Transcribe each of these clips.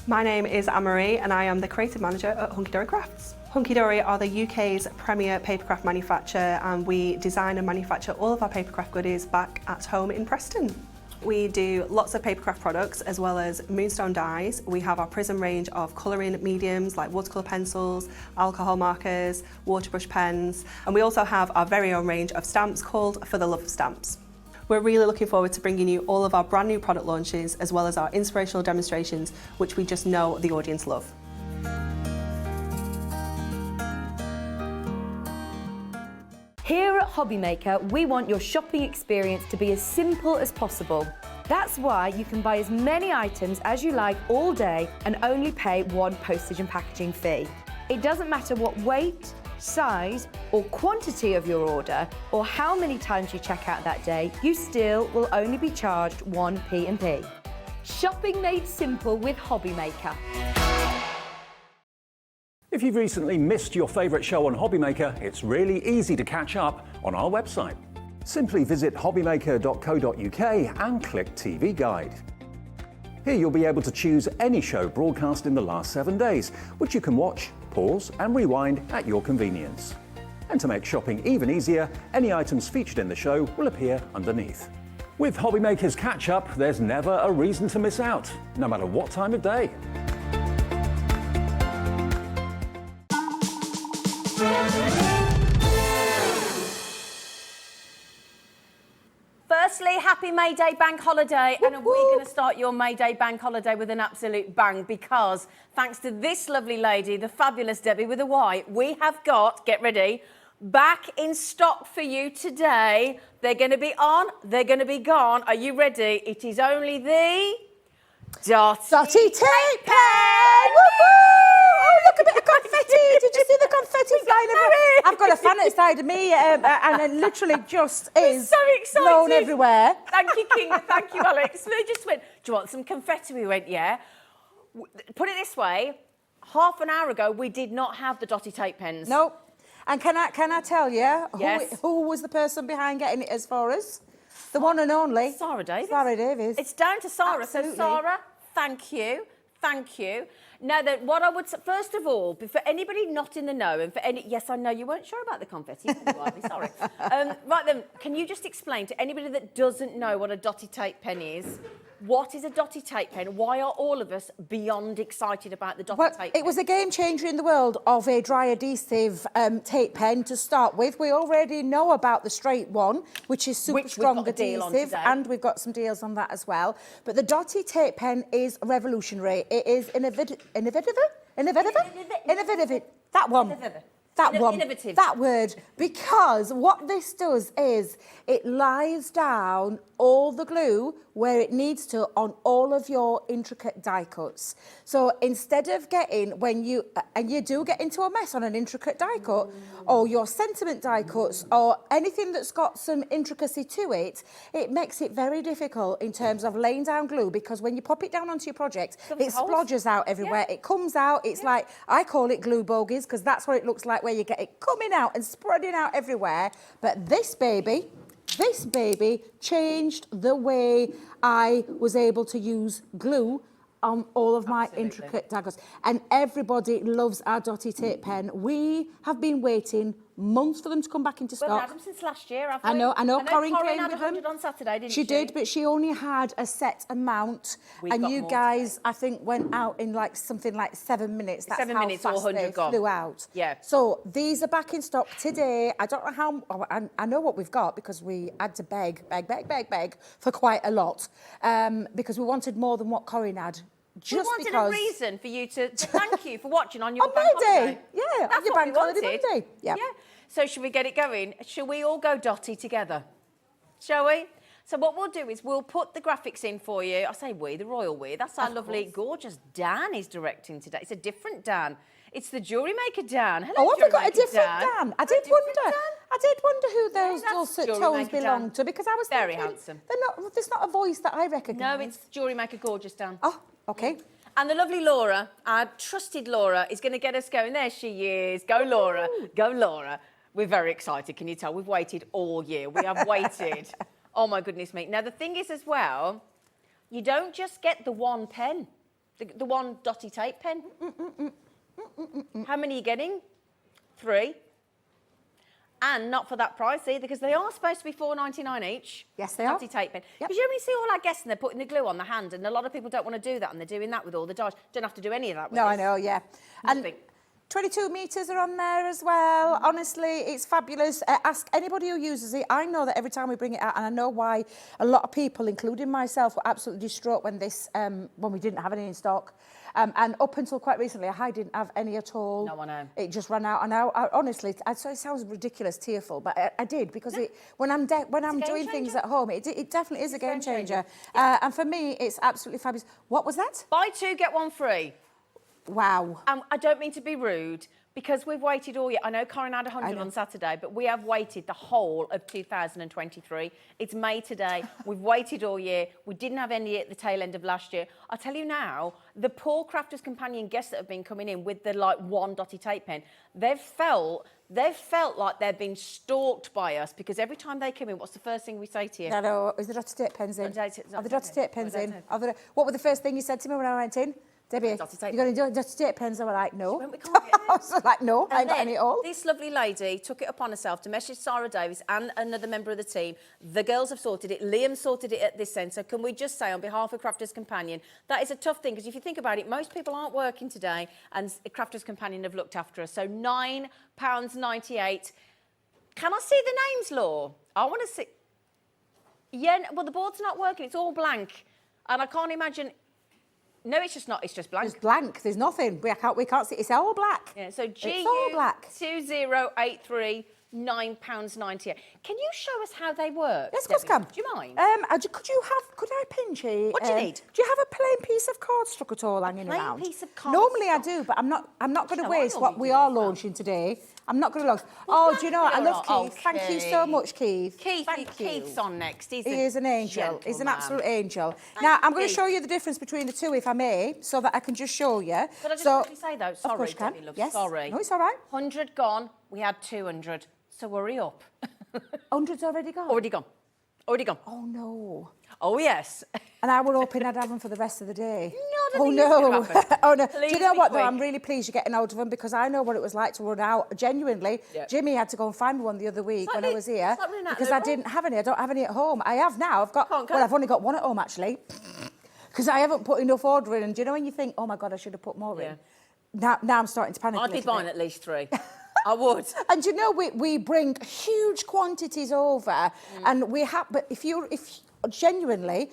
My name is Anne-Marie and I am the creative manager at Hunky Dory Crafts. Hunky Dory are the UK's premier papercraft manufacturer, and we design and manufacture all of our papercraft goodies back at home in Preston. We do lots of papercraft products as well as moonstone dyes. We have our Prism range of colouring mediums like watercolour pencils, alcohol markers, waterbrush pens, and we also have our very own range of stamps called For the Love of Stamps. We're really looking forward to bringing you all of our brand new product launches as well as our inspirational demonstrations, which we just know the audience love. Here at HobbyMaker, we want your shopping experience to be as simple as possible. That's why you can buy as many items as you like all day and only pay one postage and packaging fee. It doesn't matter what weight, size or quantity of your order or how many times you check out that day, you still will only be charged one P&P. Shopping made simple with HobbyMaker. If you've recently missed your favourite show on HobbyMaker, it's really easy to catch up on our website. Simply visit hobbymaker.co.uk and click TV Guide. Here you'll be able to choose any show broadcast in the last 7 days, which you can watch, pause and rewind at your convenience. And to make shopping even easier, any items featured in the show will appear underneath. With HobbyMaker's catch-up, there's never a reason to miss out, no matter what time of day. Firstly, happy May Day bank holiday, and are we going to start your May Day bank holiday with an absolute bang, because thanks to this lovely lady, the fabulous Debbie with a Y, we have got, get ready, back in stock for you today. They're going to be on, they're going to be gone. Are you ready? It is only the Dotty tape pen! Oh, look, a bit of confetti. Did you see the confetti flying everywhere? I've got a fan outside of me, and it literally just is so excited. Blown everywhere. Thank you, King. Thank you, Alex. We just went, do you want some confetti? We went, yeah. Put it this way, half an hour ago, we did not have the Dotty tape pens. Nope. And can I tell you Yes. who was the person behind getting it as far as? The one and only. Sarah Davies. Sarah Davies. It's down to Sarah. Absolutely. So, Sarah, thank you. Thank you. Now, then, what I would say, first of all, for anybody not in the know, and for any, yes, I know you weren't sure about the confetti, I'm sorry. Right then, can you just explain to anybody that doesn't know what a Dotty tape pen is? What is a Dotty tape pen? Why are all of us beyond excited about the Dotty tape pen? It was a game changer in the world of a dry adhesive tape pen to start with. We already know about the straight one, which is super strong adhesive, and we've got some deals on that as well. But the Dotty tape pen is revolutionary. It is innovative. That one. That one, Innovative. that word, because what this does is it lies down all the glue where it needs to on all of your intricate die cuts. So instead of getting, when you, and you do get into a mess on an intricate die cut, or your sentiment die cuts, or anything that's got some intricacy to it, it makes it very difficult in terms of laying down glue, because when you pop it down onto your project, it splodges out everywhere. Yeah. It comes out, it's like, I call it glue bogies, because that's what it looks like, where you get it coming out and spreading out everywhere. But this baby changed the way I was able to use glue on all of my intricate daggers. And everybody loves our Dotty tape pen. We have been waiting months for them to come back into stock. We've had them since last year, haven't we? I know. Corinne came had with 100 them. on Saturday, didn't she? She did, but she only had a set amount. And you guys, I think, went out in like something like 7 minutes. That's 7 how minutes, fast 400 they gone. flew out. Yeah. So these are back in stock today. I don't know how, I know what we've got, because we had to beg for quite a lot, because we wanted more than what Corinne had. Just we wanted a reason for you to thank you for watching on your on bank holiday. Yeah, that's on your what bank we holiday wanted. Monday. Yeah. So should we get it going? Shall we all go Dotty together? Shall we? So what we'll do is we'll put the graphics in for you. I say we, the royal we. That's our lovely, gorgeous Dan is directing today. It's a different Dan. It's the Jewellery Maker Dan. Hello, have we got a different Dan? I did wonder who those dulcet tones belong to, because I was very thinking, handsome. There's not a voice that I recognise. No, it's Jewellery Maker Gorgeous Dan. Oh, okay. And the lovely Laura, our trusted Laura, is going to get us going. There she is. Go, Laura. Go, Laura. We're very excited, can you tell? We've waited all year. We have waited. Oh, my goodness me. Now, the thing is as well, you don't just get the one pen. The one Dotty tape pen. How many are you getting? 3. And not for that price either, because they are supposed to be $4.99 each. Yes, they are. Dotty tape pen. Yep. Because you only see all our guests and they're putting the glue on the hand, and a lot of people don't want to do that, and they're doing that with all the dies. Don't have to do any of that with No, I this. know, yeah. And 22 metres are on there as well. Honestly, it's fabulous. Ask anybody who uses it. I know that every time we bring it out, and I know why a lot of people, including myself, were absolutely distraught when when we didn't have any in stock. And up until quite recently, I didn't have any at all. No, I know. It just ran out. And now, honestly, it sounds ridiculous, tearful, but I did, because when I'm doing things at home, it definitely is a game changer. And for me, it's absolutely fabulous. What was that? Buy 2, get 1 free. Wow. I don't mean to be rude, because we've waited all year. I know Corin had 100 on Saturday, but we have waited the whole of 2023. It's May today. We've waited all year. We didn't have any at the tail end of last year. I tell you now, the poor Crafters Companion guests that have been coming in with the one Dotty tape pen, they've felt like they've been stalked by us, because every time they come in, what's the first thing we say to you? No, is the Dotty tape pens in? Are the Dotty tape pens in? No. What were the first thing you said to me when I went in? Debbie, Dotty tape. you're going to do Dotty tape pens? I was like, no. We can't get I was like, no, I ain't got any at all. This lovely lady took it upon herself to message Sarah Davis and another member of the team. The girls have sorted it. Liam sorted it at this end. So can we just say, on behalf of Crafters Companion, that is a tough thing, because if you think about it, most people aren't working today, and Crafters Companion have looked after us. So £9.98. Can I see the names, Law? I want to see. Yeah, well, the board's not working. It's all blank. And I can't imagine. No, it's just not. It's just blank. It's blank. There's nothing. We can't see. It's all black. Yeah, so it's all black. 2083, £9.98. Can you show us how they work? Yes, of course, Debbie? can. Do you mind? Could I pinch it? What do you need? Do you have a plain piece of cardstock at all hanging plain around? piece of cardstock? Normally I do, but I'm not going to waste what we are launching today. I'm not going to lose. Oh, do you know what? I love Keith. Okay. Thank you so much, Keith. Keith's on next. He is an angel. He's an absolute angel. Thank Now, I'm going to Keith. show you the difference between the two, if I may, so that I can just show you. Could I just quickly say, though, sorry, of course you can. Debbie, love, Yes. sorry. No, it's all right. 100 gone, we had 200, so hurry up. 100's already gone? Already gone. Already gone. Oh, no. Oh, yes. And I were hoping I'd have them for the rest of the day. No, I don't think that's gonna happen. Oh, no. Please Do you know be what, though? quick. I'm really pleased you're getting hold of them, because I know what it was like to run out. Genuinely, Yep. Jimmy had to go and find one the other week like when I was here, it's like running out of because I the didn't have any. I don't have any at home. I have now. Can't go. Well, I've only got one at home, actually, because I haven't put enough order in. And do you know when you think, oh, my God, I should have put more in? Now I'm starting to panic. I'd be buying at least 3. I would. And you know, we bring huge quantities over, and we have. But if genuinely,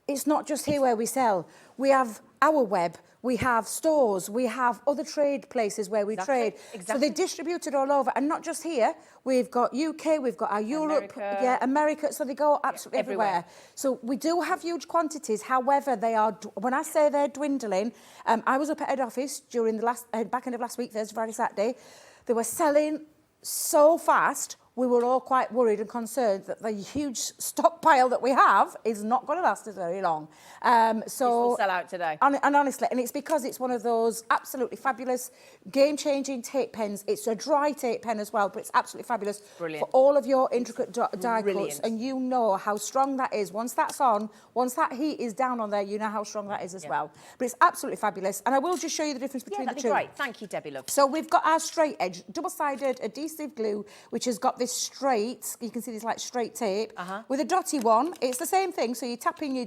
it's not just here where we sell. We have our web. We have stores. We have other trade places where we trade. Exactly. So they're distributed all over, and not just here. We've got UK. We've got our Europe. America. America. So they go absolutely everywhere. So we do have huge quantities. However, they are. When I say they're dwindling, I was up at head office during the back end of last week, Thursday, Friday, Saturday. They were selling so fast, we were all quite worried and concerned that the huge stockpile that we have is not going to last us very long. This will sell out today. And honestly, and it's because it's one of those absolutely fabulous, game-changing tape pens. It's a dry tape pen as well, but it's absolutely fabulous. Brilliant. For all of your intricate die cuts. Brilliant. And you know how strong that is. Once that's on, once that heat is down on there, you know how strong that is as well. But it's absolutely fabulous. And I will just show you the difference between the two. That'd be great. Thank you, Debbie, love. So we've got our straight edge, double-sided adhesive glue, which has got this straight, you can see this like straight tape. With a dotty one, it's the same thing. So you're tapping your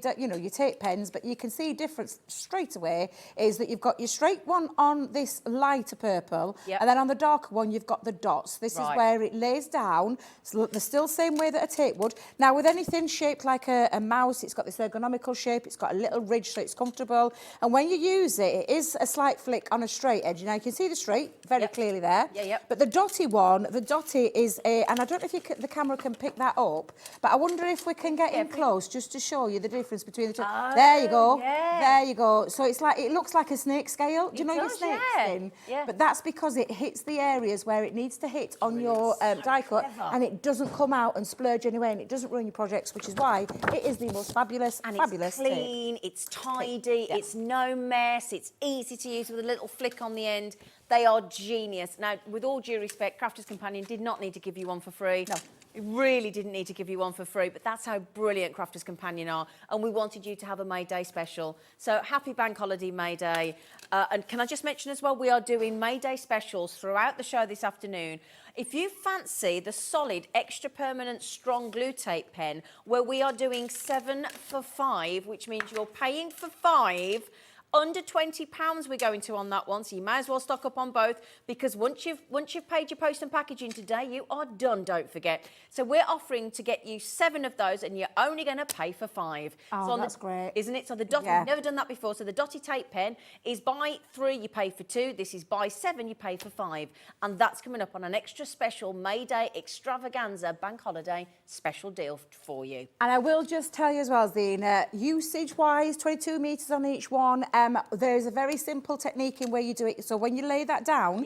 tape pens, but you can see difference straight away is that you've got your straight one on this lighter purple, and then on the darker one, you've got the dots. This is where it lays down. So the still same way that a tape would. Now, with anything shaped like a mouse, it's got this ergonomical shape. It's got a little ridge, so it's comfortable. And when you use it, it is a slight flick on a straight edge. Now, you can see the straight very clearly there. But the dotty one, the dotty is a, and I don't know if the camera can pick that up, but I wonder if we can get in close just to show you the difference between the two. There you go. There you go. So it's like, it looks like a snake scale. Do you know your snake skin? But that's because it hits the areas where it needs to hit on your die cut, and it doesn't come out and splurge anyway, and it doesn't ruin your projects, which is why it is the most fabulous, It's clean, it's tidy, it's no mess, it's easy to use with a little flick on the end. They are genius. Now, with all due respect, Crafters Companion did not need to give you one for free. No. We really didn't need to give you one for free, but that's how brilliant Crafters Companion are, and we wanted you to have a May Day special. So happy Bank Holiday May Day. And can I just mention as well, we are doing May Day specials throughout the show this afternoon. If you fancy the solid extra permanent strong glue tape pen, where we are doing 7 for £5, which means you're paying for 5, under £20 we're going to on that one, so you may as well stock up on both, because once you've paid your post and packaging today, you are done, don't forget. So we're offering to get you 7 of those, and you're only going to pay for 5. Oh, so that's great. Isn't it? So the Dotty, Yeah. we've never done that before, so the Dotty tape pen is buy 3, you pay for 2. This is buy 7, you pay for 5. And that's coming up on an extra special May Day extravaganza bank holiday special deal for you. And I will just tell you as well, Zena, usage-wise, 22 metres on each one. There's a very simple technique in where you do it. So when you lay that down,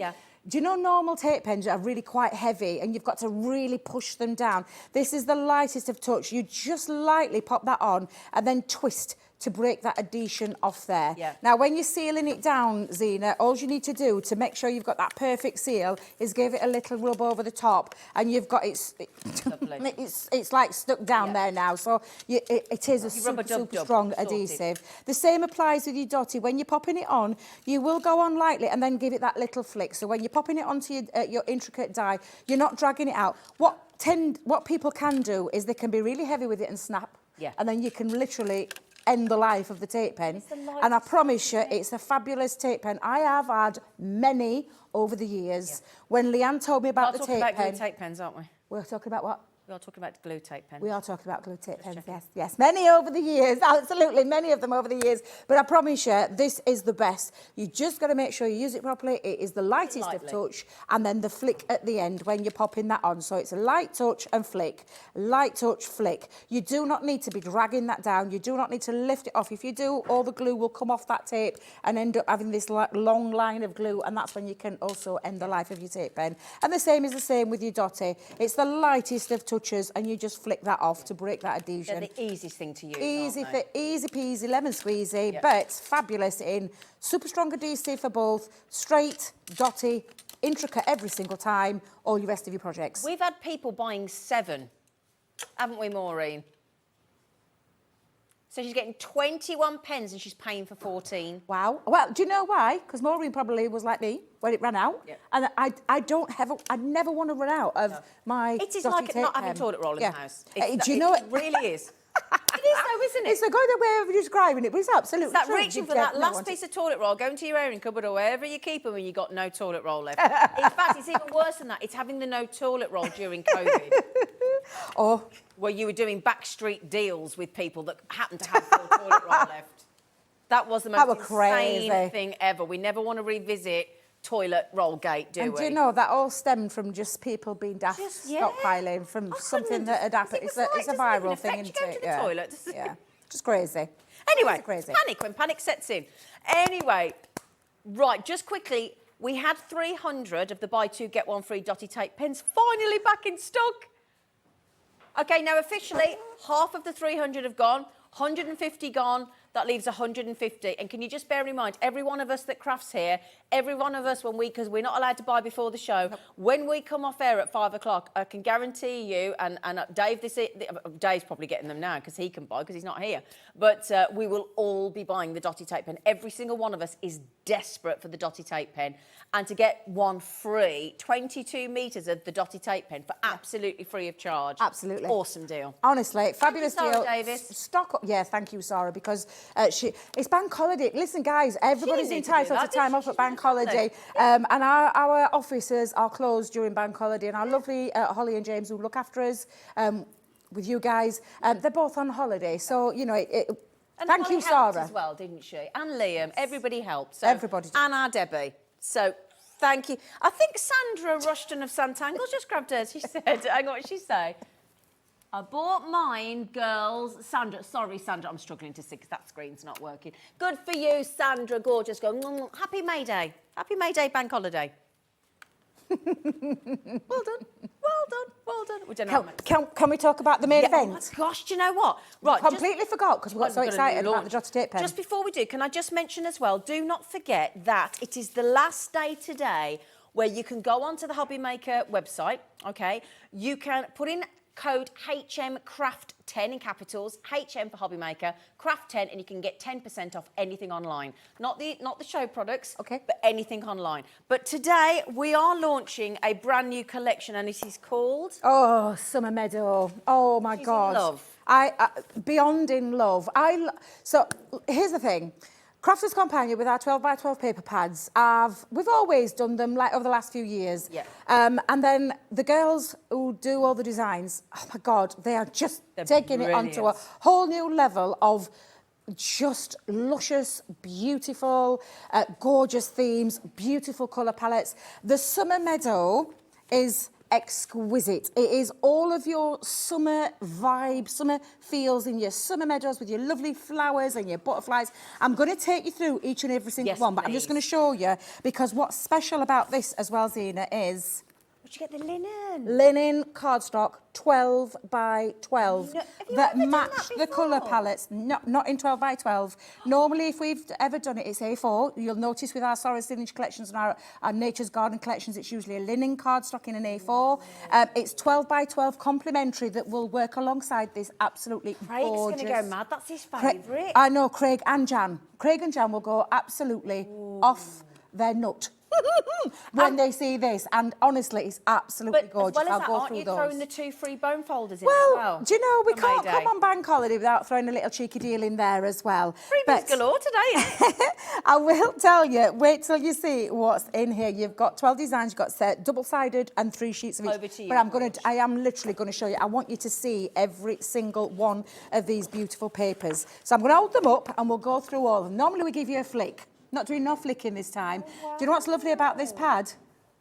do you know normal tape pens are really quite heavy and you've got to really push them down? This is the lightest of touch. You just lightly pop that on and then twist to break that adhesion off there. Yeah. Now, when you're sealing it down, Zena, all you need to do to make sure you've got that perfect seal is give it a little rub over the top, and you've got it's like stuck down there now. So it is a super strong adhesive. The same applies with your Dotty. When you're popping it on, you will go on lightly and then give it that little flick. So when you're popping it onto your intricate die, you're not dragging it out. What people can do is they can be really heavy with it and snap. Yeah. And then you can literally end the life of the tape pen. And I promise you, it's a fabulous tape pen. I have had many over the years. When Leanne told me about the tape pen... We're talking about glue tape pens, aren't we? We're talking about what? We are talking about glue tape pens. We are talking about glue tape pens, yes. Many over the years, absolutely, many of them over the years. But I promise you, this is the best. You just got to make sure you use it properly. It is the lightest of touch, and then the flick at the end when you're popping that on. So it's a light touch and flick, light touch, flick. You do not need to be dragging that down. You do not need to lift it off. If you do, all the glue will come off that tape and end up having this long line of glue, and that's when you can also end the life of your tape pen. And the same is the same with your Dotty. It's the lightest of touches, and you just flick that off to break that adhesion. They're the easiest thing to use, easy peasy, lemon squeezy, but fabulous in super strong adhesive for both straight, Dotty, intricate every single time, all your rest of your projects. We've had people buying 7, haven't we, Maureen? So she's getting 21 pens and she's paying for 14. Wow. Well, do you know why? Because Maureen probably was like me when it ran out. Yeah. And I never want to run out of my It is Dotty like tape not having pen. toilet roll in the house. Do you know it really is. It is though, isn't it? It's a good way of describing it, but it's absolutely It's that true. reaching for that last piece of toilet roll, going to your airing cupboard or wherever you keep them when you've got no toilet roll left. In fact, it's even worse than that. It's having the no toilet roll during COVID. Oh. Where you were doing backstreet deals with people that happened to have full toilet roll left. That was the most insane thing ever. We never want to revisit toilet roll gate, do we? And do you know, that all stemmed from just people being daft, stockpiling from something that had happened. It's a viral thing, isn't it? The toilet. Yeah, just crazy. Anyway, crazy. Panic when panic sets in. Anyway, right, just quickly, we had 300 of the buy 2 get 1 free Dotty tape pens finally back in stock. Okay, now officially, half of the 300 have gone, 150 gone, that leaves 150. And can you just bear in mind, every one of us that crafts here, every one of us, because we're not allowed to buy before the show, when we come off air at 5 o'clock, I can guarantee you, and Dave, Dave's probably getting them now because he can buy, because he's not here, but we will all be buying the Dotty tape pen. Every single one of us is desperate for the Dotty tape pen. And to get 1 free, 22 metres of the Dotty tape pen for absolutely free of charge. Absolutely. Awesome deal. Honestly, fabulous Sarah deal. Davis. Stock up. Yeah, thank you, Sarah, because it's bank holiday. Listen, guys, everybody's entitled to time off at bank holiday. And our offices are closed during bank holiday. And our lovely Holly and James, who look after us with you guys, they're both on holiday. So, you know, and thank Holly you, Sarah. helped as well, didn't she? And Liam. Everybody helped. So, everybody did. And our Debbie. So, thank you. I think Sandra Rushon of Zen-tangle just grabbed hers. She said, hang on, what did she say? I bought mine, girls. Sandra, sorry, Sandra, I'm struggling to see because that screen's not working. Good for you, Sandra, gorgeous. Go, happy May Day. Happy May Day bank holiday. Well done, well done, well done. We don't know can we talk about the main event? Oh my gosh, do you know what? Right, completely forgot because we got so excited about the Dotty tape pen. Just before we do, can I just mention as well, do not forget that it is the last day today where you can go onto the HobbyMaker website, okay? You can put in code HMCraft10 in capitals, HM for HobbyMaker, Craft10, and you can get 10% off anything online. Not the show products, okay, but anything online. But today we are launching a brand new collection, and it is called... Oh, Summer Meadow. Oh, my She's God. in love. Beyond in love. So here's the thing. Crafters Companion with our 12 by 12 paper pads, we've always done them like over the last few years. Yeah. And then the girls who do all the designs, oh my God, they are just taking it onto a whole new level of just luscious, beautiful, gorgeous themes, beautiful colour palettes. The Summer Meadow is exquisite. It is all of your summer vibe, summer feels in your summer meadows with your lovely flowers and your butterflies. I'm going to take you through each and every single one, but I'm just going to show you, because what's special about this as well, Zena, is... Where'd you get the linen? Linen cardstock, 12 by 12, that match the colour palettes. Not in 12 by 12. Normally, if we've ever done it, it's A4. You'll notice with our Sorrow Signature collections and our Nature's Garden collections, it's usually a linen cardstock in an A4. It's 12 by 12 complementary that will work alongside this absolutely Craig's gorgeous. going to go mad. That's his favourite. I know, Craig and Jan. Craig and Jan will go absolutely off their nut when they see this, and honestly, it's absolutely gorgeous. As well as I'll go aren't through you those. throwing the 2 free bone folders in Well, as well? do you know, we for can't May Day? come on bank holiday without throwing a little cheeky deal in there as well. Freebies galore today, isn't it? I will tell you, wait till you see what's in here. You've got 12 designs, you've got double-sided and 3 sheets of each. Over to you, But I am literally going to show you. I want you to see every single one of these beautiful papers. So I'm going to hold them up and we'll go through all of them. Normally we give you a flick. Not doing no flicking this time. Wow. Do you know what's lovely about this pad?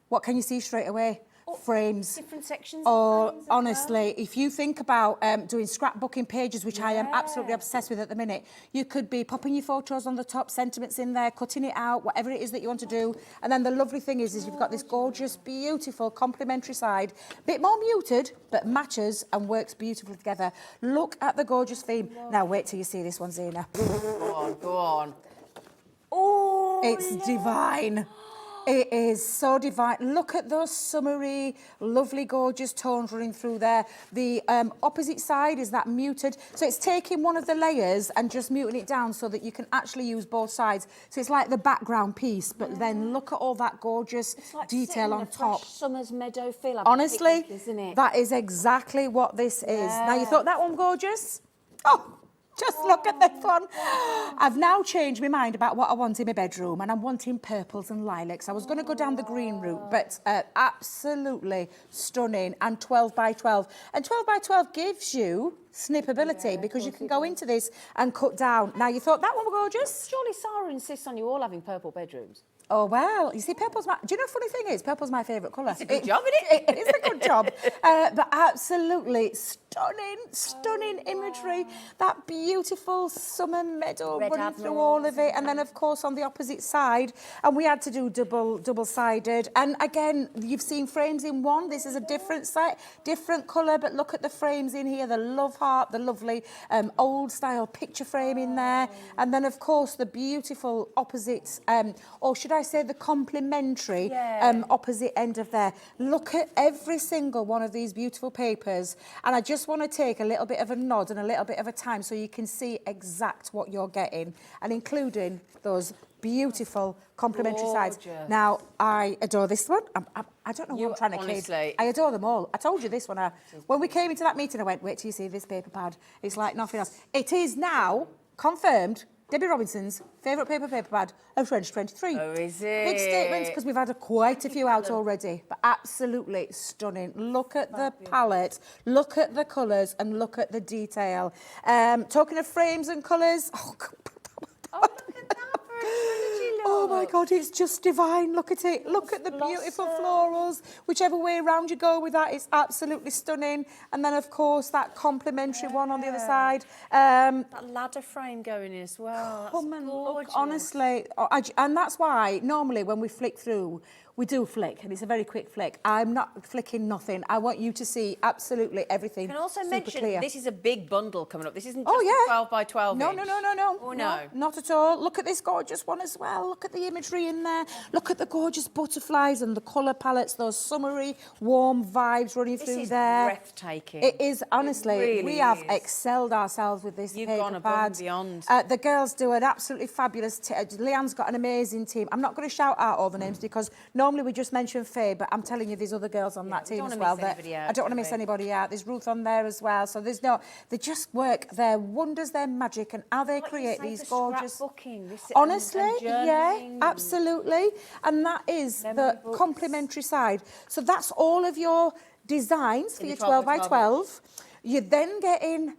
What can you see straight away? Frames. Different sections. Oh, honestly, if you think about doing scrapbooking pages, which I am absolutely obsessed with at the minute, you could be popping your photos on the top, sentiments in there, cutting it out, whatever it is that you want to do. And then the lovely thing is you've got this gorgeous, beautiful, complementary side, bit more muted, but matches and works beautifully together. Look at the gorgeous theme. Now, wait till you see this one, Zena. Go on, go on. Oh, it's divine. It is so divine. Look at those summery, lovely, gorgeous tones running through there. The opposite side is that muted. So it's taking one of the layers and just muting it down so that you can actually use both sides. So it's like the background piece, but then look at all that gorgeous detail on top. Summer's meadow feel. Honestly, isn't it? that is exactly what this is. Now, you thought that one gorgeous? Oh! Just look at this one. I've now changed my mind about what I want in my bedroom, and I'm wanting purples and lilacs. I was going to go down the green route, but absolutely stunning, and 12 by 12. And 12 by 12 gives you snippability because you can go into this and cut down. Now, you thought that one was gorgeous? Surely Sarah insists on you all having purple bedrooms. Oh, well, you see, purple's my... Do you know the funny thing is, purple's my favourite colour. It's a good job, isn't it? It is a good job. But absolutely stunning imagery. That beautiful summer meadow Red running through all of it. And then, of course, on the opposite side, and we had to do double-sided. And again, you've seen frames in one. This is a different side, different colour, but look at the frames in here. The love heart, the lovely old-style picture frame in there. And then, of course, the beautiful opposite, or should I say the complementary opposite end of there. Look at every single one of these beautiful papers, and I just want to take a little bit of a nod and a little bit of a time so you can see exact what you're getting, and including those beautiful complementary sides. Now, I adore this one. I don't know what I'm trying to kid. I adore them all. I told you this one. When we came into that meeting, I went, wait till you see this paper pad. It's like nothing else. It is now confirmed Debby Robinson's favourite paper pad of 2023. Oh, is it? Big statements, because we've had quite a few out already, but absolutely stunning. Look at the palette, look at the colours, and look at the detail. Talking of frames and colours, look at that. Oh my God, it's just divine. Look at it. Look at the beautiful florals. Whichever way around you go with that, it's absolutely stunning. And then, of course, that complementary one on the other side. That ladder frame going in as well. That's Look, gorgeous. honestly, and that's why normally when we flick through, We do flick, and it's a very quick flick. I'm not flicking nothing. I want you to see absolutely everything. Can also super mention clear. this is a big bundle coming up. This isn't Oh, just yeah. a 12 by 12 No, inch. no, no, no, no. Oh, no. Not at all. Look at this gorgeous one as well. Look at the imagery in there. Look at the gorgeous butterflies and the colour palettes, those summery, warm vibes running This through is there. breathtaking. It is, honestly. really we have is. excelled ourselves with this You've paper gone above and pad. beyond. The girls do an absolutely fabulous... Leanne's got an amazing team. I'm not going to shout out all the names because normally we just mention Faye, but I'm telling you there's other girls on that we team don't as wanna well. miss anybody out, I don't want to do miss we? anybody out. There's Ruth on there as well. So there's no... They just work their wonders, their magic, and how they Like you create say, these for gorgeous... scrapbooking, this- Honestly, and yeah, journaling. absolutely. And that is Memory the books. complementary side. So that's all of your designs for In the your 12 12 by by 12 12. You then get in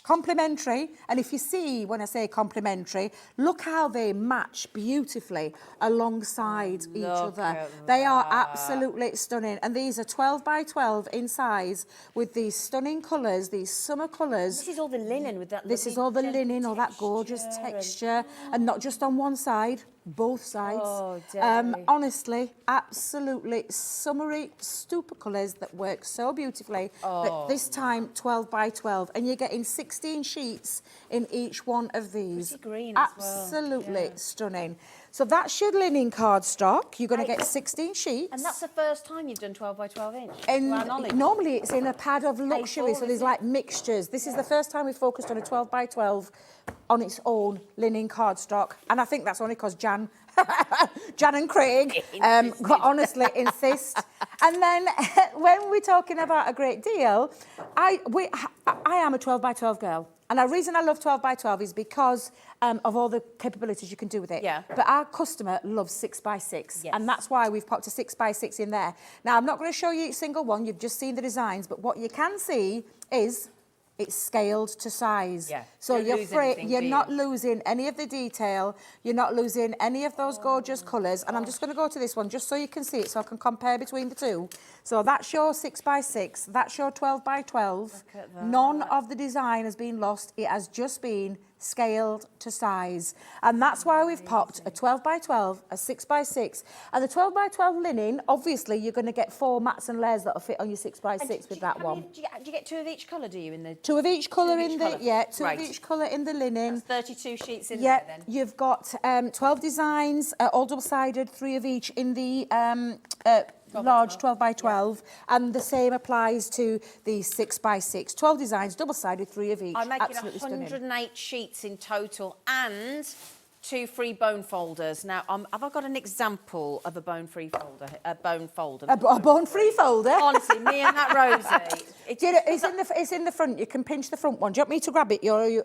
complementary, and if you see when I say complementary, look how they match beautifully alongside each Look other. at They are that. absolutely stunning, and these are 12 by 12 in size with these stunning colours, these summer colours. This is all the linen with that. This is lovely all the gentle linen, all that gorgeous texture, and not just on one side, both sides. Oh, Debbie. Honestly, absolutely summery, super colours that work so beautifully. But this time, 12 by 12, and you're getting 16 sheets in each one of these. Pretty green as well. Absolutely stunning. So that's your linen cardstock. You're going to get 16 sheets. And that's the first time you've done 12 by 12 inch. And to our knowledge. normally it's in a pad of luxury, A4, so there's isn't like mixtures. This is the first time we focused on a 12 by 12 on its own linen cardstock, and I think that's only because Jan and Craig, quite honestly, insist. And then when we're talking about a great deal, I am a 12 by 12 girl. And the reason I love 12 by 12 is because of all the capabilities you can do with it. Yeah. But our customer loves 6 by 6, Yes. and that's why we've popped a 6 by 6 in there. Now, I'm not going to show you each single one. You've just seen the designs, but what you can see is it's scaled to size. Yeah. So Don't lose anything, you're do you? not losing any of the detail. You're not losing any of those gorgeous colours. And I'm just going to go to this one just so you can see it, so I can compare between the two. So that's your 6 by 6. That's your 12 by 12. Look at that. None of the design has been lost. It has just been scaled to size. And that's why we've popped a 12 by 12, a 6 by 6. And the 12 by 12 linen, obviously, you're going to get 4 mats and layers that'll fit on your 6 by 6 with that one. Do you get 2 of each colour, do you, in the... 2 of each colour of in each the... colour. Yeah, 2 Right. of each colour in the linen. That's 32 sheets in Yeah, there, then. you've got 12 designs, all double-sided, 3 of each in the large 12 by 12, and the same applies to the 6 by 6. 12 designs, double-sided, 3 of each. I'm making Absolutely stunning. 108 sheets in total and 2 free bone folders. Now, have I got an example of a bone-free folder? A bone folder. A bone-free folder? Honestly, me and that Rosie. It's in the front. You can pinch the front one. Do you want me to grab it?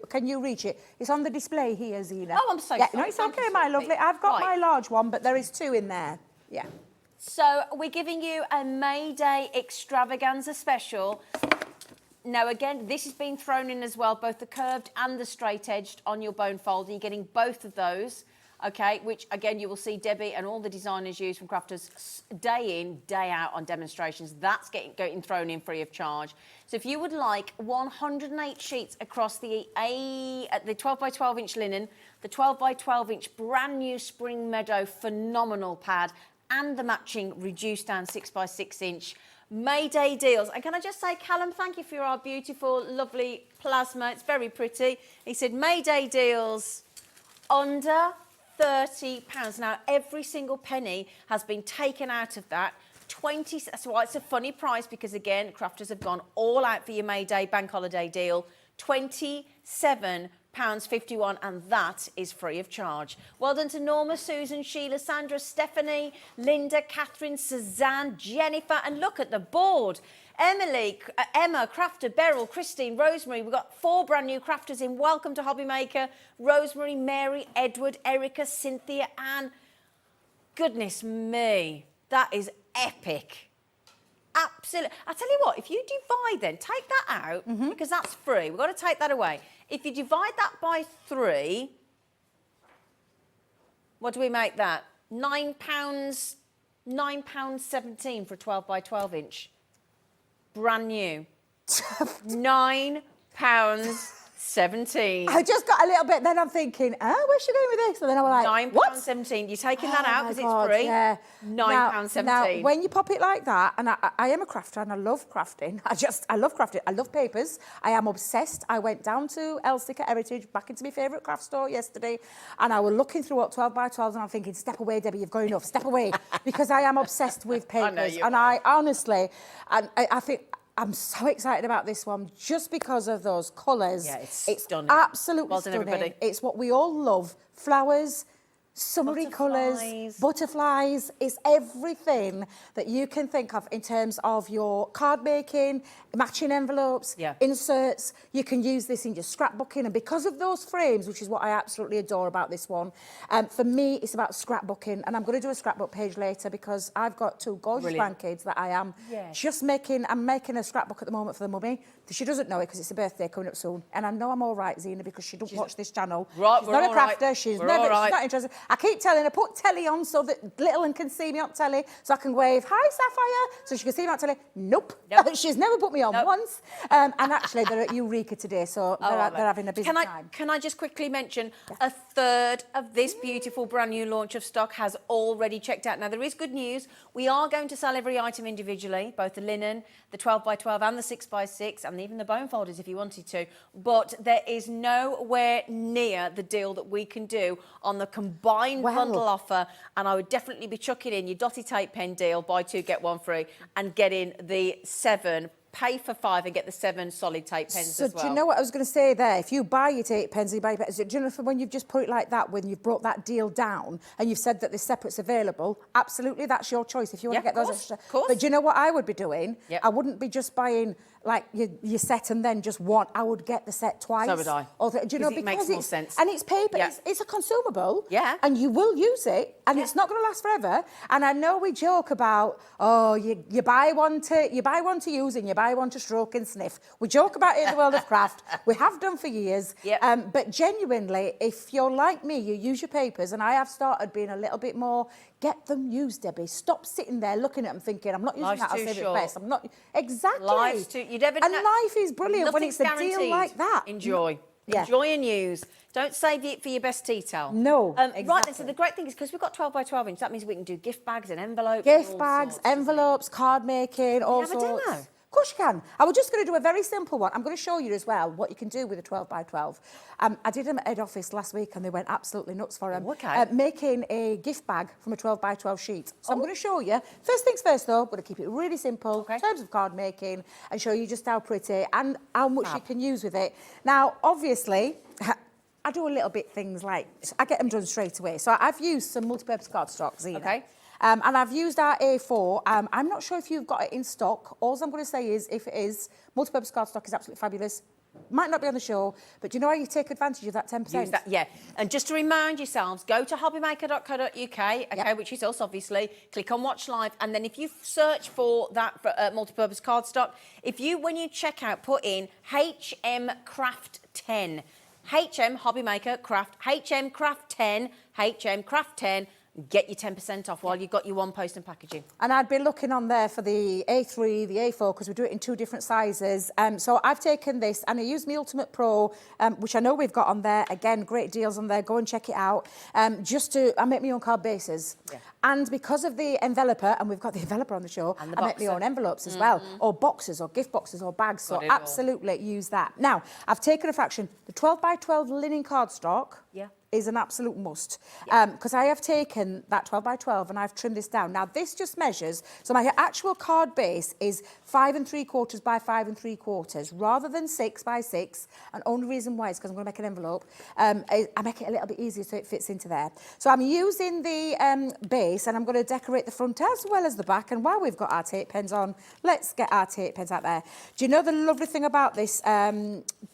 Can you reach it? It's on the display here, Zena. Oh, I'm so yeah, sorry. No, it's Thank okay, you, my sweetie. lovely. I've got Right. my large one, but there is 2 in there. Yeah. So we're giving you a May Day extravaganza special. Now, again, this has been thrown in as well, both the curved and the straight-edged on your bone folder. You're getting both of those, okay, which, again, you will see Debbie and all the designers use from crafters day in, day out on demonstrations. That's getting thrown in free of charge. So if you would like 108 sheets across the 12 by 12 inch linen, the 12 by 12 inch brand new Spring Meadow phenomenal pad, and the matching reduced down 6 by 6 inch May Day deals. And can I just say, Callum, thank you for our beautiful, lovely plasma. It's very pretty. He said May Day deals under £30. Now, every single penny has been taken out of that. That's why it's a funny price, because, again, crafters have gone all out for your May Day bank holiday deal. £27.51, and that is free of charge. Well done to Norma, Susan, Sheila, Sandra, Stephanie, Linda, Catherine, Suzanne, Jennifer, and look at the board. Emily, Emma, Crafter, Beryl, Christine, Rosemary. We've got 4 brand new crafters in. Welcome to HobbyMaker. Rosemary, Mary, Edward, Erica, Cynthia, Anne. Goodness me, that is epic. Absolutely. I tell you what, if you divide then, take that out, because that's free. We've got to take that away. If you divide that by 3, what do we make that? £9.17 for a 12 by 12 inch. Brand new. £9.17. £9.17. I just got a little bit, then I'm thinking, where's she going with this? And then I was like, what? £9.17. You're taking that out because my it's free. Yeah. £9.17. Now, when you pop it like that, and I am a crafter and I love crafting. I love crafting. I love papers. I am obsessed. I went down to Elstick Heritage, back into my favourite craft store yesterday, and I was looking through what 12 by 12s, and I'm thinking, step away, Debbie, you've got enough. Step away, because I am obsessed with papers. I honestly, and I think. I'm so excited about this one just because of those colours. Yeah, it's stunning. Absolutely Well done, stunning. everybody. It's what we all love. Flowers, summery colours, butterflies. It's everything that you can think of in terms of your card making, matching envelopes, inserts. You can use this in your scrapbooking, and because of those frames, which is what I absolutely adore about this one, for me, it's about scrapbooking, and I'm going to do a scrapbook page later because I've got two gorgeous grandkids that I am just making. I'm making a scrapbook at the moment for the mummy. She doesn't know it because it's a birthday coming up soon, and I know I'm all right, Zena, because she doesn't watch this channel. Right, she's not a crafter. She's not interested. I keep telling her, put telly on so that little one can see me on telly, so I can wave, hi, Sapphire, so she can see me on telly. Nope. She's never put me on once. And actually, they're at Eureka today, so they're having a busy time. Can I just quickly mention, a third of this beautiful brand new launch of stock has already checked out. Now, there is good news. We are going to sell every item individually, both the linen, the 12 by 12 and the 6 by 6, and even the bone folders if you wanted to. But there is nowhere near the deal that we can do on the combined bundle offer, and I would definitely be chucking in your Dotty tape pen deal, buy two, get one free, and getting the 7, pay for 5 and get the 7 solid tape pens as well. So do you know what I was going to say there? If you buy your tape pens, you buy pens, do you know when you've just put it like that, when you've brought that deal down and you've said that the separate's available, absolutely, that's your choice if you want to get those extra. But do you know what I would be doing? I wouldn't be just buying like your set and then just one. I would get the set twice. So would I. Do you know, because it makes more sense. And it's paper. It's a consumable. Yeah. And you will use it, and it's not going to last forever. And I know we joke about, you buy one to use and you buy one to stroke and sniff. We joke about it in the world of craft. We have done for years. But genuinely, if you're like me, you use your papers, and I have started being a little bit more. Get them used, Debbie. Stop sitting there looking at them thinking, I'm not using that, I'll save it best. I'm not. Exactly. Life's too... life is brilliant when it's a deal like that. Enjoy. Enjoy and use. Don't save it for your best tea towel. No, exactly. Right then, so the great thing is, because we've got 12 by 12 inch, that means we can do gift bags and envelopes. Gift bags, envelopes, card making, all sorts. Have a demo. Of course you can. I was just going to do a very simple one. I'm going to show you as well what you can do with a 12 by 12. I did them at head office last week and they went absolutely nuts for them. Making a gift bag from a 12 by 12 sheet. So I'm going to show you. First things first though, I'm going to keep it really simple in terms of card making and show you just how pretty and how much you can use with it. Now, obviously, I do a little bit things like, I get them done straight away. So I've used some multi-purpose cardstock, Zena. And I've used our A4. I'm not sure if you've got it in stock. All I'm going to say is, if it is, multi-purpose cardstock is absolutely fabulous. Might not be on the show, but do you know how you take advantage of that 10%? Use that, and just to remind yourselves, go to hobbymaker.co.uk, which is us, obviously. Click on Watch Live, and then if you search for that multi-purpose cardstock, when you check out, put in HM Craft 10. HM HobbyMaker Craft, HM Craft 10, HM Craft 10. Get your 10% off while you've got your one post and packaging. And I'd be looking on there for the A3, the A4, because we do it in 2 different sizes. So I've taken this and I use my Ultimate Pro, which I know we've got on there. Again, great deals on there. Go and check it out. I make my own card bases. And because of the enveloper, and we've got the enveloper on the show, I make my own envelopes as well, or boxes, or gift boxes, or bags. So absolutely use that. Now, I've taken a fraction. The 12 by 12 linen cardstock is an absolute must, because I have taken that 12 by 12 and I've trimmed this down. Now, this just measures, so my actual card base is 5 3/4 by 5 3/4, rather than 6 by 6, and only reason why is because I'm going to make an envelope. I make it a little bit easier so it fits into there. So I'm using the base, and I'm going to decorate the front as well as the back, and while we've got our tape pens on, let's get our tape pens out there. Do you know the lovely thing about this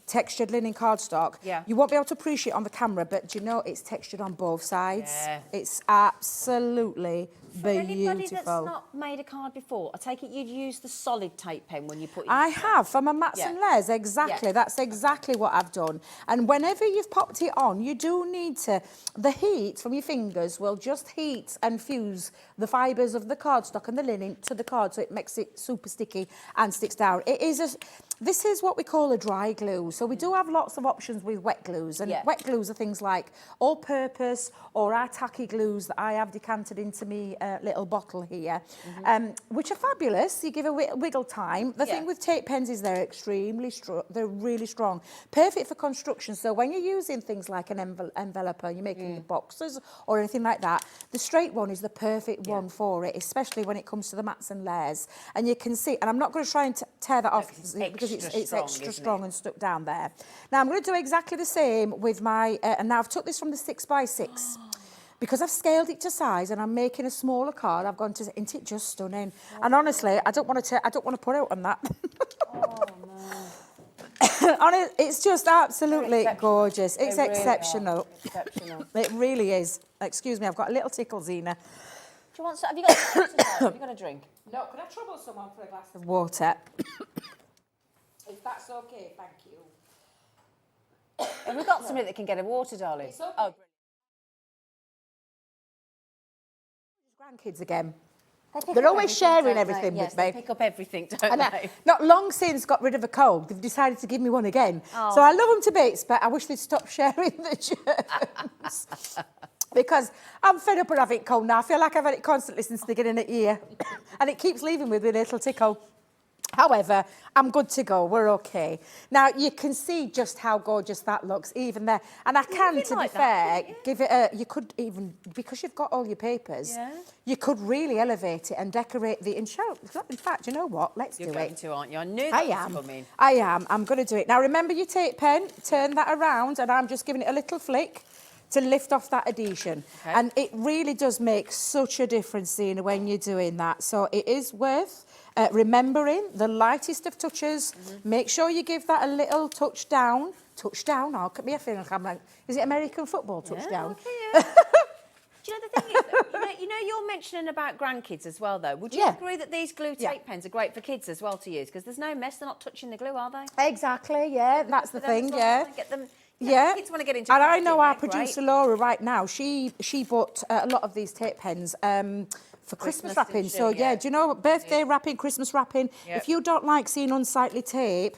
textured linen cardstock? You won't be able to appreciate it on the camera, but do you know it's textured on both sides? It's absolutely For anybody that's not made a card before, I take it you'd use the solid tape pen when you put it. I have, for my mats and layers, exactly. That's exactly what I've done. And whenever you've popped it on, you do need to, the heat from your fingers will just heat and fuse the fibres of the cardstock and the linen to the card, so it makes it super sticky and sticks down. This is what we call a dry glue. So we do have lots of options with wet glues, and wet glues are things like all-purpose or our tacky glues that I have decanted into me little bottle here, which are fabulous. You give a wiggle time. The thing with tape pens is they're extremely strong. They're really strong. Perfect for construction. So when you're using things like an enveloper, you're making boxes or anything like that, the straight one is the perfect one for it, especially when it comes to the mats and layers. And you can see, and I'm not going to try and tear that off because it's extra strong and stuck down there. Now I'm going to do exactly the same with my, and now I've took this from the 6x6. Because I've scaled it to size and I'm making a smaller card, I've gone to, isn't it just stunning? And honestly, I don't want to put out on that. It's just absolutely gorgeous. It's exceptional. It really is. Excuse me, I've got a little tickle, Zena. Do you want some? Have you got some water? Have you got a drink? No, could I trouble someone for a glass of water? If that's okay, thank you. Have we got somebody that can get a water, darling? It's okay. Oh, Grandkids again. They're always sharing everything with me. They pick up everything, don't they? Not long since got rid of a cold, they've decided to give me one again. Oh. So I love them to bits, but I wish they'd stop sharing the germs. Because I'm fed up with having it cold now. I feel like I've had it constantly since the beginning of the year. And it keeps leaving with a little tickle. However, I'm good to go. We're okay. Now, you can see just how gorgeous that looks, even there. And I can, to be fair, give it a... You could even... Because you've got all your papers, you could really elevate it and decorate the... In fact, you know what? Let's do it. You're going to, aren't you? I knew that was coming. I am. I'm going to do it. Now, remember your tape pen. Turn that around, and I'm just giving it a little flick to lift off that adhesion. Okay. And it really does make such a difference, Zena, when you're doing that. So it is worth... remembering the lightest of touches. Make sure you give that a little touch down. Touch down. Oh, look at me. I feel like I'm like, is it American football touchdown? Yeah, do you know the thing is, you know, you're mentioning about grandkids as well, though. Would you agree that these glue tape pens are great for kids as well to use? Because there's no mess. They're not touching the glue, are they? Exactly. Yeah, that's the thing. Get them. Kids want to get into. And I know our producer Laura right now. She bought a lot of these tape pens. For Christmas wrapping. So, do you know, birthday wrapping, Christmas wrapping, if you don't like seeing unsightly tape,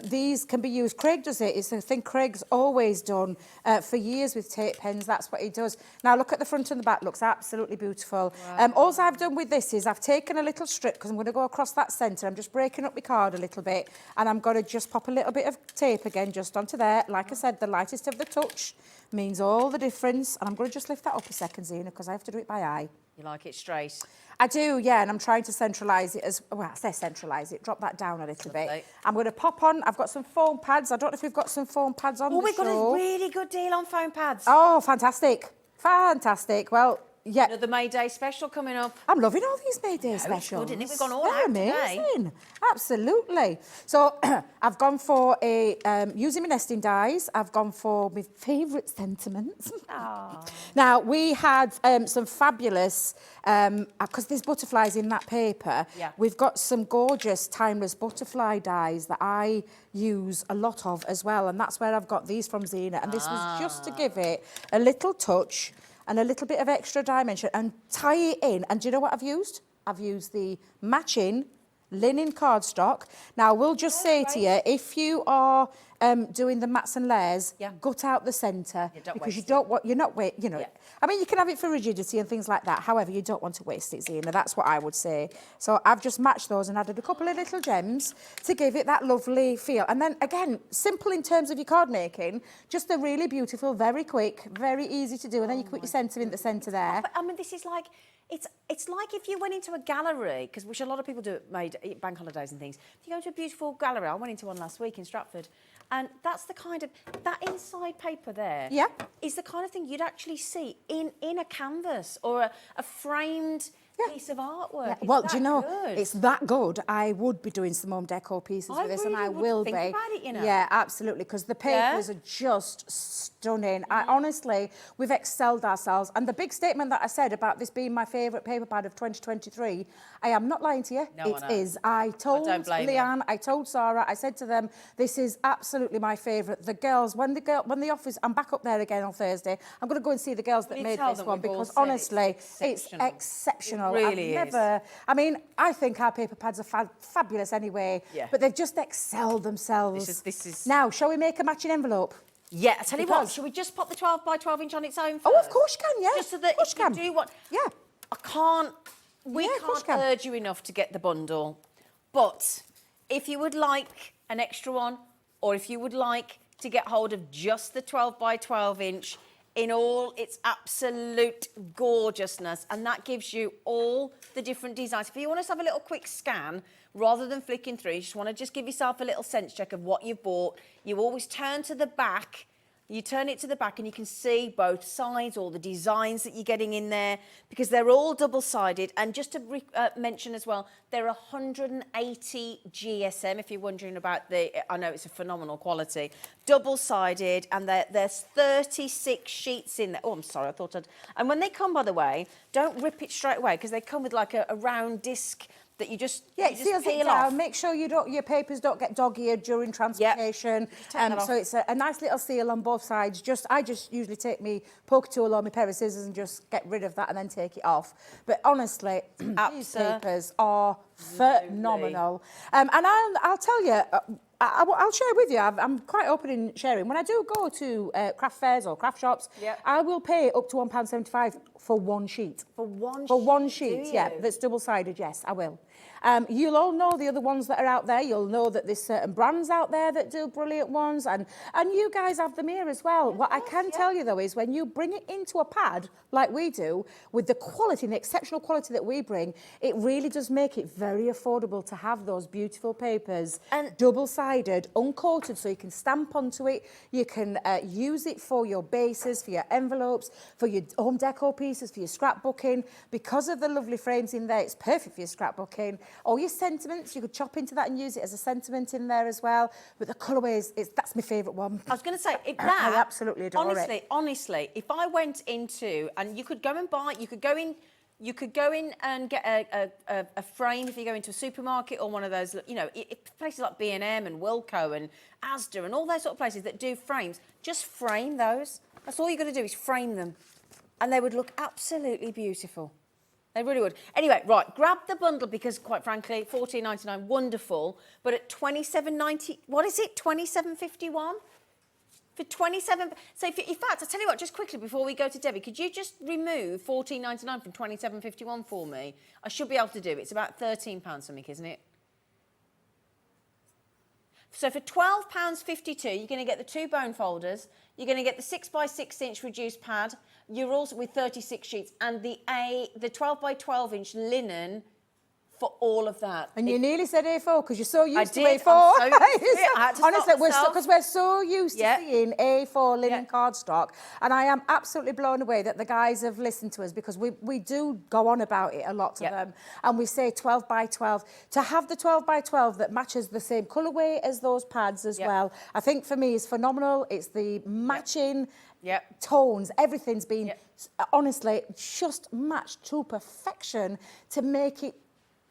these can be used. Craig does it. It's a thing Craig's always done for years with tape pens. That's what he does. Now, look at the front and the back. Looks absolutely beautiful. Wow. All I've done with this is I've taken a little strip, because I'm going to go across that centre. I'm just breaking up my card a little bit, and I'm going to just pop a little bit of tape again just onto there. Like I said, the lightest of the touch means all the difference. And I'm going to just lift that up a second, Zena, because I have to do it by eye. You like it straight? I do, yeah, and I'm trying to centralise it as... Well, I say centralise it, drop that down a little bit. I'm going to pop on... I've got some foam pads. I don't know if we've got some foam pads on the show. We've got a really good deal on foam pads. Oh, fantastic. Fantastic. Well, yeah. Another May Day special coming up. I'm loving all these May Day specials. Good, isn't it? We've gone all out amazing. Today. Absolutely. So I've gone for using my nesting dies. I've gone for my favourite sentiments. Now, we had some fabulous, because there's butterflies in that paper, we've got some gorgeous timeless butterfly dies that I use a lot of as well. And that's where I've got these from, Zena. And this was just to give it a little touch and a little bit of extra dimension and tie it in. And do you know what I've used? I've used the matching linen cardstock. Now, we'll just say to you, if you are doing the mats and layers, gut out the centre, because you don't want, you're not, you know, I mean, you can have it for rigidity and things like that. However, you don't want to waste it, Zena. That's what I would say. So I've just matched those and added a couple of little gems to give it that lovely feel. And then, again, simple in terms of your card making, just a really beautiful, very quick, very easy to do. And then you can put your centre in the centre there. But, I mean, this is like... It's like if you went into a gallery, because which a lot of people do at bank holidays and things. If you go to a beautiful gallery, I went into one last week in Stratford, and that's the kind of, that inside paper there is the kind of thing you'd actually see in a canvas or a framed piece of artwork. Yeah. It's Well, do that you know, good. it's that good. I would be doing some home decor pieces I with this, and really I would will think be. about it, you know. Yeah, absolutely, because the papers are just stunning. I honestly, we've excelled ourselves. And the big statement that I said about this being my favourite paper pad of 2023, I am not lying to you. No, It I know. is. I told don't blame you. Leanne, I told Sarah, I said to them, this is absolutely my favourite. The girls, when the office, I'm back up there again on Thursday. I'm going to go and see the girls that you made tell this them one, we've all because said honestly, it's it's exceptional. exceptional. It really I've is. never, I mean, I think our paper pads are fabulous anyway, Yeah. but they've just excelled themselves. This is. Now, shall we make a matching envelope? Yeah, I tell you what, Because- should we just pop the 12 by 12 inch on its own first? Oh, of course you can, yeah. Just so that Of course if you you can. do what... Yeah. We Yeah, of course can't you can. urge you enough to get the bundle. But if you would like an extra one, or if you would like to get hold of just the 12 by 12 inch in all its absolute gorgeousness, and that gives you all the different designs. If you want us to have a little quick scan, rather than flicking through, you just want to just give yourself a little sense check of what you've bought. You always turn to the back. You turn it to the back and you can see both sides, all the designs that you're getting in there, because they're all double-sided. And just to mention as well, they're 180 GSM, if you're wondering about I know it's a phenomenal quality. Double-sided, and there's 36 sheets in there. Oh, I'm sorry, I thought I'd... And when they come, by the way, don't rip it straight away, because they come with like a round disc that you just, Yeah, you it just seals it peel down. off. Make sure your papers don't get dog-eared during transportation. Take that off. So it's a nice little seal on both sides. I just usually take me poker tool or my pair of scissors and just get rid of that and then take it off. But honestly, these papers are phenomenal. And I'll tell you, I'll share with you. I'm quite open in sharing. When I do go to craft fairs or craft shops, I will pay up to £1.75 for one sheet. For one For one sheet, sheet, do yeah, you? that's double-sided, yes, I will. You'll all know the other ones that are out there. You'll know that there's certain brands out there that do brilliant ones, and you guys have them here as well. What I can tell you, though, is when you bring it into a pad, like we do, with the quality, the exceptional quality that we bring, it really does make it very affordable to have those beautiful papers, And- double-sided, uncoated, so you can stamp onto it. You can use it for your bases, for your envelopes, for your home decor pieces, for your scrapbooking. Because of the lovely frames in there, it's perfect for your scrapbooking. Or your sentiments, you could chop into that and use it as a sentiment in there as well. But the colourways, that's my favourite one. I was going to say, I absolutely adore it. Honestly, if I went into, and you could go and buy, you could go in and get a frame if you go into a supermarket or one of those, you know, places like B&M and Wilko and Asda and all those sort of places that do frames. Just frame those. That's all you've got to do is frame them. And they would look absolutely beautiful. They really would. Anyway, right, grab the bundle because, quite frankly, $14.99, wonderful. But at $27.90, what is it? $27.51 for 27. So, in fact, I tell you what, just quickly before we go to Debbie, could you just remove $14.99 from $27.51 for me? I should be able to do it. It's about £13 something, isn't it? So for £12.52, you're going to get the 2 bone folders. You're going to get the 6 by 6 inch reduced pad. You're also with 36 sheets and the 12 by 12 inch linen for all of that. And you nearly said A4 because you're so used to did. A4. I'm so used to it. I had to Honestly, stop myself. because we're so used to Yeah. seeing A4 linen Yeah. cardstock, and I am absolutely blown away that the guys have listened to us because we do go on about it a lot to Yeah. them, and we say 12 by 12. To have the 12 by 12 that matches the same colourway as those pads as Yeah. well, I think for me is phenomenal. It's the matching Yeah. tones, everything's been Yeah. honestly just matched to perfection to make it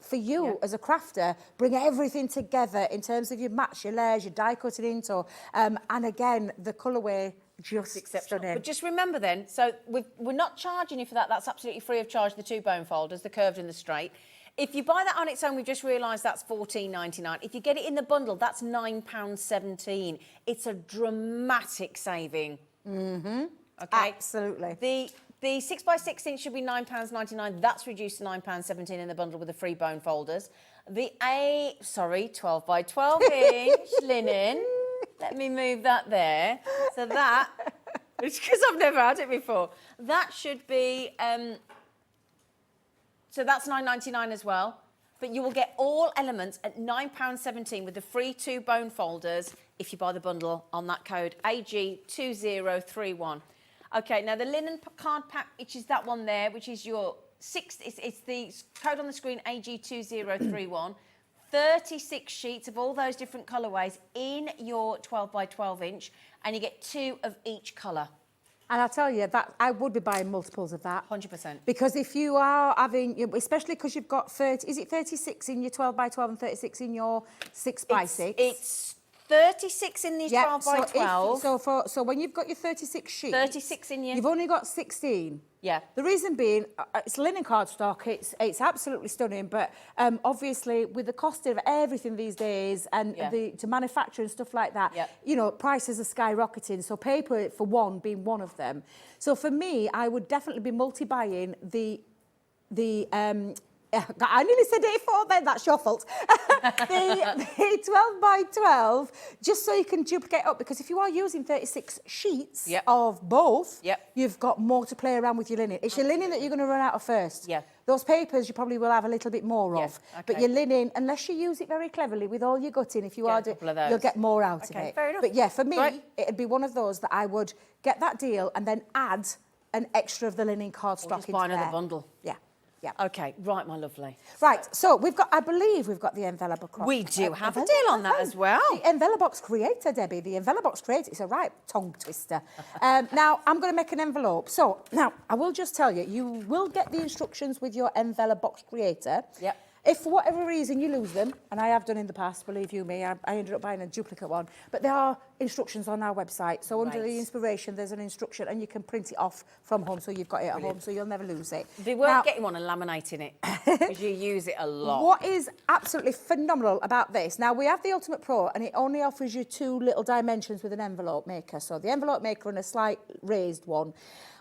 for you as a crafter, bring everything together in terms of your match, your layers, your die cutting into, and again, the colourway just Exceptional. stunning. But just remember then, so we're not charging you for that. That's absolutely free of charge, the 2 bone folders, the curved and the straight. If you buy that on its own, we've just realised that's $14.99. If you get it in the bundle, that's £9.17. It's a dramatic saving. Mm-hmm. Okay. Absolutely. The 6 by 6 inch should be £9.99. That's reduced to £9.17 in the bundle with the 3 bone folders. The 12 by 12 inch linen. Let me move that there. So that, it's because I've never had it before. That should be, so that's £9.99 as well. But you will get all elements at £9.17 with the free 2 bone folders if you buy the bundle on that code AG2031. Okay, now the linen card pack, which is that one there, which is your it's the code on the screen, AG2031. 36 sheets of all those different colourways in your 12 by 12 inch, and you get 2 of each colour. And I'll tell you that I would be buying multiples of that. 100%. Because if you are having, especially because you've got 30, is it 36 in your 12 by 12 and 36 in your 6 by 6? It's 36 in the 12 by 12. So when you've got your 36 sheets, 36 in your... you've only got 16. Yeah. The reason being, it's linen cardstock, it's absolutely stunning, but obviously with the cost of everything these days and to manufacture and stuff like that, you know, prices are skyrocketing, so paper, for one, being one of them. So for me, I would definitely be multi-buying the I nearly said A4 then, that's your fault. the 12 by 12, just so you can duplicate up, because if you are using 36 sheets of both, you've got more to play around with your linen. It's your linen that you're going to run out of first. Yeah. Those papers you probably will have a little bit more of, but your linen, unless you use it very cleverly with all your gutting, if you are doing, you'll get more out of it. Fair enough. But yeah, for me, it'd be one of those that I would get that deal and then add an extra of the linen cardstock into buy another there. bundle. Yeah. Yeah. Okay, right, my lovely. Right, so we've got, I believe we've got the envelope across. We do have a deal on that as well. The Envelobox Creator, Debbie, the Envelobox Creator, it's a right tongue twister. Now, I'm going to make an envelope. So, now, I will just tell you, you will get the instructions with your Envelobox Creator. Yep. If for whatever reason you lose them, and I have done in the past, believe you me, I ended up buying a duplicate one, but there are instructions on our website. So under the inspiration, there's an instruction, and you can print it off from home, so you've got it at home, so you'll never lose it. Be worth getting one and laminating it, because you use it a lot. What is absolutely phenomenal about this, now we have the Ultimate Pro, and it only offers you 2 little dimensions with an envelope maker. So the envelope maker and a slight raised one.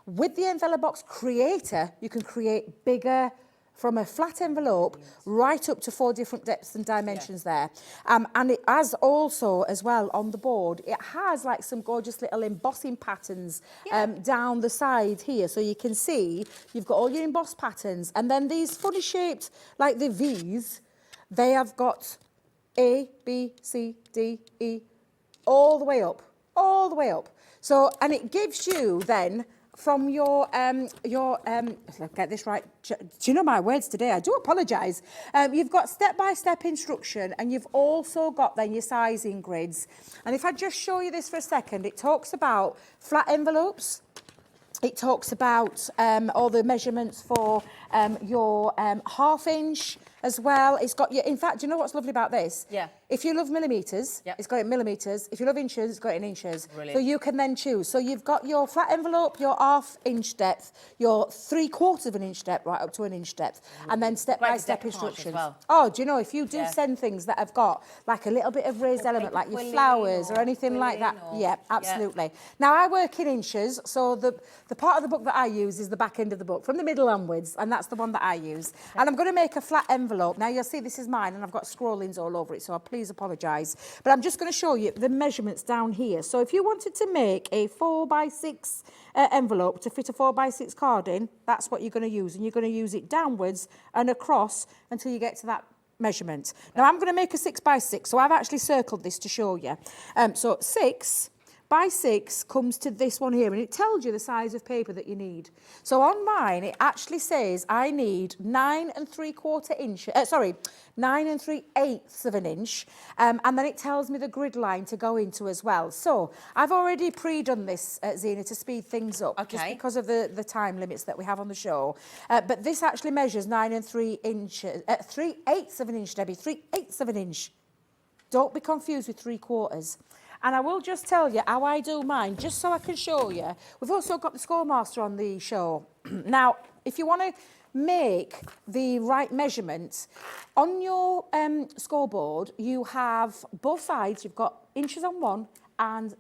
With the Envelobox Creator, you can create bigger, from a flat envelope right up to 4 different depths and dimensions there. And it has also, as well, on the board, it has like some gorgeous little embossing patterns down the side here. So you can see you've got all your embossed patterns. And then these funny shaped, like the V's, they have got A, B, C, D, E, all the way up, all the way up. So, and it gives you then, from your let's get this right. Do you know my words today? I do apologise. You've got step-by-step instruction, and you've also got then your sizing grids. And if I just show you this for a second, it talks about flat envelopes. It talks about all the measurements for your 1/2 inch as well. It's got your, in fact, do you know what's lovely about this? Yeah. If you love millimetres, it's got it in millimetres. If you love inches, it's got it in inches. Brilliant. So you can then choose. So you've got your flat envelope, your 1/2 inch depth, your 3/4 of an inch depth, right up to an inch depth, and then step-by-step instructions. Well. Oh, do you know, if you do send things that have got like a little bit of raised element, like your flowers or anything like that, absolutely. Now, I work in inches, so the part of the book that I use is the back end of the book, from the middle onwards, and that's the one that I use. Okay. And I'm going to make a flat envelope. Now, you'll see this is mine, and I've got scrollings all over it, so please apologise. But I'm just going to show you the measurements down here. So if you wanted to make a 4x6 envelope to fit a 4x6 card in, that's what you're going to use. And you're going to use it downwards and across until you get to that measurement. Now, I'm going to make a 6x6, so I've actually circled this to show you. So 6x6 comes to this one here, and it tells you the size of paper that you need. So on mine, it actually says I need 9 3/4 inch, 9 3/8 of an inch, and then it tells me the grid line to go into as well. So I've already pre-done this, Zena, to speed things up, just because of the time limits that we have on the show. But this actually measures 9 3 inches, 3/8 of an inch, Debbie, 3/8 of an inch. Don't be confused with 3/4. And I will just tell you how I do mine, just so I can show you. We've also got the Scoremaster on the show. Now, if you want to make the right measurements, on your scoreboard, you have both sides. You've got inches on one and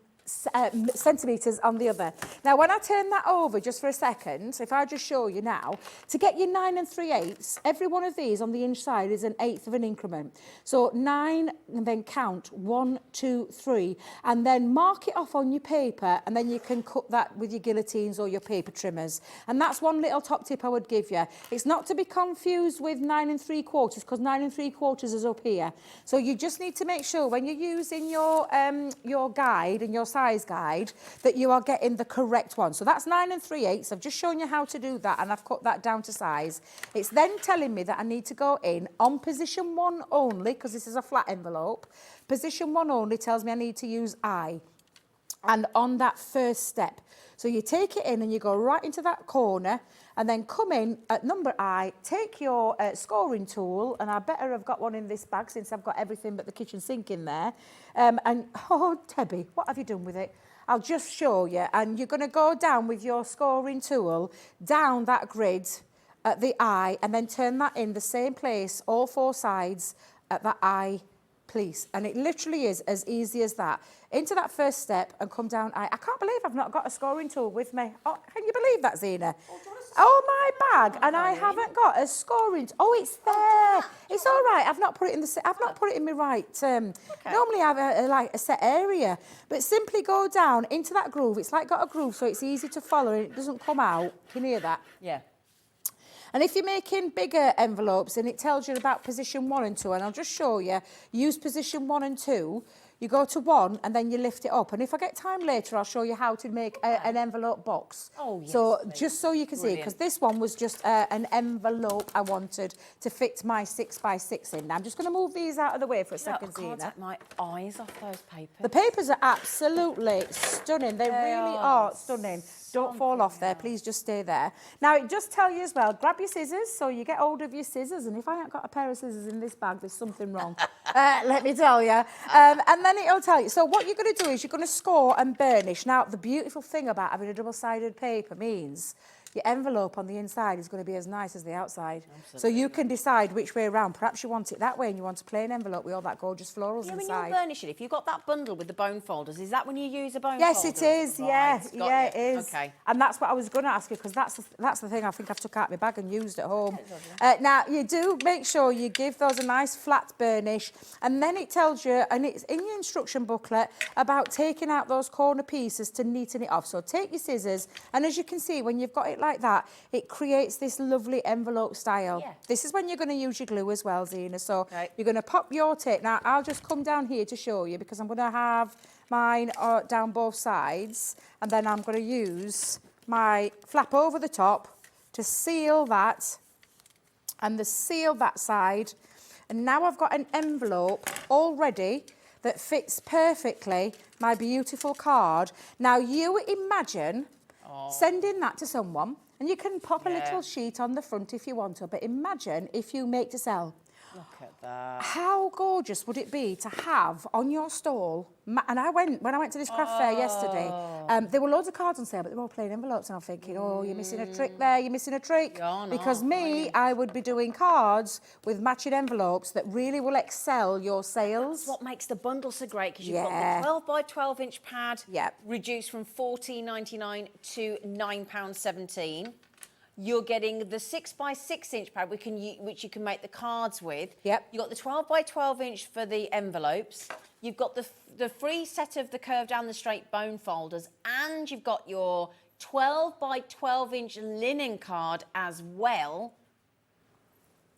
centimetres on the other. Now, when I turn that over just for a second, if I just show you now, to get your 9 3/8, every one of these on the inside is 1/8 of an increment. So 9, and then count 1, 2, 3, and then mark it off on your paper, and then you can cut that with your guillotines or your paper trimmers. And that's one little top tip I would give you. It's not to be confused with 9 3/4, because 9 3/4 is up here. So you just need to make sure when you're using your guide and your size guide that you are getting the correct one. So that's 9 3/8. I've just shown you how to do that, and I've cut that down to size. It's then telling me that I need to go in on position 1 only, because this is a flat envelope. Position 1 only tells me I need to use I. And on that first step. So you take it in and you go right into that corner and then come in at number I, take your scoring tool, and I better have got one in this bag since I've got everything but the kitchen sink in there. And, oh, Debbie, what have you done with it? I'll just show you. And you're going to go down with your scoring tool, down that grid at the I, and then turn that in the same place, all 4 sides at that I, please. And it literally is as easy as that. Into that first step and come down. I can't believe I've not got a scoring tool with me. Oh, can you believe that, Zena? Oh, my bag, and I haven't got a scoring. Oh, it's there. It's all right. I've not put it in the. I've not put it in my right. Normally I have like a set area, but simply go down into that groove. It's like got a groove, so it's easy to follow and it doesn't come out. Can you hear that? Yeah. And if you're making bigger envelopes, and it tells you about position 1 and 2, and I'll just show you, use position 1 and 2, you go to 1 and then you lift it up. And if I get time later, I'll show you how to make an envelope box. Oh, yes. So Please. just so you can see, because this one was just an envelope I wanted to fit my 6x6 in. Now, I'm just going to move these out of the way for a second, I can't Zena. take my eyes off those papers. The papers are absolutely stunning. They really are stunning. Don't fall off there. Please just stay there. Now, it does tell you as well, grab your scissors. So you get hold of your scissors. And if I haven't got a pair of scissors in this bag, there's something wrong. Let me tell you. And then it'll tell you. So what you're going to do is you're going to score and burnish. Now, the beautiful thing about having a double-sided paper means your envelope on the inside is going to be as nice as the outside. Absolutely. So you can decide which way around. Perhaps you want it that way and you want a plain envelope with all that gorgeous florals inside. When you burnish it, if you've got that bundle with the bone folders, is that when you use a bone folder? Yes, it is. Right, Yeah, it is. Okay. And that's what I was going to ask you, because that's the thing I think I've took out my bag and used at home. Now, you do make sure you give those a nice flat burnish, and then it tells you, and it's in your instruction booklet, about taking out those corner pieces to neaten it off. So take your scissors, and as you can see, when you've got it like that, it creates this lovely envelope style. Yeah. This is when you're going to use your glue as well, Zena. So you're going to pop your tape. Now, I'll just come down here to show you, because I'm going to have mine down both sides, and then I'm going to use my flap over the top to seal that, and seal that side. And now I've got an envelope already that fits perfectly my beautiful card. Now, you imagine sending that to someone, and you can pop a little sheet on the front if you want to, but imagine if you make to sell. Look at that. How gorgeous would it be to have on your stall? And when I went to this craft fair yesterday, there were loads of cards on sale, but they were all plain envelopes, and I'm thinking, oh, you're missing a trick there, you're missing a trick. Because I would be doing cards with matching envelopes that really will excel your sales. That's what makes the bundle so great, because you've got the 12 by 12 inch pad, reduced from £14.99 to £9.17. You're getting the 6 by 6 inch pad, which you can make the cards with. You've got the 12 by 12 inch for the envelopes. You've got the free set of the curved and the straight bone folders, and you've got your 12 by 12 inch linen card as well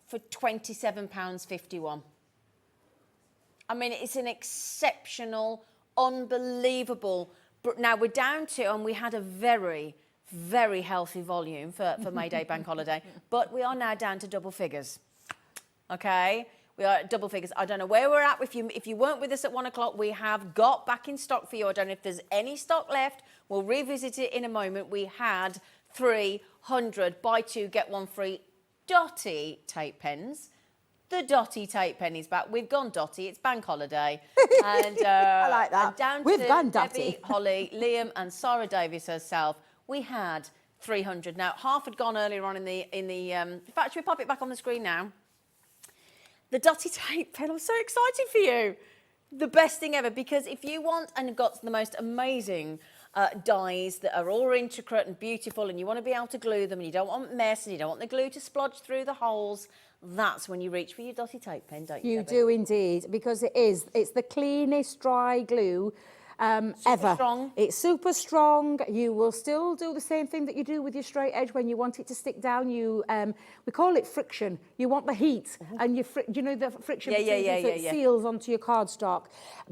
for £27.51. I mean, it's an exceptional, unbelievable. Now we're down to, and we had a very healthy volume for May Day Bank Holiday, but we are now down to double figures. Okay, we are at double figures. I don't know where we're at. If you weren't with us at 1 o'clock, we have got back in stock for you. I don't know if there's any stock left. We'll revisit it in a moment. We had 300 buy 2 get 1 free Dotty tape pens. The Dotty tape pen is back. We've gone Dotty. It's Bank Holiday. And I like that. And down We've to gone Debbie, Dotty. Holly, Liam and Sarah Davies herself. We had 300. Now, half had gone earlier on in fact, should we pop it back on the screen now? The Dotty tape pen, I'm so excited for you. The best thing ever, because if you want, and you've got the most amazing dies that are all intricate and beautiful, and you want to be able to glue them, and you don't want mess, and you don't want the glue to splodge through the holes, that's when you reach for your Dotty tape pen, don't you? You do indeed, because it's the cleanest dry glue. ever. strong. It's super strong. You will still do the same thing that you do with your straight edge when you want it to stick down. You we call it friction. You want the heat, and you know the friction between so it seals onto your cardstock.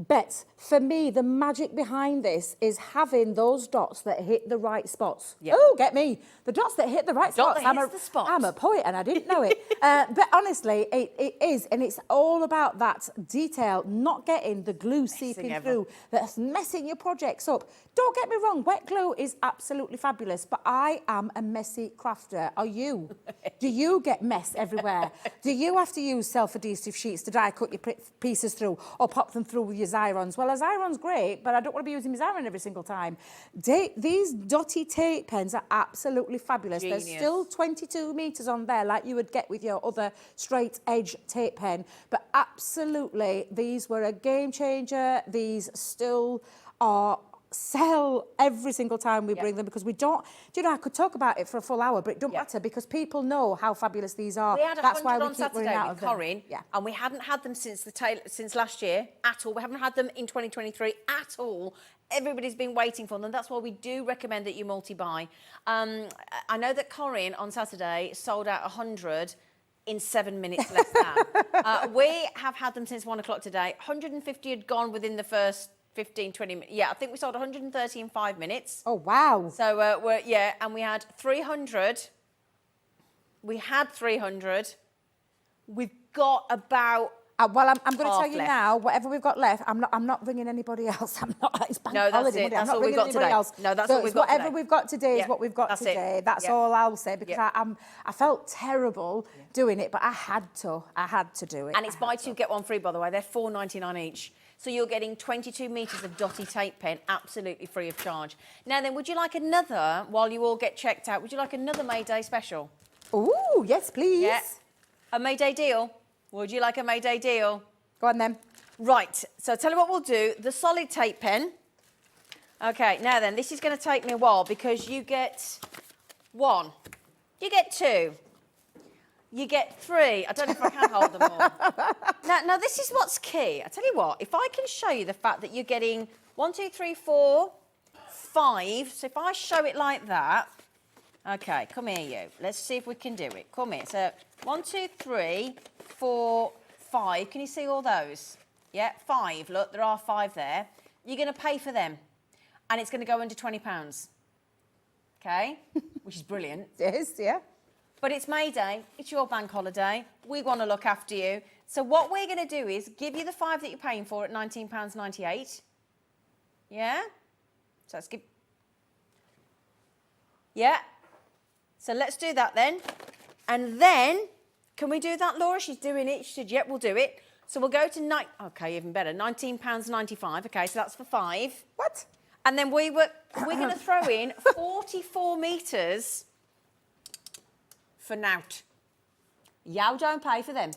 But for me, the magic behind this is having those dots that hit the right spots. Yep. Oh, get me! The dots that hit the right Dot spots. that hits the spots. I'm a poet, and I didn't know it. But honestly, it is, and it's all about that detail, not getting the glue seeping through that's messing your projects up. Don't get me wrong, wet glue is absolutely fabulous, but I am a messy crafter. Are you? Do you get mess everywhere? Do you have to use self-adhesive sheets to die cut your pieces through or pop them through with your Xyrons? Well, a Xyron's great, but I don't want to be using my Xyron every single time. These Dotty tape pens are absolutely fabulous. Genius. There's still 22 metres on there like you would get with your other straight edge tape pen, but absolutely these were a game changer. These still are sell every single time we bring them, because we don't, do you know, I could talk about it for a full hour, but it don't matter because people know how fabulous these are. We had That's why 100 we on keep running Saturday out with of them. Corinne, and we hadn't had them since last year at all. We haven't had them in 2023 at all. Everybody's been waiting for them. That's why we do recommend that you multi-buy. I know that Corinne on Saturday sold out 100 in 7 minutes less than. We have had them since 1 o'clock today. 150 had gone within the first 15, 20 minutes. Yeah, I think we sold 130 in 5 minutes. Oh, wow. So, and we had 300. We had 300. We've got about well, I'm going to tell you left. now, whatever we've got left, I'm not ringing anybody else. I'm not. It's bank No, that's holiday it. Monday. That's I'm not all we've ringing got anybody today. else. No, that's so what we've got whatever today. we've got today Yeah, is what we've got that's today. it. That's Yeah. all I'll say, because Yeah. I felt terrible doing it, but I had to. I had to do it. And it's buy two, get one free, by the way. They're $4.99 each. So you're getting 22 metres of Dotty tape pen absolutely free of charge. Now then, would you like another, while you all get checked out, would you like another May Day special? Ooh, yes, please. Yeah. A May Day deal? Would you like a May Day deal? Go on then. Right, so tell you what we'll do. The solid tape pen. Okay, now then, this is going to take me a while because you get 1, you get 2, you get 3. I don't know if I can hold them all. Now, this is what's key. I tell you what, if I can show you the fact that you're getting 1, 2, 3, 4, 5. So if I show it like that, okay, come here, you. Let's see if we can do it. Come here. So 1, 2, 3, 4, 5. Can you see all those? Yeah, 5. Look, there are 5 there. You're going to pay for them, and it's going to go under £20. Okay, which is brilliant. It is, yeah. But it's May Day, it's your bank holiday, we want to look after you. So what we're going to do is give you the 5 that you're paying for at £19.98. Yeah? So let's give... Yeah. So let's do that then. And then, can we do that, Laura? She's doing it. She said, yep, we'll do it. So we'll go to, okay, even better, £19.95. Okay, so that's for 5. What? And then we're going to throw in 44 metres for nout. You don't pay for them.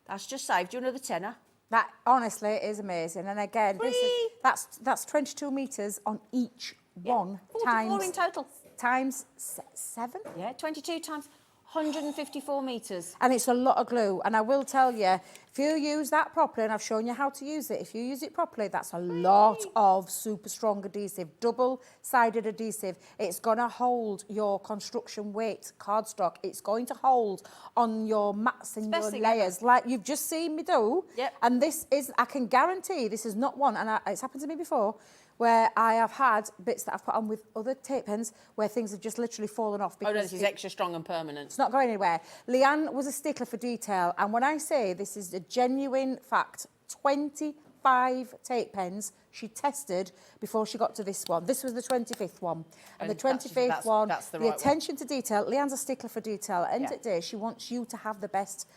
That's just saved you another tenner. That honestly is amazing. And again, this is, that's 22 metres on each one 44 in total. times 7. Yeah, 22 times 154 metres. And it's a lot of glue. And I will tell you, if you use that properly, and I've shown you how to use it, if you use it properly, that's a lot of super strong adhesive, double-sided adhesive. It's going to hold your construction weight cardstock. It's going to hold on your mats and your layers, like you've just seen me do. Yep. And this is, I can guarantee, this is not one, and it's happened to me before, where I have had bits that I've put on with other tape pens where things have just literally fallen off. Oh, no, this is extra strong and permanent. It's not going anywhere. Leanne was a stickler for detail, and when I say this is a genuine fact, 25 tape pens she tested before she got to this one. This was the 25th one. And the 25th one, that's the the right attention to detail, Leanne's a stickler for detail. At the end of the day, she wants you to have the best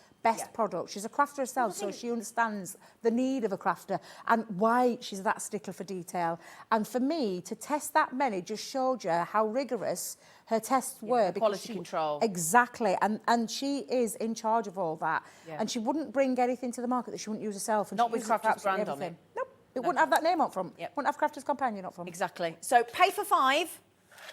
product. She's a crafter herself, so she understands the need of a crafter and why she's that stickler for detail. And for me, to test that many just showed you how rigorous her tests were. Quality control. Exactly. And she is in charge of all that. Yeah. And she wouldn't bring anything to the market that she wouldn't use herself. And not with Crafter's brand on it. Nope. It wouldn't have that name up front. Yep. Wouldn't have Crafter's Companion up front. Exactly. So pay for 5.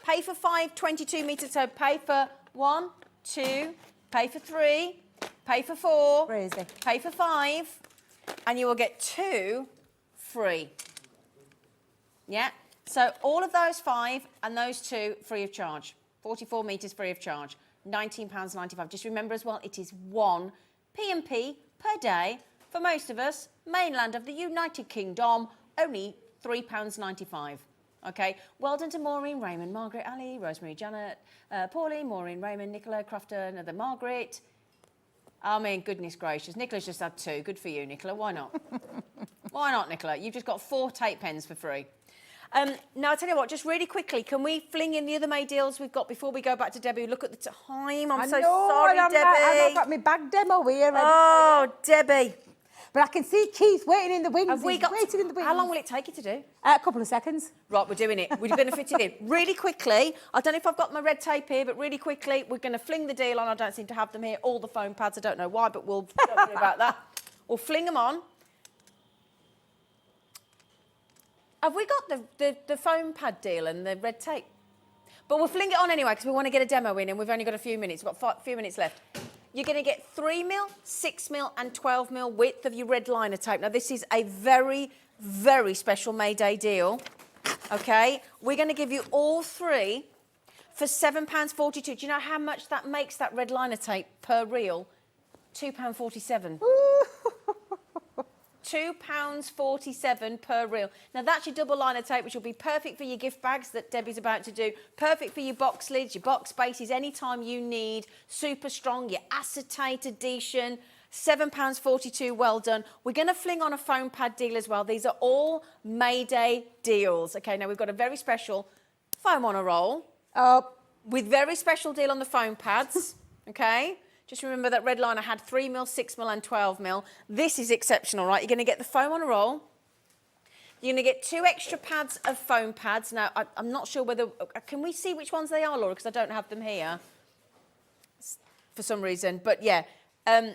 Pay for 5, 22 metres. So pay for 1, 2, pay for 3, pay for 4, Crazy. pay for 5, and you will get 2 free. Yeah. So all of those 5 and those 2 free of charge. 44 metres free of charge. £19.95. Just remember as well, it is 1 P&P per day for most of us. Mainland of the United Kingdom, only £3.95. Okay, well done to Maureen, Raymond, Margaret, Ali, Rosemary, Janet, Pauline, Maureen, Raymond, Nicola, Crofton, another Margaret. I mean, goodness gracious. Nicola's just had 2. Good for you, Nicola. Why not? Why not, Nicola? You've just got 4 tape pens for free. Now, I tell you what, just really quickly, can we fling in the other May deals we've got before we go back to Debbie? Look at the time. I'm so sorry, Debbie. I've got my bag demo here. Oh, Debbie. But I can see Keith waiting in the wings. Have we got waiting in the wings. How long will it take you to do? A couple of seconds. Right, we're doing it. We're going to fit it in. Really quickly, I don't know if I've got my red tape here, but really quickly, we're going to fling the deal on. I don't seem to have them here. All the foam pads, I don't know why, but don't worry about that. We'll fling them on. Have we got the foam pad deal and the red tape? But we'll fling it on anyway because we want to get a demo in and we've only got a few minutes. We've got a few minutes left. You're going to get 3mm, 6mm and 12mm width of your red liner tape. Now, this is a very, very special May Day deal, OK? We're going to give you all 3 for £7.42. Do you know how much that makes, that red liner tape per reel? £2.47. £2.47 per reel. Now, that's your double liner tape, which will be perfect for your gift bags that Debbie's about to do, perfect for your box lids, your box bases, anytime you need, super strong, your acetate adhesion, £7.42, well done. We're going to fling on a foam pad deal as well. These are all May Day deals. OK, now we've got a very special foam on a roll with very special deal on the foam pads, OK? Just remember that red liner had 3mm, 6mm and 12mm. This is exceptional, right? You're going to get the foam on a roll. You're going to get 2 extra pads of foam pads. Now, I'm not sure whether... Can we see which ones they are, Laura? Because I don't have them here for some reason. But, yeah. Now,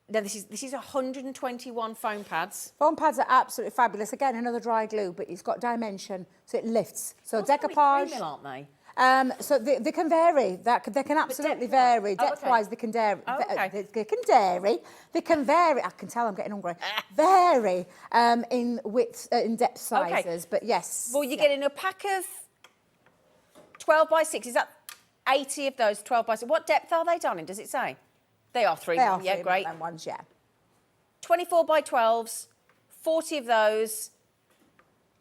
this is 121 foam pads. Foam pads are absolutely fabulous. Again, another dry glue, but it's got dimension, so it lifts. So decoupage... 3mm, aren't they? So they can vary. They can absolutely vary. Depth-wise, they can vary. They can vary. I can tell I'm getting hungry. Vary in width, in depth sizes. But yes. Well, you're getting a pack of 12 by 6. Is that 80 of those 12 by 6? What depth are they, darling? Does it say? They are 3. They are yeah, 3 great. ones, yeah. 24 by 12s, 40 of those.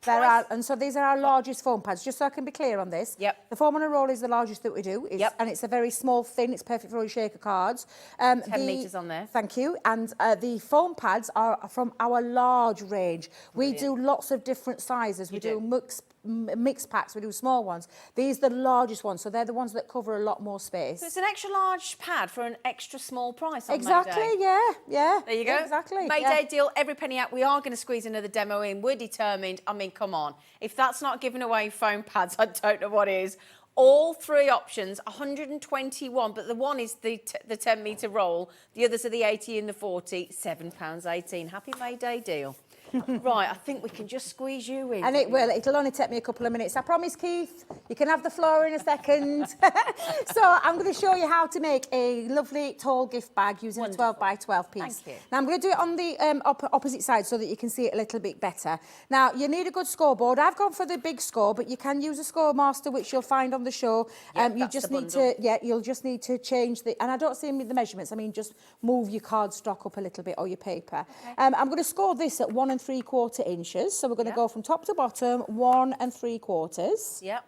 And so these are our largest foam pads, just so I can be clear on this. Yep. The foam on a roll is the largest that we do. And it's a very small, thin, it's perfect for all your shaker cards. 10 metres on there. Thank you. And the foam pads are from our large range. We do lots of different sizes. We do mixed packs, we do small ones. These are the largest ones, so they're the ones that cover a lot more space. So it's an extra large pad for an extra small price on exactly, May Day. yeah. There you go. Exactly. May Day deal, every penny out. We are going to squeeze another demo in. We're determined. I mean, come on. If that's not giving away foam pads, I don't know what is. All 3 options, 121, but the one is the 10 metre roll. The others are the 80 and the 40, £7.18. Happy May Day deal. Right, I think we can just squeeze you in. And it will. It'll only take me a couple of minutes. I promise, Keith. You can have the floor in a second. So I'm going to show you how to make a lovely tall gift bag using a 12 by 12 piece. Thank you. Now, I'm going to do it on the opposite side so that you can see it a little bit better. Now, you need a good scoreboard. I've gone for the big score, but you can use a score master, which you'll find on the show. You just need to, you'll just need to change the, and I don't see the measurements. I mean, just move your cardstock up a little bit or your paper. Okay. I'm going to score this at 1 3/4 inches. So we're going to go from top to bottom, 1 3/4. Yep.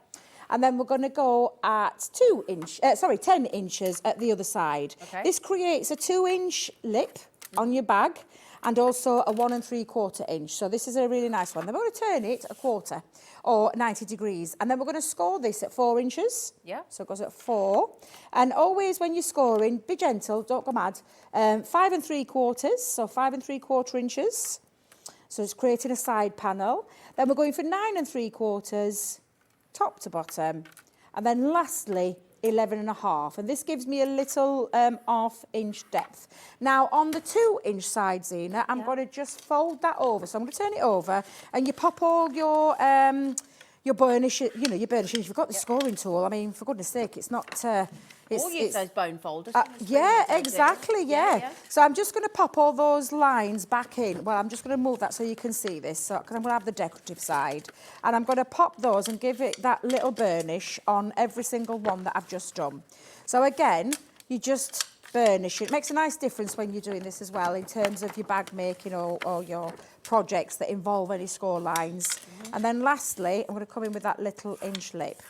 And then we're going to go at 10 inches at the other side. Okay. This creates a 2-inch lip on your bag and also a 1 3/4 inch. So this is a really nice one. Then we're going to turn it a quarter or 90 degrees. And then we're going to score this at 4 inches. Yeah. So it goes at 4. And always when you're scoring, be gentle, don't go mad. 5 3/4, so 5 3/4 inches. So it's creating a side panel. Then we're going for 9 3/4, top to bottom. And then lastly, 11 1/2. And this gives me a little half-inch depth. Now, on the 2-inch side, Zena, I'm going to just fold that over. So I'm going to turn it over and you pop all your your burnish, you know, your burnishing. If you've got the scoring tool, I mean, for goodness sake, it's not... Or use those bone folders. Yeah, exactly, yeah. So I'm just going to pop all those lines back in. Well, I'm just going to move that so you can see this, because I'm going to have the decorative side. And I'm going to pop those and give it that little burnish on every single one that I've just done. So again, you just burnish it. It makes a nice difference when you're doing this as well in terms of your bag making or your projects that involve any score lines. And then lastly, I'm going to come in with that little inch lip.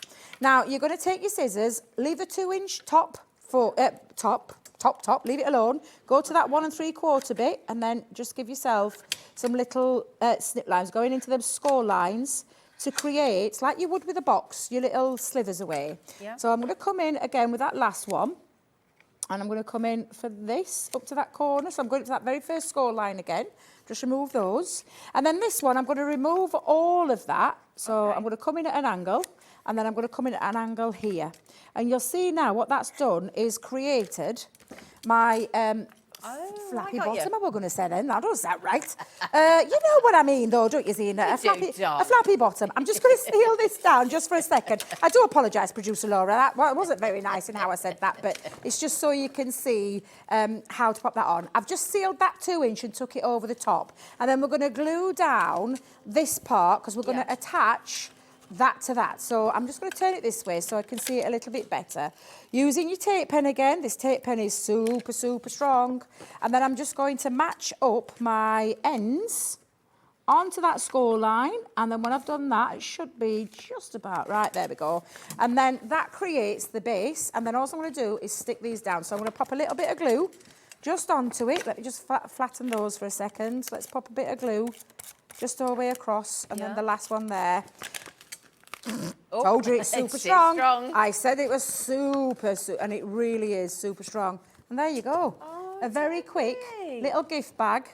Now, you're going to take your scissors, leave a 2-inch top, leave it alone, go to that 1 3/4 bit, and then just give yourself some little snip lines going into them score lines to create, like you would with a box, your little slivers away. Yeah. So I'm going to come in again with that last one, and I'm going to come in for this up to that corner. So I'm going to that very first score line again, just remove those. And then this one, I'm going to remove all of that. So I'm going to come in at an angle, and then I'm going to come in at an angle here. And you'll see now what that's done is created my flappy bottom, I was going to say then. That doesn't sound right. You know what I mean, though, don't you, Zena? A flappy bottom. I'm just going to seal this down just for a second. I do apologise, producer Laura. That wasn't very nice in how I said that, but it's just so you can see how to pop that on. I've just sealed that 2-inch and took it over the top. And then we're going to glue down this part because we're going to attach that to that. So I'm just going to turn it this way so I can see it a little bit better. Using your tape pen again. This tape pen is super, super strong. And then I'm just going to match up my ends onto that score line. And then when I've done that, it should be just about right. There we go. And then that creates the base. And then all I'm going to do is stick these down. So I'm going to pop a little bit of glue just onto it. Let me just flatten those for a second. So let's pop a bit of glue just all the way across. And then the last one there. Told you it's super strong. I said it was super, and it really is super strong. And there you go. A very quick little gift bag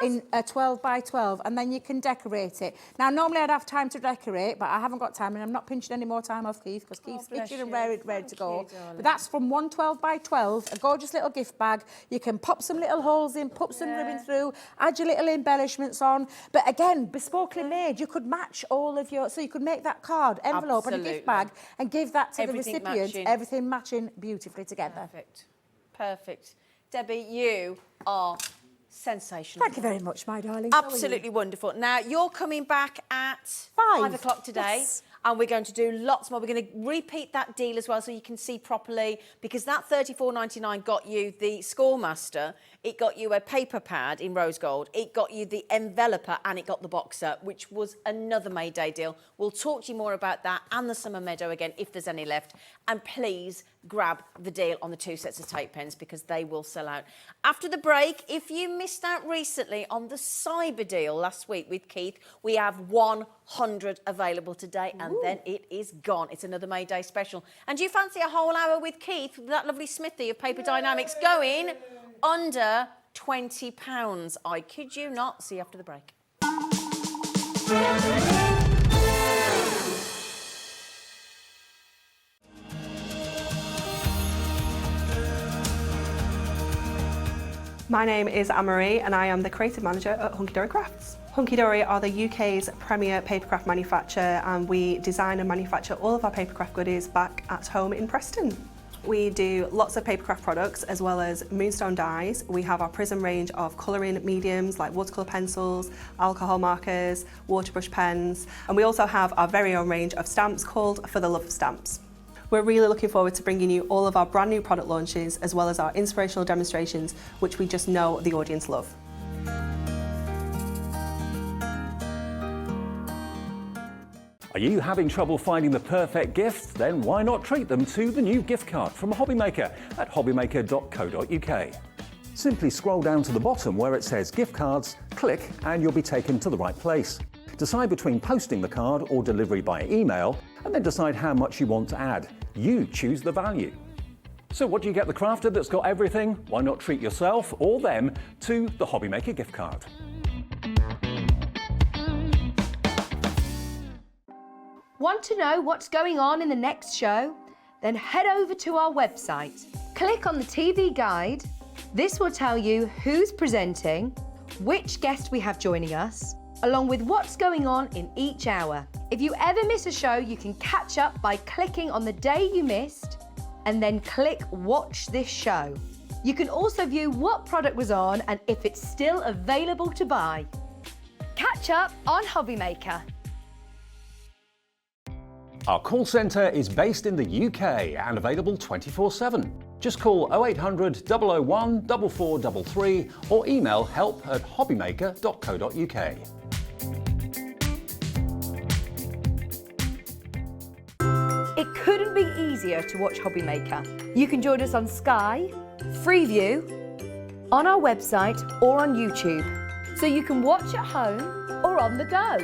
in a 12 by 12, and then you can decorate it. Now, normally I'd have time to decorate, but I haven't got time, and I'm not pinching any more time off Keith, because Keith's itching and ready to go. But that's from 1 12 by 12, a gorgeous little gift bag. You can pop some little holes in, pop some ribbon through, add your little embellishments on. But again, bespokely made, you could match all of your... So you could make that card, envelope, and a gift bag, and give that to the recipient. Everything matching beautifully together. Perfect. Debbie, you are... sensational. Thank you very much, my darling. Absolutely wonderful. Now, you're coming back at 5 o'clock today, and we're going to do lots more. We're going to repeat that deal as well so you can see properly, because that $34.99 got you the Scoremaster, it got you a paper pad in rose gold, it got you the enveloper, and it got the boxer, which was another May Day deal. We'll talk to you more about that and the Summer Meadow again, if there's any left. And please grab the deal on the 2 sets of tape pens, because they will sell out. After the break, if you missed out recently on the cyber deal last week with Keith, we have 100 available today, and then it is gone. It's another May Day special. And do you fancy a whole hour with Keith, with that lovely smithy of Paper Dienamics, going under £20? I kid you not. See you after the break. My name is Anne-Marie, and I am the creative manager at Hunky Crafts. Hunky are the UK's premier papercraft manufacturer, and we design and manufacture all of our papercraft goodies back at home in Preston. We do lots of papercraft products as well as moonstone dyes. We have our prism range of colouring mediums like watercolour pencils, alcohol markers, waterbrush pens, and we also have our very own range of stamps called For the Love of Stamps. We're really looking forward to bringing you all of our brand new product launches as well as our inspirational demonstrations, which we just know the audience love. Are you having trouble finding the perfect gift? Then why not treat them to the new gift card from HobbyMaker at hobbymaker.co.uk. Simply scroll down to the bottom where it says gift cards, click, and you'll be taken to the right place. Decide between posting the card or delivery by email, and then decide how much you want to add. You choose the value. So what do you get the crafter that's got everything? Why not treat yourself or them to the HobbyMaker gift card? Want to know what's going on in the next show? Then head over to our website. Click on the TV guide. This will tell you who's presenting, which guest we have joining us, along with what's going on in each hour. If you ever miss a show, you can catch up by clicking on the day you missed and then click Watch This Show. You can also view what product was on and if it's still available to buy. Catch up on HobbyMaker. Our call centre is based in the UK and available 24/7. Just call 0800 001 4433 or email help@hobbymaker.co.uk. It couldn't be easier to watch HobbyMaker. You can join us on Sky, Freeview, on our website or on YouTube, so you can watch at home or on the go.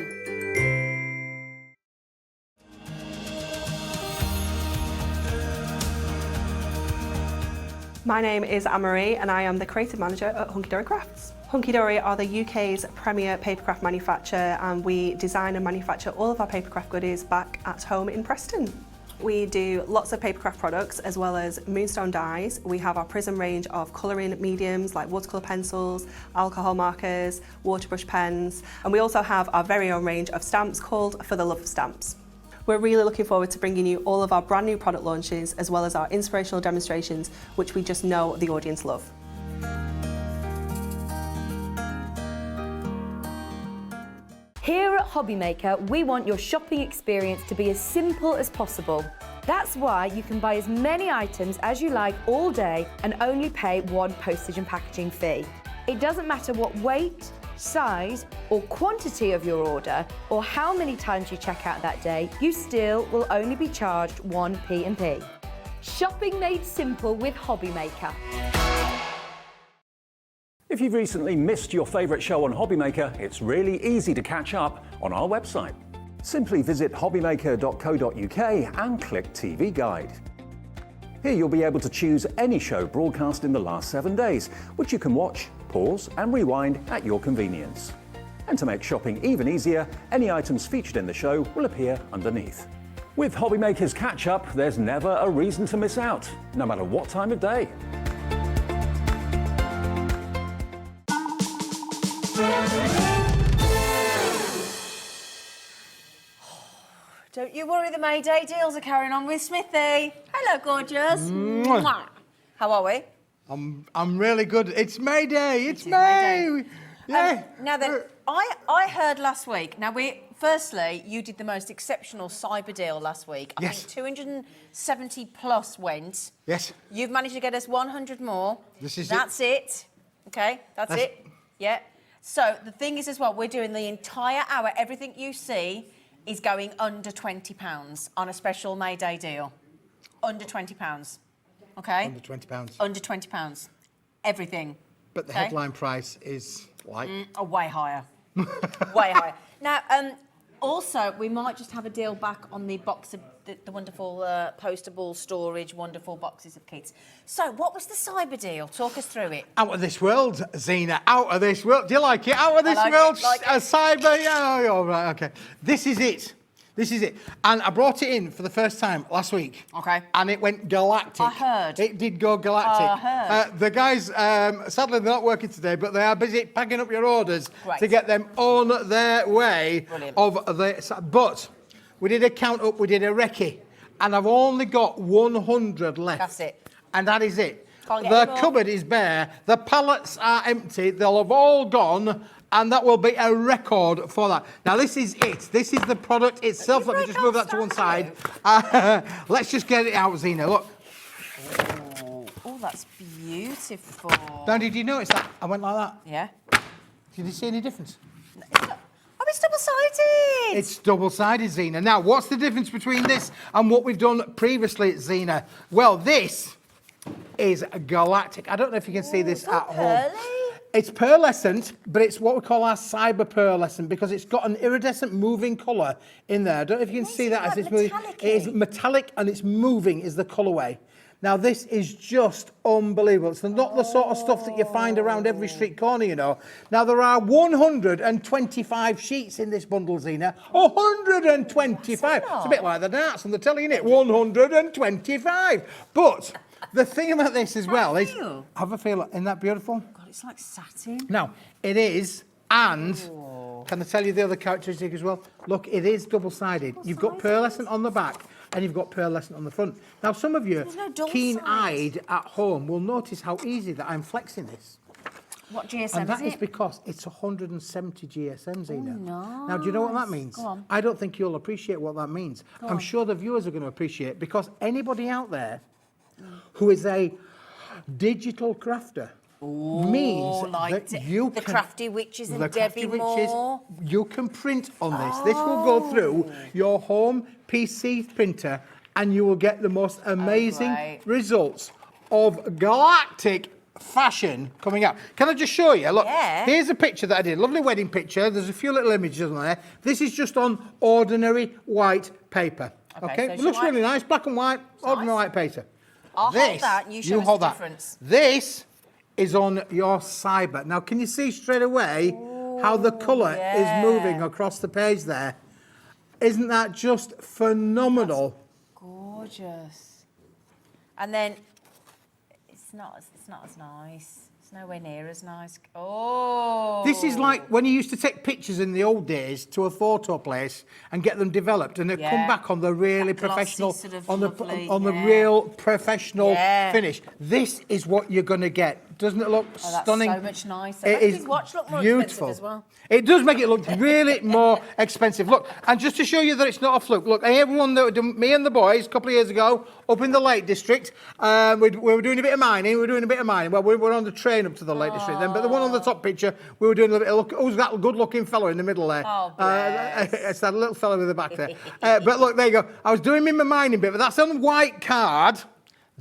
My name is Anne-Marie and I am the creative manager at Hunky Crafts. Hunky are the UK's premier papercraft manufacturer, and we design and manufacture all of our papercraft goodies back at home in Preston. We do lots of papercraft products as well as moonstone dyes. We have our prism range of colouring mediums like watercolour pencils, alcohol markers, waterbrush pens, and we also have our very own range of stamps called For the Love of Stamps. We're really looking forward to bringing you all of our brand new product launches as well as our inspirational demonstrations, which we just know the audience love. Here at HobbyMaker, we want your shopping experience to be as simple as possible. That's why you can buy as many items as you like all day and only pay one postage and packaging fee. It doesn't matter what weight, size or quantity of your order or how many times you check out that day, you still will only be charged one P&P. Shopping made simple with HobbyMaker. If you've recently missed your favourite show on HobbyMaker, it's really easy to catch up on our website. Simply visit hobbymaker.co.uk and click TV Guide. Here you'll be able to choose any show broadcast in the last 7 days, which you can watch, pause and rewind at your convenience. And to make shopping even easier, any items featured in the show will appear underneath. With HobbyMaker's catch-up, there's never a reason to miss out, no matter what time of day. Don't you worry, the May Day deals are carrying on with Smithy. Hello, gorgeous. Mwah. How are we? I'm really good. It's May Day. It's May. Yeah. Now then, I heard last week. Now firstly, you did the most exceptional cyber deal last week. I think 270 plus went. Yes. You've managed to get us 100 more. That's it. Okay, that's it. Yeah. So the thing is as well, we're doing the entire hour. Everything you see is going under £20 on a special May Day deal. Under £20. Okay? Under £20. Under £20. Everything. But the headline price is like... way higher. Way higher. Now, also, we might just have a deal back on the box of the wonderful postable storage, wonderful boxes of kits. So, what was the cyber deal? Talk us through it. Out of this world, Zena. Out of this world. Do you like it? Out of this world. Cyber. Yeah, all right, okay. This is it. This is it. And I brought it in for the first time last week. Okay. And it went galactic. I heard. It did go galactic. I heard. The guys, sadly, they're not working today, but they are busy packing up your orders Right. to get them on their way. Brilliant. But we did a count up, we did a recce, and I've only got 100 left. That's it. And that is it. Can't get The any more. cupboard is bare, the pallets are empty, they'll have all gone, and that will be a record for that. Now, this is it. This is the product itself. Let me just move that to one side. Let's just get it out, Zena. Look. Oh, that's beautiful. Now, did you notice that? I went like that. Yeah. Did you see any difference? Oh, it's double-sided. It's double-sided, Zena. Now, what's the difference between this and what we've done previously, Zena? Well, this is galactic. I don't know if you can see this at home. It's pearlescent, but it's what we call our cyber pearlescent because it's got an iridescent moving colour in there. I don't know if you can see that as it's moving. It is metallic and it's moving is the colourway. Now, this is just unbelievable. It's not the sort of stuff that you find around every street corner, you know. Now, there are 125 sheets in this bundle, Zena. 125. It's a bit like the darts on the telly, isn't it? 125. But the thing about this as well is... Have a feel. Isn't that beautiful? God, it's like satin. Now, it is, and can I tell you the other characteristic as well? Look, it is double-sided. You've got pearlescent on the back and you've got pearlescent on the front. Now, some of you no dull keen-eyed at home will notice how easy that I'm flexing this. What GSM And that is is it? because it's 170 GSM, Zena. Oh, Now, do you know what that nice. means? Go on. I don't think you'll appreciate what that means. I'm sure the viewers are going to appreciate, because anybody out there who is a digital crafter means like that you the can... crafty witches and the crafty Debbie witches, Moore. you can print on this. This will go through your home PC printer and you will get the most amazing great. results of galactic fashion coming up. Can I just show you? Look, Yeah. here's a picture that I did. Lovely wedding picture. There's a few little images on there. This is just on ordinary white paper. Okay, so It looks shall I- really nice. Black and white, ordinary white paper. I'll hold that and you show us hold the that. difference. This is on your cyber. Now, can you see straight away how the colour is moving across the page there? Isn't that just phenomenal? Gorgeous. And then it's not as nice. It's nowhere near as nice. Oh. This is like when you used to take pictures in the old days to a photo place and get them developed, and they'd come back on the really That glossy professional, sort of on the lovely, real professional Yeah. finish. This is what you're going to get. Doesn't it look Oh, that's stunning? so much nicer. It Makes is his watch look more beautiful expensive as well. It does make it look really more expensive. Look, and just to show you that it's not a fluke, look, everyone that me and the boys a couple of years ago up in the Lake District, we were doing a bit of mining. Well, we were on the train up to the Lake District then, but the one on the top picture, we were doing a bit of look. Who's that good-looking fellow in the middle there? Oh, bless. It's that little fellow with the back there. But look, there you go. I was doing my mining bit, but that's on the white card.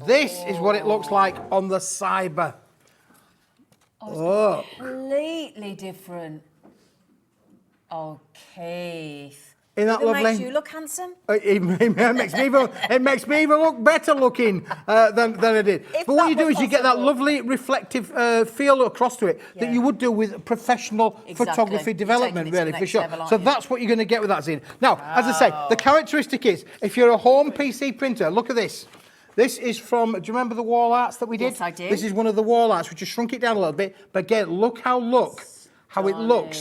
This is what it looks like on the cyber. Oh. Completely different. Oh, Keith. Isn't that It lovely? makes you look handsome. It makes me even look better looking than I did. If But what that you do were is you get that possible. lovely reflective feel across to it that you would do with professional Exactly. photography You're development, taking it to really, the for next sure. level, aren't So you? that's what you're going to get with that, Zena. Now, as I say, the characteristic is, if you're a home PC printer, look at this. This is from, do you remember the wall arts that we did? Yes, I do. This is one of the wall arts. We just shrunk it down a little bit. But again, look how it looks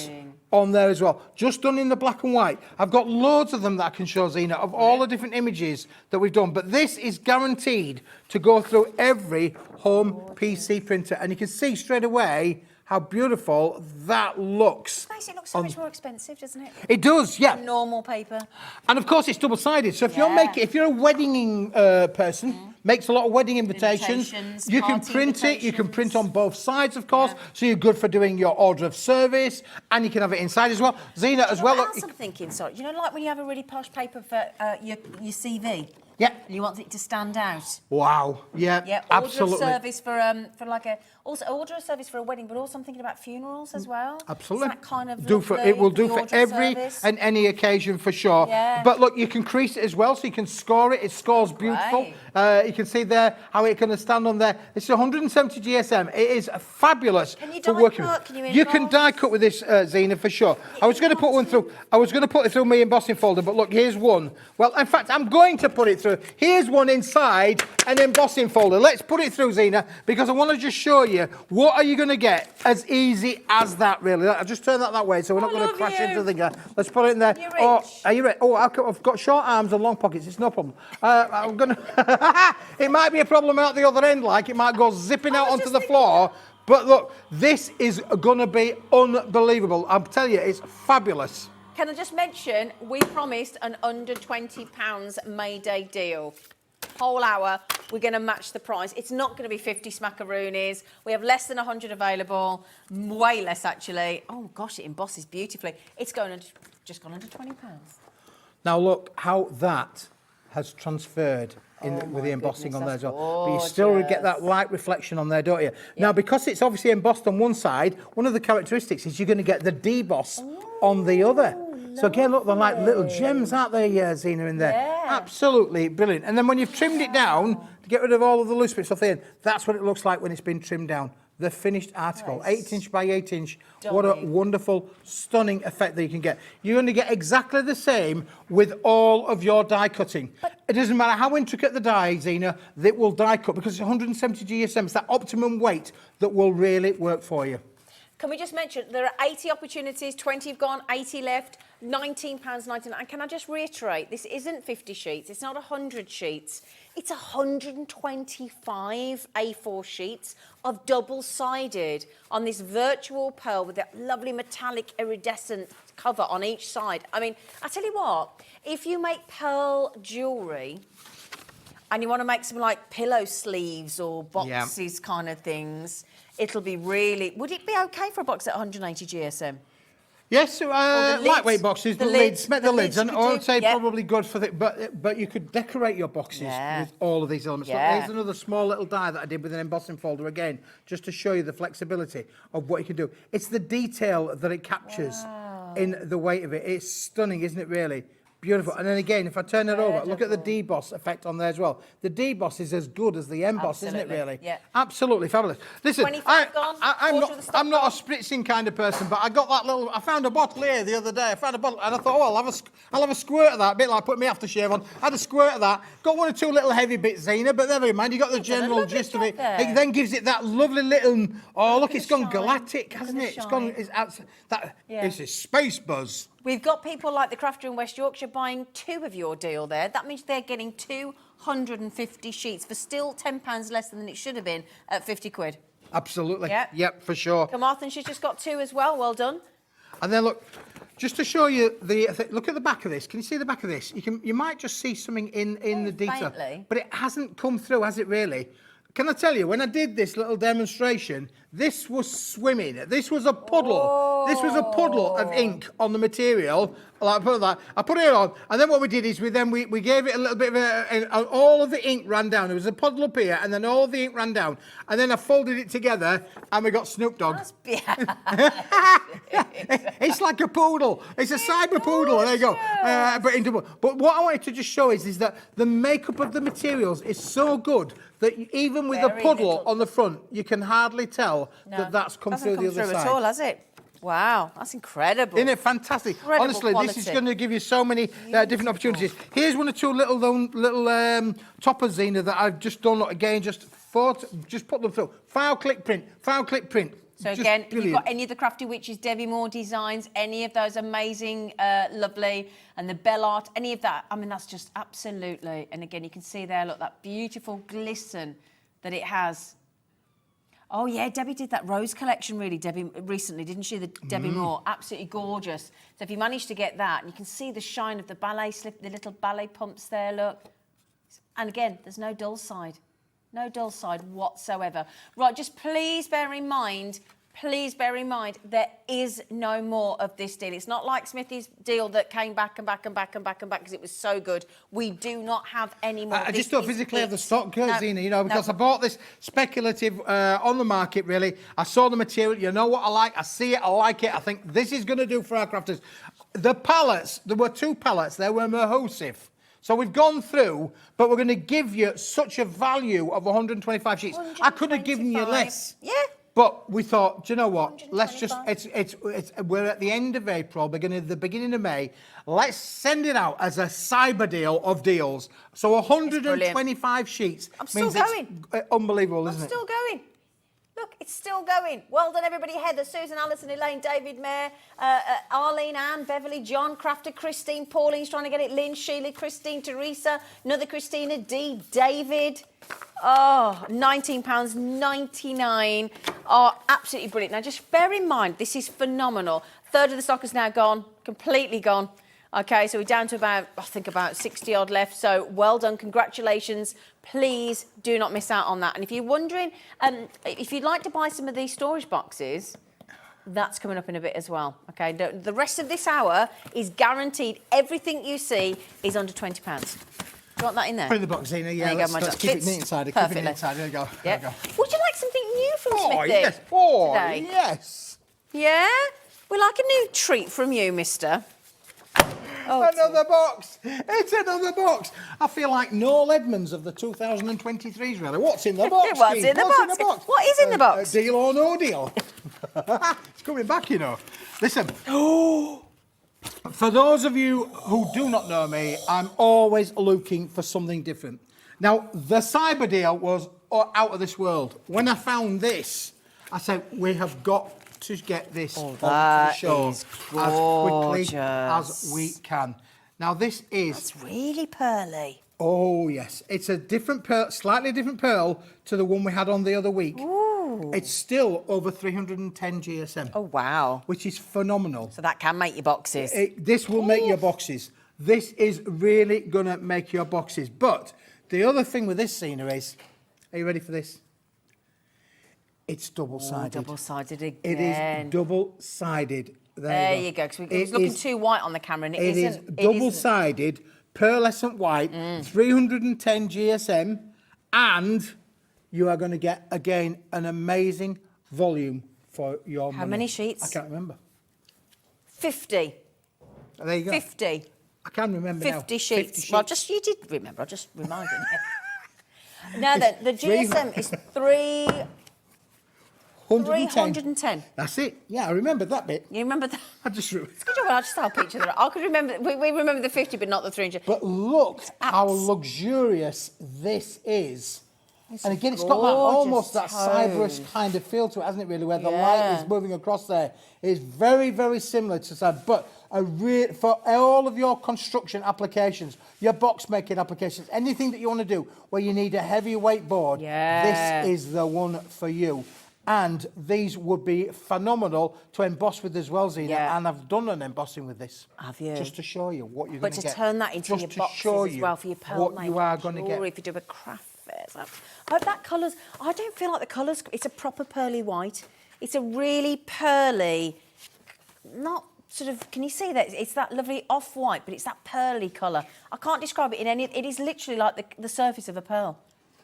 Stunning. on there as well. Just done in the black and white. I've got loads of them that I can show, Zena, of all the different images that we've done. But this is guaranteed to go through every home PC printer. And you can see straight away how beautiful that looks. Makes it look so much more expensive, doesn't it? It does, yeah. Normal paper. And of course, it's double-sided. So if if you're a wedding person, makes a lot of wedding invitations, Invitations, you can party print it. You can print invitations. on both sides, of course. So you're good for doing your order of service, and you can have it inside as well. Zena, as well. What else I'm thinking, sorry. You know, like when you have a really posh paper for your CV? Yeah. You want it to stand out. Wow. Yeah. Yeah, Absolutely. order of service for like a order of service for a wedding, but also I'm thinking about funerals as well. Absolutely. It's that kind of It will do the for order of every service. and any occasion for sure. Yeah. But look, you can crease it as well, so you can score it. It scores beautiful. You can see there how it's going to stand on there. It's 170 GSM. It is fabulous Can you for die working. cut? Can you You can emboss? die cut with this, Zena, for sure. I was going to put one through. I was going to put it through my embossing folder, but look, here's one. Well, in fact, I'm going to put it through. Here's one inside an embossing folder. Let's put it through, Zena, because I want to just show you what are you going to get as easy as that, really. I'll just turn that way so we're not going to love crash you. into the guy. Let's put it in there. You're Oh, rich. are you ready? Oh, I've got short arms and long pockets. It's no problem. I'm going to... It might be a problem out the other end, like it might go zipping out onto the floor. But look, this is going to be unbelievable. I'll tell you, it's fabulous. Can I just mention, we promised an under £20 May Day deal. Whole hour, we're going to match the price. It's not going to be 50 smackaroonies. We have less than 100 available, way less actually. Oh gosh, it embosses beautifully. It's just gone under £20. Now look how that has transferred with the embossing on there as well. But you still get that light reflection on there, don't you? Now, because it's obviously embossed on one side, one of the characteristics is you're going to get the deboss on the other. So again, look, they're like little gems, aren't they, Zena, in there? Yeah. Absolutely brilliant. And then when you've trimmed it down to get rid of all of the loose bits off the end, that's what it looks like when it's been trimmed down. The finished article, 8" by 8". What a wonderful, stunning effect that you can get. You're going to get exactly the same with all of your die cutting. It doesn't matter how intricate the die, Zena, that will die cut because it's 170 GSM. It's that optimum weight that will really work for you. Can we just mention, there are 80 opportunities, 20 have gone, 80 left, £19.99. And can I just reiterate, this isn't 50 sheets, it's not 100 sheets, it's 125 A4 sheets of double-sided on this virtual pearl with that lovely metallic iridescent cover on each side. I mean, I tell you what, if you make pearl jewellery and you want to make some like pillow sleeves or boxes kind of things, it'll be really... Would it be okay for a box at 180 GSM? Yes, lightweight boxes, the lids, the lids, and I would say yep. probably good for the, but you could decorate your boxes with all of these elements. Yeah. Look, there's another small little die that I did with an embossing folder again, just to show you the flexibility of what you can do. It's the detail that it captures in the weight of it. It's stunning, isn't it, really? Beautiful. And then again, if I turn it over, look at the deboss effect on there as well. The deboss is as good as the emboss, isn't it, really? Yeah. Absolutely fabulous. Listen, I'm not a spritzing kind of person, but I got that little, I found a bottle here the other day. I found a bottle and I thought, oh, I'll have a squirt of that, a bit like putting my aftershave on. I had a squirt of that. Got one or two little heavy bits, Zena, but never mind. You got the general gist of it. It then gives it that lovely little, oh, look, it's gone galactic, hasn't it? It's gone, it's a space buzz. We've got people like the crafter in West Yorkshire buying 2 of your deal there. That means they're getting 250 sheets for still £10 less than it should have been at 50 quid. Absolutely. Yep. Yep, for sure. Carmarthen, she's just got 2 as well. Well done. And then look, just to show you look at the back of this. Can you see the back of this? You might just see something in the detail, faintly. but it hasn't come through, has it really? Can I tell you, when I did this little demonstration, this was swimming. This was a puddle. Oh. This was a puddle of ink on the material. Like I put it on, and then what we did is we gave it a little bit of all of the ink ran down. There was a puddle up here, and then all of the ink ran down. And then I folded it together, and we got Snoop Dogg. It's like a poodle. It's a cyber poodle. There you go. But what I wanted to just show is that the makeup of the materials is so good that even with a puddle on the front, you can hardly tell that that's come through the other side. At all, has it? Wow, that's incredible. Isn't it fantastic? Incredible Honestly, quality. this is going to give you so many different opportunities. Here's one or two little toppers, Zena, that I've just done again, just put them through. File, click, print. File, click, print. So again, if you've got any of the Crafty Witches, Debbie Moore designs, any of those amazing, lovely, and the Bell Art, any of that, I mean, that's just absolutely, and again, you can see there, look, that beautiful glisten that it has. Oh, yeah, Debbie did that rose collection, really, Debbie, recently, didn't she? The Debbie Moore, absolutely gorgeous. So if you manage to get that, and you can see the shine of the ballet slip, the little ballet pumps there, look. And again, there's no dull side. No dull side whatsoever. Right, just please bear in mind, there is no more of this deal. It's not like Smithy's deal that came back and back and back and back and back because it was so good. We do not have any more. I just don't physically have the stock, Zena, you know, because I bought this speculative on the market, really. I saw the material, you know what I like, I see it, I like it. I think this is going to do for our crafters. The pallets, there were 2 pallets, they were mahosive. So we've gone through, but we're going to give you such a value of 125 sheets. I could have given you less. Yeah. But we thought, do you know what? Let's just, we're at the end of April, the beginning of May. Let's send it out as a cyber deal of deals. So 125 sheets. I'm still going. It's unbelievable, isn't it? I'm still going. Look, it's still going. Well done, everybody. Heather, Susan, Alison, Elaine, David, Mayer, Arlene, Anne, Beverly, John, Crafter, Christine, Pauline's trying to get it, Lynn, Sheila, Christine, Teresa, another Christina, Dee, David. Oh, £19.99. Oh, absolutely brilliant. Now, just bear in mind, this is phenomenal. A third of the stock is now gone, completely gone. Okay, so we're down to about 60 odd left. So well done, congratulations. Please do not miss out on that. And if you're wondering, if you'd like to buy some of these storage boxes, that's coming up in a bit as well. Okay, the rest of this hour is guaranteed. Everything you see is under £20. Do you want that in there? Put in the box, Zena, yeah. Let's keep it neat inside. Keep it neat inside. There you go. Yeah. There you go. Would you like something new from Smithy? Yes. Today? Yes. Yeah? We like a new treat from you, mister. Oh, another box. It's another box. I feel like Noel Edmonds of the 2023s, really. What's in the box? What's in the box? What is in the box? Deal or no deal. It's coming back, you know. Listen. For those of you who do not know me, I'm always looking for something different. Now, the cyber deal was out of this world. When I found this, I said, we have got to get this onto the that show is as quickly as gorgeous. we can. Now this is... It's really pearly. Oh, yes. It's a different pearl, slightly different pearl to the one we had on the other week. Ooh. It's still over 310 GSM. Oh, wow. Which is phenomenal. So that can make your boxes. This will make your boxes. This is really going to make your boxes. But the other thing with this, Zena, is... Are you ready for this? It's double-sided. Double-sided again. It is double-sided. There you go. Because it was looking too white on the camera, and it isn't. It is double-sided, pearlescent white, 310 GSM, and you are going to get, again, an amazing volume for your money. How many sheets? I can't remember. 50. There you go. 50. I can't remember 50 now. sheets. 50 sheets. Well, you did remember. I just reminded you. Now then, the GSM is 310. That's it. Yeah, I remember that bit. You remember that? I just remember. It's good job. I just saw a picture of that. I could remember. We remember the 50, but not the 300. But look how luxurious this is. And again, it's got that almost that cypress kind of feel to it, hasn't it, really, where the light is moving across there. It's very, very similar to that. But for all of your construction applications, your box making applications, anything that you want to do where you need a heavyweight board, this is the one for you. And these would be phenomenal to emboss with as well, Zena. And I've done an embossing with this. Have you? Just to show you what you're going to get. But to turn that into your boxes as well for your pearl what you are going to get. If you do a craft fair. So, oh, that colour's... I don't feel like the colour's... It's a proper pearly white. It's a really pearly... Not sort of... Can you see that? It's that lovely off-white, but it's that pearly colour. I can't describe it in any... It is literally like the surface of a pearl.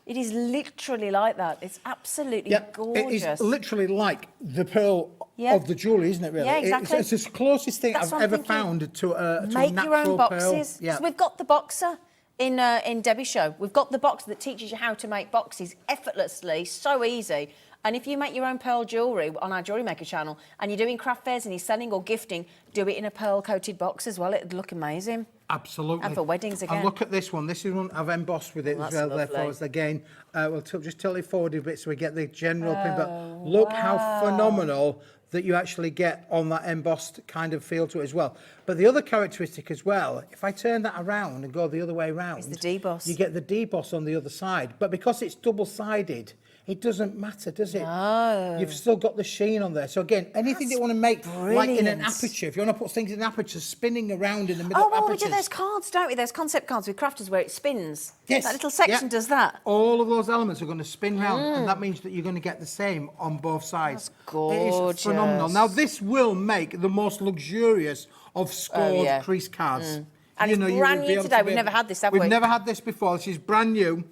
It is literally like that. It's absolutely gorgeous. It is literally like the pearl of the jewellery, isn't it, really? Yeah, exactly. It's the closest thing I've ever found to a Make natural your own boxes. pearl. Yeah. So we've got the boxer in Debbie's show. We've got the boxer that teaches you how to make boxes effortlessly, so easy. And if you make your own pearl jewellery on our Jewellery Maker channel and you're doing craft fairs and you're selling or gifting, do it in a pearl-coated box as well. It'd look amazing. Absolutely. And for weddings again. And look at this one. This is one I've embossed with it as well. Therefore, it's again, we'll just tilt it forward a bit so we get the general thing. But look how phenomenal that you actually get on that embossed kind of feel to it as well. But the other characteristic as well, if I turn that around and go the other way around, it's the deboss. You get the deboss on the other side. But because it's double-sided, it doesn't matter, does it? No. You've still got the sheen on there. So again, anything that you want to make, like in an aperture, if you want to put things in an aperture, spinning around in the middle of apertures. Oh, we do those cards, don't we? Those concept cards with crafters where it spins. Yes. That little section does that. All of those elements are going to spin round, and that means that you're going to get the same on both sides. That's gorgeous. It is phenomenal. Now, this will make the most luxurious of scored crease cards. And it's brand new today. We've never had this, have we? We've never had this before. This is brand new.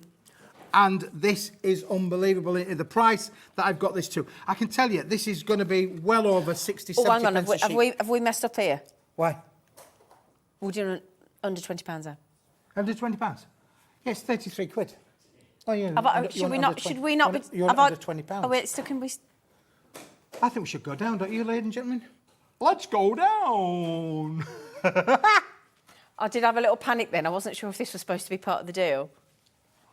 And this is unbelievable. The price that I've got this to, I can tell you, this is going to be well over 60, 70 hang on. pence a sheet. Have we messed up here? Why? We're doing under £20 out. Under £20? Yes, 33 quid. Oh, yeah. Should we not? You're under £20. Oh, wait, so can we? I think we should go down, don't you, ladies and gentlemen? Let's go down. I did have a little panic then. I wasn't sure if this was supposed to be part of the deal.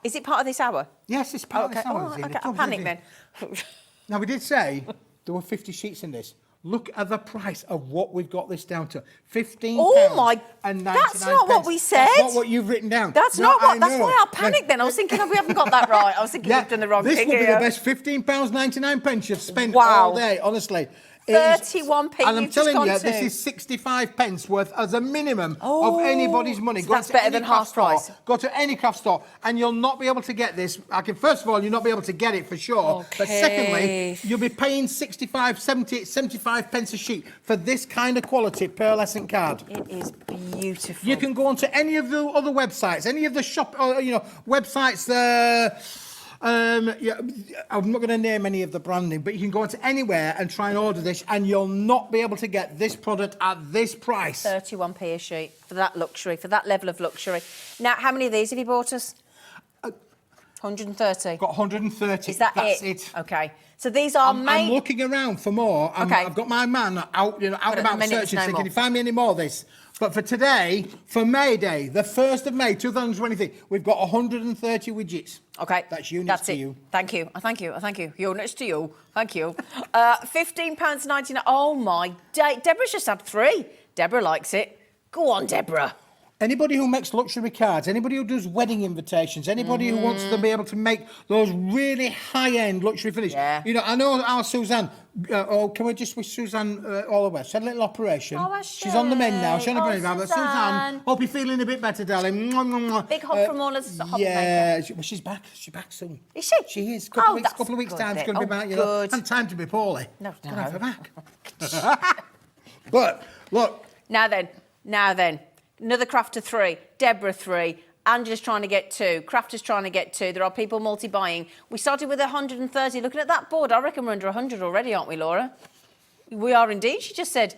Is it part of this hour? Yes, it's part of this hour. Okay, I panicked then. Now, we did say there were 50 sheets in this. Look at the price of what we've got this down to. £15 oh my, and 99 that's not what we said. That's not what you've written down. That's not what, that's why I panicked then. I was thinking, we haven't got that right. I was thinking we've done the wrong thing. This will be the best £15.99 you've spent all day, honestly. 31p. And I'm telling you, this is 65 pence worth as a minimum of anybody's money. So that's better than half price. Go to any craft store and you'll not be able to get this. First of all, you'll not be able to get it for sure. Okay. But secondly, you'll be paying 65, 70, 75 pence a sheet for this kind of quality pearlescent card. It is beautiful. You can go onto any of the other websites, any of the websites. I'm not going to name any of the branding, but you can go into anywhere and try and order this, and you'll not be able to get this product at this price. 31p a sheet for that luxury, for that level of luxury. Now, how many of these have you bought us? 130. Got 130. Is that That's it? it. Okay. So these are I'm made... looking around for more. I've got my man out, out and about searching, saying, can you find me any more of this? But for today, for May Day, the 1st of May 2023, we've got 130 widgets. Okay. That's units to it. you. Thank you. Thank you. Thank you. Units to you. Thank you. £15.99. Oh, my day. Deborah's just had 3. Deborah likes it. Go on, Deborah. Anybody who makes luxury cards, anybody who does wedding invitations, anybody who wants to be able to make those really high-end luxury finish. Yeah. You know, I know our Suzanne, can we just wish Suzanne all the best? She had a little operation. Oh, has She's on the mend now. She's on the mend now. But Suzanne. Suzanne, hope you're feeling a bit better, darling. Mwah, mwah, mwah. Big hug from all of us at HobbyMaker. Yeah, she's back. She's back soon. Is she? She is. Oh, Couple of weeks time, she's going to be back. You know, good. and time to be poorly. No. Gonna have her back. But, look. Now then. Another crafter 3, Deborah 3, Angela's trying to get 2, Crafter's trying to get 2. There are people multi-buying. We started with 130. Looking at that board, I reckon we're under 100 already, aren't we, Laura? We are indeed. She just said,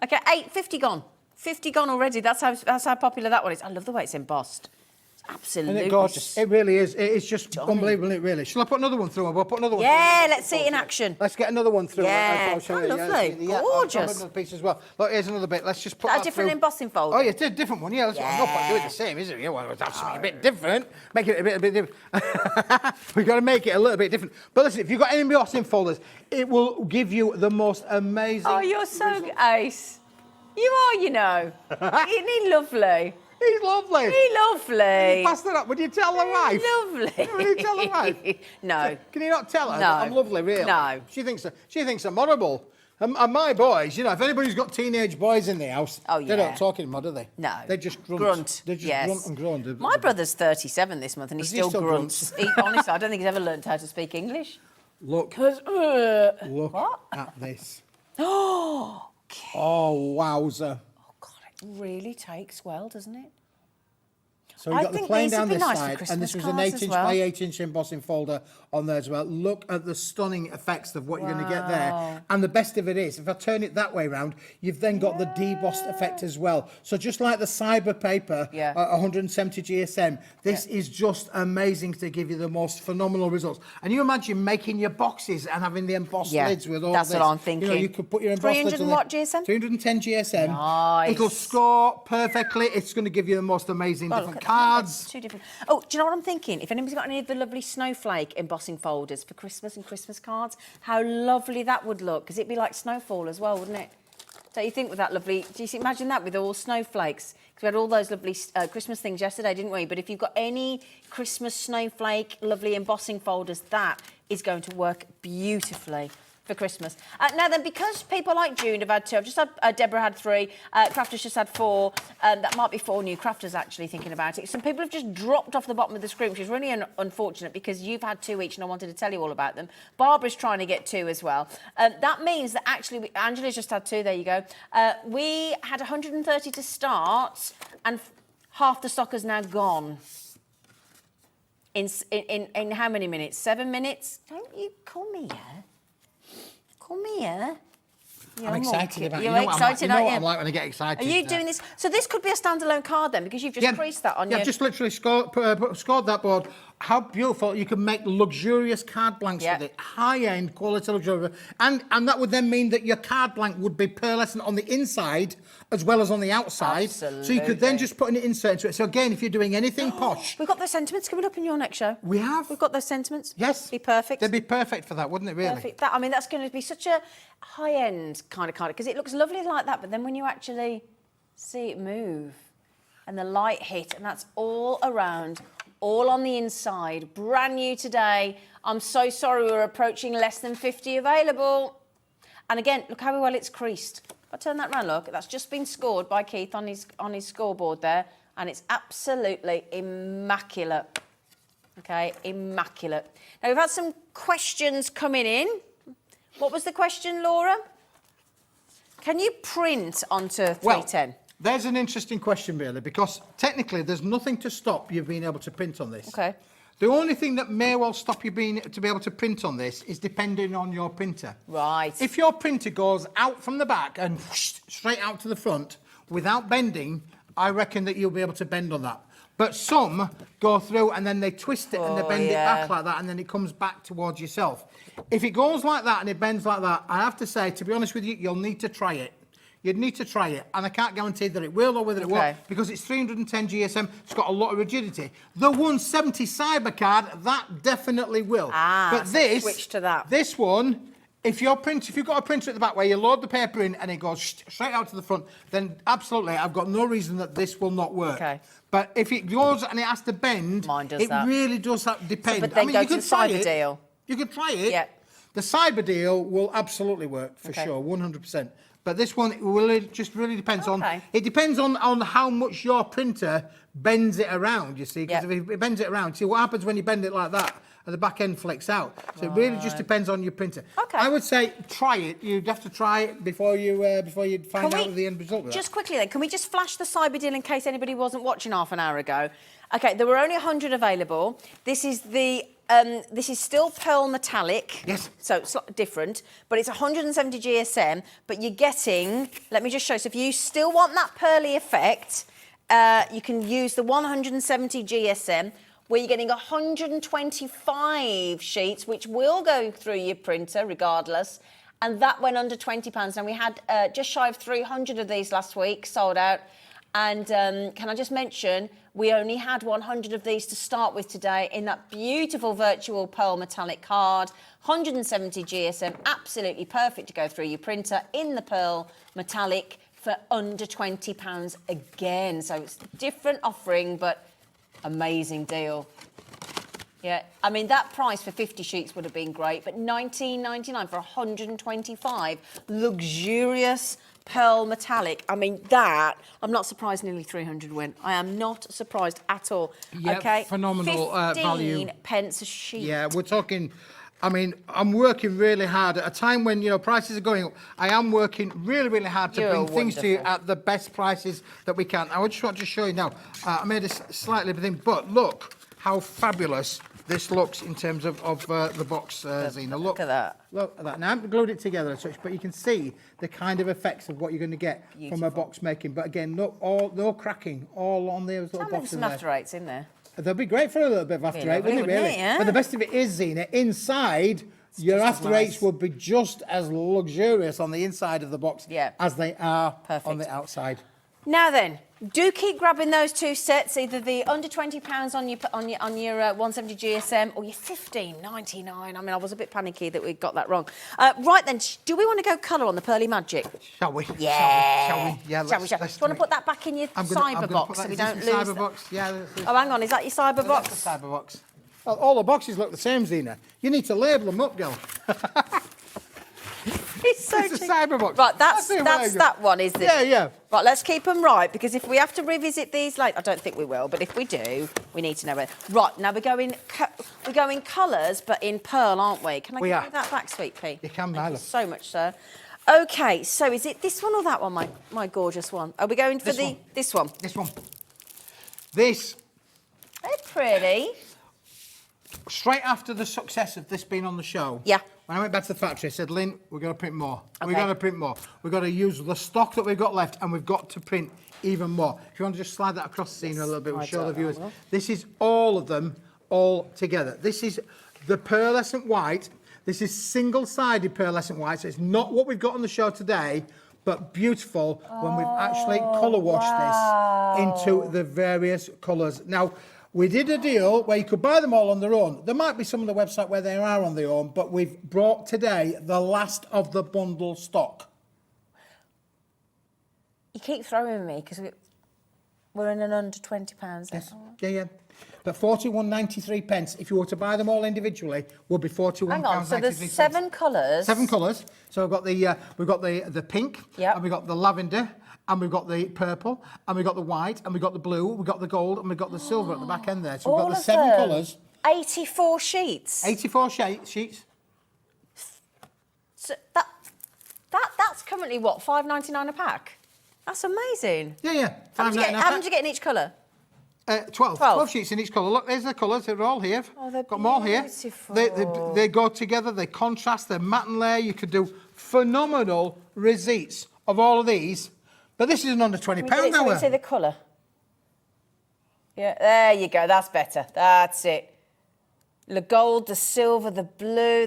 okay, 50 gone. 50 gone already. That's how popular that one is. I love the way it's embossed. It's absolutely... Isn't it gorgeous? It really is. It's just unbelievable, isn't it, really? Shall I put another one through? We'll put another one through. Yeah, let's see it in action. Let's get another one through. Yeah, I'll show oh, you. lovely. Yeah, Gorgeous. I'll put another piece as well. Look, here's another bit. Let's just put that A different through. embossing folder. Oh, yeah, it's a different one. Yeah, that's what I'm not doing the same, is it? Yeah, well, that's something a bit different. Make it a bit different. We've got to make it a little bit different. But listen, if you've got any embossing folders, it will give you the most amazing... Oh, you're so ace. You are, you know. Isn't he lovely? He's lovely. He's lovely. Pass that up. Would you tell the wife? Lovely. Would you tell the wife? No. Can you not tell her No. that I'm lovely, really? No. She thinks I'm horrible. And my boys, you know, if anybody's got teenage boys in the house, Oh, they yeah. don't talk anymore, do they? No. They just grunt. Grunt. They just yes. grunt and grunt. My brother's 37 this month and he Does he still still grunts. Honestly, I don't think he's ever learned how to speak English. Look What? at this. Oh, Oh, wowzer. God, it really takes well, doesn't it? So you've I got the think plain these would down be this nice for side, and this was Christmas an cards 8-inch as well. by 8-inch embossing folder on there as well. Look at the stunning effects of what you're going to get there. And the best of it is, if I turn it that way round, you've then got the debossed effect as well. So just like the Cyber paper, 170 GSM, this is just amazing to give you the most phenomenal results. And you imagine making your boxes and having the embossed lids with all that's this. what I'm thinking. You know, you could put your embossed 300 lids on and there. what GSM? 310 GSM. Nice. It'll score perfectly. It's going to give you the most amazing different cards. Two different. Oh, do you know what I'm thinking? If anybody's got any of the lovely snowflake embossing folders for Christmas and Christmas cards, how lovely that would look, because it'd be like snowfall as well, wouldn't it? Don't you think with that lovely... Do you imagine that with all snowflakes? Because we had all those lovely Christmas things yesterday, didn't we? But if you've got any Christmas snowflake lovely embossing folders, that is going to work beautifully for Christmas. Now then, because people like June have had 2, I've just had, Deborah had 3, Crafters just had 4, that might be 4 new Crafters actually thinking about it. Some people have just dropped off the bottom of the screen, which is really unfortunate because you've had 2 each and I wanted to tell you all about them. Barbara's trying to get 2 as well. That means that actually, Angela's just had 2, there you go. We had 130 to start and half the stock is now gone. In how many minutes? 7 minutes? Don't you call me here. Come here. I'm excited about it. You're excited, aren't you? I'm like when I get excited. Are you doing this? So this could be a standalone card then, because you've just creased that on your... Yeah, I've just literally scored that board. How beautiful. You can make luxurious card blanks with it. High-end quality luxury. And that would then mean that your card blank would be pearlescent on the inside as well as on the outside. Absolutely. So you could then just put an insert into it. So again, if you're doing anything posh... We've got those sentiments coming up in your next show. We have? We've got those sentiments. Yes. Be perfect. They'd be perfect for that, wouldn't it, really? Perfect. I mean, that's going to be such a high-end kind of card, because it looks lovely like that, but then when you actually see it move and the light hit, and that's all around, all on the inside, brand new today. I'm so sorry we're approaching less than 50 available. And again, look how well it's creased. If I turn that round, look, that's just been scored by Keith on his scoreboard there, and it's absolutely immaculate. Okay, immaculate. Now, we've had some questions coming in. What was the question, Laura? Can you print onto 310? Well, there's an interesting question, really, because technically there's nothing to stop you being able to print on this. Okay. The only thing that may well stop you to be able to print on this is depending on your printer. Right. If your printer goes out from the back and whoosh, straight out to the front without bending, I reckon that you'll be able to bend on that. But some go through and then they twist it and they bend it yeah. back like that, and then it comes back towards yourself. If it goes like that and it bends like that, I have to say, to be honest with you, you'll need to try it. You'd need to try it, and I can't guarantee that it will or whether it won't, because it's 310 GSM, it's got a lot of rigidity. The 170 Cyber card, that definitely will. But so this, switch to that. This one, if you've got a printer at the back where you load the paper in and it goes straight out to the front, then absolutely, I've got no reason that this will not work. Okay. But if it goes and it has to bend, Mine does it that. really does depend. But then go to the Cyber deal. You can try it. Yeah. The Cyber deal will absolutely work for sure, 100%. But this one just really depends on. It depends on how much your printer bends it around. You see, because if it bends it around, see what happens when you bend it like that, and the back end flicks out. So it really just depends on your printer. Okay. I would say try it. You'd have to try it before you find out the end result. Of Just quickly then, can we just flash the Cyber deal in case anybody wasn't watching half an hour ago? Okay, there were only 100 available. This is the. This is still pearl metallic. Yes. So it's slightly different, but it's 170 GSM, but you're getting, let me just show you, so if you still want that pearly effect, you can use the 170 GSM, where you're getting 125 sheets, which will go through your printer regardless, and that went under £20. Now, we had just shy of 300 of these last week, sold out, and can I just mention, we only had 100 of these to start with today in that beautiful virtual pearl metallic card. 170 GSM, absolutely perfect to go through your printer in the pearl metallic for under £20 again. So it's a different offering, but amazing deal. Yeah, I mean, that price for 50 sheets would have been great, but $19.99 for 125. Luxurious pearl metallic. I mean, that, I'm not surprised nearly 300 went. I am not surprised at all. Yeah, okay, phenomenal value. 15 pence a sheet. Yeah, we're talking, I mean, I'm working really hard at a time when, prices are going up. I am working really, really hard to bring things to you at the best prices that we can. I just want to show you now. I made a slightly thing, but look how fabulous this looks in terms of the box, Zena. Look at that. Look at that. Now, I haven't glued it together as such, but you can see the kind of effects of what you're going to get from a box making. But again, no cracking, all on those little boxes some there. after eights in there. They'll be great for a little bit of after eight, wouldn't it, really? Yeah. But the best of it is, Zena, inside, your after eights would be just as luxurious on the inside of the box as they are on the outside. Now then, do keep grabbing those two sets, either the under £20 on your 170 GSM or your $15.99. I mean, I was a bit panicky that we got that wrong. Right then, do we want to go colour on the Pearly Magic? Shall we? Yeah. Shall we? Yeah, let's do you want to put that back in your cyber box so we don't lose cyber box. Yeah. Oh, hang on, is that your cyber box? That's the cyber box. Well, all the boxes look the same, Zena. You need to label them up, girl. It's so It's a cyber box. Right, that's that one, is it? Yeah. Right, let's keep them right, because if we have to revisit these later, I don't think we will, but if we do, we need to know where. Right, now we're going colours, but in pearl, aren't we? Can I give you that back, sweet pea? You can, my love. So much, sir. Okay, so is it this one or that one, my gorgeous one? Are we going for this one? This one. This. They're pretty. Straight after the success of this being on the show, when I went back to the factory, I said, Lynn, we're going to print more. We've got to print more. We've got to use the stock that we've got left, and we've got to print even more. If you want to just slide that across the scene a little bit, we'll show the viewers. This is all of them, all together. This is the pearlescent white. This is single-sided pearlescent white, so it's not what we've got on the show today, but beautiful when we've actually colour washed this into the various colours. Now, we did a deal where you could buy them all on their own. There might be some on the website where they are on their own, but we've brought today the last of the bundle stock. You keep throwing me because we're in an under £20. Yes. Yeah. But 41.93 pence. If you were to buy them all individually, would be 41 Hang on. So there's 7 colours. 7 colours. So we've got the pink, and we've got the lavender, and we've got the purple, and we've got the white, and we've got the blue, we've got the gold, and we've got the silver at the back end there. So we've got the 7 colours. 84 sheets. 84 sheets. So that's currently what, $5.99 a pack? That's amazing. Yeah. How much do you get in each colour? 12 sheets in each colour. Look, there's the colours. They're all here. Oh, they're got them all here. beautiful. They go together. They contrast. They're matte and layer. You could do phenomenal receipts of all of these. But this is an under £20 Can we hour. say the colour? Yeah, there you go. That's better. That's it. The gold, the silver, the blue,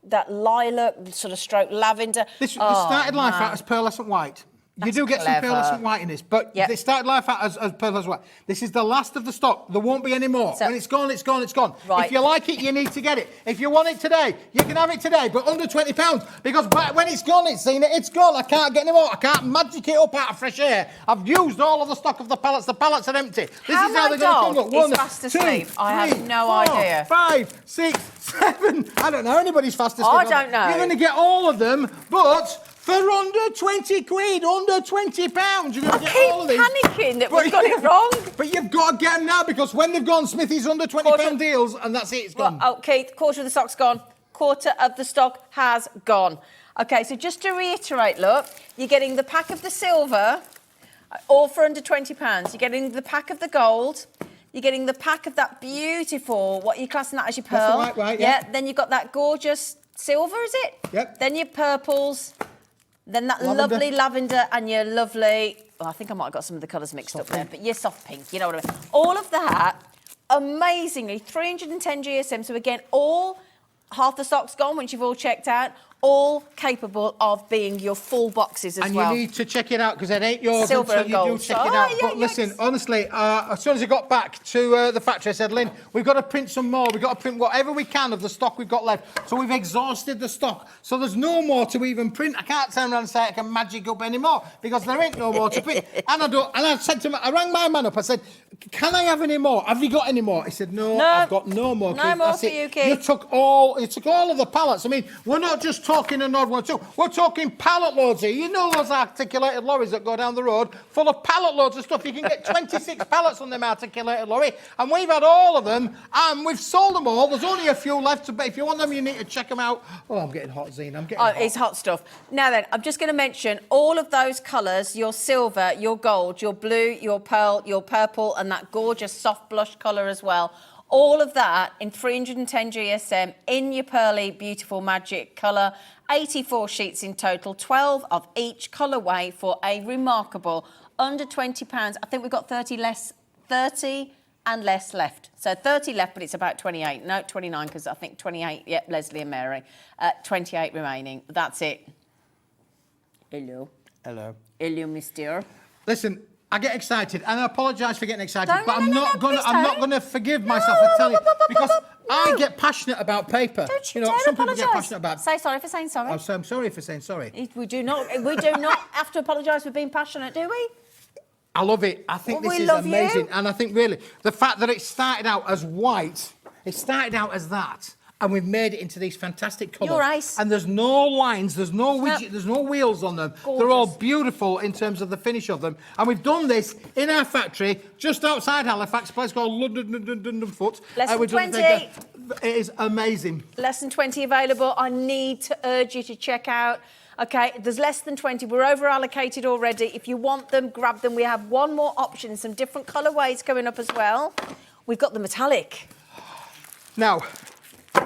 that lilac, sort of stroke lavender. This started life out as pearlescent white. You do get clever. some pearlescent white in this, but Yep. they started life out as pearlescent white. This is the last of the stock. There won't be any more. So- When it's gone, it's gone, it's gone. Right. If you like it, you need to get it. If you want it today, you can have it today, but under £20, because when it's gone, it's gone. I can't get any more. I can't magic it up out of fresh air. I've used all of the stock of the pallets. The pallets are empty. This How is how my they're going to come. dog Look, is fast asleep. I have no idea. 5, 6, 7. I don't know. Anybody's fast asleep. I don't know. You're going to get all of them, but for under 20 quid, under £20, you're going to get all of these. I keep panicking that we've got it wrong. But you've got to get them now, because when they've gone, Smithy's under £20 deals, and that's it, it's gone. Oh, Keith, quarter of the stock's gone. Quarter of the stock has gone. Okay, so just to reiterate, look, you're getting the pack of the silver, all for under £20. You're getting the pack of the gold. You're getting the pack of that beautiful, what are you classing that as your pearl? That's the white, yeah. Then you've got that gorgeous silver, is it? Yep. Then your purples. Then that Lavender. lovely lavender and your lovely... Well, I think I might have got some of the colours mixed up there, but your soft pink, you know what I mean. All of that, amazingly, 310 GSM. So again, half the stock's gone once you've all checked out. All capable of being your full boxes as well. And you need to check it out, because it ain't yours Silver until and you do gold. check it Oh, out. yeah, But listen, yes. honestly, as soon as I got back to the factory, I said, Lynn, we've got to print some more. We've got to print whatever we can of the stock we've got left. So we've exhausted the stock. So there's no more to even print. I can't turn around and say I can magic up anymore, because there ain't no more to print. And I said to him, I rang my man up. I said, can I have any more? Have you got any more? He said, no, I've got no more. No Keith. more That's for it. you, Keith. You took all of the pallets. I mean, we're not just talking an odd one, too. We're talking pallet loads here. You know those articulated lorries that go down the road full of pallet loads of stuff. You can get 26 pallets on them articulated lorry, and we've had all of them, and we've sold them all. There's only a few left, but if you want them, you need to check them out. Oh, I'm getting hot, Zena. I'm getting hot. It's hot stuff. Now then, I'm just going to mention all of those colours, your silver, your gold, your blue, your pearl, your purple, and that gorgeous soft blush colour as well. All of that in 310 GSM in your pearly, beautiful magic colour. 84 sheets in total, 12 of each colourway for a remarkable under £20. I think we've got 30 and less left. So 30 left, but it's about 28. No, 29, because I think 28, yep, Leslie and Mary. 28 remaining. That's it. Hello. Hello. Hello, mister. Listen, I get excited, and I apologise for getting excited, Don't, but no, I'm no, not no, going. please I'm not don't. going to forgive myself. I tell you, because I get passionate about paper. Don't you know, dare some people get apologise. passionate about. Say sorry for saying sorry. So I'm sorry for saying sorry. We do not have to apologise for being passionate, do we? I love it. I think Well, this we is love amazing, you. and I think really the fact that it started out as white, it started out as that. And we've made it into these fantastic colours. You're ace. And there's no lines, there's no widget, there's no wheels on them. Gorgeous. They're all beautiful in terms of the finish of them. And we've done this in our factory just outside Halifax, a place called London Foot. Less than we've done 20. It is amazing. Less than 20 available. I need to urge you to check out. Okay, there's less than 20. We're over allocated already. If you want them, grab them. We have one more option, some different colourways coming up as well. We've got the metallic. Now,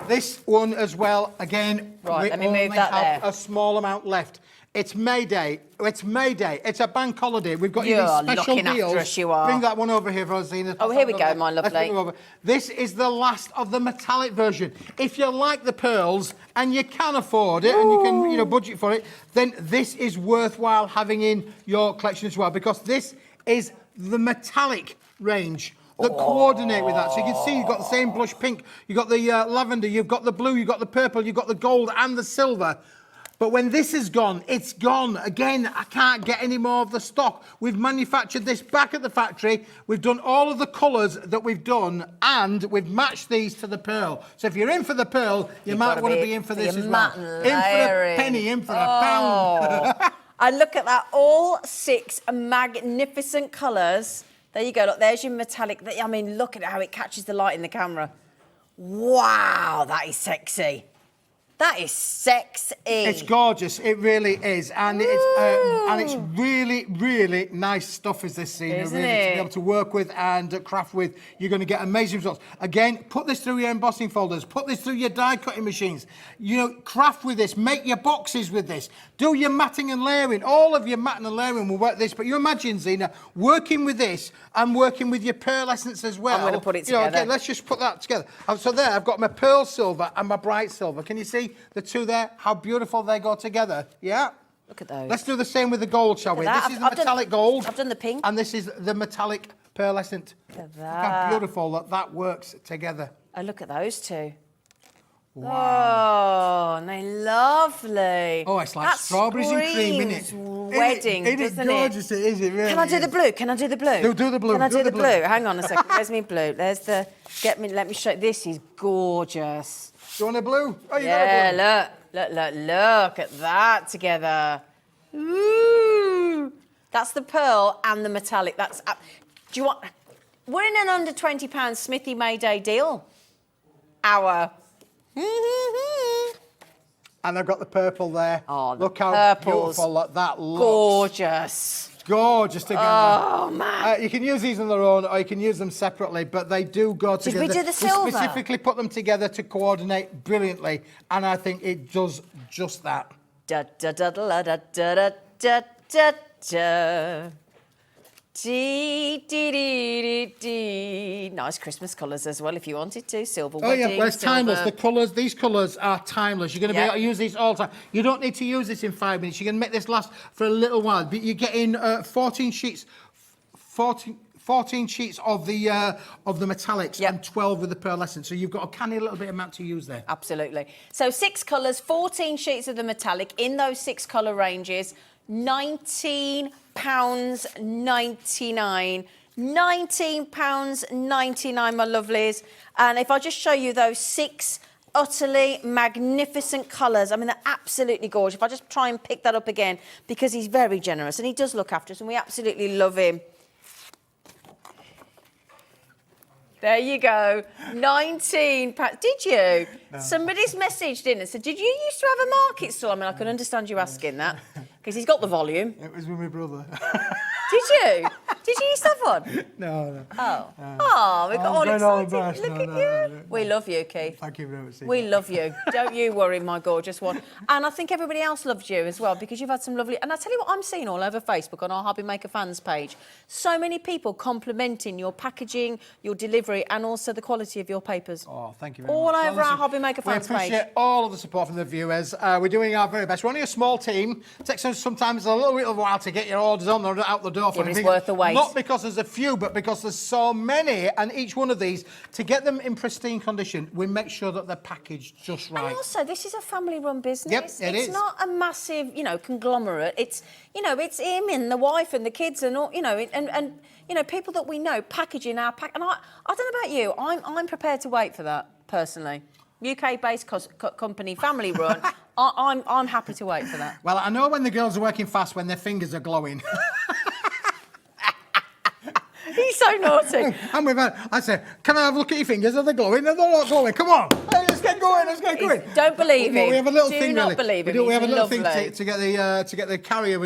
this one as well, again, Right, we let me move only that have there. a small amount left. It's May Day. It's May Day. It's a bank holiday. We've got You're these special looking after deals. us, you are. Bring that one over here for us, Zena. Oh, here we go, my Let's bring lovely. them over. This is the last of the metallic version. If you like the pearls and you can afford it and you can, budget for it, then this is worthwhile having in your collection as well, because this is the metallic range that coordinate with that. So you can see you've got the same blush pink, you've got the lavender, you've got the blue, you've got the purple, you've got the gold and the silver. But when this is gone, it's gone. Again, I can't get any more of the stock. We've manufactured this back at the factory. We've done all of the colours that we've done, and we've matched these to the pearl. So if you're in for the pearl, you might want to be in for this as well. In for a penny, in for a pound. And look at that, all 6 magnificent colours. There you go, look, there's your metallic. I mean, look at how it catches the light in the camera. Wow, that is sexy. That is sexy. It's gorgeous. It really is, and it's really, really nice stuff. Is this Zena, Isn't really it? to be able to work with and craft with? You're going to get amazing results. Again, put this through your embossing folders. Put this through your die cutting machines. You know, craft with this. Make your boxes with this. Do your matting and layering. All of your matting and layering will work this. But you imagine, Zena, working with this and working with your pearlescence as well. I'm going to put it You know, together. again, let's just put that together. So there, I've got my pearl silver and my bright silver. Can you see the two there? How beautiful they go together. Yeah. Look at those. Let's do the same with the gold, shall we? Look at This that. is the I've done- metallic gold. I've done the pink. And this is the metallic pearlescent. Look at Look how that. beautiful that works together. Oh, look at those two. Wow. Oh, and they're lovely. Oh, it's like That strawberries and cream, screams isn't it? wedding, Isn't it doesn't gorgeous? It is, it really Can I do is. the blue? Can I do the blue? Do the blue, Can I do do the the blue. blue? Hang on a second. Where's me blue? There's the. Let me show. This is gorgeous. Do you want a blue? Oh, you Yeah, got a blue. look at that together. Ooh. That's the pearl and the metallic. That's. Do you want? We're in an under £20 Smithy Mayday deal. Hour. And I've got the purple there. Oh, the look how purples. beautiful that looks. Gorgeous. Gorgeous together. Oh, man. You can use these on their own or you can use them separately, but they do go Did together. we do the silver? We specifically put them together to coordinate brilliantly, and I think it does just that. Da da da da da da da da da. Dee, dee, dee, dee, dee. Nice Christmas colours as well, if you wanted to. Silver Oh wedding, yeah, well, it's timeless. silver. The colours, these colours are timeless. You're going to be Yeah. able to use these all the time. You don't need to use this in 5 minutes. You can make this last for a little while. But you're getting 14 sheets, 14 sheets of the metallics Yep. and 12 with the pearlescent. So you've got a canny little bit amount to use there. Absolutely. So 6 colours, 14 sheets of the metallic in those 6 colour ranges. £19.99. £19.99, my lovelies. And if I just show you those 6 utterly magnificent colours, I mean, they're absolutely gorgeous. If I just try and pick that up again, because he's very generous and he does look after us and we absolutely love him. There you go, £19. Did you? No. Somebody's messaged in and said, did you used to have a market stall? I mean, I can understand you asking that, because he's got the volume. It was with my brother. Did you? Did you used to have one? No. Oh. Oh, we got all excited. embarrassed. Look No, at no, you. no, no. We love you, Keith. Thank you very much. We love you. Don't you worry, my gorgeous one. And I think everybody else loves you as well, because you've had some lovely... And I tell you what I'm seeing all over Facebook on our HobbyMaker fans page. So many people complimenting your packaging, your delivery, and also the quality of your papers. Oh, thank you very All much. over our HobbyMaker fans We appreciate page. all of the support from the viewers. We're doing our very best. We're only a small team. It takes us sometimes a little while to get your orders on or out the door. Yeah, but it's worth the wait. Not because there's a few, but because there's so many, and each one of these, to get them in pristine condition, we make sure that they're packaged just right. And also, this is a family-run business. Yep, it is. It's not a massive, conglomerate. It's, it's him and the wife and the kids and all, and people that we know packaging our pack. And I don't know about you, I'm prepared to wait for that personally. UK-based company, family-run. I'm happy to wait for that. Well, I know when the girls are working fast when their fingers are glowing. He's so naughty. And I said, can I have a look at your fingers? Are they glowing? Are they not glowing? Come on. Hey, let's get going. Don't believe him. We have a little Do thing. not really. believe him. We have a He's little thing lovely. to get the carrier.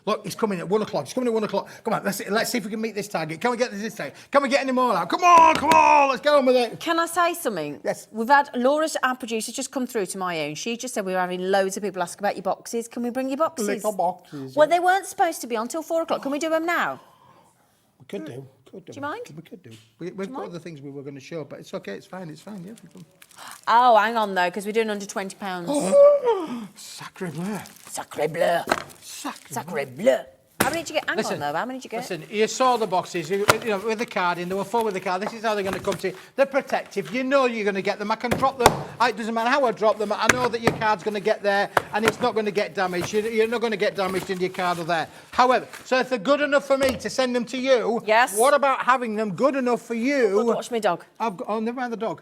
Look, he's coming at 1 o'clock. He's coming at 1 o'clock. Come on, let's see if we can meet this target. Can we get this target? Can we get any more out? Come on. Let's get on with it. Can I say something? Yes. We've had Laura's, our producer, just come through to my own. She just said we were having loads of people ask about your boxes. Can we bring your boxes? Little boxes. Well, they weren't supposed to be on till 4 o'clock. Can we do them now? We could do. Do you mind? We could do. We've got other things we were going to show, but it's okay. It's fine. Yeah. Oh, hang on though, because we're doing under £20. Sacre bleu. Sacre bleu. Sacre bleu. How many did you get? Hang on though, how many did you get? Listen, you saw the boxes, with the card in. They were full with the card. This is how they're going to come to you. They're protective. You know you're going to get them. I can drop them. It doesn't matter how I drop them. I know that your card's going to get there and it's not going to get damaged. You're not going to get damaged in your card or there. However, so if they're good enough for me to send them to you, yes. What about having them good enough for you? Watch me dog. Never mind the dog.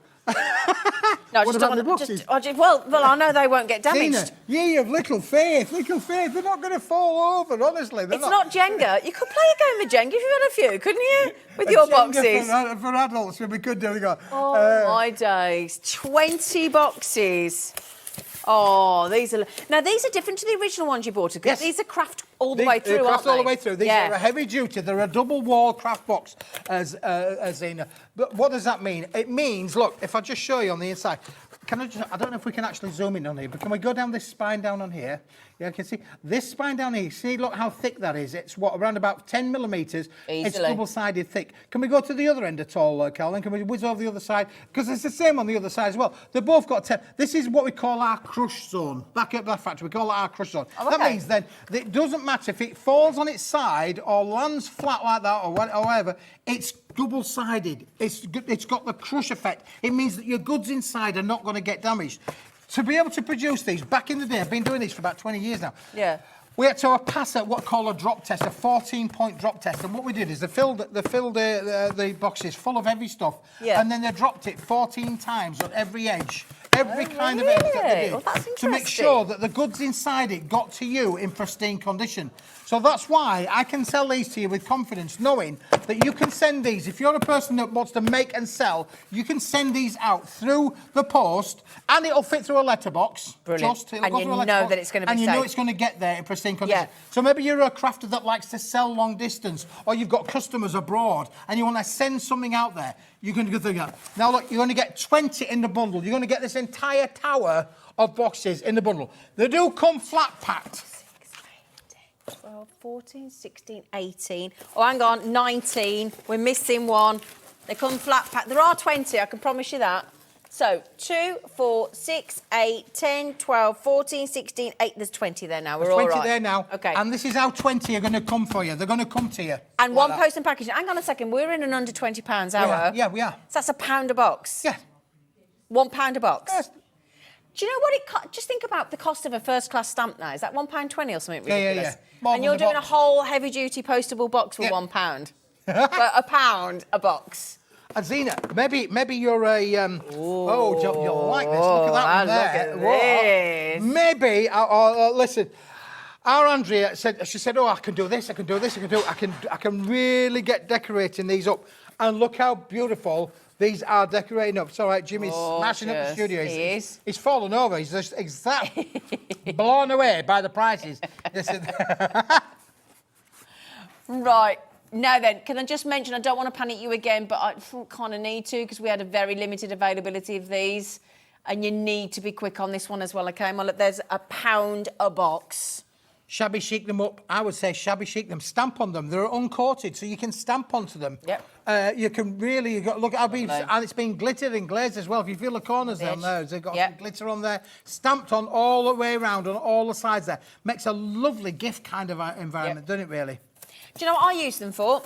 No, What just about don't the want boxes? well, I know they won't get damaged. Zena, ye of little faith. They're not going to fall over, honestly. It's not Jenga. You could play a game of Jenga if you had a few, couldn't you? With your Jenga boxes. For adults, we could do. Oh, my days. 20 boxes. Oh, these are different to the original ones you bought. Because Yes. these are craft all the way through, aren't craft they? all the way through. These are a heavy duty. They're a double wall craft box, as Zena. But what does that mean? It means, look, if I just show you on the inside, I don't know if we can actually zoom in on here, but can we go down this spine down on here? Yeah, you can see this spine down here. See, look how thick that is. It's around about 10 millimetres. Easily. It's double-sided thick. Can we go to the other end at all, Calvin? Can we whiz over the other side? Because it's the same on the other side as well. They've both got 10. This is what we call our crush zone. Back at the factory, we call it our crush zone. Oh, that okay. means then that it doesn't matter if it falls on its side or lands flat like that or whatever, it's double-sided. It's got the crush effect. It means that your goods inside are not going to get damaged. To be able to produce these, back in the day, I've been doing these for about 20 years now. Yeah. We had to pass what we call a drop test, a 14-point drop test. And what we did is they filled the boxes full of heavy stuff. Yeah. And then they dropped it 14 times on every edge. Every kind of edge that they did. Oh, that's to make interesting. sure that the goods inside it got to you in pristine condition. So that's why I can sell these to you with confidence, knowing that you can send these. If you're a person that wants to make and sell, you can send these out through the post, and it'll fit through a letterbox. Brilliant. It'll And go you through a know letterbox, that it's gonna be and you know safe. it's going to get there in pristine condition. Yeah. So maybe you're a crafter that likes to sell long distance, or you've got customers abroad, and you want to send something out there. You can go through that. Now look, you're going to get 20 in the bundle. You're going to get this entire tower of boxes in the bundle. They do come flat packed. 12, 14, 16, 18. Oh, hang on, 19. We're missing one. They come flat pack. There are 20, I can promise you that. So, 2, 4, 6, 8, 10, 12, 14, 16, 8. There's 20 there now. We're all right. 20 there now. Okay. And this is how 20 are going to come for you. They're going to come to you. And like one that. post and packaging. Hang on a second. We're in an under £20 hour. Yeah, we are. So that's £1 a box. Yeah. £1 a box. Yes. Do you know what it costs? Just think about the cost of a first-class stamp now. Is that £1.20 or something ridiculous? Yeah. More And than you're the doing box. a whole heavy-duty postable box for Yeah. £1. For £1 a box. And Zena, maybe you're a you'll like this. Look at that one there. Look at this. Maybe listen. Our Andrea said, oh, I can do this, I can really get decorating these up. And look how beautiful these are decorating up. It's all right, Jimmy's smashing up the studio. He is. He's fallen over. He's just blown away by the prices. Right. Now then, can I just mention, I don't want to panic you again, but I kind of need to because we had a very limited availability of these. And you need to be quick on this one as well, okay? Well, look, there's £1 a box. Shabby chic them up. I would say shabby chic them. Stamp on them. They're uncoated, so you can stamp onto them. Yep. You can really look. And it's been glittered and glazed as well. If you feel the corners down there, they've got some glitter on there, stamped on all the way around on all the sides. There makes a lovely gift kind of environment, doesn't it? Really. Do you know what I use them for?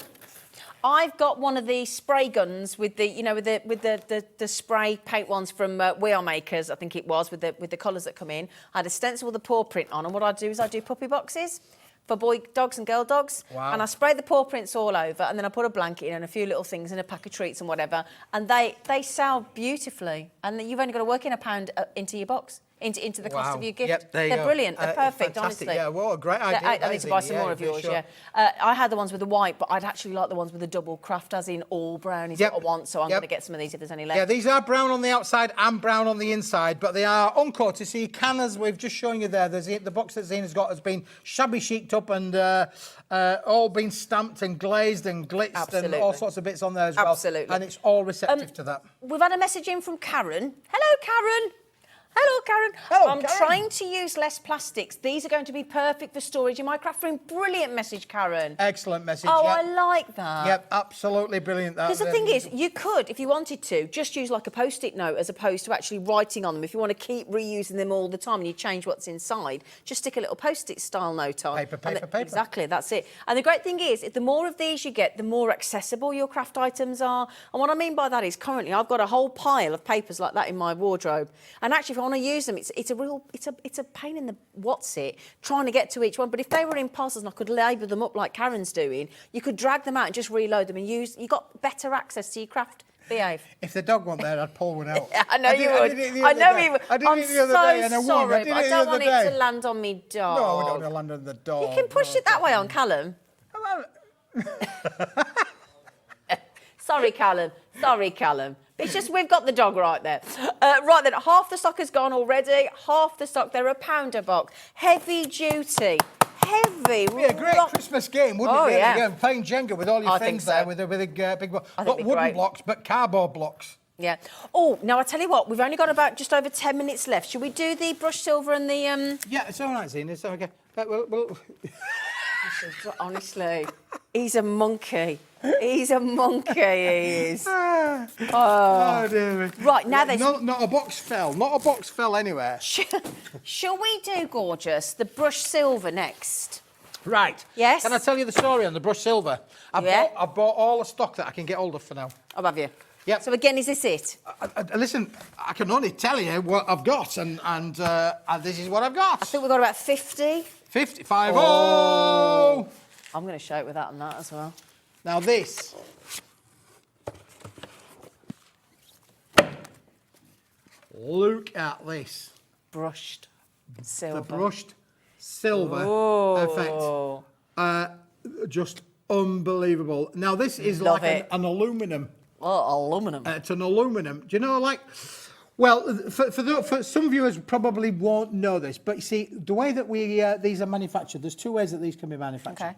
I've got one of the spray guns with the, you know, with the spray paint ones from We Are Makers, I think it was, with the colours that come in. I had a stencil with the paw print on, and what I do is I do puppy boxes for boy dogs and girl dogs. Wow. And I spray the paw prints all over, and then I put a blanket in and a few little things and a pack of treats and whatever, and they sell beautifully. And you've only got to work in £1 into your box. Into the cost of your gift. Yep, there you They're go. brilliant. They're perfect, fantastic. honestly. Yeah, what a great idea. I need to buy some more of yours, sure. I had the ones with the white, but I'd actually like the ones with the double craft, as in all brown is what I want, so I'm going to get some of these if there's any left. Yeah, these are brown on the outside and brown on the inside, but they are uncoated, so you can, as we've just shown you there, the box that Zena's got has been shabby chiced up and all been stamped and glazed and blitzed and all sorts of bits on there as well. Absolutely. And it's all receptive to that. We've had a message in from Karen. Hello, Karen. Hello, Karen. Hello, I'm Karen. trying to use less plastics. These are going to be perfect for storage in my craft room. Brilliant message, Karen. Excellent message. Oh, yep. I like that. Yep, absolutely brilliant. Because the thing is, you could, if you wanted to, just use like a Post-it note as opposed to actually writing on them. If you want to keep reusing them all the time and you change what's inside, just stick a little Post-it style note on. Paper. Exactly, that's it. And the great thing is, if the more of these you get, the more accessible your craft items are. And what I mean by that is, currently I've got a whole pile of papers like that in my wardrobe. And actually, if I want to use them, it's a pain in the trying to get to each one. But if they were in parcels and I could label them up like Karen's doing, you could drag them out and just reload them and use. You got better access to your craft. Behave. If the dog weren't there, I'd pull one out. I know you would. I know you would. I did I'm it the other day and I so won. sorry, I did but I it the don't other want day. it to land on me dog. No, we don't want to land on the dog. You can push it that way on Callum. Sorry, Callum. It's just we've got the dog right there. Right then, half the stock has gone already. Half the stock, they're a pounder box. Heavy duty. Heavy. Be a great Christmas game, wouldn't it? Yeah. Again, playing Jenga with all your friends there with a big block. Not wooden blocks, but cardboard blocks. Yeah. Oh, now I tell you what, we've only got about just over 10 minutes left. Should we do the brushed silver and the Yeah, it's all right, Zena. It's okay. Honestly, he's a monkey. He's a monkey, he is. Oh, dear. Right, now there's... Not a box fell. Not a box fell anywhere. Shall we do, gorgeous, the brushed silver next? Right. Yes? Can I tell you the story on the brushed silver? I bought all the stock that I can get hold of for now. Oh, have you? Yep. So again, is this it? Listen, I can only tell you what I've got, and this is what I've got. I think we've got about 50. 55. Oh! I'm going to show it with that and that as well. Now this. Look at this. Brushed silver. The brushed silver effect. Just unbelievable. Now this is Love like it. an aluminum. Oh, aluminum. It's an aluminum. Do you know, like, well, for some viewers probably won't know this, but you see, the way that these are manufactured, there's two ways that these can be manufactured. Okay.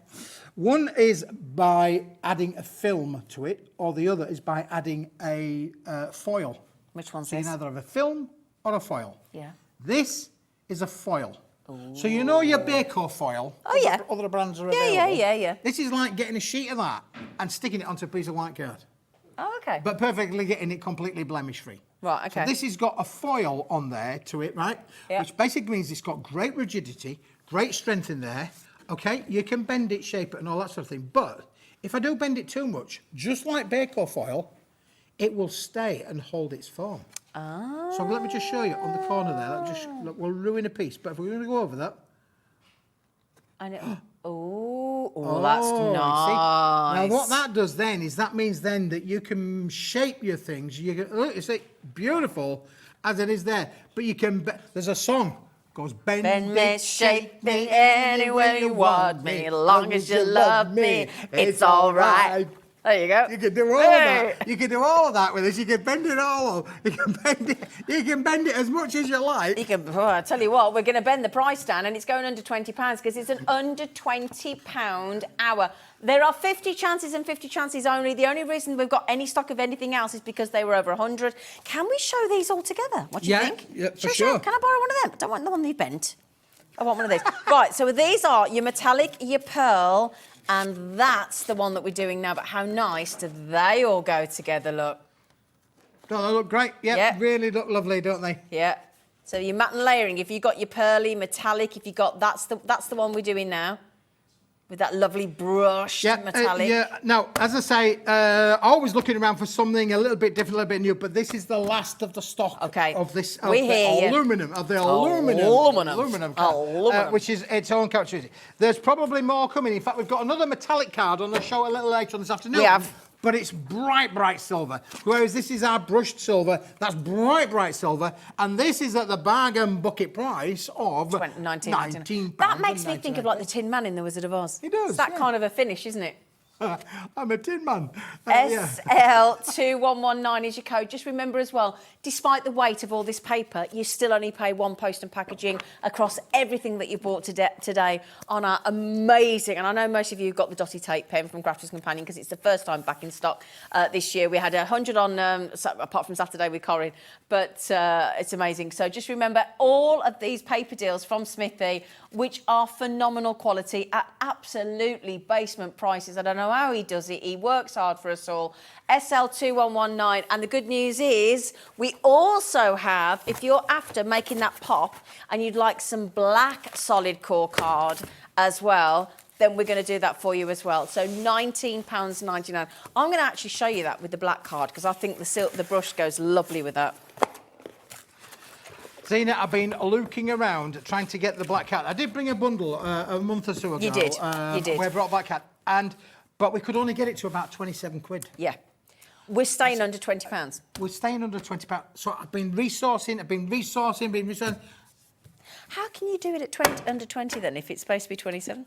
One is by adding a film to it, or the other is by adding a foil. Which one's So you this? can either have a film or a foil. Yeah. This is a foil. Ooh. So you know your Baco foil? Oh, yeah. Other brands are available. Yeah. This is like getting a sheet of that and sticking it onto a piece of white card. Oh, okay. But perfectly getting it completely blemish-free. Right, okay. So this has got a foil on there to it, right? Yeah. Which basically means it's got great rigidity, great strength in there. Okay, you can bend it, shape it, and all that sort of thing. But if I do bend it too much, just like Baco foil, it will stay and hold its form. Ah. So let me just show you on the corner there. Look, we'll ruin a piece, but if we're going to go over that. And it, that's you see? nice. Now what that does then is that means then that you can shape your things. You can, look, it's beautiful as it is there, but you can. There's a song goes bend me, shape me any way you want me, long as you love me, it's all right. There you go. You can do all of that. You can do all of that with this. You can bend it all. You can bend it. You can bend it as much as you like. You can. I tell you what, we're going to bend the price down, and it's going under £20 because it's an under £20 hour. There are 50 chances and 50 chances only. The only reason we've got any stock of anything else is because they were over 100. Can we show these all together? What do you think? Yeah, for sure. Can I borrow one of them? I don't want the one you bent. I want one of these. Right, so these are your metallic, your pearl, and that's the one that we're doing now. But how nice do they all go together, look? Don't they look great? Yeah, really look lovely, don't they? Yeah. So your matte and layering, if you've got your pearly, metallic, if you've got, that's the one we're doing now. With that lovely brushed metallic. Now, as I say, always looking around for something a little bit different, a little bit new, but this is the last of the stock of this aluminum, which is its own characteristic. There's probably more coming. In fact, we've got another metallic card on the show a little later on this afternoon. We have. But it's bright, bright silver. Whereas this is our brushed silver. That's bright, bright silver. And this is at the bargain bucket price of £19. That makes me think of like the Tin Man in The Wizard of Oz. It does. It's that kind of a finish, isn't it? I'm a tin man. SL2119 is your code. Just remember as well, despite the weight of all this paper, you still only pay one post and packaging across everything that you bought today on our amazing, and I know most of you got the Dotty tape pen from Crafters Companion because it's the first time back in stock this year. We had 100 on, apart from Saturday with Corin, but it's amazing. So just remember all of these paper deals from Smithy, which are phenomenal quality at absolutely basement prices. I don't know how he does it. He works hard for us all. SL2119. And the good news is we also have, if you're after making that pop and you'd like some black solid core card as well, then we're going to do that for you as well. So £19.99. I'm going to actually show you that with the black card because I think the brush goes lovely with that. Zena, I've been looking around trying to get the black cat. I did bring a bundle a month or so ago. You did. You did. We brought black cat, but we could only get it to about 27 quid. Yeah. We're staying under £20. We're staying under £20. So I've been resourcing. How can you do it at under 20 then if it's supposed to be 27?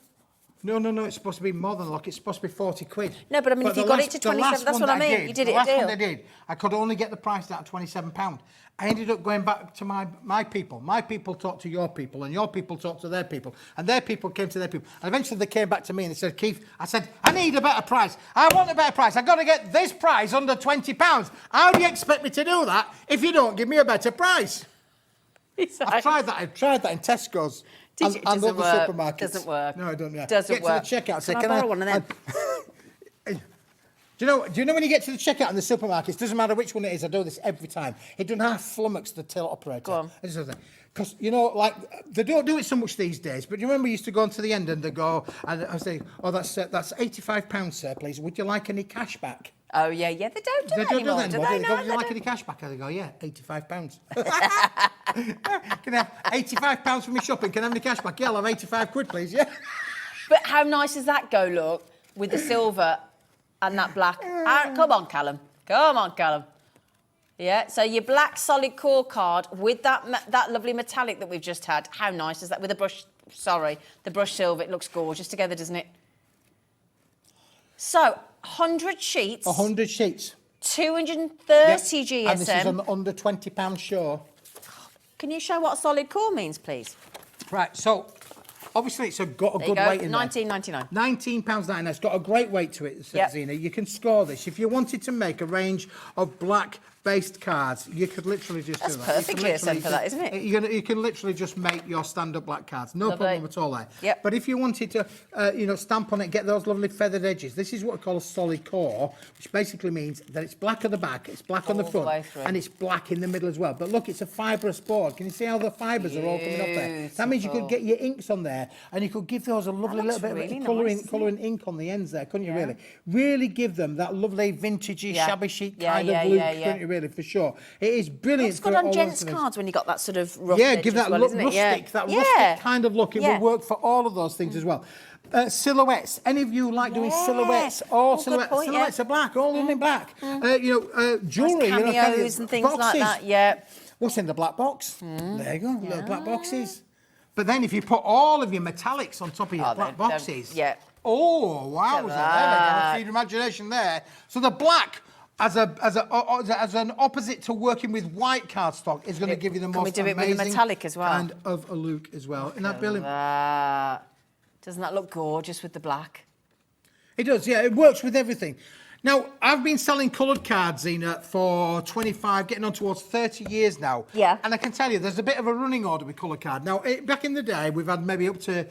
No, it's supposed to be more than a lock. It's supposed to be 40 quid. No, but I mean, if you got it to 27, that's what I mean. You did it a The last deal. one they did, I could only get the price down to £27. I ended up going back to my people. My people talked to your people, and your people talked to their people, and their people came to their people. And eventually they came back to me and they said, Keith, I said, I need a better price. I want a better price. I've got to get this price under £20. How do you expect me to do that if you don't give me a better price? I've tried that in Tesco's. Did you? And Doesn't other work. supermarkets. Doesn't work. No, I don't. Yeah. Doesn't get work. To the checkout. Say, Can I borrow one of them? Do you know when you get to the checkout in the supermarkets, doesn't matter which one it is, I do this every time. It doesn't half flummox the till operator. Go on. Because, you know, like, they don't do it so much these days, but you remember we used to go on to the end and they go, and I say, oh, that's £85, sir, please. Would you like any cash back? Oh, yeah, they don't do They that don't do anymore, that do anymore. they? They No, go, would you they like don't. any cash back? And they go, yeah, £85. Can I have £85 for me shopping? Can I have any cash back? Yeah, I'll have 85 quid, please, yeah. But how nice does that go, look, with the silver and that black? Come on, Callum. Come on, Callum. Yeah, so your black solid core card with that lovely metallic that we've just had. How nice is that? With the brush silver. It looks gorgeous together, doesn't it? So, 100 sheets. 100 sheets. 230 Yep. GSM. And this is an under £20 show. Can you show what a solid core means, please? Right, so obviously it's got a There good you go, weight in there. £19.99. £19.99. It's got a great weight to it, Yep. Zena. You can score this. If you wanted to make a range of black-based cards, you could literally just That's do that. perfect GSM for that, isn't it? You can literally just make your standard black cards. No Lovely. problem at all there. Yep. But if you wanted to, stamp on it, get those lovely feathered edges, this is what we call a solid core, which basically means that it's black at the back, it's black on the All the way front, through. and it's black in the middle as well. But look, it's a fibrous board. Can you see how the fibres are all coming up there? That means you could get your inks on there, and you could give those a lovely looks little bit really of nice, colouring ink on the ends there, couldn't you really? Really give them that lovely vintagey, Yeah. shabby chic Yeah, kind yeah, of look, yeah, yeah. couldn't you really, for sure. It is brilliant. It's good for on all gents' those things. cards when you got that sort of rough Yeah, edge give as that well, look isn't it? rustic, that Yeah. rustic kind of look. It Yeah. will work for all of those things as well. Silhouettes. Any of you like doing silhouettes? All good silhouettes. point, Silhouettes yeah. are black, all in black. Jewellery. Nice cameos and things like boxes. that, yeah. What's in the black box? There you go, little black boxes. But then if you put all of your metallics on top of your black they're- boxes. yeah. Oh, wow. Look There at we go. Feed imagination there. So the black, as an opposite to working with white cardstock, is going to give you the Can we most do it with the amazing metallic as well? kind of a look as well. Isn't that brilliant? Doesn't that look gorgeous with the black? It does, yeah. It works with everything. Now, I've been selling coloured cards, Zena, for 25, getting on towards 30 years now. Yeah. And I can tell you, there's a bit of a running order with coloured card. Now, back in the day, we've had maybe up to,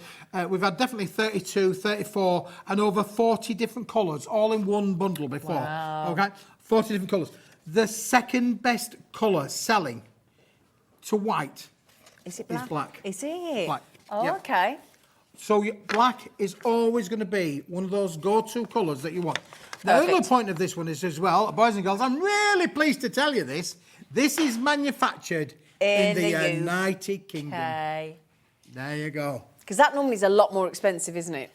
we've had definitely 32, 34, and over 40 different colours, all in one bundle before. Wow. Okay? 40 different colours. The second best colour selling to white Is it black? is black. Is it? Black. Oh, Yep. okay. So black is always going to be one of those go-to colours that you want. The Perfect. other point of this one is as well, boys and girls, I'm really pleased to tell you this. This is manufactured in the United Kingdom. Okay. There you go. Because that normally is a lot more expensive, isn't it?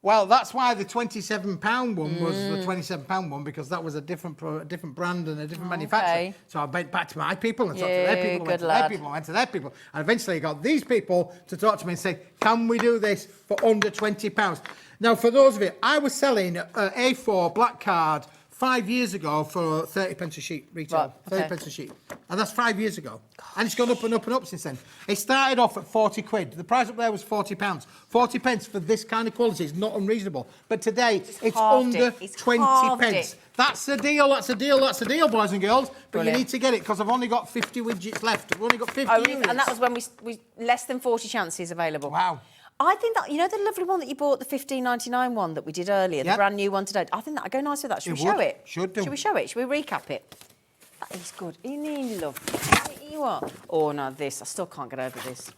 Well, that's why the £27 one was the £27 one, because that was a different brand and a different manufacturer. So I went back to my people and talked to their people, went to their people, went to their people, and eventually I got these people to talk to me and say, can we do this for under £20? Now, for those of you, I was selling A4 black card 5 years ago for 30 pence a sheet retail. Right, okay. 30 pence a sheet. And that's 5 years ago. And it's gone up and up and up since then. It started off at 40 quid. The price up there was £40. 40 pence for this kind of quality is not unreasonable. But today, it's halved under it. It's 20 halved pence. it. That's a deal, that's a deal, that's a deal, boys and girls. But Brilliant. you need to get it, because I've only got 50 widgets left. I've only got 50 Oh, units. and that was when we less than 40 chances available. Wow. I think that, you know the lovely one that you bought, the £15.99 one that we did earlier, the Yep. brand new one today? I think that'd go nice with that. Should It we show would. it? Should do. Should we show it? Should we recap it? That is good. Isn't he lovely? You are. Oh, no, this. I still can't get over this.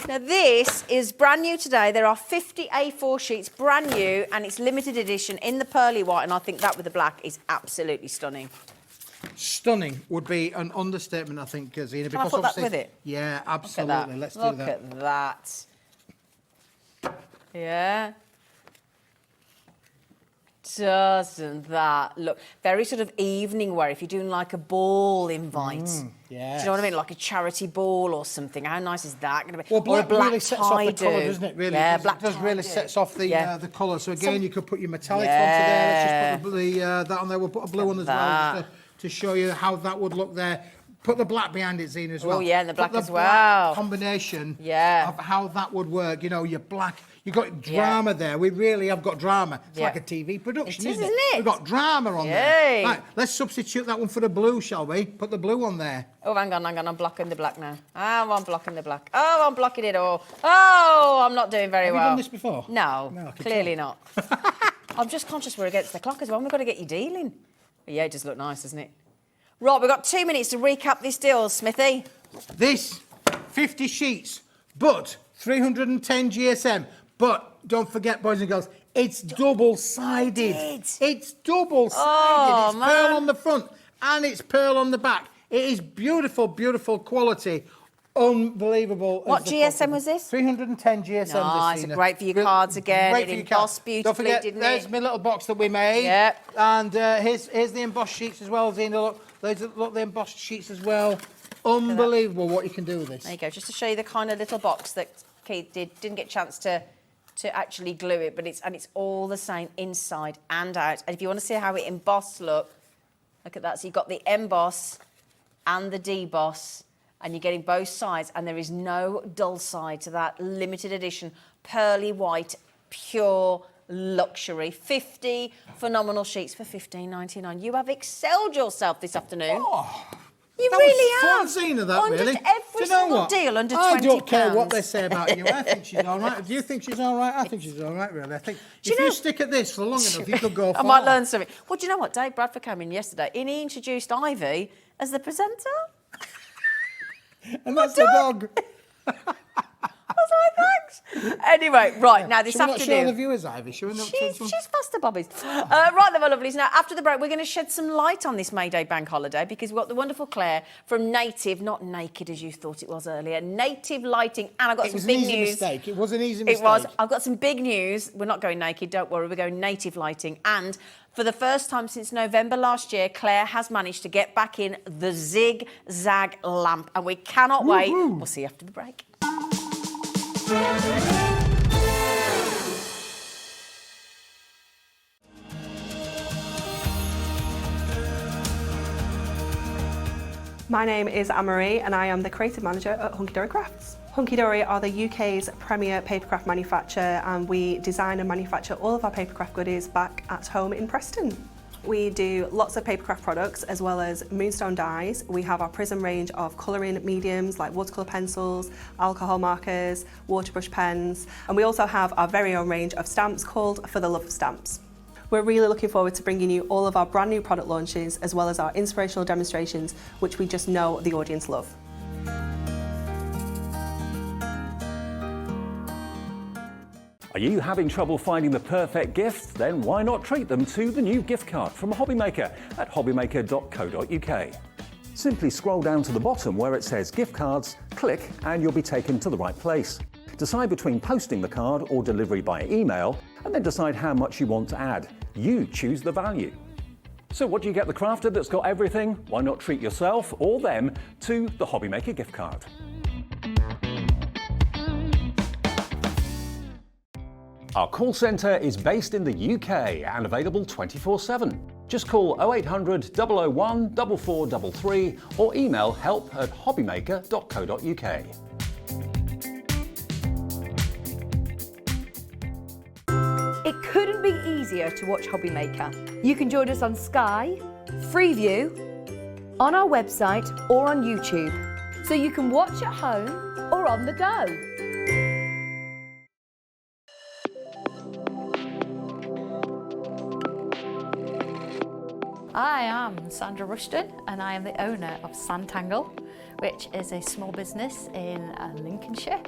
Now, this is brand new today. There are 50 A4 sheets, brand new, and it's limited edition in the pearly white, and I think that with the black is absolutely stunning. Stunning would be an understatement, I think, Zena. Can I put that obviously- with it? Yeah, Look at absolutely. that. Let's do Look that. at that. Yeah. Doesn't that look very sort of evening wear if you're doing like a ball invite? Yeah. Do you know what I mean? Like a charity ball or something. How nice is that going to be? Well, Or a black really sets off the colour, doesn't it? Really, Yeah, it does really sets off the the colour. So again, you could put your metallic onto there. Let's just put that on there. We'll put a blue one as well, just to show you how that would look there. Put the black behind it, Zena, as well. Oh yeah, and the black as black well. Combination of how that would work. You know, your black. You've got drama there. We really have got drama. It's like a TV production, isn't it? We've got drama on there. Right, let's substitute that one for the blue, shall we? Put the blue on there. Oh, hang on. I'm blocking the black now. Oh, I'm blocking the black. Oh, I'm blocking it all. Oh, I'm not doing very well. Have you done this before? No, clearly not. I'm just conscious we're against the clock as well. We've got to get you dealing. But yeah, it does look nice, doesn't it? Right, we've got 2 minutes to recap this deal, Smithy. This, 50 sheets, but 310 GSM. But don't forget, boys and girls, it's double-sided. It's double-sided. Oh, it's pearl on the front and it's pearl on the back. It is beautiful, beautiful quality. Unbelievable. What GSM was this? 310 GSM. Nice, great for your cards again. Great It embossed beautifully, Don't forget, didn't there's it? my little box that we made. Yeah. And here's the embossed sheets as well, Zena. Look, the embossed sheets as well. Unbelievable what you can do with this. There you go, just to show you the kind of little box that Keith didn't get a chance to actually glue it, but it's all the same inside and out. And if you want to see how it embossed look at that. So you've got the emboss and the deboss, and you're getting both sides, and there is no dull side to that limited edition pearly white pure luxury. 50 phenomenal sheets for $15.99. You have excelled yourself this afternoon. Oh, you that really was have. fun, Zena, that under really. Every single deal under £20. I don't care what they say about you. I think she's all right. Do you think she's all right? I think she's all right, really. I think if you stick at this for long enough, you could go far. I might learn something. Well, do you know what? Dave Bradford came in yesterday and he introduced Ivy as the presenter. And that's the dog. I was like, thanks. Anyway, right, now this afternoon... Should we not show the viewers, Ivy? She's faster, Bobbies. Right then, my lovelies. Now, after the break, we're going to shed some light on this May Day bank holiday because we've got the wonderful Clare from Native, not naked as you thought it was earlier, Native Lighting, and I've got some big news. It was an easy mistake. It was an easy mistake. It was. I've got some big news. We're not going naked, don't worry. We're going Native Lighting. And for the first time since November last year, Clare has managed to get back in the Zigzag lamp. And we cannot wait. We'll see you after the break. My name is Anne-Marie and I am the creative manager at Hunky Dory Crafts. Hunky Dory are the UK's premier papercraft manufacturer, and we design and manufacture all of our papercraft goodies back at home in Preston. We do lots of papercraft products as well as moonstone dyes. We have our prism range of colouring mediums like watercolour pencils, alcohol markers, waterbrush pens, and we also have our very own range of stamps called For the Love of Stamps. We're really looking forward to bringing you all of our brand new product launches as well as our inspirational demonstrations, which we just know the audience love. Are you having trouble finding the perfect gift? Then why not treat them to the new gift card from HobbyMaker at hobbymaker.co.uk. Simply scroll down to the bottom where it says gift cards, click and you'll be taken to the right place. Decide between posting the card or delivery by email, and then decide how much you want to add. You choose the value. So what do you get the crafter that's got everything? Why not treat yourself or them to the HobbyMaker gift card? Our call centre is based in the UK and available 24/7. Just call 0800 001 4433 or email help@hobbymaker.co.uk. It couldn't be easier to watch HobbyMaker. You can join us on Sky, Freeview, on our website or on YouTube. So you can watch at home or on the go. I am Sandra Rushon and I am the owner of Zen-tangle, which is a small business in Lincolnshire,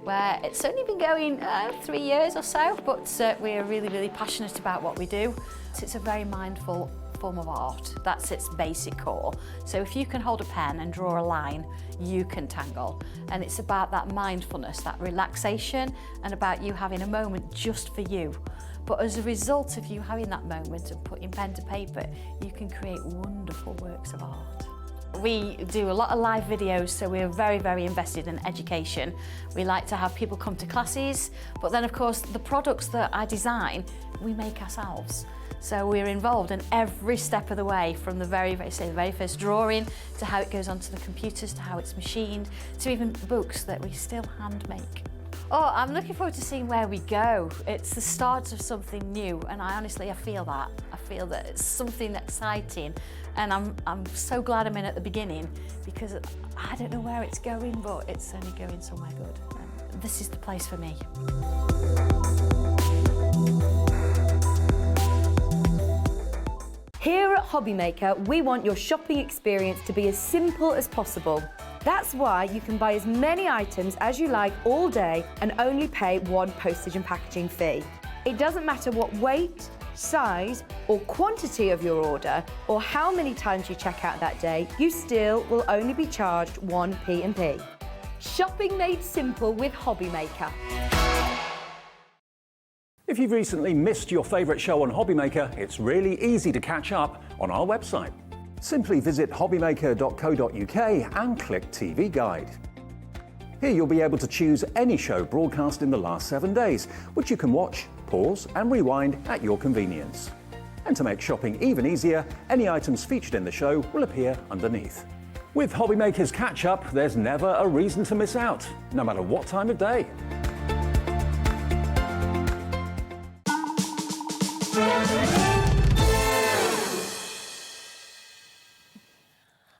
where it's only been going 3 years or so, but we're really passionate about what we do. So it's a very mindful form of art. That's its basic core. So if you can hold a pen and draw a line, you can tangle. And it's about that mindfulness, that relaxation, and about you having a moment just for you. But as a result of you having that moment of putting pen to paper, you can create wonderful works of art. We do a lot of live videos, so we're very, very invested in education. We like to have people come to classes, but then of course the products that I design, we make ourselves. So we're involved in every step of the way, from the very first drawing to how it goes onto the computers, to how it's machined, to even books that we still hand make. Oh, I'm looking forward to seeing where we go. It's the start of something new, and I feel that. I feel that it's something exciting, and I'm so glad I'm in at the beginning, because I don't know where it's going, but it's only going somewhere good. And this is the place for me. Here at HobbyMaker, we want your shopping experience to be as simple as possible. That's why you can buy as many items as you like all day and only pay one postage and packaging fee. It doesn't matter what weight, size or quantity of your order, or how many times you check out that day, you still will only be charged one P&P. Shopping made simple with HobbyMaker. If you've recently missed your favourite show on HobbyMaker, it's really easy to catch up on our website. Simply visit hobbymaker.co.uk and click TV Guide. Here you'll be able to choose any show broadcast in the last 7 days, which you can watch, pause and rewind at your convenience. And to make shopping even easier, any items featured in the show will appear underneath. With HobbyMaker's catch-up, there's never a reason to miss out, no matter what time of day.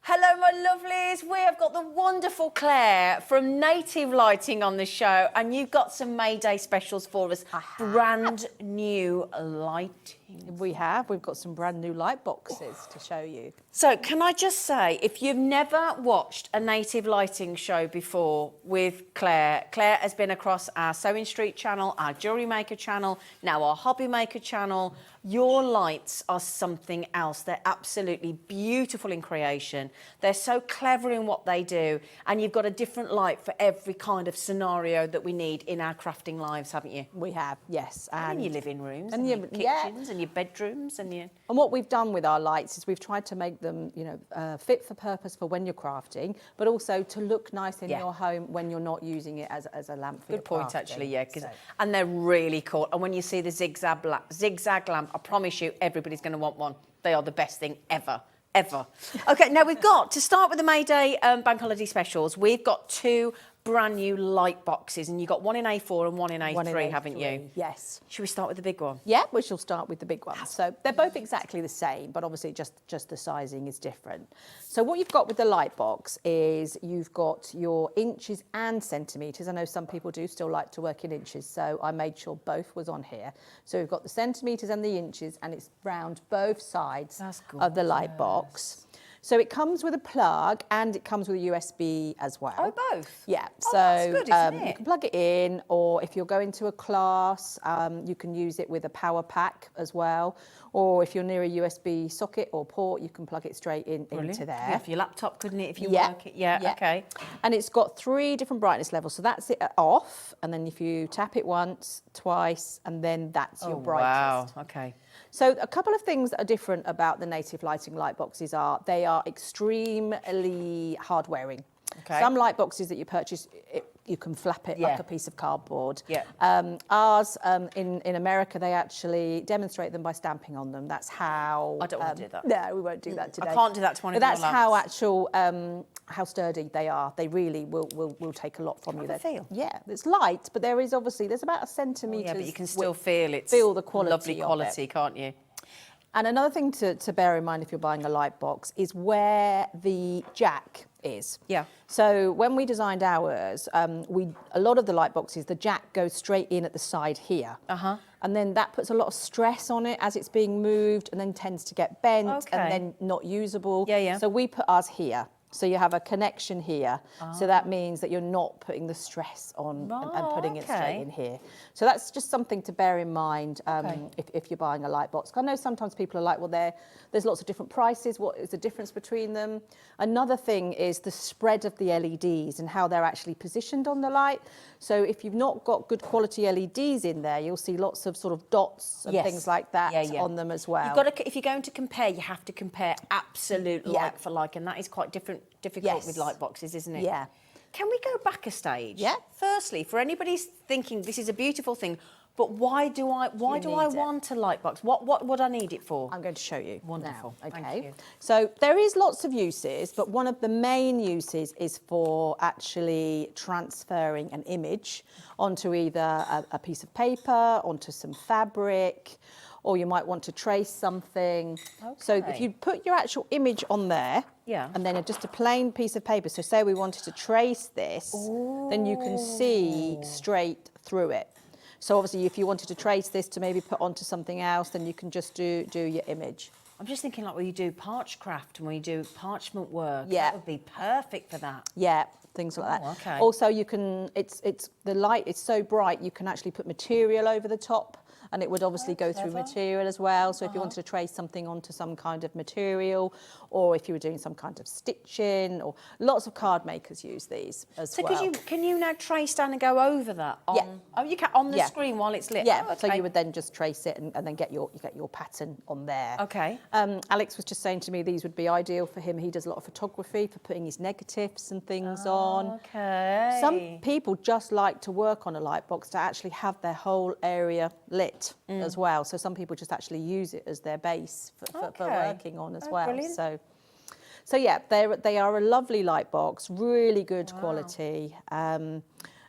Hello, my lovelies. We have got the wonderful Clare from Native Lighting on the show, and you've got some May Day specials for us. Brand new lighting. We have. We've got some brand new light boxes to show you. So can I just say, if you've never watched a Native Lighting show before with Clare, Clare has been across our Sewing Street channel, our Jewellery Maker channel, now our Hobby Maker channel. Your lights are something else. They're absolutely beautiful in creation. They're so clever in what they do, and you've got a different light for every kind of scenario that we need in our crafting lives, haven't you? We have, yes. And in your living rooms, and your your- kitchens, and your bedrooms, and your... And what we've done with our lights is we've tried to make them, fit for purpose for when you're crafting, but also to look nice in your home when you're not using it as a lamp for Good your point, crafting. actually, yeah. So- And they're really cool. And when you see the zigzag lamp, I promise you, everybody's going to want one. They are the best thing ever. Okay, now we've got, to start with the May Day Bank Holiday specials, we've got two brand new light boxes, and you've got one in A4 and one in A3, haven't you? Yes. Should we start with the big one? Yeah, we shall start with the big ones. So they're both exactly the same, but obviously just the sizing is different. So what you've got with the light box is you've got your inches and centimetres. I know some people do still like to work in inches, so I made sure both was on here. So we've got the centimetres and the inches, and it's round both sides of the light box. So it comes with a plug and it comes with a USB as well. Oh, both? Yeah. Oh, So that's good, isn't it? you can plug it in, or if you're going to a class, you can use it with a power pack as well. Or if you're near a USB socket or port, you can plug it straight into there. Yeah, for your laptop, couldn't it, if you work it? Yeah, okay. And it's got 3 different brightness levels. So that's it at off, and then if you tap it once, twice, and then that's your brightest. Wow, okay. So a couple of things that are different about the Native Lighting light boxes are they are extremely hard wearing. Okay. Some light boxes that you purchase, you can flap it like a piece of cardboard. Yeah. Ours, in America, they actually demonstrate them by stamping on them. That's how... I don't want to do that. No, we won't do that today. I can't do that to one of But your that's how lamps. actual, how sturdy they are. They really will take a lot from you. Have a feel. Yeah, it's light, but there is obviously, there's about a centimetre. Yeah, but you can still feel it. Feel the quality Lovely of quality, it. can't you? And another thing to bear in mind if you're buying a light box is where the jack is. Yeah. So when we designed ours, a lot of the light boxes, the jack goes straight in at the side here. Uh-huh. And then that puts a lot of stress on it as it's being moved, and then tends to get bent Okay. and then not usable. Yeah, yeah. So we put ours here. So you have a connection here. So that means that you're not putting the stress on and putting it straight in here. So that's just something to bear in mind if you're buying a light box. I know sometimes people are like, well, there's lots of different prices. What is the difference between them? Another thing is the spread of the LEDs and how they're actually positioned on the light. So if you've not got good quality LEDs in there, you'll see lots of sort of dots and things like that on them as well. You've got to, if you're going to compare, you have to compare absolute like for like, and that is quite difficult with light boxes, isn't it? Yeah. Can we go back a stage? Yeah. Firstly, for anybody thinking this is a beautiful thing, but why do I want a light box? What would I need it for? I'm going to show you. Wonderful. Now. Okay. Thank you. So there is lots of uses, but one of the main uses is for actually transferring an image onto either a piece of paper, onto some fabric, or you might want to trace something. So if you put your actual image on there, and then just a plain piece of paper, so say we wanted to trace this, then you can see straight through it. So obviously if you wanted to trace this to maybe put onto something else, then you can just do your image. I'm just thinking like when you do parchcraft and when you do parchment work, Yeah. that would be perfect for that. Yeah, things like that. Okay. Also you can, it's the light is so bright you can actually put material over the top, and it would obviously go through material as well. So if you wanted to trace something onto some kind of material, or if you were doing some kind of stitching, or lots of card makers use these as well. So can you now trace down and go over that? Oh, you can on the screen while it's lit. Yeah. Oh, okay. So you would then just trace it and then get your pattern on there. Okay. Alex was just saying to me these would be ideal for him. He does a lot of photography for putting his negatives and things on. Okay. Some people just like to work on a light box to actually have their whole area lit as well. So some people just actually use it as their base for working on as well. Brilliant. So yeah, they are a lovely light box, really good quality, and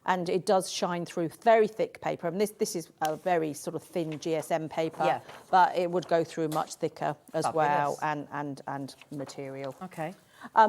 it does shine through very thick paper. And this is a very sort of thin GSM paper, but it would go through much thicker as well, and material. Okay.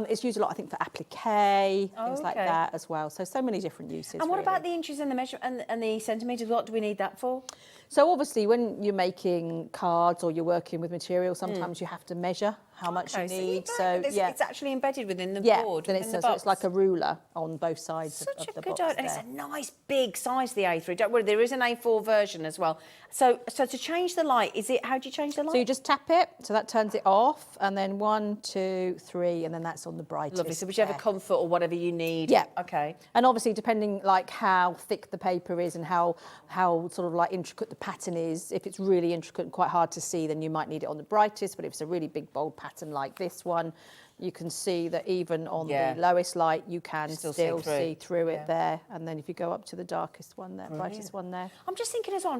It's used a lot, I think, for applique, things like that as well. So many different uses. And what really. about the inches and the measure and the centimetres? What do we need that for? So obviously, when you're making cards or you're working with material, sometimes you have to measure how much you need. So it's actually embedded within the board. Then within the so box. it's like a ruler on both sides Such of the a good box. idea. And it's a nice big size, the A3. Don't worry, there is an A4 version as well. So to change the light, how do you change the light? So you just tap it, so that turns it off, and then 1, 2, 3, and then that's on the brightest. Lovely. So whichever comfort or whatever you need. Yeah. Okay. And obviously, depending like how thick the paper is and how sort of like intricate the pattern is, if it's really intricate and quite hard to see, then you might need it on the brightest. But if it's a really big, bold pattern like this one, you can see that even on the lowest light, you can still see through it there. And then if you go up to the darkest one there, brightest one there. I'm just thinking as well,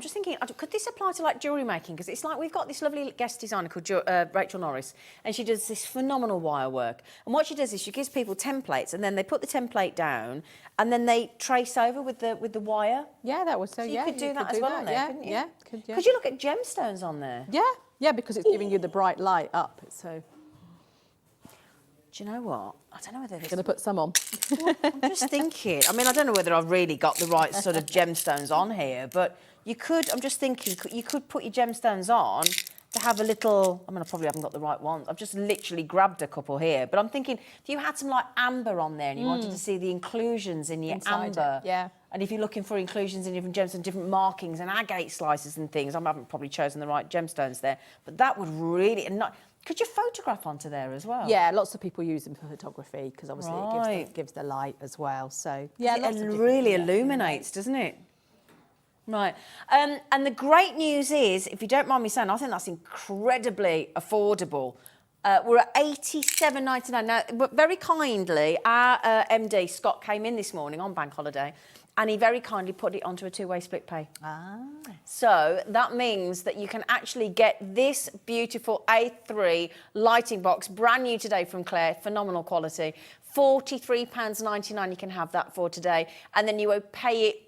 could this apply to like jewellery making? Because it's like we've got this lovely guest designer called Rachel Norris, and she does this phenomenal wire work. And what she does is she gives people templates, and then they put the template down, and then they trace over with the wire. Yeah, that was so you could do that as well on there, couldn't you? Yeah. Could you look at gemstones on there? Yeah, because it's giving you the bright light up. So. Do you know what? I don't know whether this... Going to put some on. I'm just thinking. I mean, I don't know whether I've really got the right sort of gemstones on here, but you could... I'm just thinking you could put your gemstones on to have a little... I mean, I probably haven't got the right ones. I've just literally grabbed a couple here. But I'm thinking, if you had some, like, amber on there and you wanted to see the inclusions in your amber... And if you're looking for inclusions in different gemstones, different markings and agate slices and things, I haven't probably chosen the right gemstones there. But that would really... Could you photograph onto there as well? Yeah, lots of people use them for photography because obviously it gives the light as well. So yeah, it really illuminates, doesn't it? Right. And the great news is, if you don't mind me saying, I think that's incredibly affordable. We're at $87.99 now. But very kindly, our MD Scott came in this morning on bank holiday. And he very kindly put it onto a two-way split pay. So that means that you can actually get this beautiful A3 lighting box, brand new today from Clare, phenomenal quality. £43.99 you can have that for today. And then you will pay it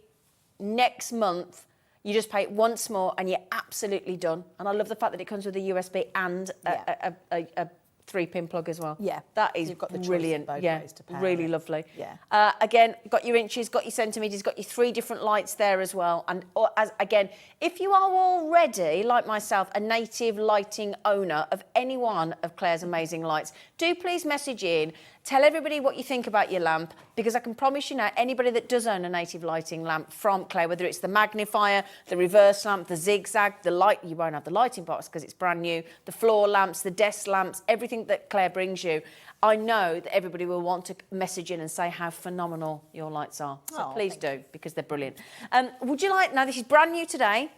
next month. You just pay it once more and you're absolutely done. And I love the fact that it comes with a USB and a 3-pin plug as well. Yeah. That is You've got the choice brilliant. both Yeah, ways to pair really it. lovely. Yeah. Again, got your inches, got your centimetres, got your 3 different lights there as well. And again, if you are already, like myself, a native lighting owner of any one of Clare's amazing lights, do please message in. Tell everybody what you think about your lamp, because I can promise you now, anybody that does own a native lighting lamp from Clare, whether it's the magnifier, the reverse lamp, the zigzag, the light, you won't have the lighting box because it's brand new, the floor lamps, the desk lamps, everything that Clare brings you, I know that everybody will want to message in and say how phenomenal your lights are. So please do, because they're brilliant. Would you like, now this is brand new today,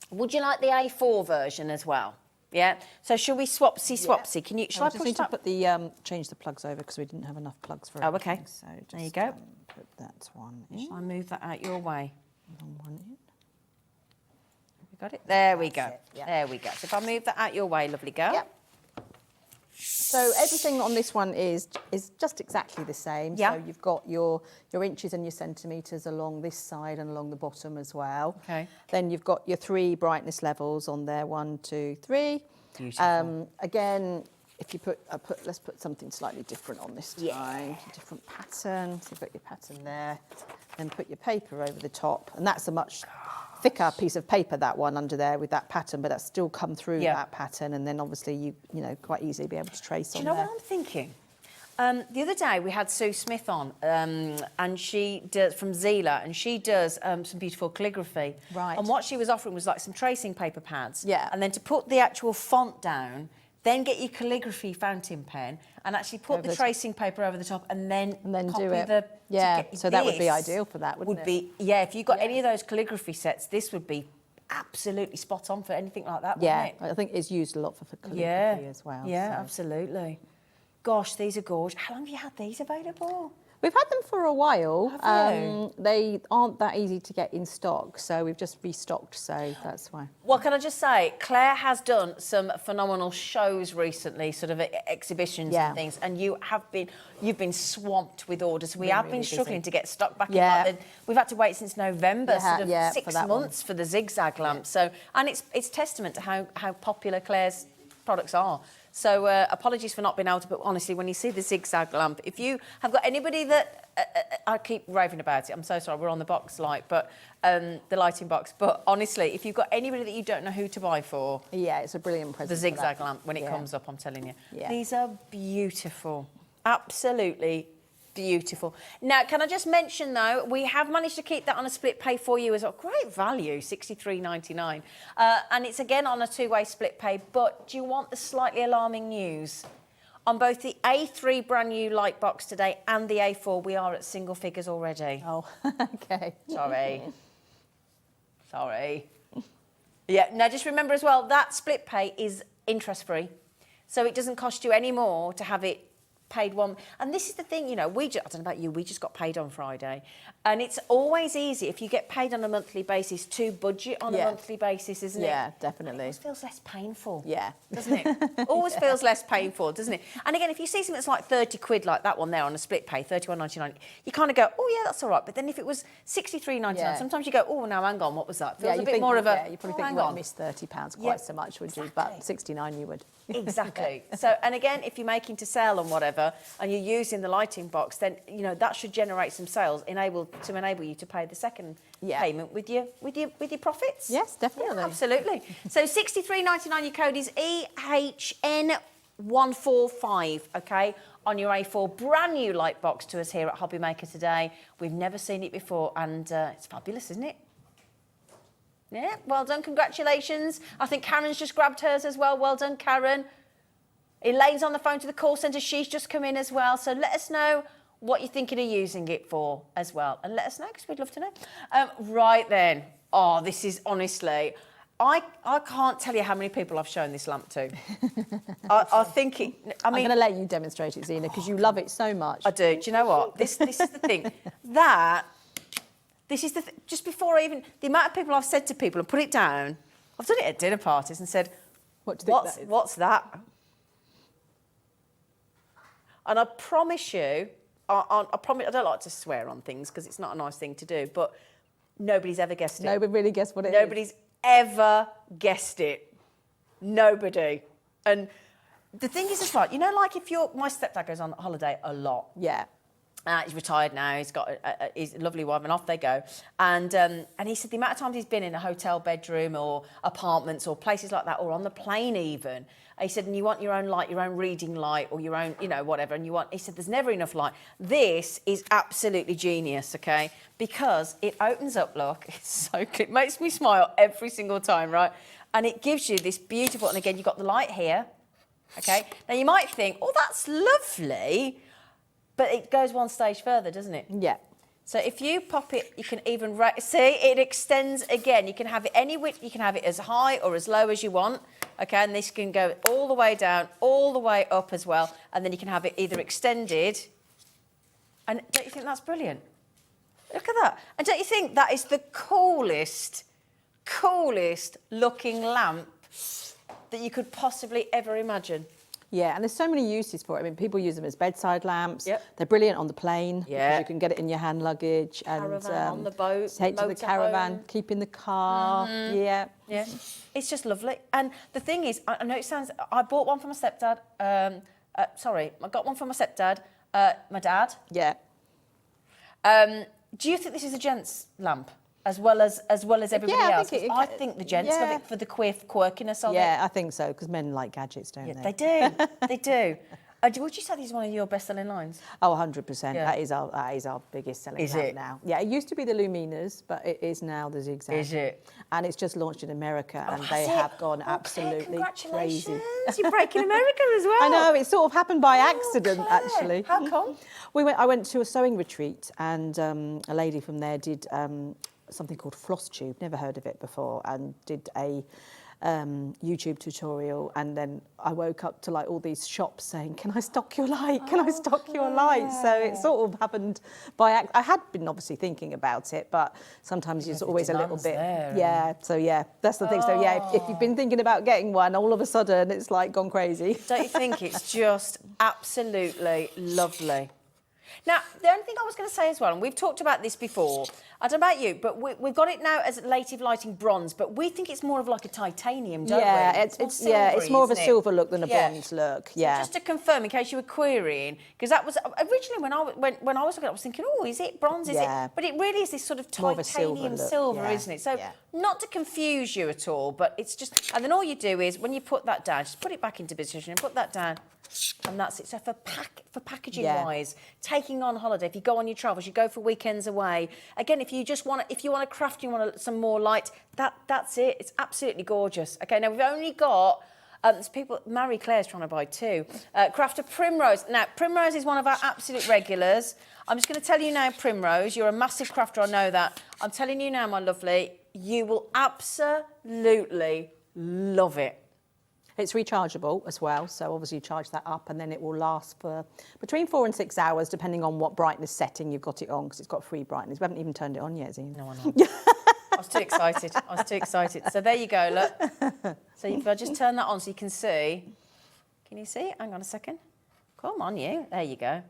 would you like the A4 version as well? Yeah. So shall we swapsy? Can you? Shall I just push need that? to put the change the plugs over because we didn't have enough plugs for it. Oh, okay. So just, there you go. Put that one in. Shall I move that out your way? One in. We got it. There we go. it, yeah. There we go. So if I move that out your way, lovely girl. Yep. So everything on this one is just exactly the same. Yeah. So you've got your inches and your centimetres along this side and along the bottom as well. Okay. Then you've got your 3 brightness levels on there, 1, 2, 3. Beautiful. Again, if you let's put something slightly different on this time. A different pattern. So you've got your pattern there. Then put your paper over the top, and that's a much thicker piece of paper, that one under there with that pattern, but that's still come through that pattern, and then obviously you know quite easily be able to trace on there. Do you know what I'm thinking? The other day we had Sue Smith on, and she does from Zena, and she does some beautiful calligraphy. Right. And what she was offering was like some tracing paper pads. Yeah. And then to put the actual font down, then get your calligraphy fountain pen and actually put the tracing paper over the top, and then do it. it. So that would be ideal for that, wouldn't it? If you got any of those calligraphy sets, this would be absolutely spot on for anything like that, wouldn't it? I think it's used a lot for calligraphy as well. Yeah, so. absolutely. Gosh, these are gorgeous. How long have you had these available? We've had them for a while. Have you? They aren't that easy to get in stock, so we've just restocked, so that's why. Well, can I just say, Clare has done some phenomenal shows recently, sort of exhibitions and things, and you've been swamped with orders. We have been struggling to get stock back in. We've had to wait since November, sort of 6 months for the zigzag lamp. So, and it's testament to how popular Clare's products are. So apologies for not being able to, but honestly, when you see the zigzag lamp, if you have got anybody that, I keep raving about it, I'm so sorry, we're on the box light, but the lighting box, but honestly, if you've got anybody that you don't know who to buy for. Yeah, it's a brilliant present. The zigzag lamp, when it comes up, I'm telling you. Yeah. These are beautiful, absolutely beautiful. Now, can I just mention though, we have managed to keep that on a split pay for you as well. Great value, $63.99. And it's again on a 2-way split pay, but do you want the slightly alarming news? On both the A3 brand new light box today and the A4, we are at single figures already. Oh, okay. Sorry. Yeah, now just remember as well, that split pay is interest free. So it doesn't cost you any more to have it paid one. And this is the thing, you know, I don't know about you, we just got paid on Friday. And it's always easy if you get paid on a monthly basis to budget on a monthly basis, isn't it? Yeah, definitely. It always feels less painful. Yeah. Doesn't it? Always feels less painful, doesn't it? And again, if you see something that's like 30 quid like that one there on a split pay, $31.99, you kind of go, oh yeah, that's all right. But then if it was $63.99, sometimes you go, oh, now hang on, what was that? Feels a bit more of a, you probably think you won't miss £30 quite so much, would you? But 69 you would. Exactly. So, and again, if you're making to sell and whatever, and you're using the lighting box, then you know that should generate some sales, to enable you to pay the second payment with your profits. Yes, definitely. Yeah, absolutely. So $63.99. Your code is EHN145. Okay, on your A4 brand new light box to us here at HobbyMaker today. We've never seen it before, and it's fabulous, isn't it? Yeah, well done, congratulations. I think Karen's just grabbed hers as well. Well done, Karen. Elaine's on the phone to the call centre. She's just come in as well. So let us know what you're thinking of using it for as well. And let us know, because we'd love to know. Right then. Oh, this is honestly... I can't tell you how many people I've shown this lamp to. I think it... I'm going to let you demonstrate it, Zena, because you love it so much. I do. Do you know what? This is the thing. This is the just before I even... The amount of people I've said to people and put it down, I've done it at dinner parties and said, what do you think that is? What's that? And I promise you, I don't like to swear on things because it's not a nice thing to do, but nobody's ever guessed it. Nobody really guessed what it is. Nobody's ever guessed it. Nobody. And the thing is as well, you know, like if my stepdad goes on holiday a lot. Yeah. He's retired now. He's got his lovely wife, and off they go. And he said the amount of times he's been in a hotel bedroom or apartments or places like that, or on the plane even. He said, and you want your own light, your own reading light, or your own, you know, whatever. And he said, there's never enough light. This is absolutely genius, okay? Because it opens up. Look, it makes me smile every single time, right? And it gives you this beautiful. And again, you've got the light here, okay? Now you might think, oh, that's lovely. But it goes one stage further, doesn't it? Yeah. So if you pop it, you can even see it extends again. You can have it any width. You can have it as high or as low as you want. Okay, and this can go all the way down, all the way up as well, and then you can have it either extended. And don't you think that's brilliant? Look at that. And don't you think that is the coolest looking lamp that you could possibly ever imagine? Yeah, and there's so many uses for it. I mean, people use them as bedside lamps. Yep. They're brilliant on the plane. Yeah. You can get it in your hand luggage. Caravan, and on the boat, take to the caravan, motorhome. keep in the car. Yeah. Yeah, it's just lovely. And the thing is, I know it sounds... I bought one for my stepdad. I got one for my stepdad, my dad. Yeah. Do you think this is a gents lamp? As well as everybody else? I think the gents love it for the quirkiness of it. Yeah, I think so, because men like gadgets, don't Yeah, they? they do. They do. Would you say this is one of your best-selling lines? Oh, 100%. Yeah. That is our biggest selling lamp now. Yeah, it used to be the Luminas, but it is now the Zigzag. Is it? And it's just launched in America, and has they it? have gone Okay, absolutely crazy. congratulations. You're breaking America as well. I know, it sort of happened by accident, Clare. actually. How come? I went to a sewing retreat, and a lady from there did something called floss tube, never heard of it before, and did a YouTube tutorial, and then I woke up to like all these shops saying, can I stock your light? Can I stock your light? So it sort of happened by accident. I had been obviously thinking about it, but sometimes you're always a little bit, that's the thing. So yeah, if you've been thinking about getting one, all of a sudden it's like gone crazy. Don't you think it's just absolutely lovely? Now, the only thing I was going to say as well, and we've talked about this before, I don't know about you, but we've got it now as native lighting bronze, but we think it's more of like a titanium, don't we? It's more of a silver look than a bronze look. Yeah. So just to confirm, in case you were querying, because that was originally when I was looking, I was thinking, oh, is it bronze? Is it? But it really is this sort of More of a titanium silver, isn't it? So not to confuse you at all, but it's just, and then all you do is when you put that down, just put it back into position and put that down. And that's it. So for packaging wise, taking on holiday, if you go on your travels, you go for weekends away. Again, if you want to craft, you want some more light. That's it. It's absolutely gorgeous. Okay, now we've only got. There's people. Marie Claire's trying to buy two. Craft a Primrose. Now Primrose is one of our absolute regulars. I'm just going to tell you now, Primrose. You're a massive crafter. I know that. I'm telling you now, my lovely. You will absolutely love it. It's rechargeable as well, so obviously you charge that up and then it will last for between 4 and 6 hours, depending on what brightness setting you've got it on, because it's got free brightness. We haven't even turned it on yet, Zena. No, I know. I was too excited. So there you go, look. So if I just turn that on so you can see. Can you see? Hang on a second. Come on, you. There you go.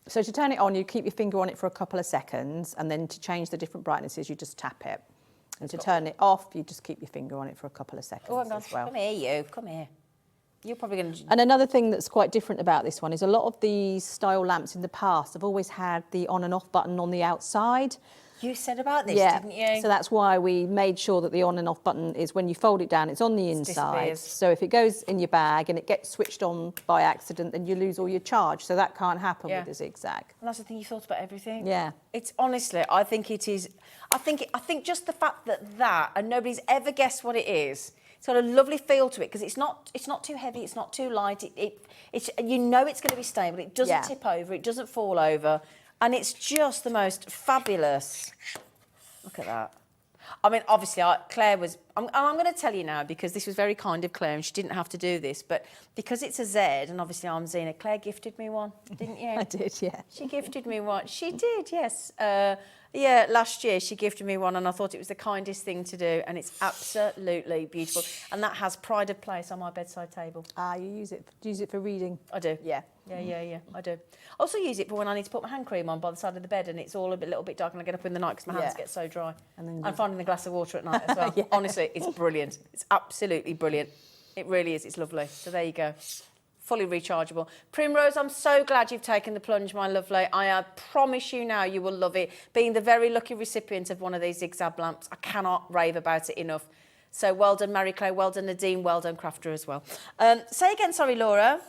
So to turn it on, you keep your finger on it for a couple of seconds, and then to change the different brightnesses, you just tap it. And to turn it off, you just keep your finger on it for a couple of seconds as well. Come here, you. Come here. You're probably going to... And another thing that's quite different about this one is a lot of these style lamps in the past have always had the on and off button on the outside. You said about this, didn't you? So that's why we made sure that the on and off button is when you fold it down, it's on the inside. Disappears. So if it goes in your bag and it gets switched on by accident, then you lose all your charge. So that can't happen with the Zigzag. And that's the thing, you thought about everything. Yeah. It's honestly, I think it is. I think just the fact that and nobody's ever guessed what it is. It's got a lovely feel to it because it's not too heavy, it's not too light. It's you know it's going to be stable. It doesn't tip over, it doesn't fall over. And it's just the most fabulous. Look at that. I mean, obviously, Claire was... I'm going to tell you now, because this was very kind of Claire, and she didn't have to do this, but because it's a Z, and obviously I'm Zena, Claire gifted me one, didn't you? I did, yeah. She gifted me one. She did, yes. Yeah, last year she gifted me one, and I thought it was the kindest thing to do, and it's absolutely beautiful. And that has pride of place on my bedside table. Ah, you use it for reading? I do. Yeah. Yeah, I do. I also use it for when I need to put my hand cream on by the side of the bed and it's all a little bit dark and I get up in the night because my hands get so dry. And then I'm finding a glass of water at night as well. Honestly, it's brilliant. It's absolutely brilliant. It really is. It's lovely. So there you go. fully rechargeable. Primrose, I'm so glad you've taken the plunge, my lovely. I promise you now you will love it. Being the very lucky recipient of one of these Zigzag lamps, I cannot rave about it enough. So well done, Mary Claire, well done, Nadine, well done, Crafter as well. Say again, sorry, Laura.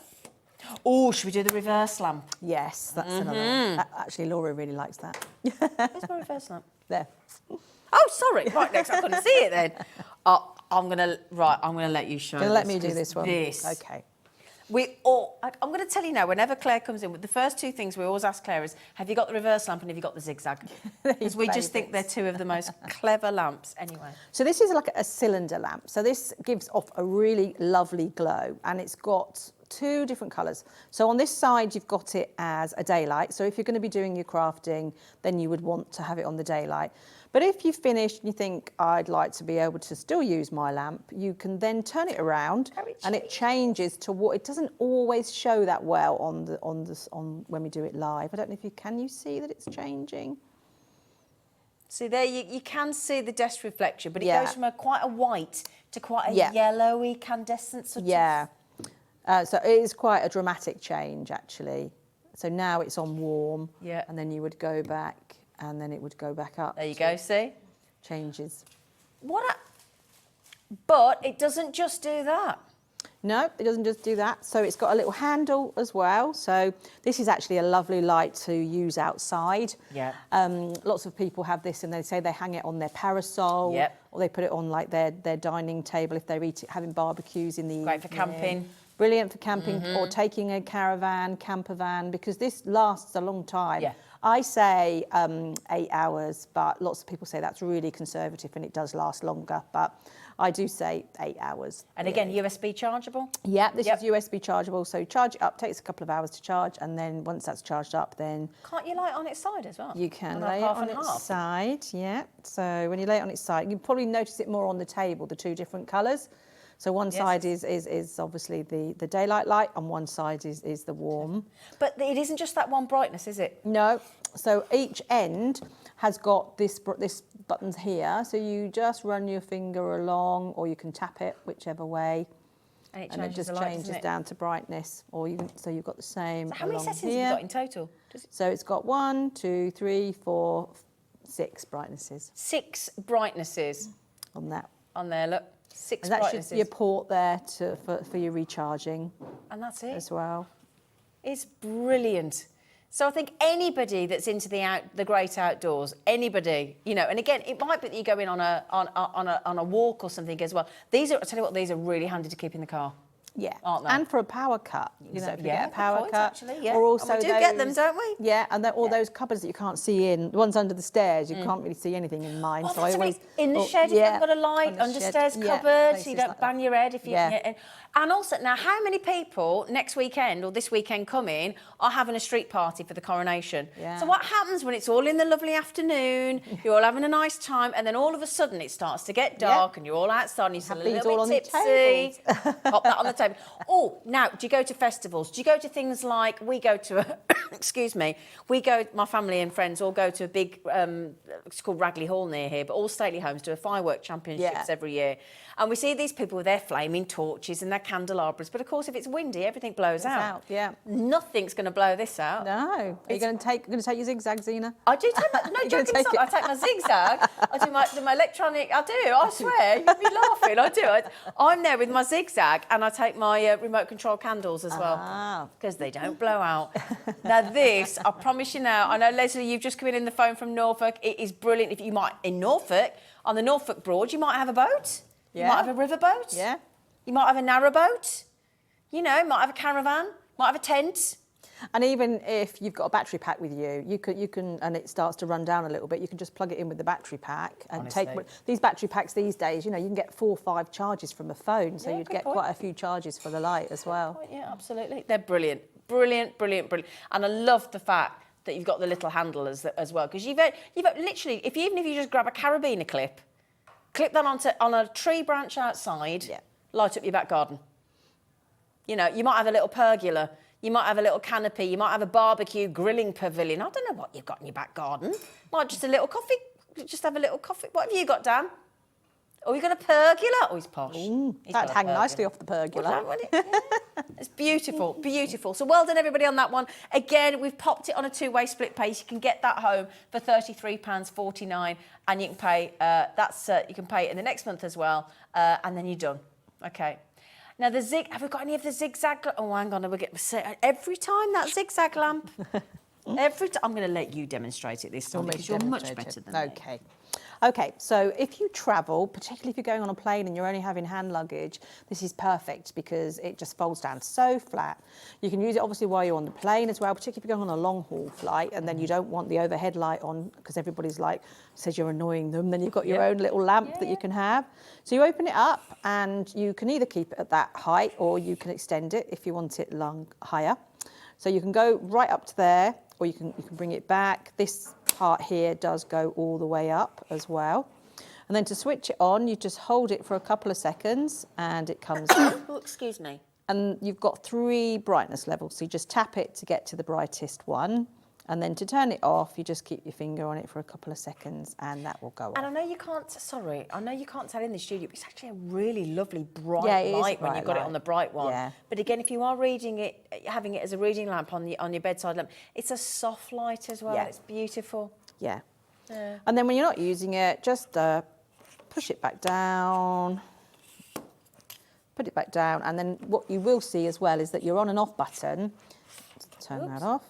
Oh, should we do the reverse lamp? Yes, that's another one. Actually, Laura really likes that. Where's my reverse lamp? There. Oh, sorry. Right, next, I couldn't see it then. I'm gonna let you show. Let me do this one. This. Okay. I'm going to tell you now, whenever Claire comes in, the first two things we always ask Claire is, have you got the reverse lamp and have you got the Zigzag? Because we just think they're two of the most clever lamps anyway. So this is like a cylinder lamp. So this gives off a really lovely glow, and it's got two different colours. So on this side, you've got it as a daylight. So if you're going to be doing your crafting, then you would want to have it on the daylight. But if you've finished and you think, I'd like to be able to still use my lamp, you can then turn it around and it changes to what, it doesn't always show that well on when we do it live. I don't know if can you see that it's changing? See there, you can see the desk reflection, but it goes from quite a white to quite a yellowy incandescent sort of. So it is quite a dramatic change, actually. So now it's on warm, and then you would go back, and then it would go back up. There you go, see? Changes. But it doesn't just do that. No, it doesn't just do that. So it's got a little handle as well. So this is actually a lovely light to use outside. Yeah. Lots of people have this and they say they hang it on their parasol. Yep. Or they put it on like their dining table if they're having barbecues in the evening. Great for camping. Brilliant for camping or taking a caravan, camper van, because this lasts a long time. Yeah. I say 8 hours, but lots of people say that's really conservative and it does last longer. But I do say 8 hours. And again, USB chargeable? Yeah, this is USB chargeable. So charge it up, takes a couple of hours to charge. And then once that's charged up, then... Can't you lay it on its side as well? You can lay it on its side, So when you lay it on its side, you can probably notice it more on the table, the two different colours. So one side is obviously the daylight light and one side is the warm. But it isn't just that one brightness, is it? No. So each end has got this buttons here. So you just run your finger along or you can tap it whichever way. And it just changes down to brightness. So you've got the same. So how many settings have you got in total? So it's got 1, 2, 3, 4, 6 brightnesses. 6 brightnesses. On that. On there, look. 6 and brightnesses. That should be a port there for your recharging. And that's it. As well. It's brilliant. So I think anybody that's into the great outdoors, anybody, and again, it might be that you go in on a walk or something as well. I tell you what, these are really handy to keep in the car. Yeah, aren't they? And for a power cut, if you get a power cut, actually, or also and we do get them, don't we? Yeah, and all those cupboards that you can't see in, the ones under the stairs, you can't really see anything in mine. Oh, so I always in the shed, if you haven't got a light, understairs cupboard, so you don't bang your head if you. And also, now, how many people next weekend or this weekend coming are having a street party for the coronation? Yeah. So what happens when it's all in the lovely afternoon, you're all having a nice time, and then all of a sudden it starts to get dark and you're all outside and you're still a little bit tipsy. Pop that on the table. Oh, now, do you go to festivals? Do you go to things like, we go to, my family and friends all go to a big, it's called Ragley Hall near here, but all stately homes do a firework championships every year. And we see these people with their flaming torches and their candelabras. But of course, if it's windy, everything blows out. Yeah. Nothing's going to blow this out. No. Are you going to take your Zigzag, Zena? I do take my, no joking aside, I take my Zigzag. I do my electronic, I do, I swear. You'd be laughing, I do. I'm there with my Zigzag and I take my remote control candles as well. Because they don't blow out. Now this, I promise you now, I know Leslie, you've just come in the phone from Norfolk. It is brilliant. If you might, in Norfolk, on the Norfolk Broad, you might have a boat. You might have a riverboat. Yeah. You might have a narrowboat. Might have a caravan. Might have a tent. And even if you've got a battery pack with you, you can, and it starts to run down a little bit, you can just plug it in with the battery pack and take these battery packs these days. You can get 4 or 5 charges from a phone, so you'd get quite a few charges for the light as well. Yeah, absolutely. They're brilliant, brilliant, brilliant, brilliant. And I love the fact that you've got the little handle as well, because you've literally, even if you just grab a carabiner clip that on a tree branch outside, light up your back garden. You might have a little pergola, you might have a little canopy, you might have a barbecue grilling pavilion. I don't know what you've got in your back garden. Might just have a little coffee. What have you got, Dan? Oh, you got a pergola? Oh, he's posh. He's got That'd a hang pergola. nicely off the pergola. It's beautiful, beautiful. So well done, everybody, on that one. Again, we've popped it on a two-way split pay. You can get that home for £33.49, and you can pay. You can pay it in the next month as well, and then you're done. Okay. Now have we got any of the zigzag? Oh, hang on, every time that zigzag lamp. I'm going to let you demonstrate it this time because you're much better than me. Okay. Okay, so if you travel, particularly if you're going on a plane and you're only having hand luggage, this is perfect because it just folds down so flat. You can use it obviously while you're on the plane as well, particularly if you're going on a long haul flight and then you don't want the overhead light on because everybody's says you're annoying them, then you've got your own little lamp that you can have. So you open it up and you can either keep it at that height or you can extend it if you want it higher. So you can go right up to there, or you can bring it back. This part here does go all the way up as well. And then to switch it on, you just hold it for a couple of seconds and it comes on. Oh, excuse me. And you've got 3 brightness levels. So you just tap it to get to the brightest one. And then to turn it off, you just keep your finger on it for a couple of seconds and that will go off. And I know you can't tell in the studio, but it's actually a really lovely bright light when you've got it on the bright one. Yeah. But again, if you are having it as a reading lamp on your bedside lamp, it's a soft light as well. Yeah. It's beautiful. Yeah. And then when you're not using it, just push it back down, put it back down. And then what you will see as well is that your on and off button, turn that off,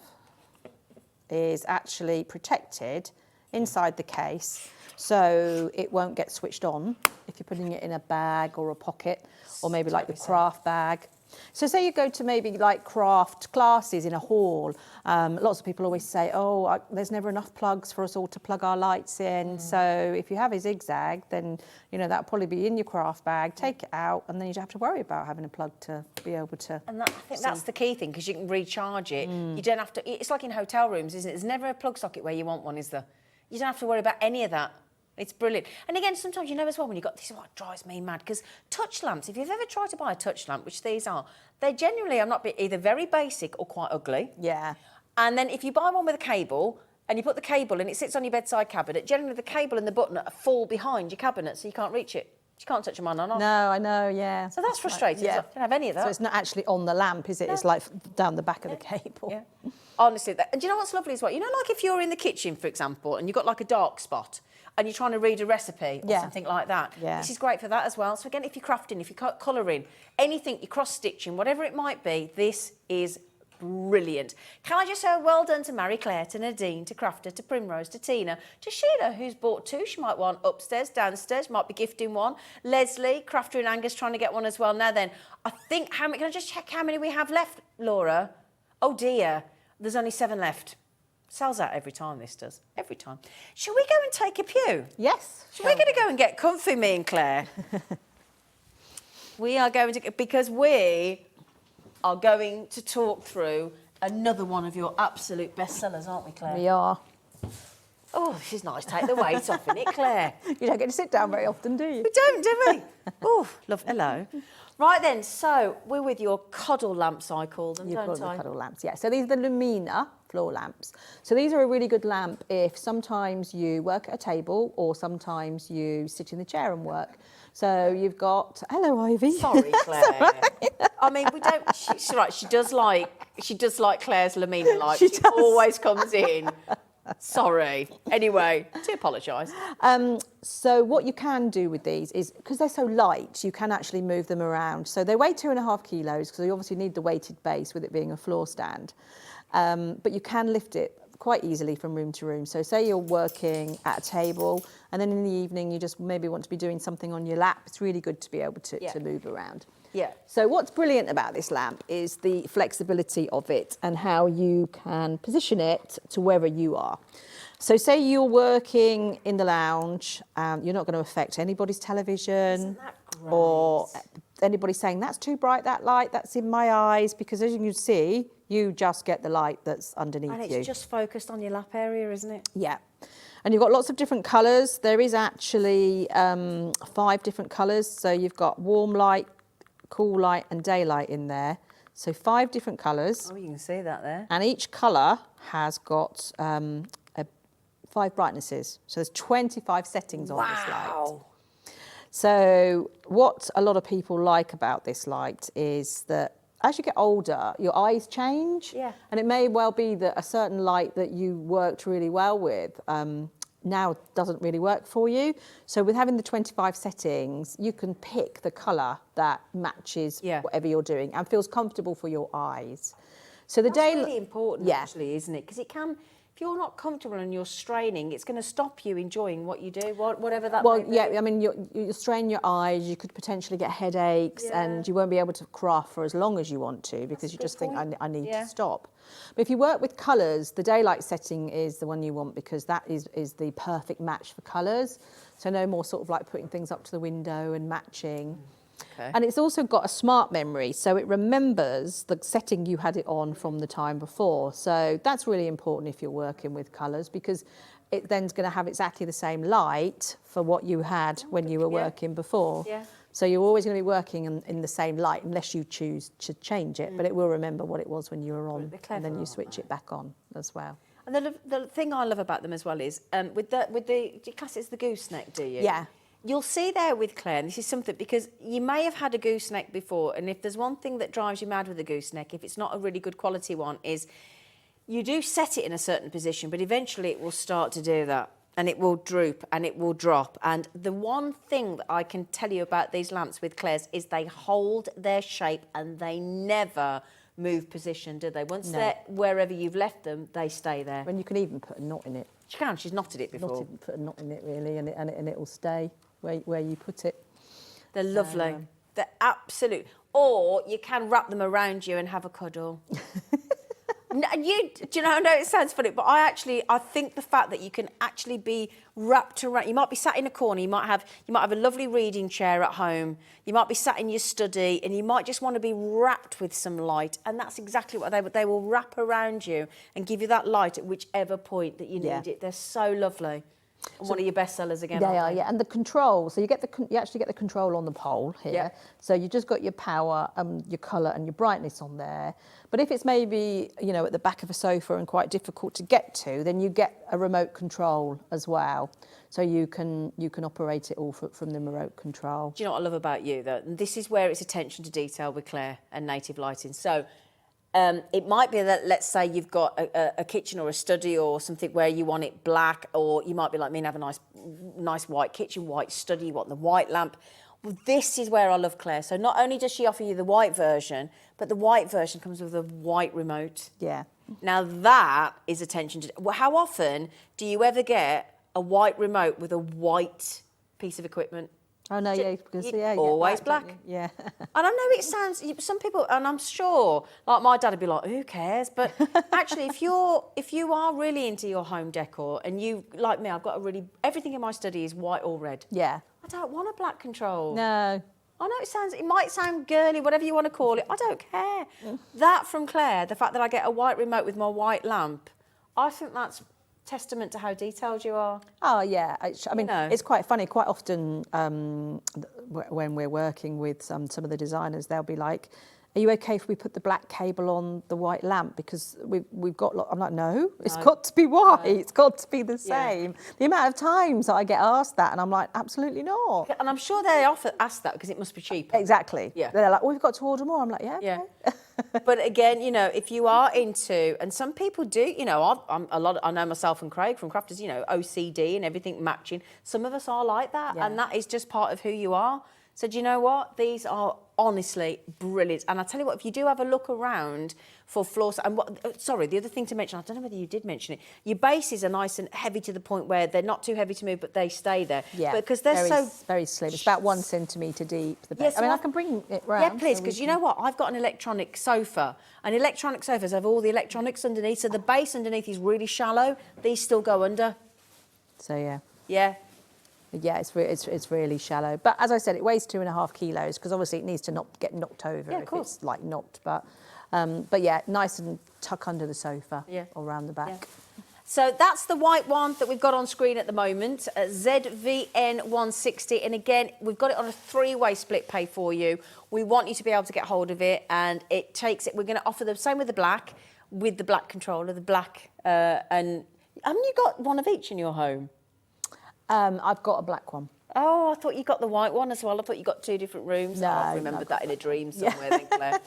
is actually protected inside the case, so it won't get switched on if you're putting it in a bag or a pocket, or maybe like your craft bag. So say you go to maybe like craft classes in a hall, lots of people always say, oh, there's never enough plugs for us all to plug our lights in. So if you have a zigzag, then that'll probably be in your craft bag, take it out, and then you don't have to worry about having a plug to be able to. And I think that's the key thing, because you can recharge it. You don't have to, it's like in hotel rooms, isn't it? There's never a plug socket where you want one, is there? You don't have to worry about any of that. It's brilliant. And again, sometimes as well, when you've got this, what drives me mad, because touch lamps, if you've ever tried to buy a touch lamp, which these are, they generally are either very basic or quite ugly. Yeah. And then if you buy one with a cable, and you put the cable and it sits on your bedside cabinet, generally the cable and the button fall behind your cabinet, so you can't reach it. You can't touch them on and off. No, I know, yeah. So that's frustrating. Yeah. I don't have any of that. So it's not actually on the lamp, is it? It's like down the back of the cable. Yeah. Honestly, and do you know what's lovely as well? Like if you're in the kitchen, for example, and you've got like a dark spot, and you're trying to read a recipe or something like that. Yeah. This is great for that as well. So again, if you're crafting, if you're colouring, anything, you're cross-stitching, whatever it might be, this is brilliant. Can I just say well done to Mary Claire, to Nadine, to Crafter, to Primrose, to Tina, to Sheila, who's bought 2. She might want upstairs, downstairs, might be gifting one. Leslie, Crafter and Angus trying to get one as well. Now then, I think, can I just check how many we have left, Laura? Oh dear, there's only 7 left. Sells out every time, this does. Every time. Shall we go and take a pew? Yes. We're going to go and get comfy, me and Claire. We are going to, because we are going to talk through another one of your absolute bestsellers, aren't we, Claire? We are. Oh, this is nice. Take the weight off, innit, Claire? You don't get to sit down very often, do you? We don't, do we? Oh, love. Hello. Right then, so we're with your cuddle lamps, I call them, don't I? You call them cuddle lamps, yeah. So these are the Lumina floor lamps. So these are a really good lamp if sometimes you work at a table or sometimes you sit in the chair and work. So you've got, hello Ivy. Sorry, Claire. I mean, we don't. She's right. She does like Claire's Lumina light. She always comes in. Sorry. Anyway, do apologise. So what you can do with these is, because they're so light, you can actually move them around. So they weigh 2.5 kilos, because you obviously need the weighted base with it being a floor stand. But you can lift it quite easily from room to room. So say you're working at a table and then in the evening you just maybe want to be doing something on your lap. It's really good to be able to move around. Yeah. So what's brilliant about this lamp is the flexibility of it and how you can position it to wherever you are. So say you're working in the lounge, you're not going to affect anybody's television. Isn't that great? Or anybody saying, that's too bright, that light, that's in my eyes, because as you can see, you just get the light that's underneath you. And it's just focused on your lap area, isn't it? Yeah. And you've got lots of different colours. There is actually 5 different colours. So you've got warm light, cool light and daylight in there. So 5 different colours. Oh, you can see that there. And each colour has got 5 brightnesses. So there's 25 settings on this light. So what a lot of people like about this light is that as you get older, your eyes change. Yeah. And it may well be that a certain light that you worked really well with now doesn't really work for you. So with having the 25 settings, you can pick the colour that matches whatever you're doing and feels comfortable for your eyes. So That's really important, actually, isn't it? Because it can, if you're not comfortable and you're straining, it's going to stop you enjoying what you do, whatever that may be. I mean, you'll strain your eyes, you could potentially get headaches, and you won't be able to craft for as long as you want to because you just think, I need to stop. But if you work with colours, the daylight setting is the one you want because that is the perfect match for colours. So no more sort of like putting things up to the window and matching. Okay. And it's also got a smart memory, so it remembers the setting you had it on from the time before. So that's really important if you're working with colours because it then's going to have exactly the same light for what you had when you were working before. Yeah. So you're always going to be working in the same light unless you choose to change it, but it will remember what it was when you were on, and then you switch it back on as well. And the thing I love about them as well is with the do you class it as the gooseneck, do you? Yeah. You'll see there with Clare, and this is something, because you may have had a gooseneck before, and if there's one thing that drives you mad with a gooseneck, if it's not a really good quality one, is you do set it in a certain position, but eventually it will start to do that, and it will droop, and it will drop. And the one thing that I can tell you about these lamps with Clare's is they hold their shape, and they never move position, do they? Once they're wherever you've left them, they stay there. And you can even put a knot in it. She can, she's knotted it before. Not even put a knot in it, really, and it will stay where you put it. They're lovely. They're absolute. Or you can wrap them around you and have a cuddle. Do you know, I know it sounds funny, but I think the fact that you can actually be wrapped around, you might be sat in a corner, you might have a lovely reading chair at home, you might be sat in your study, and you might just want to be wrapped with some light, and that's exactly what they will wrap around you and give you that light at whichever point that you need it. They're so lovely. And one of your best sellers again. They are, yeah. And the control, so you actually get the control on the pole here. Yeah. So you just got your power, your colour and your brightness on there. But if it's maybe, at the back of a sofa and quite difficult to get to, then you get a remote control as well. So you can operate it all from the remote control. Do you know what I love about you, though? And this is where it's attention to detail with Clare and native lighting. So it might be that, let's say you've got a kitchen or a study or something where you want it black, or you might be like me and have a nice white kitchen, white study, you want the white lamp. Well, this is where I love Clare. So not only does she offer you the white version, but the white version comes with a white remote. Yeah. Now that is attention to... Well, how often do you ever get a white remote with a white piece of equipment? Oh, no, because always black. Yeah. And I know it sounds, some people, and I'm sure, like my dad would be like, who cares? But actually, if you are really into your home decor, and you, like me, I've got everything in my study is white or red. Yeah. I don't want a black control. No. I know it might sound girly, whatever you want to call it. I don't care. That from Clare, the fact that I get a white remote with my white lamp, I think that's testament to how detailed you are. Oh, yeah. I mean, it's quite funny. Quite often when we're working with some of the designers, they'll be like, are you okay if we put the black cable on the white lamp? Because we've got... I'm like, no, it's got to be white. No. It's got to be the same. Yeah. The amount of times that I get asked that, and I'm like, absolutely not. And I'm sure they often ask that because it must be cheaper. Exactly. Yeah. They're like, we've got to order more. I'm like, yeah. Okay. But again, if you are into, and some people do, I know myself and Craig from Crafters, OCD and everything matching. Some of us are like that, and that is just part of who you are. So do you know what? These are honestly brilliant. And I tell you what, if you do have a look around for floors, and the other thing to mention, I don't know whether you did mention it, your bases are nice and heavy to the point where they're not too heavy to move, but they stay there. Yeah, because they're very slim. It's about 1 centimetre deep. The base. I can bring it round. Yeah, please, because you know what? I've got an electronic sofa, and electronic sofas have all the electronics underneath, so the base underneath is really shallow. These still go under. So yeah. Yeah. Yeah, it's really shallow. But as I said, it weighs 2.5 kilos because obviously it needs to not get knocked over if it's like knocked. But yeah, nice and tuck under the sofa or around the back. Yeah. So that's the white one that we've got on screen at the moment, ZVN160. And again, we've got it on a 3-way split pay for you. We want you to be able to get hold of it, and it takes it. We're going to offer the same with the black controller, the black. And haven't you got one of each in your home? I've got a black one. Oh, I thought you got the white one as well. I thought you got 2 different rooms. No, I've remembered that in a dream somewhere Yeah. then, Claire.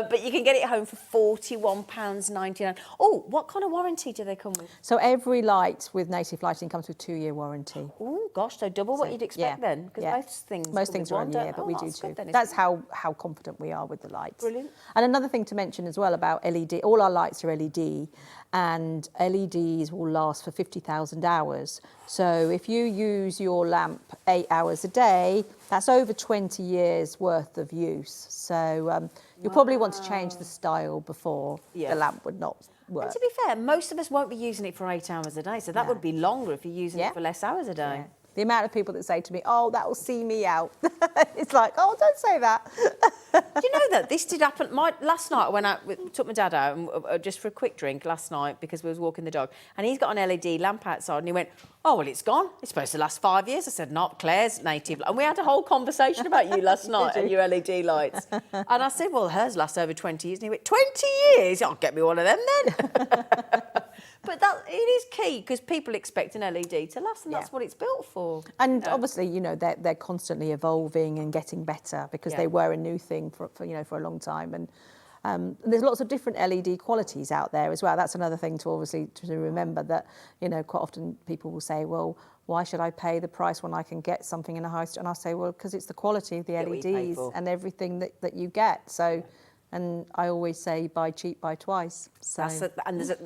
But you can get it home for £41.99. Oh, what kind of warranty do they come with? So every light with Native Lighting comes with 2-year warranty. Oh, gosh, so double what you'd expect then? Because most things are come with 1 one, year, but we do that's too. good then, That's isn't how confident we are with the lights. Brilliant. And another thing to mention as well about LED, all our lights are LED, and LEDs will last for 50,000 hours. So if you use your lamp 8 hours a day, that's over 20 years worth of use. So you'll probably want to change the style before the lamp would not work. And to be fair, most of us won't be using it for 8 hours a day, so that would be longer if you're using it for less hours a day. Yeah. The amount of people that say to me, oh, that will see me out. It's like, oh, don't say that. Do you know that this did happen? Last night I went out, took my dad out and, just for a quick drink last night because we was walking the dog, and he's got an LED lamp outside, and he went, oh, well, it's gone. It's supposed to last 5 years. I said, not Claire's Native. And we had a whole conversation about you last night and your LED lights. And I said, well, hers lasts over 20 years. And he went, 20 years? I'll get me one of them then. But it is key because people expect an LED to last, and that's what it's built for. And obviously, you know, they're constantly evolving and getting better because they were a new thing for a long time. And there's lots of different LED qualities out there as well. That's another thing to remember, that, you know, quite often people will say, well, why should I pay the price when I can get something in a high store? And I'll say, well, because it's the quality of the LEDs and everything that you get. So. And I always say, buy cheap, buy twice. So.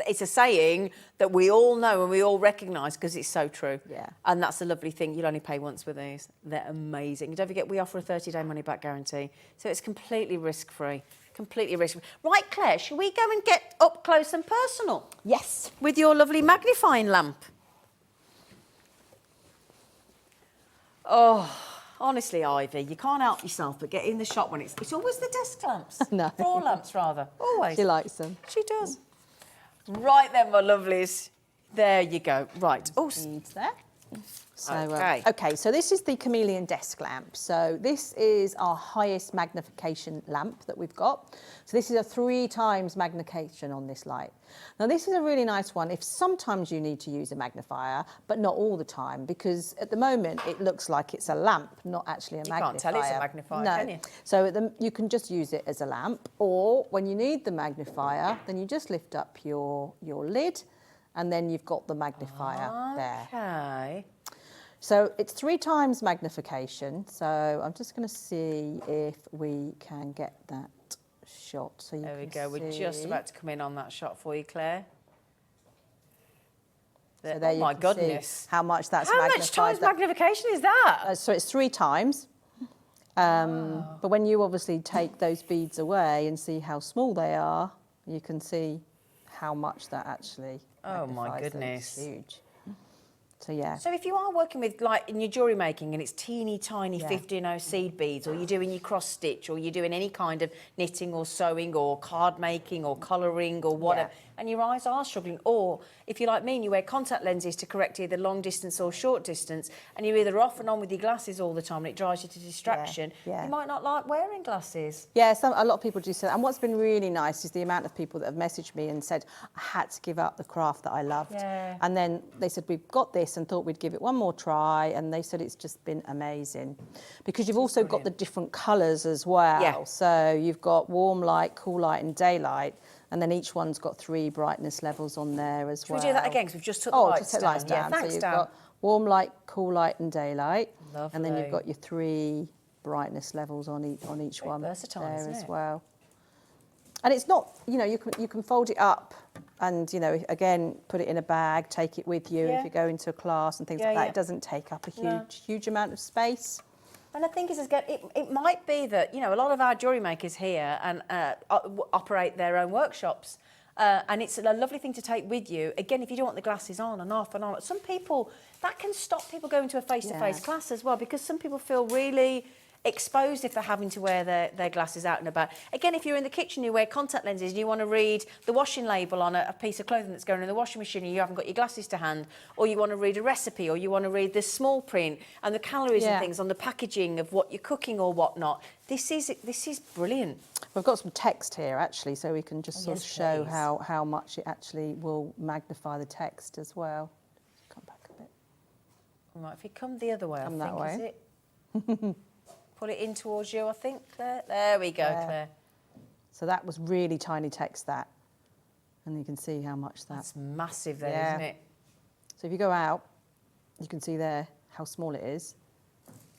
It's a saying that we all know and we all recognise because it's so true. Yeah. And that's the lovely thing. You'll only pay once with these. They're amazing. Don't forget, we offer a 30-day money-back guarantee. So it's completely risk-free. Completely risk-free. Right, Claire, shall we go and get up close and personal? Yes. With your lovely magnifying lamp. Oh... Honestly, Ivy, you can't help yourself but get in the shop when it's always the desk lamps. No. Floor lamps, rather. Always. She likes them. She does. Right then, my lovelies. There you go. Right. Oh, Needs there. So, okay. So this is the Chameleon desk lamp. So this is our highest magnification lamp that we've got. So this is a 3 times magnification on this light. Now this is a really nice one if sometimes you need to use a magnifier, but not all the time, because at the moment it looks like it's a lamp, not actually a magnifier. You can't tell it's a magnifier, can you? So you can just use it as a lamp, or when you need the magnifier, then you just lift up your lid, and then you've got the magnifier there. Okay. So it's 3 times magnification. So I'm just going to see if we can get that shot. So you There we can go. We're just about to come in on that shot for you, Claire. So there oh you my can goodness. see how much that's How magnified. much times magnification is that? So it's 3 times. But when you obviously take those beads away and see how small they are, you can see how much that actually Oh my magnifies them. goodness. It's huge. So yeah. So if you are working with, like, in your jewellery making and it's teeny tiny 15 seed beads, or you're doing your cross stitch, or you're doing any kind of knitting or sewing or card making or colouring or whatever, and your eyes are struggling, or if you're like me and you wear contact lenses to correct either long distance or short distance, and you're either off and on with your glasses all the time and it drives you to distraction, you might not like wearing glasses. Yeah, a lot of people do say that. And what's been really nice is the amount of people that have messaged me and said, I had to give up the craft that I loved. Yeah. And then they said, we've got this, and thought we'd give it one more try. And they said it's just been amazing. Because you've also got the different colours as well. Yeah. So you've got warm light, cool light and daylight. And then each one's got 3 brightness levels on there as well. Should we do that again? Because we've just took the lights just down. lights down. Yeah, thanks, so you've Dan. got warm light, cool light and daylight. Lovely. And then you've got your 3 brightness levels on each Very one versatile, there isn't as it? well. And it's not, you know, you can fold it up and, you know, again, put it in a bag, take it with you if you go into a class and things like that. It doesn't take up a huge amount of space. And I think it might be that, you know, a lot of our jewellery makers here and operate their own workshops. And it's a lovely thing to take with you. Again, if you don't want the glasses on and off and on. Some people, that can stop people going to a face-to-face class as well, because some people feel really exposed if they're having to wear their glasses out and about. Again, if you're in the kitchen, you wear contact lenses and you want to read the washing label on a piece of clothing that's going in the washing machine and you haven't got your glasses to hand, or you want to read a recipe, or you want to read the small print and the calories and things on the packaging of what you're cooking or whatnot. This is brilliant. We've got some text here actually, so we can just sort of show how much it actually will magnify the text as well. Come back a bit. Right, if you come the other way, Come I that think, way. is it? Pull it in towards you, I think, Claire. There we go, Claire. So that was really tiny text, that. And you can see how much That's massive there, Yeah. isn't it? So if you go out, you can see there how small it is,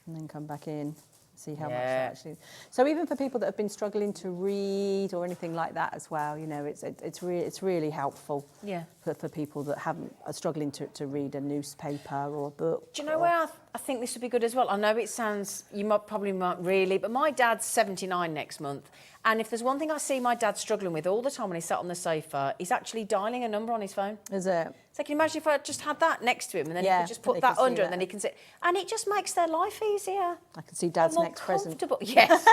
and then come back in, see how much Yeah. that actually. So even for people that have been struggling to read or anything like that as well, you know, it's really helpful. Yeah. For people that are struggling to read a newspaper or a book. Do you know where I think this would be good as well? I know it sounds, you probably might really, but my dad's 79 next month. And if there's one thing I see my dad struggling with all the time when he's sat on the sofa, he's actually dialing a number on his phone. Is it? So can you imagine if I just had that next to him and then he Yeah, could just put they that can see under that. and then he can sit. And it just makes their life easier. I can see Dad's More next present. comfortable. Yes.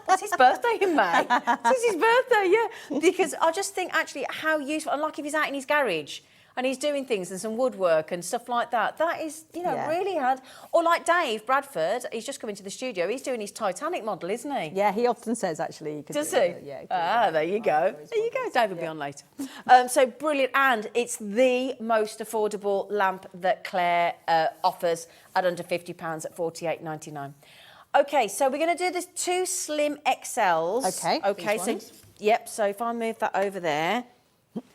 It's his birthday in May. It's his birthday, yeah. Because I just think actually how useful, and like if he's out in his garage and he's doing things and some woodwork and stuff like that, that is, you know, Yeah. really hard. Or like Dave Bradford, he's just come into the studio, he's doing his Titanic model, isn't he? Yeah, he often says actually. He could Does do he? it, yeah. Ah, there you go. There you go. Dave will be on later. So brilliant. And it's the most affordable lamp that Clare offers at under £50 at $48.99. Okay, so we're going to do the 2 slim XLs. Okay, Okay, these so, ones. yep, so if I move that over there.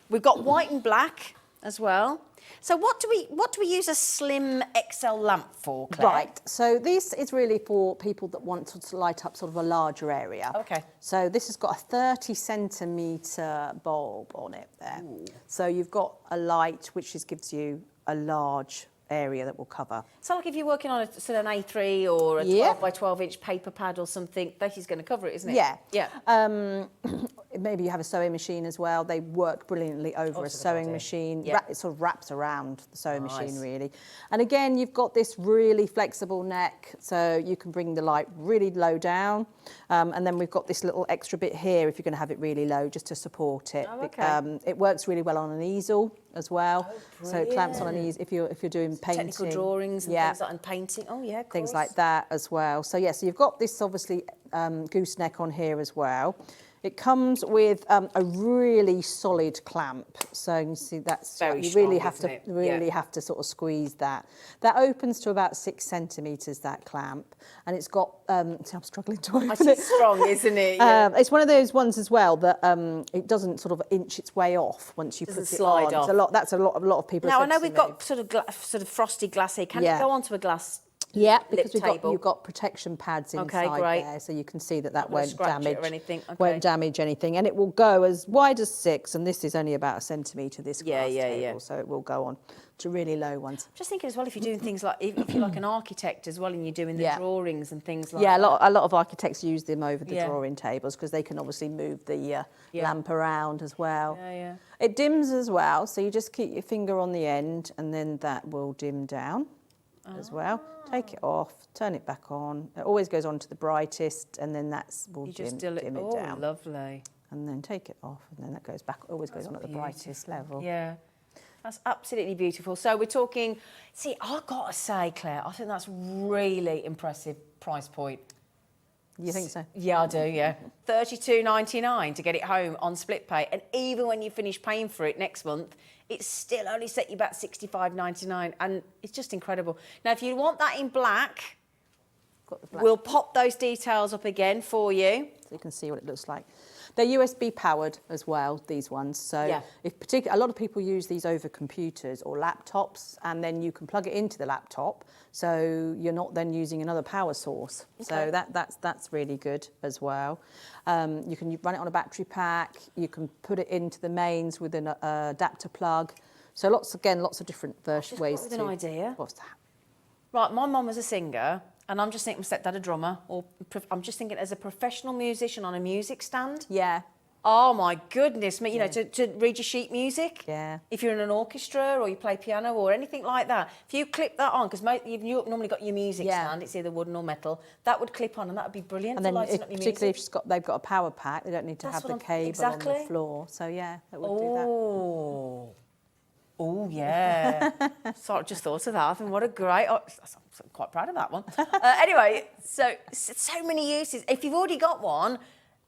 We've got white and black as well. So what do we use a slim XL lamp for, Claire? Right, so this is really for people that want to light up sort of a larger area. Okay. So this has got a 30 centimetre bulb on it there. Ooh. So you've got a light which gives you a large area that will cover. So like if you're working on an A3 or a 12 by 12 inch paper pad or something, that is going to cover it, isn't it? Yeah. Yeah. Maybe you have a sewing machine as well. They work brilliantly over a sewing machine. Yeah. It sort of wraps around the sewing machine really. And again, you've got this really flexible neck, so you can bring the light really low down. And then we've got this little extra bit here if you're going to have it really low, just to support it. Oh, okay. It works really well on an easel as well. So it clamps on an easel if you're doing painting. Technical drawings and things like and painting. Oh yeah, of course. Things like that as well. So yeah, so you've got this obviously gooseneck on here as well. It comes with a really solid clamp, so you can see that's Very you strong, really have isn't to it? really Yeah. have to sort of squeeze that. That opens to about 6 centimetres, that clamp, and it's got. See, I'm struggling to open it. It's strong, isn't it? Yeah. It's one of those ones as well that it doesn't sort of inch its way off once you Doesn't put it slide on. off. That's a lot of people. Now I have know said to we've me. got sort of frosted glass here. Can Yeah. it go onto a glass? Yeah, because lip table? you've got protection pads inside great. there, so you can see that Not gonna won't scratch it damage or anything, okay. won't damage anything, and it will go as wide as 6, and this is only about 1 centimetre. This glass table, so it will go on to really low ones. Just thinking as well, if you're doing things like if you're like an architect as well, and you're doing the Yeah. drawings and things like Yeah, that. a lot of architects use them over the Yeah. drawing tables because they can obviously move the lamp around as well. Yeah, yeah. It dims as well, so you just keep your finger on the end, and then that will dim down as well. Take it off, turn it back on. It always goes on to the brightest, and then will You dim just dim it oh, down. lovely. And then take it off, and then that goes back. Always goes on at the brightest level. Yeah. That's absolutely beautiful. So we're talking, see, I've got to say, Claire, I think that's really impressive price point. You think so? Yeah, I do, yeah. $32.99 to get it home on split pay. And even when you finish paying for it next month, it's still only set you back $65.99. And it's just incredible. Now, if you want that in black, Got the black. we'll pop those details up again for you. So you can see what it looks like. They're USB powered as well, these ones. So Yeah. a lot of people use these over computers or laptops, and then you can plug it into the laptop, so you're not then using another power source. So that's really good as well. You can run it on a battery pack. You can put it into the mains with an adapter plug. So lots of different ways With an idea. What's that? Right, my mum was a singer, and I'm just thinking my stepdad a drummer, I'm just thinking as a professional musician on a music stand. Yeah. Oh my goodness me, you know, to read your sheet music. Yeah. If you're in an orchestra or you play piano or anything like that, if you clip that on, because you've normally got your music stand, it's either wooden or metal, that would clip on and that would be brilliant And for then lighting up your particularly music. if they've got a power pack, they don't need to That's have the what cable on the exactly. floor. So yeah, that would do that. Oh, yeah. So I just thought of that. I think what a great... I'm quite proud of that one. Anyway, so many uses. If you've already got one,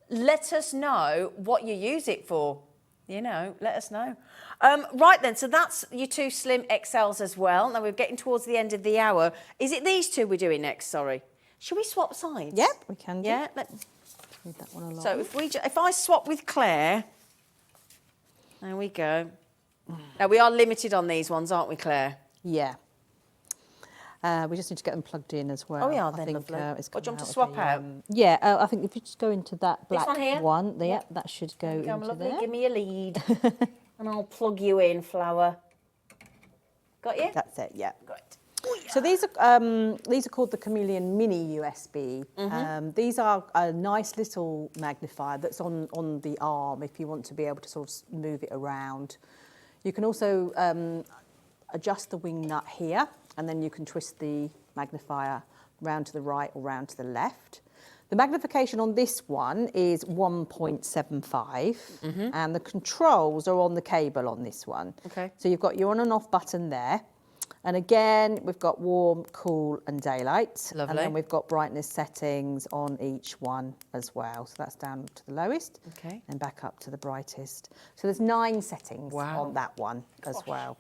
let us know what you use it for. You know, let us know. Right then, so that's your 2 slim XLs as well. Now we're getting towards the end of the hour. Is it these 2 we're doing next? Sorry. Should we swap sides? Yep, we can do. Yeah. Move that one along. So if I swap with Claire, there we go. Now we are limited on these ones, aren't we, Claire? Yeah. We just need to get them plugged in as well. Oh, we are I then, think, lovely. it's What, do you want coming to swap out? Yeah, I think if you just go into that black one here? one, yeah, that should go into Lovely. there. Give me a lead, and I'll plug you in, Flower. Got you? That's it, yeah. Great. So these are called the Chameleon Mini USB. These are a nice little magnifier that's on the arm if you want to be able to sort of move it around. You can also adjust the wing nut here, and then you can twist the magnifier round to the right or round to the left. The magnification on this one is 1.75, and the controls are on the cable on this one. Okay. So you've got your on and off button there. And again, we've got warm, cool and daylight. Lovely. And then we've got brightness settings on each one as well. So that's down to the lowest. Okay. And back up to the brightest. So there's 9 settings Wow. on that one as well.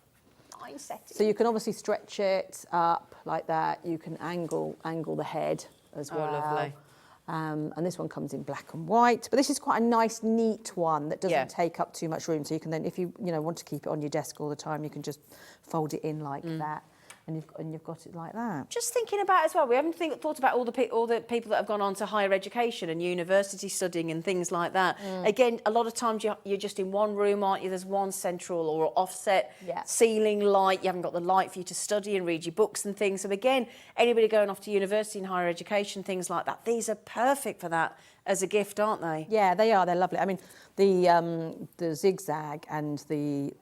9 settings. So you can obviously stretch it up like that. You can angle the head as well. lovely. And this one comes in black and white, but this is quite a nice, neat one that doesn't Yeah. take up too much room. So you can then, if you want to keep it on your desk all the time, you can just fold it in like that, and you've got it like that. Just thinking about as well, we haven't thought about all the people that have gone on to higher education and university studying and things like that. Again, a lot of times you're just in one room, aren't you? There's one central or offset Yeah. ceiling light. You haven't got the light for you to study and read your books and things. So again, anybody going off to university and higher education, things like that, these are perfect for that as a gift, aren't they? Yeah, they are. They're lovely. I mean, the Zigzag and the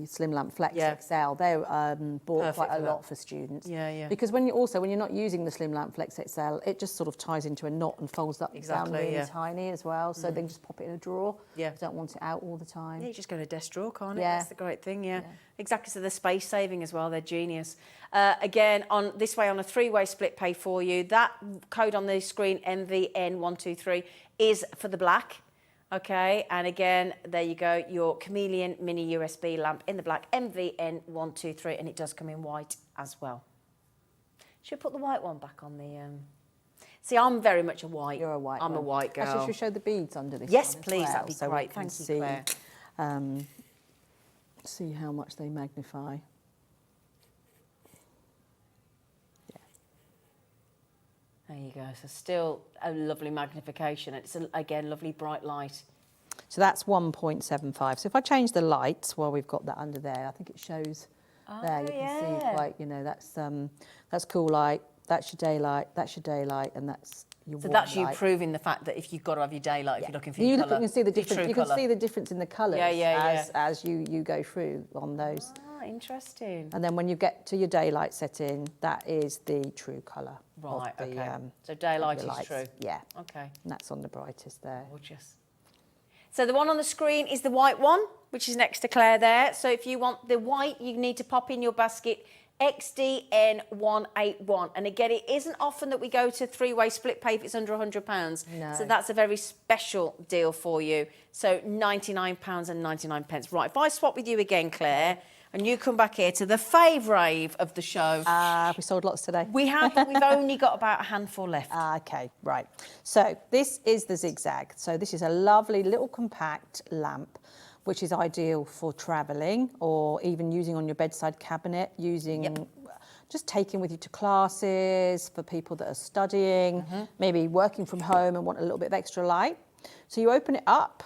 Slim Lamp Flex Yeah. XL, they're bought Perfect quite for a that. lot for students. Yeah, yeah. Because when you're not using the Slim Lamp Flex XL, it just sort of ties into a knot and folds up down Exactly, really yeah. tiny as well. So they can just pop it in a drawer. Yeah. You don't want it out all the time. Yeah, you just go to a desk drawer, can't it? Yeah. That's the great thing, yeah. Exactly, so they're space saving as well, they're genius. Again, on this way on a 3-way split pay for you, that code on the screen, MVN123, is for the black, okay? And again, there you go, your Chameleon Mini USB lamp in the black, MVN123, and it does come in white as well. Should we put the white one back on the... See, I'm very much a white. You're a white I'm one. a white girl. Actually, should we show the beads under this Yes, one as please, well, that'd be so we great. can Thank you, Claire. See how much they magnify. There you go. So still a lovely magnification. It's, again, lovely bright light. So that's 1.75. So if I change the lights while we've got that under there, I think it shows there. You can see quite, that's cool light, that's your daylight, and that's your So warm that's you light. proving the fact that if you've got to have your daylight, if you're looking for your You colour. can see the your difference. true You can colour. see the difference in the colours Yeah. as you go through on those. Ah, interesting. And then when you get to your daylight setting, that is the true colour. Right, of the, okay. So of daylight your is lights. true. Yeah. Okay. And that's on the brightest there. Gorgeous. So the one on the screen is the white one, which is next to Claire there. So if you want the white, you need to pop in your basket XDN181. And again, it isn't often that we go to 3-way split pay if it's under £100. No. So that's a very special deal for you. So £99.99. Right, if I swap with you again, Claire, and you come back here to the fave of the show. We sold lots today. We have, but we've only got about a handful left. Okay, right. So this is the Zigzag. So this is a lovely little compact lamp, which is ideal for travelling or even using on your bedside cabinet, just taking with you to classes, for people that are studying, maybe working from home and want a little bit of extra light. So you open it up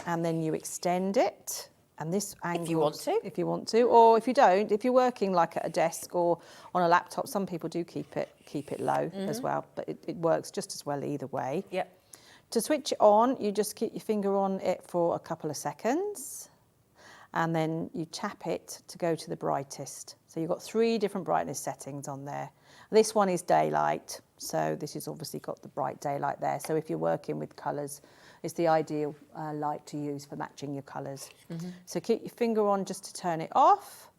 and then you extend it. And this angles, if you want to, or if you don't, if you're working like at a desk or on a laptop, some people do keep it low as well, but it works just as well either way. Yep. To switch it on, you just keep your finger on it for a couple of seconds, and then you tap it to go to the brightest. So you've got 3 different brightness settings on there. This one is daylight, so this has obviously got the bright daylight there. So if you're working with colours, it's the ideal light to use for matching your colours. So keep your finger on just to turn it off.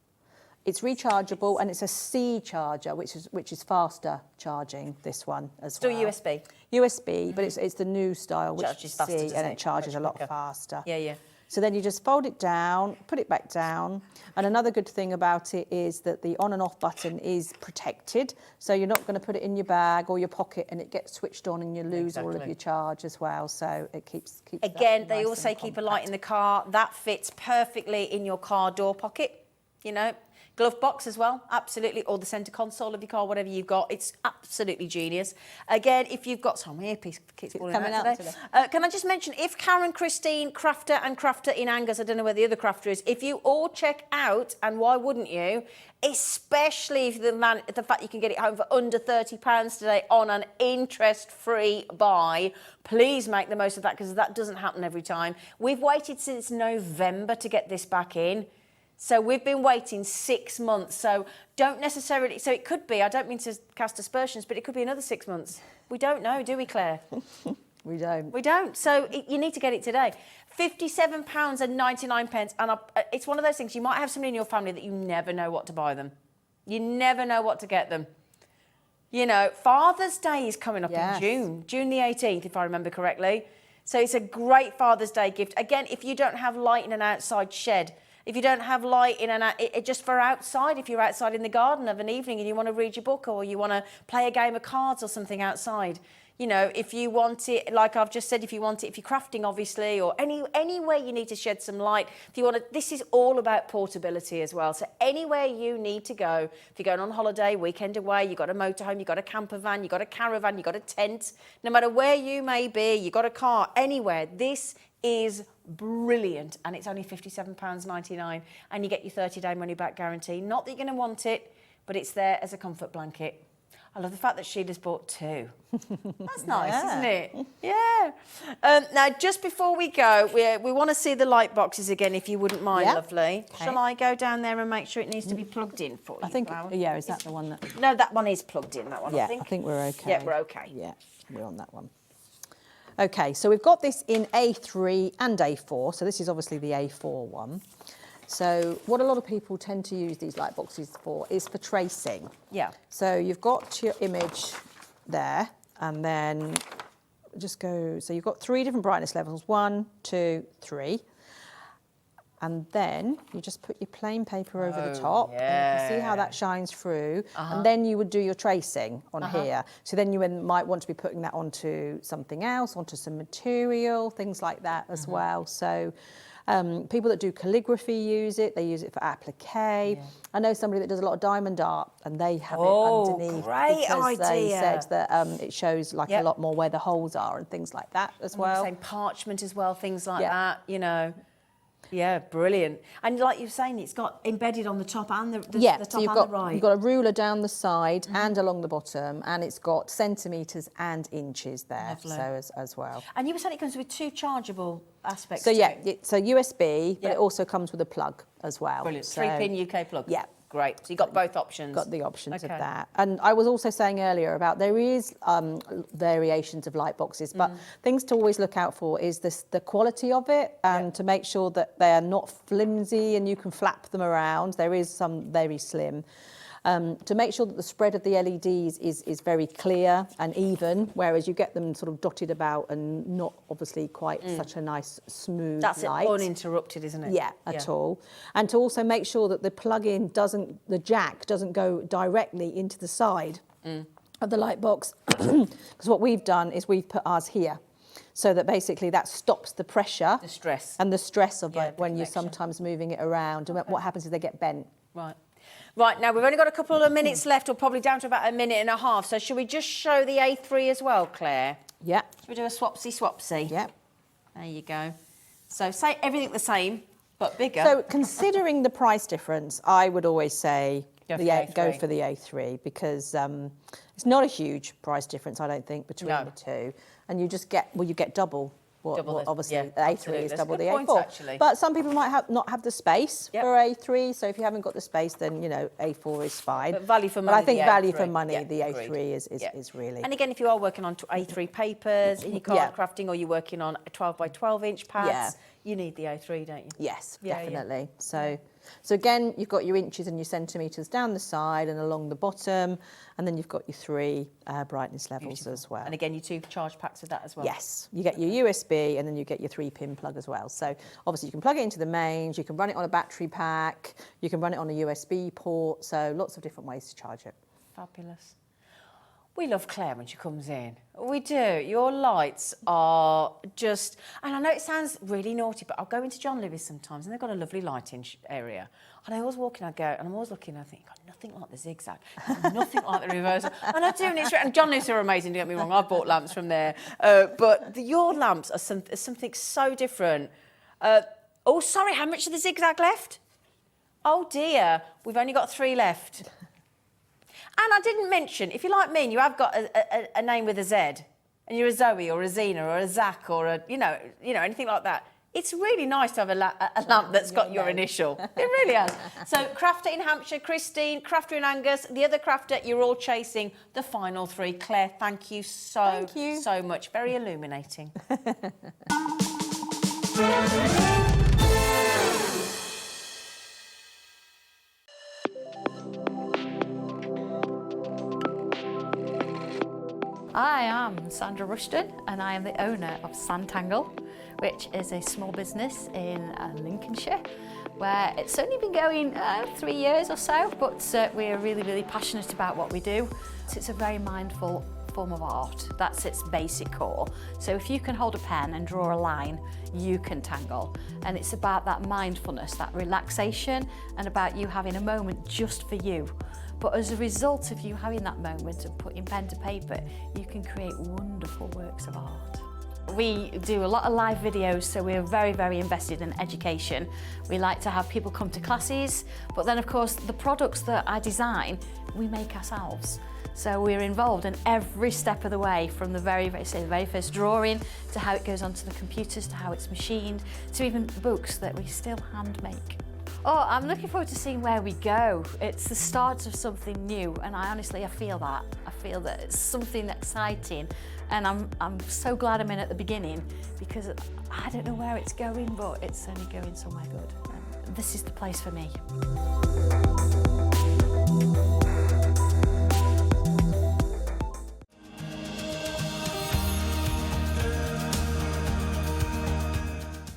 It's rechargeable and it's a C charger, which is faster charging, this one as well. Still USB? USB, but it's the new style, which Charges is faster, C, doesn't and it? it charges Much a lot quicker. faster. Yeah. So then you just fold it down, put it back down. And another good thing about it is that the on and off button is protected. So you're not going to put it in your bag or your pocket and it gets switched on and you lose all of your charge as well. So it keeps Again, that they nice also and keep a compact. light in the car. That fits perfectly in your car door pocket, you know. Glove box as well, absolutely, or the centre console of your car, whatever you've got. It's absolutely genius. Again, if you've got... Sorry, my earpiece keeps falling coming out out today. today. Can I just mention, if Karen, Christine, Crafter and Crafter in Angus, I don't know where the other Crafter is, if you all check out, and why wouldn't you, especially if the fact you can get it home for under £30 today on an interest-free buy, please make the most of that, because that doesn't happen every time. We've waited since November to get this back in. So we've been waiting 6 months. So don't necessarily... So it could be, I don't mean to cast aspersions, but it could be another 6 months. We don't know, do we, Claire? We don't. We don't. So you need to get it today. £57.99. And it's one of those things, you might have somebody in your family that you never know what to buy them. You never know what to get them. You know, Father's Day is coming up in June the 18th, if I remember correctly. So it's a great Father's Day gift. Again, if you don't have light in an outside shed, if you don't have light in just for outside, if you're outside in the garden of an evening and you want to read your book or you want to play a game of cards or something outside, you know, if you want it, like I've just said, if you want it, if you're crafting, obviously, or anywhere you need to shed some light, if you want to, this is all about portability as well. So anywhere you need to go, if you're going on holiday, weekend away, you've got a motorhome, you've got a camper van, you've got a caravan, you've got a tent, no matter where you may be, you've got a car, anywhere, this is brilliant, and it's only £57.99, and you get your 30-day money-back guarantee. Not that you're going to want it, but it's there as a comfort blanket. I love the fact that Sheila's bought 2. That's nice, isn't it? Yeah. Now, just before we go, we want to see the light boxes again, if you wouldn't mind, lovely. Okay. Shall I go down there and make sure it needs to be plugged in for you? I think, yeah, is that the one that... No, that one is plugged in, that one, yeah, I think. I think we're okay. Yeah, we're okay. Yeah, we're on that one. Okay, so we've got this in A3 and A4. So this is obviously the A4 one. So what a lot of people tend to use these light boxes for is for tracing. Yeah. So you've got your image there, and then just go, so you've got 3 different brightness levels, 1, 2, 3. And then you just put your plain paper over the top. And you can see how that shines through. And then you would do your tracing on here. So then you might want to be putting that onto something else, onto some material, things like that as well. So people that do calligraphy use it. They use it for applique. I know somebody that does a lot of diamond art, and they have it underneath. Great because they idea. said that it shows like a lot more where the holes are and things like that as well. Same parchment as well, things like that, you know. Yeah, brilliant. And like you're saying, it's got embedded on the top and the top so you've and got, the right. you've got a ruler down the side and along the bottom, and it's got centimetres and inches there. Lovely. So as well. And you were saying it comes with 2 chargeable aspects. So to yeah, it. it's a USB, but it also comes with a plug as well. Brilliant. So, 3-pin UK plug. Yeah. Great. So you got both options. Got the options of that. And I was also saying earlier about there is variations of light boxes, but things to always look out for is the quality of it, and to make sure that they're not flimsy and you can flap them around. There is some very slim. To make sure that the spread of the LEDs is very clear and even, whereas you get them sort of dotted about and not obviously quite such a nice smooth That's light. uninterrupted, isn't it? Yeah, at all. And to also make sure that the plug-in the jack doesn't go directly into the side of the light box. Because what we've done is we've put ours here, so that basically that stops the pressure. The stress. And the stress of it when you're connection. sometimes moving it around. And what happens is they get bent. Right. Right, now we've only got a couple of minutes left, or probably down to about a minute and a half. So should we just show the A3 as well, Claire? Yeah. Should we do a swapsy? Yeah. There you go. So say everything the same, but bigger. So considering the price difference, I would always say Go for the A3. go for the A3, because it's not a huge price difference, I don't think, between the two. And you just get, you get double. Obviously, the A3 is double the A4. Actually. But some people might not have the space for A3, so if you haven't got the space, then, you know, A4 is fine. But value for money, But I think the value A3. for money, Yeah, the agreed. A3 is really... And again, if you are working on A3 papers in your card crafting, or you're working on 12 by 12 inch pads, You need the A3, don't you? Yes, Yeah, definitely. So again, you've got your inches and your centimetres down the side and along the bottom, and then you've got your 3 brightness levels as well. And again, your 2 charge packs with that as well. Yes, you get your USB and then you get your 3-pin plug as well. So obviously you can plug it into the mains, you can run it on a battery pack, you can run it on a USB port, so lots of different ways to charge it. Fabulous. We love Claire when she comes in. We do. Your lights are just... And I know it sounds really naughty, but I'll go into John Lewis sometimes and they've got a lovely lighting area. And I always walk in, I go, and I'm always looking, and I think, God, nothing like the Zigzag, nothing like the reverser. And I do, and it's... And John Lewis are amazing, don't get me wrong, I've bought lamps from there. But your lamps are something so different. Oh, sorry, how much of the Zigzag left? Oh, dear, we've only got 3 left. And I didn't mention, if you're like me and you have got a name with a Z, and you're a Zoe or a Zena or a Zach or a, you know, anything like that, it's really nice to have a lamp that's got your initial. It really has. So crafter in Hampshire, Christine, crafter in Angus, the other crafter, you're all chasing the final 3. Claire, thank you so much. Very illuminating. I am Sandra Rushon and I am the owner of Zen-tangle, which is a small business in Lincolnshire where it's only been going 3 years or so, but we're really, really passionate about what we do. So it's a very mindful form of art. That's its basic core. So if you can hold a pen and draw a line, you can tangle. And it's about that mindfulness, that relaxation, and about you having a moment just for you. But as a result of you having that moment of putting pen to paper, you can create wonderful works of art. We do a lot of live videos, so we're very, very invested in education. We like to have people come to classes, but then of course the products that I design, we make ourselves. So we're involved in every step of the way, from the very first drawing to how it goes onto the computers, to how it's machined, to even books that we still hand make. Oh, I'm looking forward to seeing where we go. It's the start of something new, and I feel that. I feel that it's something exciting, and I'm so glad I'm in at the beginning, because I don't know where it's going, but it's only going somewhere good. And this is the place for me.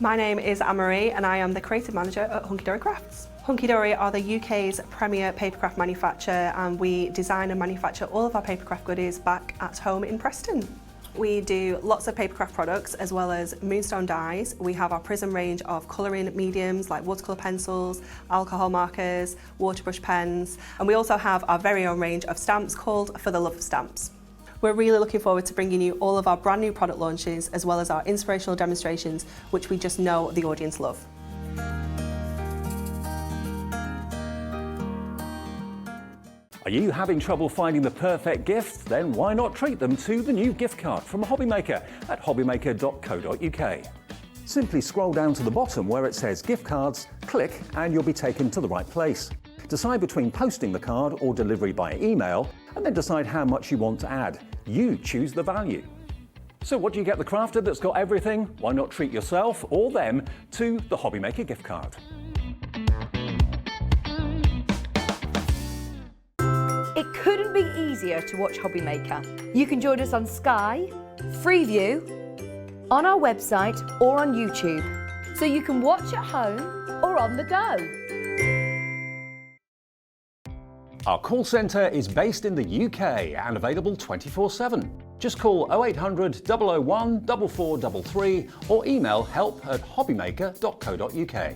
My name is Anne-Marie and I am the creative manager at Hunky Dory Crafts. Hunky Dory are the UK's premier papercraft manufacturer, and we design and manufacture all of our papercraft goodies back at home in Preston. We do lots of papercraft products as well as moonstone dyes. We have our prism range of colouring mediums like watercolour pencils, alcohol markers, waterbrush pens, and we also have our very own range of stamps called For the Love of Stamps. We're really looking forward to bringing you all of our brand new product launches as well as our inspirational demonstrations, which we just know the audience love. Are you having trouble finding the perfect gift? Then why not treat them to the new gift card from HobbyMaker at hobbymaker.co.uk. Simply scroll down to the bottom where it says gift cards, click and you'll be taken to the right place. Decide between posting the card or delivery by email, and then decide how much you want to add. You choose the value. So what do you get the crafter that's got everything? Why not treat yourself or them to the HobbyMaker gift card? It couldn't be easier to watch HobbyMaker. You can join us on Sky, Freeview, on our website or on YouTube, so you can watch at home or on the go. Our call centre is based in the UK and available 24/7. Just call 0800 001 4433 or email help@hobbymaker.co.uk.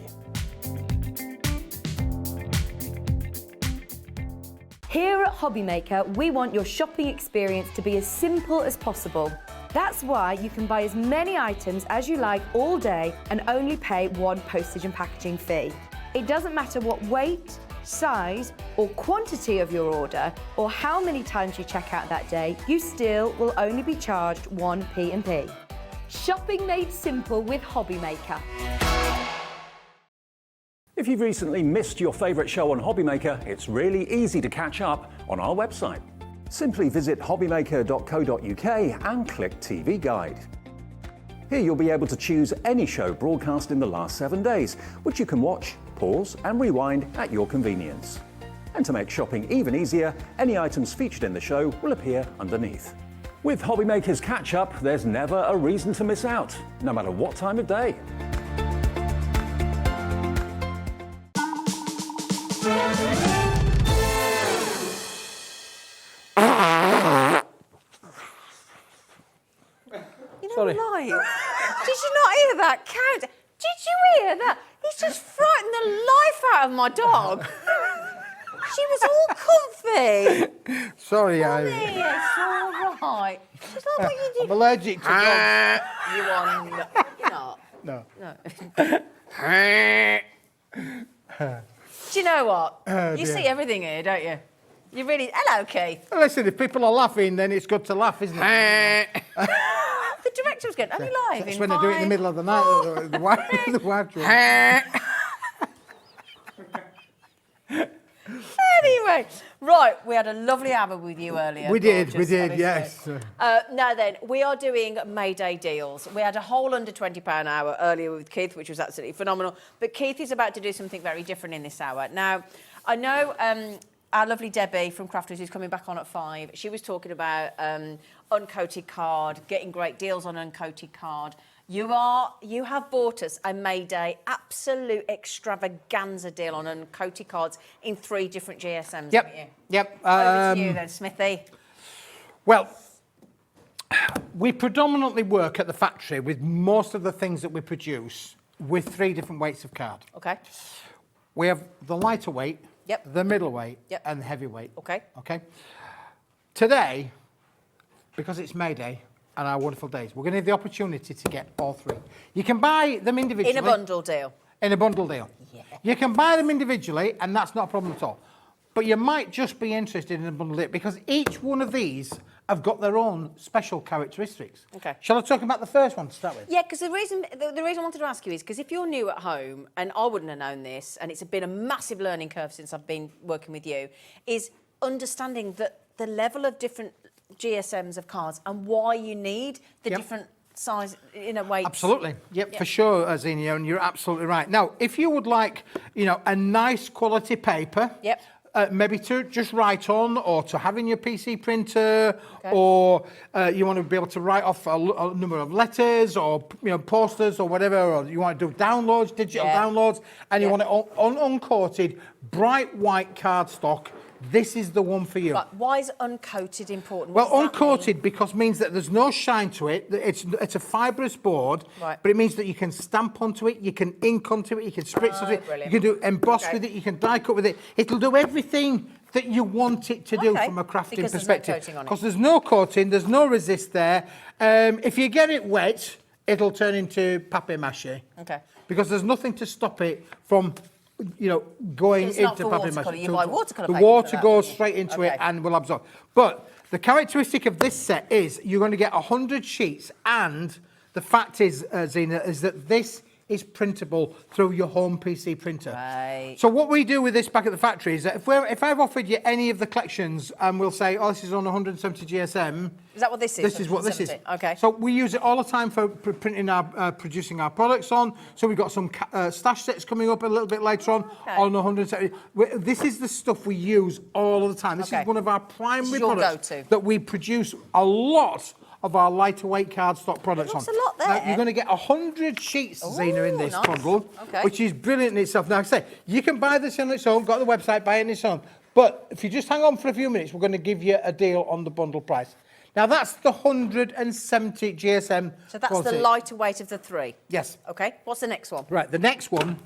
Here at HobbyMaker, we want your shopping experience to be as simple as possible. That's why you can buy as many items as you like all day and only pay one postage and packaging fee. It doesn't matter what weight, size or quantity of your order or how many times you check out that day, you still will only be charged one P&P. Shopping made simple with HobbyMaker. If you've recently missed your favourite show on HobbyMaker, it's really easy to catch up on our website. Simply visit hobbymaker.co.uk and click TV Guide. Here you'll be able to choose any show broadcast in the last 7 days, which you can watch, pause and rewind at your convenience. And to make shopping even easier, any items featured in the show will appear underneath. With HobbyMaker's Catch-Up, there's never a reason to miss out, no matter what time of day. Sorry. Did you not hear that cow? Did you hear that? He's just frightened the life out of my dog. She was all comfy. Sorry, Mommy, it's all right. It's not what you did. I'm allergic to dogs. You are not. You're not. No. Do you know what? You dear. see everything here, don't you? You really... Hello, Keith. Listen, if people are laughing, then it's good to laugh, isn't it? The director was going, only live That's in when they do it in the middle of the night. The wife Anyway, right, we had a lovely hour with you earlier. We did, gorgeous, honestly. yes. Now then, we are doing May Day deals. We had a whole under £20 hour earlier with Keith, which was absolutely phenomenal. But Keith is about to do something very different in this hour. Now, I know our lovely Debbie from Crafters, who's coming back on at 5, she was talking about uncoated card, getting great deals on uncoated card. You have bought us a May Day absolute extravaganza deal on uncoated cards in 3 different GSMs, Yep, haven't you? yep. Over to you then, Smithy. Well, we predominantly work at the factory with most of the things that we produce with 3 different weights of card. Okay. We have the lighter weight, Yep. the middleweight, Yep. and the heavyweight. Okay. Okay. Today, because it's May Day and our wonderful days, we're going to have the opportunity to get all 3. You can buy them individually. In a bundle deal. In a bundle deal. Yeah. You can buy them individually, and that's not a problem at all. But you might just be interested in a bundle deal because each one of these have got their own special characteristics. Okay. Shall I talk about the first one to start with? Yeah, because the reason I wanted to ask you is because if you're new at home, and I wouldn't have known this, and it's been a massive learning curve since I've been working with you, is understanding that the level of different GSMs of cards and why you need the Yep. different size, weights. Absolutely. Yep, for sure, Zena, and you're absolutely right. Now, if you would like, a nice quality paper, Yep. Maybe to just write on or to have in your PC printer, Okay. or you want to be able to write off a number of letters or posters or whatever, or you want to do downloads, digital Yeah. downloads, and you Yeah. want it uncoated, bright white cardstock, this is the one for you. Right, why is uncoated important? Well, What does that uncoated because means that there's no shine to it. It's a fibrous board, Right. but it means that you can stamp onto it, you can ink onto it, you can spritz onto it, brilliant. you can do emboss Okay. with it, you can die cut with it. It'll do everything that you want it to do Okay, from a crafting because there's no perspective. coating on it. Because there's no coating, there's no resist there. If you get it wet, it'll turn into papier-mâché. Okay. Because there's nothing to stop it from going It's not into for papier-mâché. watercolour, you buy watercolour The paper for water that, goes don't you? straight into it Okay. and will absorb. But the characteristic of this set is you're going to get 100 sheets, and the fact is, Zena, is that this is printable through your home PC printer. Right. So what we do with this back at the factory is that if I've offered you any of the collections and we'll say, oh, this is on 170 GSM. Is that what this is? This is what this is. 170? Okay. So we use it all the time for printing producing our products on. So we've got some stash sets coming up a little bit later on 170. This is the stuff we use all of the time. This Okay. is one of our primary This is your products go-to. that we produce a lot of our lighter weight cardstock products Looks on. a lot Now, there. you're going to get 100 sheets, Zena, in Ooh, this nice. bundle, Okay. which is brilliant in itself. Now, I say, you can buy this on its own, go to the website, buy it on its own. But if you just hang on for a few minutes, we're going to give you a deal on the bundle price. Now, that's the 170 GSM. So that's quality. the lighter weight of the 3. Yes. Okay. What's the next one? Right, the next one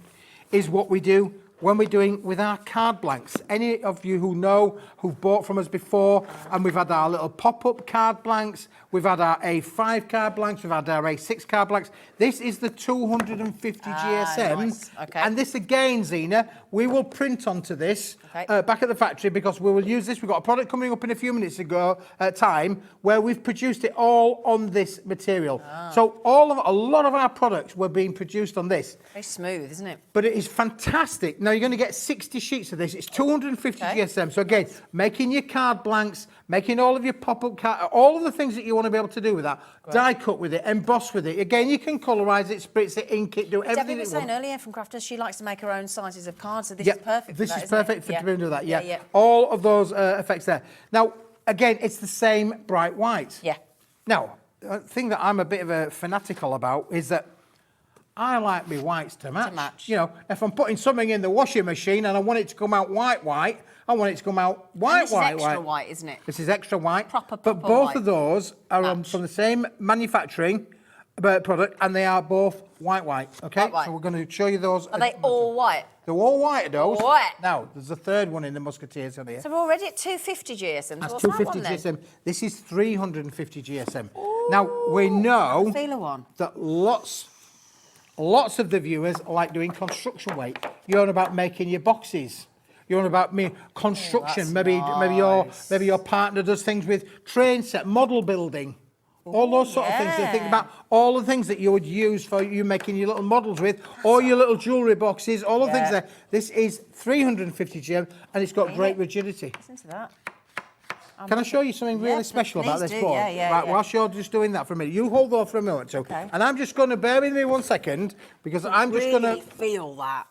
is what we do when we're doing with our card blanks. Any of you who know, who've bought from us before, and we've had our little pop-up card blanks, we've had our A5 card blanks, we've had our A6 card blanks. This is the 250 GSM. Nice. Okay. And this again, Zena, we will print onto this Okay. back at the factory because we will use this. We've got a product coming up in a few minutes ago time where we've produced it all on this material. So a lot of our products were being produced on this. Very smooth, isn't it? But it is fantastic. Now you're going to get 60 sheets of this. It's 250 GSM. So again, making your card blanks, making all of your pop-up card, all of the things that you want to be able to do with that. Die cut with it, emboss with it. Again, you can colorise it, spritz it, ink it, do everything Debbie was you want. saying earlier from Crafters, she likes to make her own sizes of cards, so this is perfect. This for that, is isn't perfect it? for to be able to do that. Yeah. All of those effects there. Now, again, it's the same bright white. Yeah. Now, the thing that I'm a bit of a fanatical about is that I like my whites to match. You know, if I'm putting something in the washing machine and I want it to come out white, I want it to come out white. This is extra white, isn't it? This is extra white. Proper but both white. of those are from the same manufacturing product, and they are both white. Okay, White. so we're going to show you those. Are they all white? They're all white, those. All white. Now, there's a third one in the Musketeers on here. So we're already at 250 GSM. That's What's 250 that one, GSM. This is 350 GSM. Now, we know feeler one. that lots of the viewers like doing construction weight. You're on about making your boxes. You're on about construction. Maybe your partner does things with train set, model building. All those sort of things. So think about all the things that you would use for you making your little models with, or your little jewellery boxes, all of things there. This is 350 GM, and it's got great rigidity. Listen to that. Can I show you something really special about this board? Right, whilst you're just doing that for a minute, you hold on for a moment, too. And I'm just going to bear with me 1 second, because I'm just going to feel that.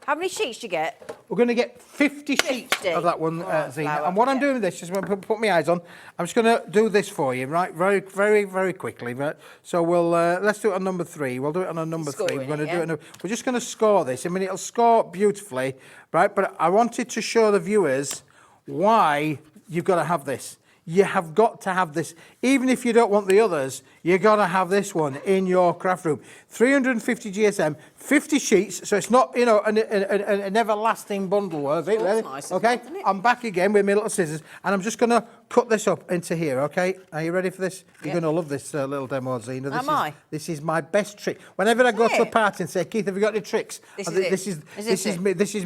How many sheets do you get? We're going to get 50 sheets of that one, Zena. And what I'm doing with this, just put my eyes on, I'm just going to do this for you, right? Very, very, very quickly. Right? So we'll let's do it on number 3. We'll do it on a number 3. We're going to do it. We're just going to score this. I mean, it'll score beautifully, right? But I wanted to show the viewers why you've got to have this. You have got to have this. Even if you don't want the others, you've got to have this one in your craft room. 350 GSM, 50 sheets, so it's not, you know, an everlasting bundle worth it. Really. Nice, okay, I'm back again with my little scissors, and I'm just going to cut this up into here, okay? Are you ready for this? You're going to love this little demo, Zena. This is my best trick. Whenever I go to a party and say, Keith, have you got any tricks? This is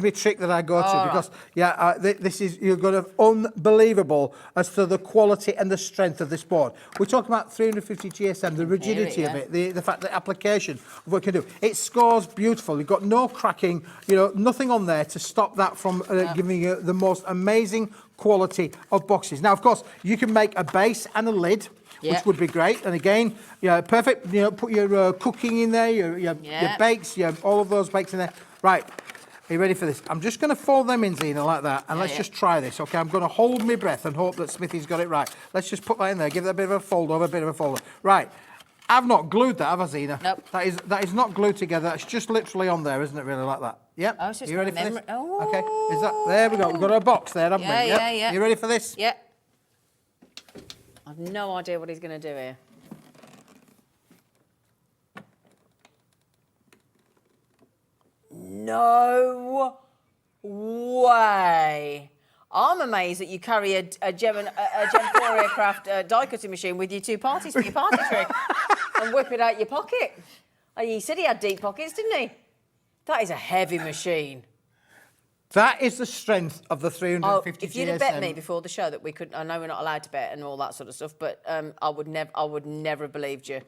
my trick that I go to, because, you're going to unbelievable as to the quality and the strength of this board. We're talking about 350 GSM, the rigidity of it, the fact that application of what it can do. It scores beautiful. You've got no cracking, you know, nothing on there to stop that from giving you the most amazing quality of boxes. Now, of course, you can make a base and a lid, which would be great. And again, perfect. You know, put your cooking in there, your bakes, all of those bakes in there. Right. Are you ready for this? I'm just going to fold them in, Zena, like that, and let's just try this, okay? I'm going to hold my breath and hope that Smithy's got it right. Let's just put that in there, give that a bit of a fold over, Right. I've not glued that, have I, Zena? Nope. That is not glued together. It's just literally on there, isn't it, really, like that? Yep. Oh, so you ready for this? Oh. Okay. Is that... There we go. We've got a box there, haven't we? Yeah. You ready for this? Yeah. I've no idea what he's going to do here. No way. I'm amazed that you carry a Gemporia Craft die cutting machine with you 2 parties for your party trick and whip it out your pocket. Oh, he said he had deep pockets, didn't he? That is a heavy machine. That is the strength of the 350 if you'd have bet me before the show that we could, I know we're not allowed to bet and all that sort of stuff, but I would never have believed you.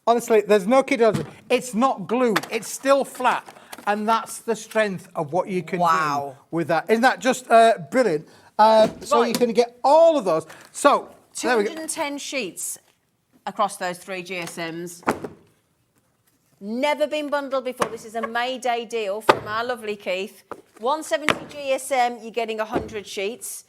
Honestly, there's no kid on it. It's not glued. It's still flat. And that's the strength of what you can do with that. Isn't that just brilliant? So you can get all of those. So, 210 sheets across those 3 GSMs. Never been bundled before. This is a May Day deal from our lovely Keith. 170 GSM, you're getting 100 sheets.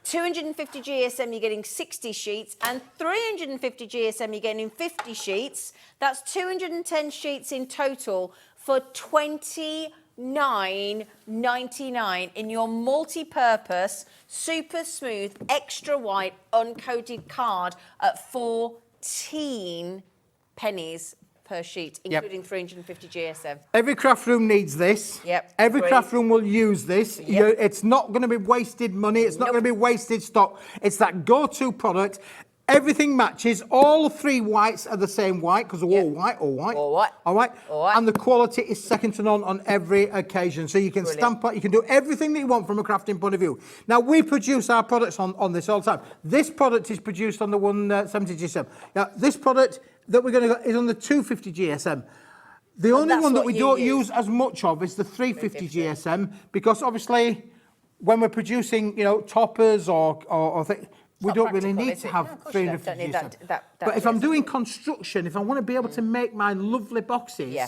250 GSM, you're getting 60 sheets, and 350 GSM, you're getting 50 sheets. That's 210 sheets in total for $29.99 in your multi-purpose, super smooth, extra white, uncoated card at 14 pennies per sheet, including 350 GSM. Every craft room needs this. Yep. Every craft room will use this. Yep. It's not going to be wasted money. It's not going to be wasted stock. It's that go-to product. Everything matches. All 3 whites are the same white because they're all white. All right. And the quality is second to none on every occasion. So you can stamp it. You can do everything that you want from a crafting point of view. Now, we produce our products on this all the time. This product is produced on the 170 GSM. Now, this product that we're going to go is on the 250 GSM. The only that's one that what we you don't use. use as much of is the 350 GSM, because obviously when we're producing, you know, toppers or we not don't really practical, need is to it? have No, of course you don't. 350 Don't need GSM. that But if I'm GSM. doing construction, if I want to be able to make my lovely boxes, Yeah.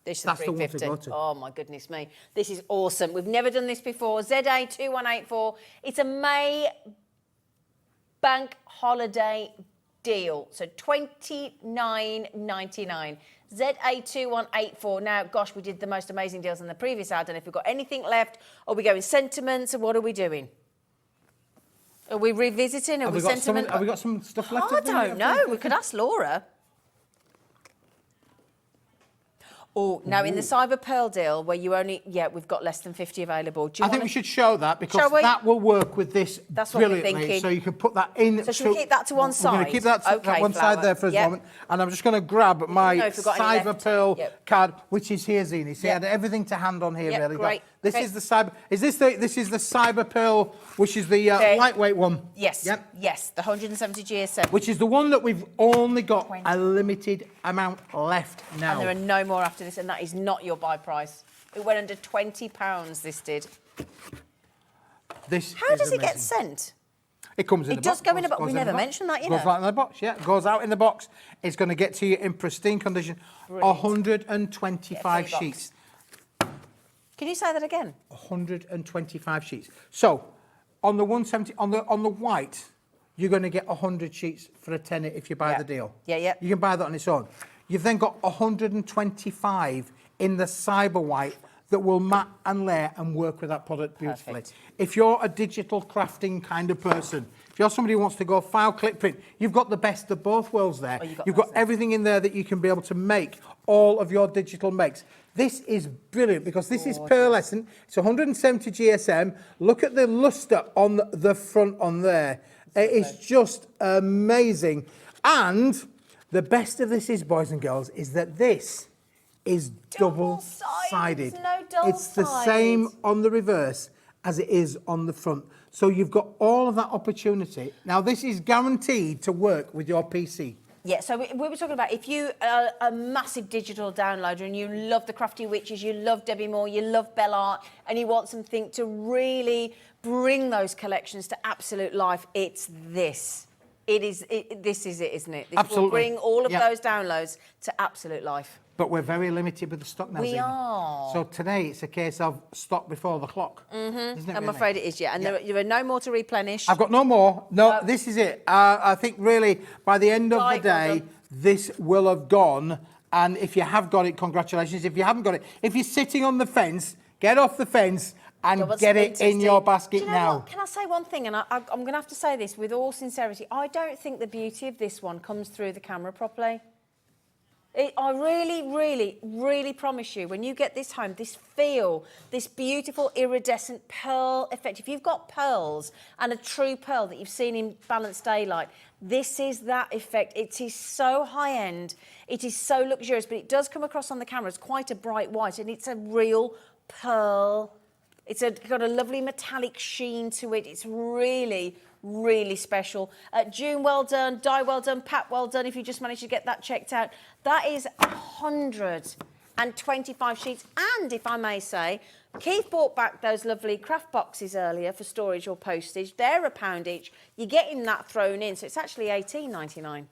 This is That's the one to 350. go to. Oh my goodness me. This is awesome. We've never done this before. ZA2184. It's a May bank holiday deal. So $29.99. ZA2184. Now, gosh, we did the most amazing deals in the previous ad. I don't know if we've got anything left. Are we going sentiments or what are we doing? Are we revisiting? Are have we we got sentiment? have we got some stuff left? I don't know. We could ask Laura. Oh, now in the Cyber Pearl deal where you only, we've got less than 50 available. Do you I think wanna- we should show that because Shall we? that will work with this That's what we're brilliantly. thinking. So you can put that in. So should we keep that to one We're going side? to keep that to Okay, one side Flower. there for a Yep. moment. And I'm just going to grab my know if we've got any Cyber left. Pearl Yep. card, which is here, Zena. See, I Yep. had everything to hand on here, Yep, really. great. This Okay. is the Cyber. This is the Cyber Pearl, which is the Okay. lightweight one. Yes. Yep. Yes, the 170 GSM. Which is the one that we've only got a limited amount left now. And there are no more after this, and that is not your buy price. It went under £20, this did. This How is does it get amazing. sent? It comes in It the does box. go in a box. goes We in the never box. mentioned that, you Goes know. out in the box, yeah. Goes out in the box. It's going to get to you in pristine condition. Brilliant. 125 Get a free sheets. Can you say that again? 125 sheets. So, on the 170, on the white, you're going to get 100 sheets for a tenner if you buy Yeah. the deal. Yeah, yeah. You can buy that on its own. You've then got 125 in the cyber white that will mat and layer and work with that product beautifully. Perfect. If you're a digital crafting kind of person, if you're somebody who wants to go file, click, print, you've got the best of both worlds there. Oh, you've You've got got that. everything in there that you can be able to make all of your digital makes. This is brilliant because this is pearlescent. It's 170 GSM. Look at the luster on the front on there. It is just amazing. And the best of this is, boys and girls, is that this is double-sided. No dull It's the same on the reverse as it is on the front. So you've got all of that opportunity. Now, this is guaranteed to work with your PC. Yeah, so we were talking about if you are a massive digital downloader and you love the Crafty Witches, you love Debbie Moore, you love Belle Art, and you want something to really bring those collections to absolute life, it's this. This is it, isn't it? This Absolutely. will bring all of Yeah. those downloads to absolute life. But we're very limited with the stock now, We Zena. are. So today it's a case of stock before the clock. Isn't it I'm really? afraid it is, yeah. And there are no more to replenish. I've got no more. No, No. this is it. I think really by the end of Right, the well day, done. this will have gone. And if you have got it, congratulations. If you haven't got it, if you're sitting on the fence, get off the fence and Double get it spin in your testing. basket Do you know now. what? Can I say one thing? And I'm going to have to say this with all sincerity. I don't think the beauty of this one comes through the camera properly. I really promise you, when you get this home, this beautiful iridescent pearl effect. If you've got pearls and a true pearl that you've seen in balanced daylight, this is that effect. It is so high-end, it is so luxurious, but it does come across on the camera as quite a bright white, and it's a real pearl. It's got a lovely metallic sheen to it. It's really special. June, well done. Di, well done. Pat, well done. If you just managed to get that checked out. That is 125 sheets. And if I may say, Keith bought back those lovely craft boxes earlier for storage or postage. They're £1 each. You're getting that thrown in. So it's actually $18.99,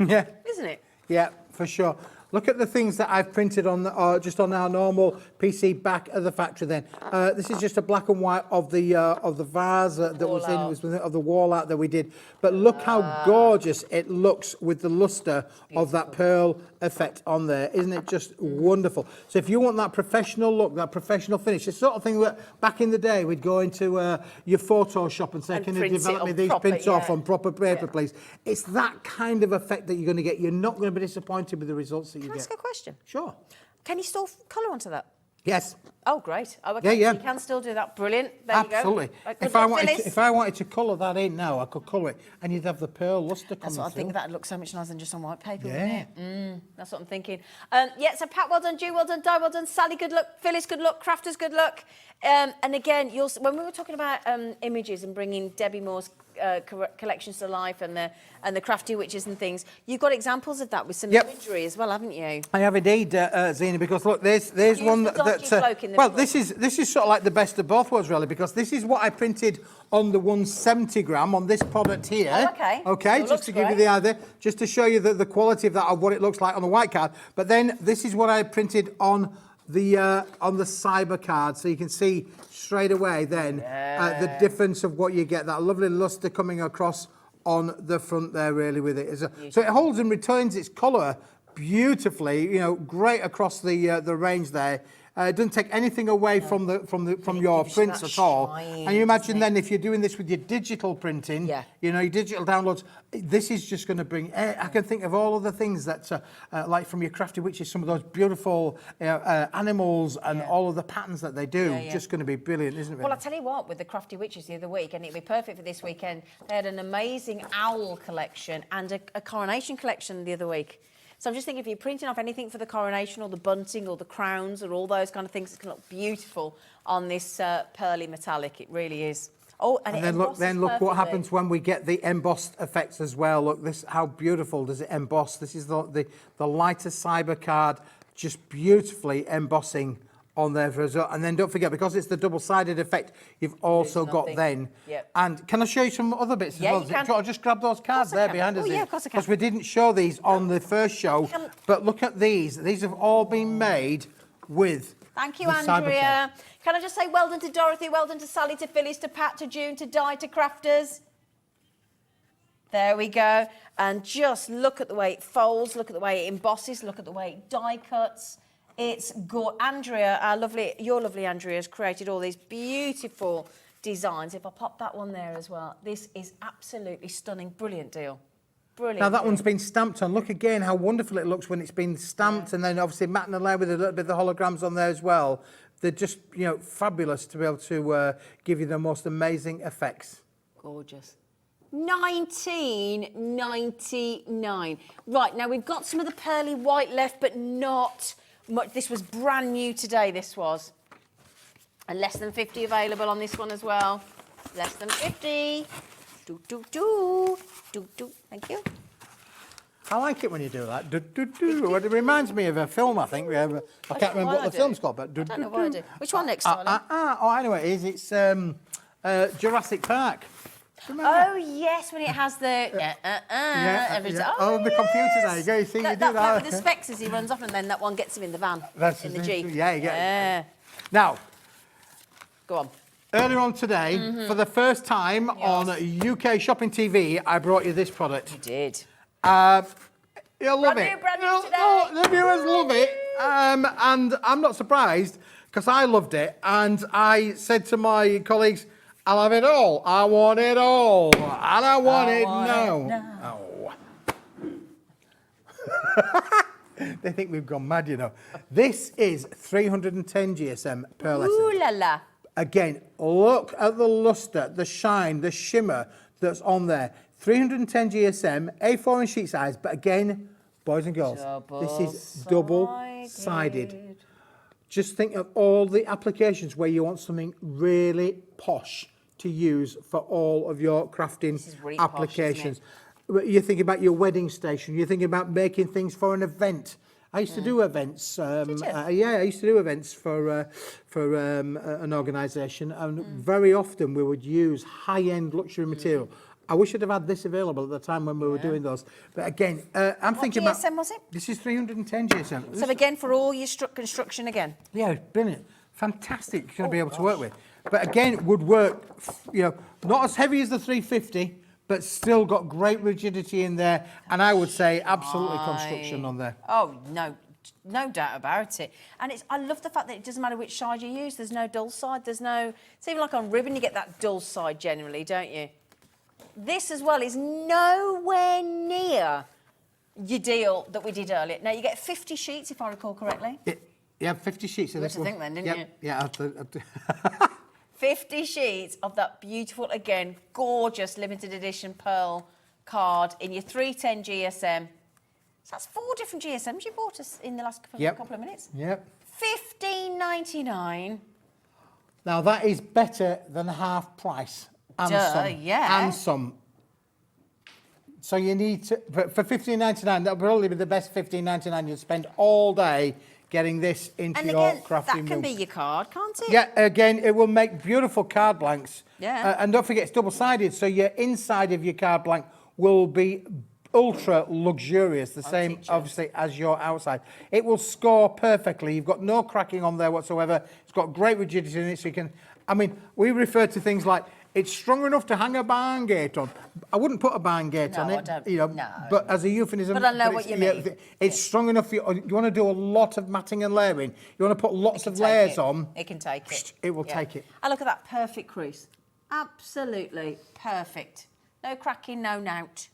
Yeah. isn't it? Yeah, for sure. Look at the things that I've printed on just on our normal PC back at the factory. Then this is just a black and white of the vase that was of the wall art that we did. But look how gorgeous it looks with the luster of that pearl effect on there. Isn't it just wonderful? So if you want that professional look, that professional finish, it's the sort of thing that back in the day we'd go into your photo shop and say, And can you print it develop me on these proper, prints off yeah. on proper paper, please? It's that kind of effect that you're going to get. You're not going to be disappointed with the results that you Can I get. ask a question? Sure. Can you still colour onto that? Yes. Oh, great. Oh, okay. Yeah. You can still do that. Brilliant. There Absolutely. you go. If I wanted to colour that in now, I could colour it, and you'd have the pearl luster coming That's what I through. think. That'd look so much nicer than just on white paper, Yeah. wouldn't it? That's what I'm thinking. Yeah, so Pat, well done. Ju, well done. Di, well done. Sally, good luck. Phyllis, good luck. Crafters, good luck. And again, when we were talking about images and bringing Debbie Moore's collections to life and the crafty witches and things. You've got examples of that with some Yep. imagery as well, haven't you? I have indeed, Zena, because look, there's Use one the dodgy bloke in the well, middle. this is sort of like the best of both worlds, really, because this is what I printed on the 170 gram on this product here. Oh, okay. Okay, It just looks to give you great. the idea, just to show you the quality of that, of what it looks like on the white card. But then this is what I printed on the cyber card, so you can see straight away then the difference of what you get. That lovely luster coming across on the front there, really, with it. So it holds and retains its colour beautifully. You know, great across the range there. It doesn't take anything away from your gives you prints that at all. shine, And you imagine doesn't it? then if you're doing this with your digital printing, Yeah. you know, your digital downloads, this is just going to bring. I can think of all of the things that, like from your crafty witches, some of those beautiful animals and all of the patterns that they do, just going to be brilliant, isn't it? Well, I'll tell you what, with the Crafty Witches the other week, and it'd be perfect for this weekend, they had an amazing owl collection and a coronation collection the other week. So I'm just thinking, if you're printing off anything for the coronation or the bunting or the crowns or all those kind of things, it's going to look beautiful on this pearly metallic. It really is. Oh, and then look what happens when we get the embossed effects as well. Look, this, how beautiful does it emboss? This is the lighter cyber card, just beautifully embossing on there as well. And then don't forget, because it's the double-sided effect, you've also got then. Yep. And can I show you some other bits as well? You can. I'll just grab those cards there behind us. Oh, yeah, of course I can. Because we didn't show these on the first show. But look at these. These have all been made with Thank you, the cyber Andrea. card. Can I just say well done to Dorothy, well done to Sally, to Phyllis, to Pat, to June, to Di, to Crafters. There we go. And just look at the way it folds, look at the way it embosses, look at the way it die cuts. It's good. Andrea, your lovely Andrea, has created all these beautiful designs. If I pop that one there as well, this is absolutely stunning. Brilliant deal. Brilliant. Now that deal. one's been stamped on. Look again how wonderful it looks when it's been stamped, and then obviously matte and layer with a little bit of the holograms on there as well. They're just, you know, fabulous to be able to give you the most amazing effects. Gorgeous. 19.99. Right, now we've got some of the pearly white left, but not much. This was brand new today, this was. And less than 50 available on this one as well. Less than 50. Do, do, do. Do, do. Thank you. I like it when you do that. Do, do, do. Well, it reminds me of a film, I think. I can't remember what the film's called, but do, I don't do, know what I do. do. Which one next, darling? Oh, I know what it is. It's Jurassic Park. Oh, yes, when it has the... every time. Oh, the computer there. You go, you see, you do That part that. with the specs as he runs off, and then that one gets him in the van, That's in the it. Jeep. Yeah, you get Yeah. Now, Go on. earlier on today, for the first time on UK Shopping TV, I brought you this product. You did. You'll love Brand it. new, brand new today. The viewers love it. And I'm not surprised, because I loved it. And I said to my colleagues, I'll have it all. I want it all. And I want it now. Oh. They think we've gone mad, you know. This is 310 GSM per lesson. Ooh la la. Again, look at the luster, the shine, the shimmer that's on there. 310 GSM, A4 in sheet size, but again, boys and girls, this is double-sided. Just think of all the applications where you want something really posh to use for all of your crafting really posh, applications. You're thinking about your wedding station. You're thinking about making things for an event. I used to do events. Yeah, I used to do events for an organisation, and very often we would use high-end luxury material. I wish I'd have had this available at the time when we were doing those. But again, I'm thinking GSM about... was it? This is 310 GSM. So again, for all your construction again. Yeah, brilliant. Fantastic. You're going to be able to work with. But again, would work, you know, not as heavy as the 350, but still got great rigidity in there. And I would say absolutely construction on there. Oh, no doubt about it. And I love the fact that it doesn't matter which side you use. There's no dull side. It's even like on ribbon, you get that dull side generally, don't you? This as well is nowhere near your deal that we did earlier. Now, you get 50 sheets, if I recall correctly. You have 50 sheets of this one. think then, didn't you? Yeah, 50 sheets of that beautiful, again, gorgeous limited edition pearl card in your 310 GSM. So that's 4 different GSMs you bought us in the last couple of minutes. Yep. $15.99. Now, that is better than half price and Duh, some. yeah. And some. So you need to, for $15.99, that'll probably be the best $15.99 you'll spend all day getting this into And your again, crafting that can room. be your card, can't it? Yeah, again, it will make beautiful card blanks. Yeah. And don't forget, it's double-sided, so your inside of your card blank will be ultra luxurious, the same, obviously, as your outside. It will score perfectly. You've got no cracking on there whatsoever. It's got great rigidity in it, so you can... I mean, we refer to things like, it's strong enough to hang a barn gate on. I wouldn't put a barn gate on No, it, I don't, you know, no. but as a euphemism. But I know what it's- you yeah, mean. It's strong enough for you. You want to do a lot of matting and layering. You want to put lots of Take layers it. on. It can take it. It will take it. And look at that perfect crease. Absolutely perfect. No cracking, no nout.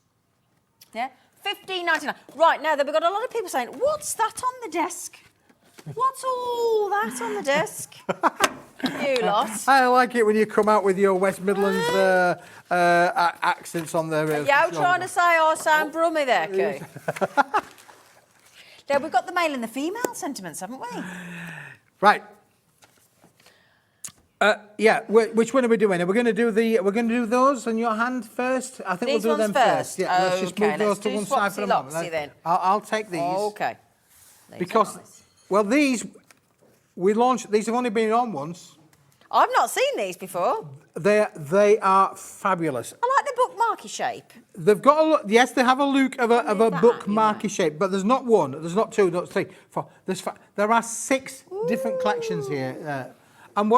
Yeah? $15.99. Right, now that we've got a lot of people saying, what's that on the desk? What's all that on the desk? You lot. I like it when you come out with your West Midlands accents on there. Are you trying to say I sound brummy there, Koo? Now, we've got the male and the female sentiments, haven't we? Right. Yeah. Which one are we doing? We're going to do those on your hand first. I think These we'll do ones them first? Yeah. Let's just Okay, move those let's to do one side for a moment. swapsy-lopsy then. I'll take these. Okay. These are Because, nice. well, these we launched. These have only been on once. I've not seen these before. They are fabulous. I like the bookmarky shape. They've got a yes, they have a look of a that, bookmarky shape, but there's not one, there's not two, not three, four. There are 6 different collections here. And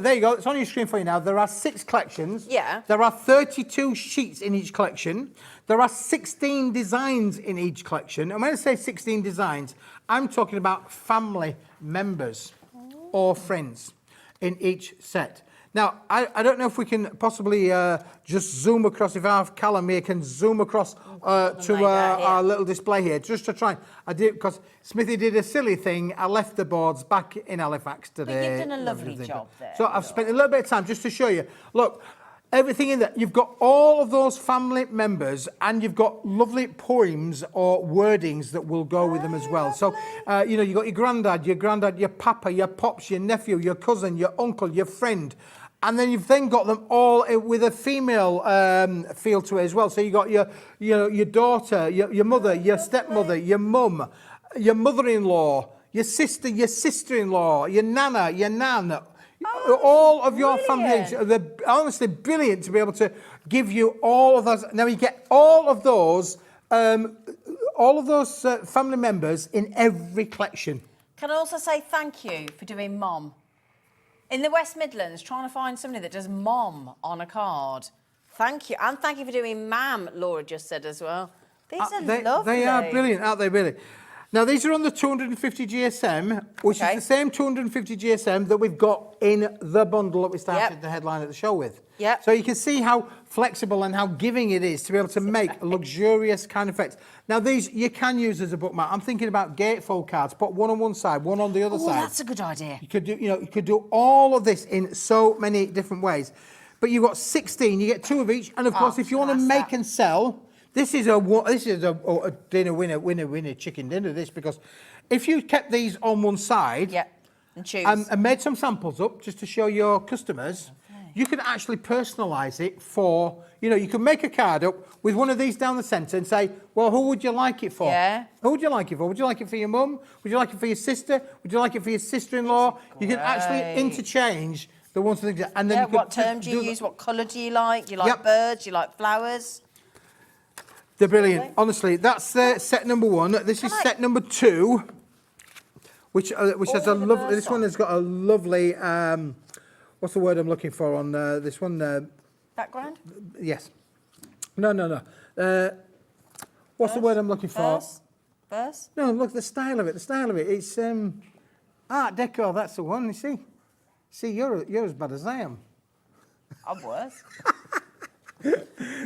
there you go, it's on your screen for you now. There are 6 collections. Yeah. There are 32 sheets in each collection. There are 16 designs in each collection. And when I say 16 designs, I'm talking about family members or friends in each set. Now, I don't know if we can possibly just zoom across, if our Callum here can zoom across to our little display here, just to try. I did, because Smithy did a silly thing. I left the boards back in Halifax today. But you've done a lovely job there. So I've spent a little bit of time just to show you. Look, everything in there. You've got all of those family members, and you've got lovely poems or wordings that will go with them as well. So, you know, you've got your granddad, your papa, your pops, your nephew, your cousin, your uncle, your friend. And then you've then got them all with a female feel to it as well. So you've got your daughter, your mother, your stepmother, your mum, your mother-in-law, your sister, your sister-in-law, your nana, your nan. All of your family, they're honestly brilliant to be able to give you all of those. Now you get all of those family members in every collection. Can I also say thank you for doing Mom? In the West Midlands, trying to find somebody that does Mom on a card. Thank you. And thank you for doing Ma'am, Laura just said as well. These are lovely. They are brilliant, aren't they, really? Now, these are on the 250 GSM, which is the same 250 GSM that we've got in the bundle that we started the headline at the show with. Yep. So you can see how flexible and how giving it is to be able to make luxurious kind of effects. Now, these you can use as a bookmark. I'm thinking about gatefold cards. Put one on one side, one on the other side. That's a good idea. You could do all of this in so many different ways. But you've got 16. You get 2 of each, and of course, if you want to make and sell. This is a dinner winner chicken dinner. This, because if you kept these on one side, and choose and made some samples up just to show your customers, you can actually personalise it for. You can make a card up with one of these down the centre and say, well, who would you like it for? Yeah. Who would you like it for? Would you like it for your mum? Would you like it for your sister? Would you like it for your sister-in-law? You can actually interchange the ones and things. And then you what term do you use? What colour do you like? Do you like birds? Do you like flowers? They're brilliant. Honestly, that's set number 1. This is set number 2, which has a lovely. This one has got a lovely. What's the word I'm looking for on this one? Background? Yes. No. What's the word I'm looking for? Verse? No, look, the style of it. It's Art Deco. That's the one. You see. See, you're as bad as I am. I'm worse.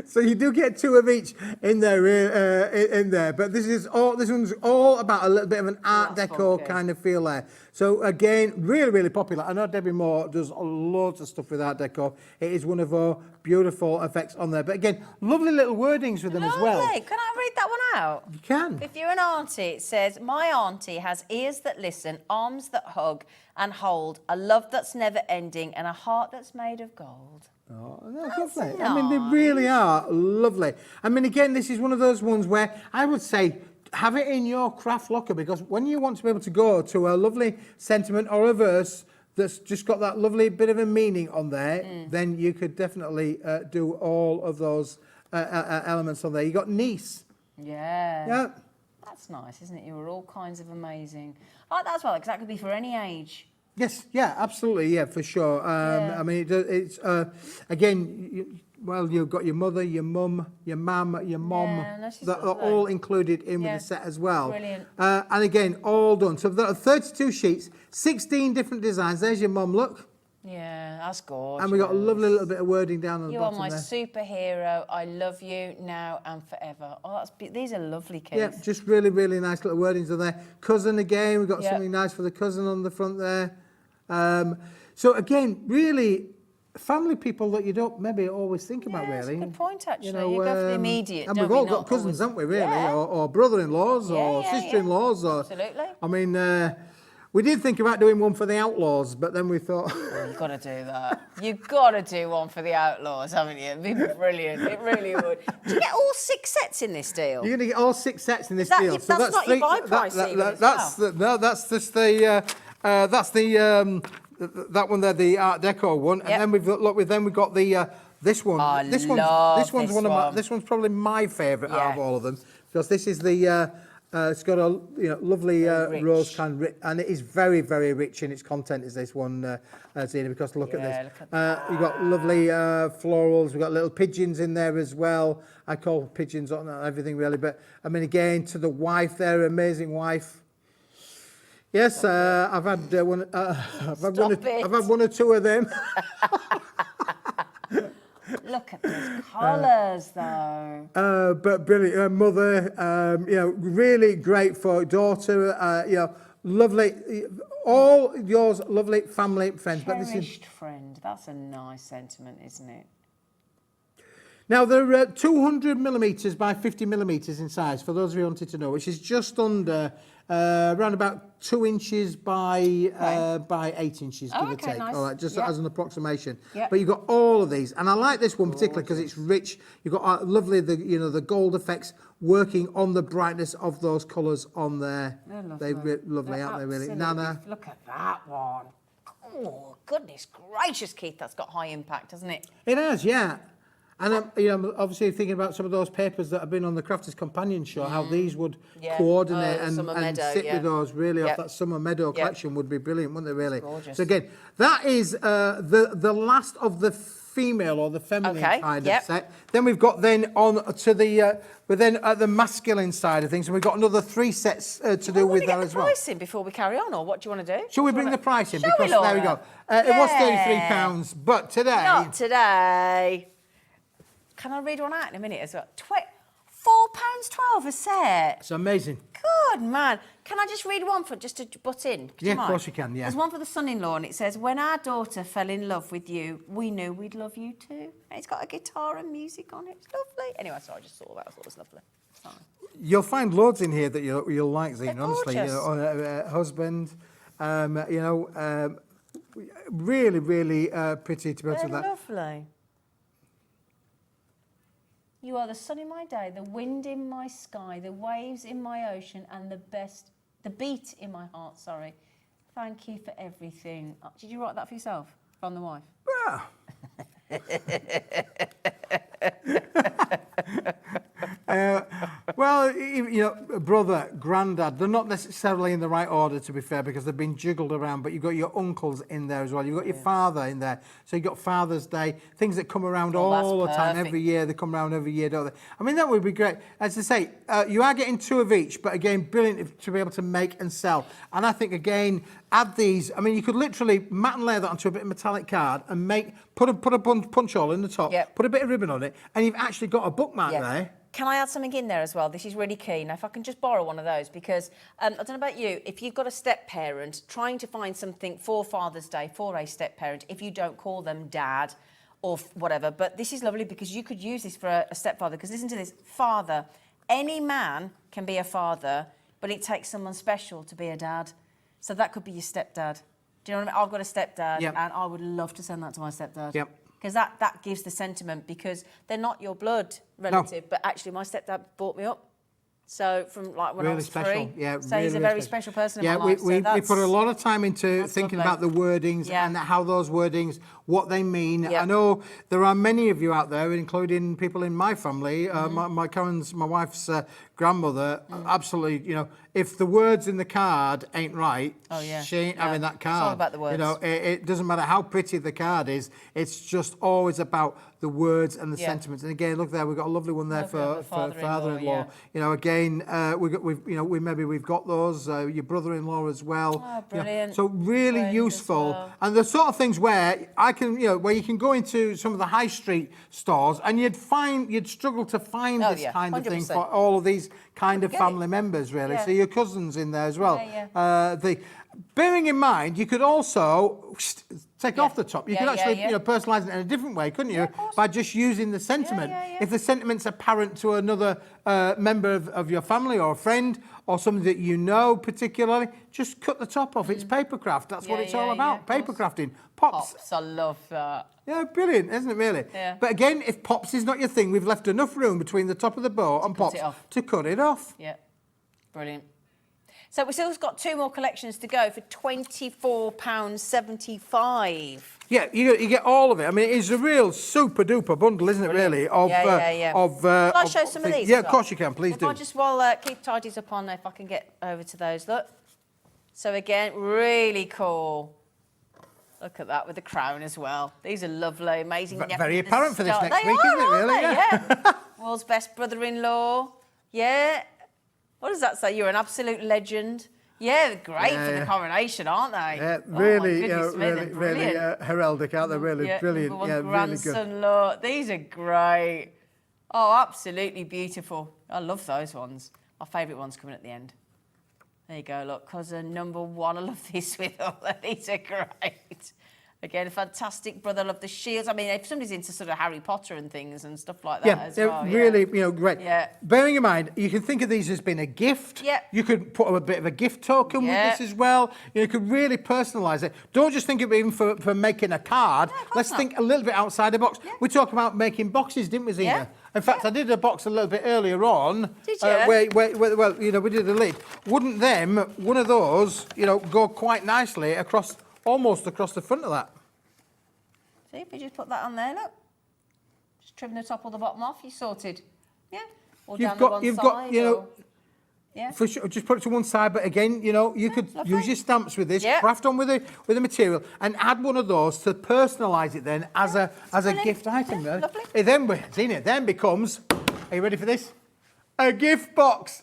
So you do get 2 of each in there, but this one's all about a little bit of an Art Deco kind of feel there. So again, really, really popular. I know Debbie Moore does loads of stuff with Art Deco. It is one of our beautiful effects on there. But again, lovely little wordings with them as well. Can I read that one out? You can. If you're an auntie, it says, my auntie has ears that listen, arms that hug and hold, a love that's never ending, and a heart that's made of gold. Oh, that's lovely. I mean, they really are lovely. I mean, again, this is one of those ones where I would say have it in your craft locker, because when you want to be able to go to a lovely sentiment or a verse that's just got that lovely bit of a meaning on there, then you could definitely do all of those elements on there. You got niece. Yeah. Yeah. That's nice, isn't it? You were all kinds of amazing. I like that as well, because that could be for any age. Yes, yeah, absolutely, yeah, for sure. I mean, it's again, well, you've got your mother, your mum, your mam, your mom, that are all included in with the set as well. Brilliant. And again, all done. So there are 32 sheets, 16 different designs. There's your mum, look. Yeah, that's gorgeous. And we got a lovely little bit of wording down on the You bottom are my there. superhero. I love you now and forever. Oh, these are lovely kids. Yeah, just really, really nice little wordings on there. Cousin again, we've got something nice for the cousin on the front there. So again, really, family people that you don't maybe always think about, really. That's a good point, actually. You go for the immediate, and don't we've all we? got Not cousins, always- haven't we, really? Yeah. Or brother-in-laws, or sister-in-laws. Or, Absolutely. I mean, we did think about doing one for the outlaws, but then we thought... Well, you've got to do that. You've got to do one for the outlaws, haven't you? It'd be brilliant. It really would. Do you get all 6 sets in this deal? You're going to get all 6 sets in this that deal. your- that's not your buy price even as That's well. no, that's just the that one there, the Art Deco one, and then we've got the this one. I this love one's this one of my. one. This one's probably my favourite out of all of them, because this is the. It's got a lovely rose kind, and it is very, very rich in its content. Is this one, Zena? Because look at this. Look at You've got lovely florals. We've got little pigeons in there as well. I call pigeons on everything really, but I mean again to the wife there, amazing wife. Yes, I've had one. I've had one or two of them. Look at those colours, though. But brilliant, mother. Really great for daughter. Lovely. All yours, lovely family friends. Cherished friend. That's a nice sentiment, isn't it? Now, they're 200 millimetres by 50 millimetres in size, for those of you who wanted to know, which is just under around about 2 inches by 8 inches, give or take. Nice. All right, just as an approximation. Yep. But you've got all of these, and I like this one particularly because it's rich. You've got lovely, the gold effects working on the brightness of those colours on there. They're lovely. They're lovely, aren't they? Really, Nana. Look at that one. Oh goodness gracious, Keith, that's got high impact, hasn't it? It has, yeah. And I'm obviously thinking about some of those papers that have been on the Crafters Companion show, how these would coordinate and sit with those really off that Summer Meadow collection would be brilliant, wouldn't it, really? Gorgeous. So again, that is the last of the female or the feminine kind of set. Then we've got on to the, we're then at the masculine side of things, and we've got another 3 sets to do with that as well. Pricing before we carry on, or what do you want to do? Shall we bring the price in? Shall we, because there we go. Laura? It was £33, but today... Not today. Can I read one out in a minute as well? £4.12 a set. It's amazing. Good man. Can I just read one just to butt in? Yeah, of course you can, yeah. There's one for the son-in-law, and it says, when our daughter fell in love with you, we knew we'd love you too. And it's got a guitar and music on it. It's lovely. Anyway, so I just saw that. I thought it was lovely. Fine. You'll find loads in here that you'll like, Zena, honestly. Gorgeous. Husband, really, really pretty to be able to They're that. lovely. You are the sun in my day, the wind in my sky, the waves in my ocean, and the beat in my heart, sorry. Thank you for everything. Did you write that for yourself? From the wife? Well, brother, granddad, they're not necessarily in the right order, to be fair, because they've been jiggled around, but you've got your uncles in there as well. You've got your father in there. So you've got Father's Day, things that come around all the time, every year. They come around every year, don't they? I mean, that would be great. As I say, you are getting 2 of each, but again, brilliant to be able to make and sell. And I think, again, add these. I mean, you could literally mat and layer that onto a bit of metallic card and put a punch hole in the top, put a bit of ribbon on it, and you've actually got a bookmark there. Can I add something in there as well? This is really key. Now, if I can just borrow one of those, because I don't know about you, if you've got a step-parent, trying to find something for Father's Day for a step-parent, if you don't call them dad or whatever, but this is lovely because you could use this for a stepfather, because listen to this, father, any man can be a father, but it takes someone special to be a dad. So that could be your stepdad. Do you know what I mean? I've got a stepdad, and I would love to send that to my stepdad. Yep. because that gives the sentiment, because they're not your blood relative, but actually my stepdad brought me up. So from like when I was special. 3. Yeah, so he's a very special person in my life. We put a lot of time into thinking lovely. about the wordings and how those wordings, what they mean. Yeah. I know there are many of you out there, including people in my family. My wife's grandmother, absolutely, you know, if the words in the card ain't right, she ain't having that card. It's all about the words. You know, it doesn't matter how pretty the card is, it's just always about the words and the sentiments. And again, look there, we've got a lovely one there for father-in-law. You know, again, we've got those. Your brother-in-law as well. Oh, brilliant. You know, so really useful, and the sort of things where where you can go into some of the high street stores and you'd struggle to find this kind of thing 100%. for all of these kind of family members, really. So your cousins in there as well. Bearing in mind, you could also take off the top. You could actually, personalise it in a different way, couldn't you? By just using the sentiment. If the sentiment's apparent to another member of your family or a friend or somebody that you know particularly, just cut the top off. It's papercraft. That's what it's all about. Paper crafting. Pops. I love that. Yeah, brilliant, isn't it, really? Yeah. But again, if pops is not your thing, we've left enough room between the top of the boat and pops to cut it off. Yeah, brilliant. So we've still got 2 more collections to go for £24.75. Yeah, you get all of it. I mean, it's a real super duper bundle, isn't it? Really? Can I show some of these? Yeah, of course you can. Please do. I just keep tidies up on there if I can get over to those. Look. So again, really cool. Look at that with the crown as well. These are lovely, amazing. Very apparent for this next week, are, isn't it? Really? Yeah. World's best brother-in-law. Yeah. What does that say? You're an absolute legend. Yeah, they're great for the coronation, aren't they? Yeah, really, really heraldic, aren't they? Really brilliant. Yeah, really good. Look, these are great. Oh, absolutely beautiful. I love those ones. My favourite one's coming at the end. There you go, look, cousin number 1. I love this with all. These are great. Again, a fantastic brother. I love the shields. I mean, if somebody's into sort of Harry Potter and things and stuff like that as well. Really, great. Yeah. Bearing in mind, you can think of these as being a gift. Yeah. You could put a bit of a gift token with this as well. You could really personalise it. Don't just think of it even for making a card. Let's think a little bit outside the box. Yeah. We talked about making boxes, didn't we, Zena? Yeah. In fact, I did a box a little bit earlier on. Did you? Where, we did a lid. Wouldn't one of those, go quite nicely almost across the front of that? See, if you just put that on there, look. Just trim the top or the bottom off, you're sorted. Yeah. Or down the one side. Yeah. For sure, just put it to one side, but again, you could use your stamps with this, craft on with the material, and add one of those to personalise it then as a gift item. Yeah, lovely. It then becomes, are you ready for this? A gift box.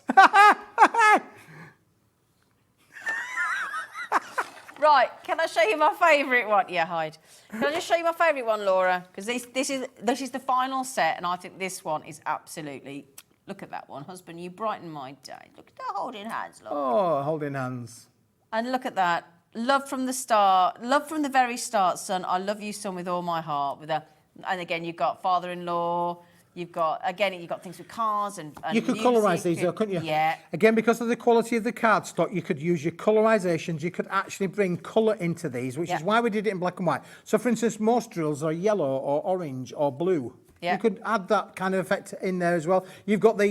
Right, can I show you my favourite one? Yeah, hide. Can I just show you my favourite one, Laura? Because this is the final set, and I think this one is absolutely... Look at that one. Husband, you brighten my day. Look at that holding hands, look. Oh, holding hands. And look at that. Love from the start. Love from the very start, son. I love you, son, with all my heart. And again, you've got father-in-law. You've got things with cars and you could music. Colorise these, though, couldn't you? Yeah. Again, because of the quality of the cardstock, you could use your colorisations. You could actually bring colour into these, which is why we did it in black and white. So, for instance, most drills are yellow or orange or blue. Yeah. You could add that kind of effect in there as well. You've got the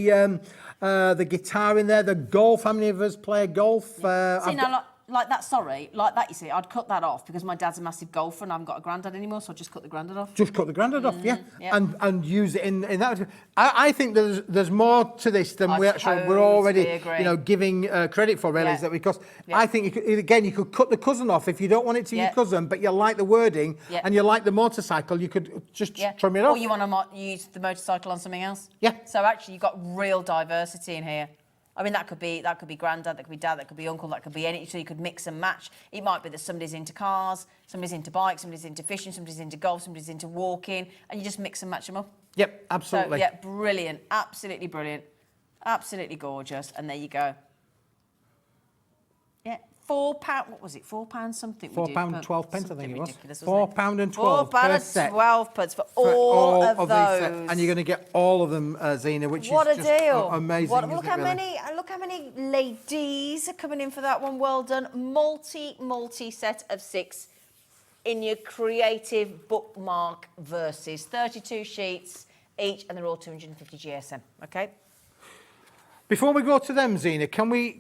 guitar in there. The golf. How many of us play golf? See, now, like that, you see, I'd cut that off because my dad's a massive golfer and I haven't got a granddad anymore, so I just cut the granddad off. Just cut the granddad off, yeah. And use it in that. I think there's more to this than we're already giving credit for, really, is that because I think you could cut the cousin off if you don't want it to your cousin, but you like the wording and you like the motorcycle, you could just trim it off. Or you want to use the motorcycle on something else. Yeah. So actually, you've got real diversity in here. I mean, that could be granddad, that could be dad, that could be uncle, that could be any. So you could mix and match. It might be that somebody's into cars, somebody's into bikes, somebody's into fishing, somebody's into golf, somebody's into walking, and you just mix and match them up. Yep, absolutely. So, yeah, brilliant, absolutely brilliant, absolutely gorgeous. And there you go. Yeah, £4. What was it? £4 something. £4.12, I think it was. £4 and 12 per set. £4.12 for all of those. These and you're going to get all of them, Zena, which what is a just deal. Amazing. Look how many ladies are coming in for that one. Well done. Multi set of 6. in your creative bookmark verses. 32 sheets each, and they're all 250 GSM. Okay. Before we go to them, Zena, can we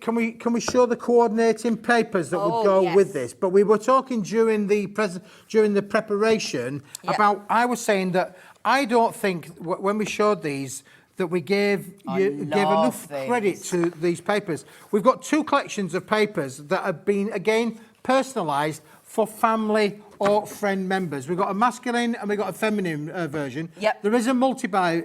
show the coordinating papers that would go with this? But we were talking during the preparation about. I was saying that I don't think when we showed these that we gave enough credit to these papers. We've got 2 collections of papers that have been again personalised for family or friend members. We've got a masculine and we've got a feminine version. Yep. There is a multi-buy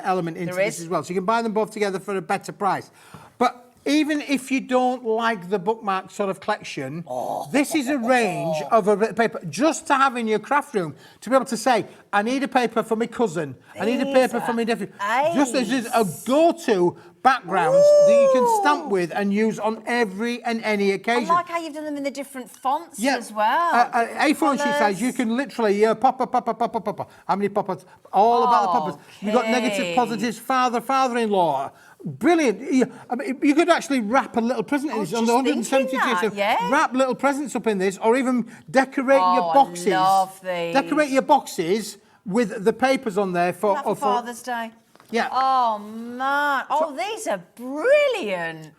element into this as well, so you can buy them both together for a better price. But even if you don't like the bookmark sort of collection, this is a range of a paper just to have in your craft room to be able to say, I need a paper for my cousin, I need a paper for my nephew. Just as a go-to backgrounds that you can stamp with and use on every and any occasion. I like how you've done them in the different fonts as well. A4 sheet size, you can literally pop. How many poppers? All about the poppers. You've got negative, positives, father-in-law. Brilliant. I mean, you could actually wrap a little present in this on the 170 GSM. Wrap little presents up in this, or even decorate your boxes. I love these. Decorate your boxes with the papers on there for Father's Day. Yeah. Oh man. Oh, these are brilliant.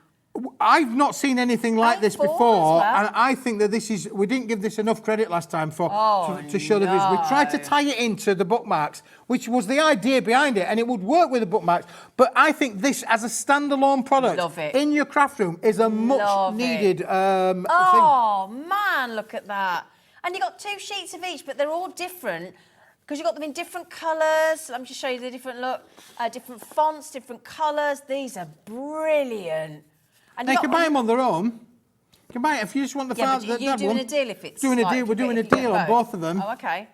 I've not seen anything like this before, and I think that this is. We didn't give this enough credit last time to show the views. We tried to tie it into the bookmarks, which was the idea behind it, and it would work with the bookmarks. But I think this, as a standalone product in your craft room, is a much needed thing. Oh man, look at that! And you got 2 sheets of each, but they're all different. Because you've got them in different colours. Let me just show you the different look, different fonts, different colours. These are brilliant. And you can buy them on their own. You can buy it if you just want the father. But you're doing a deal if it's doing a deal. We're doing a deal on both of them. Oh, okay.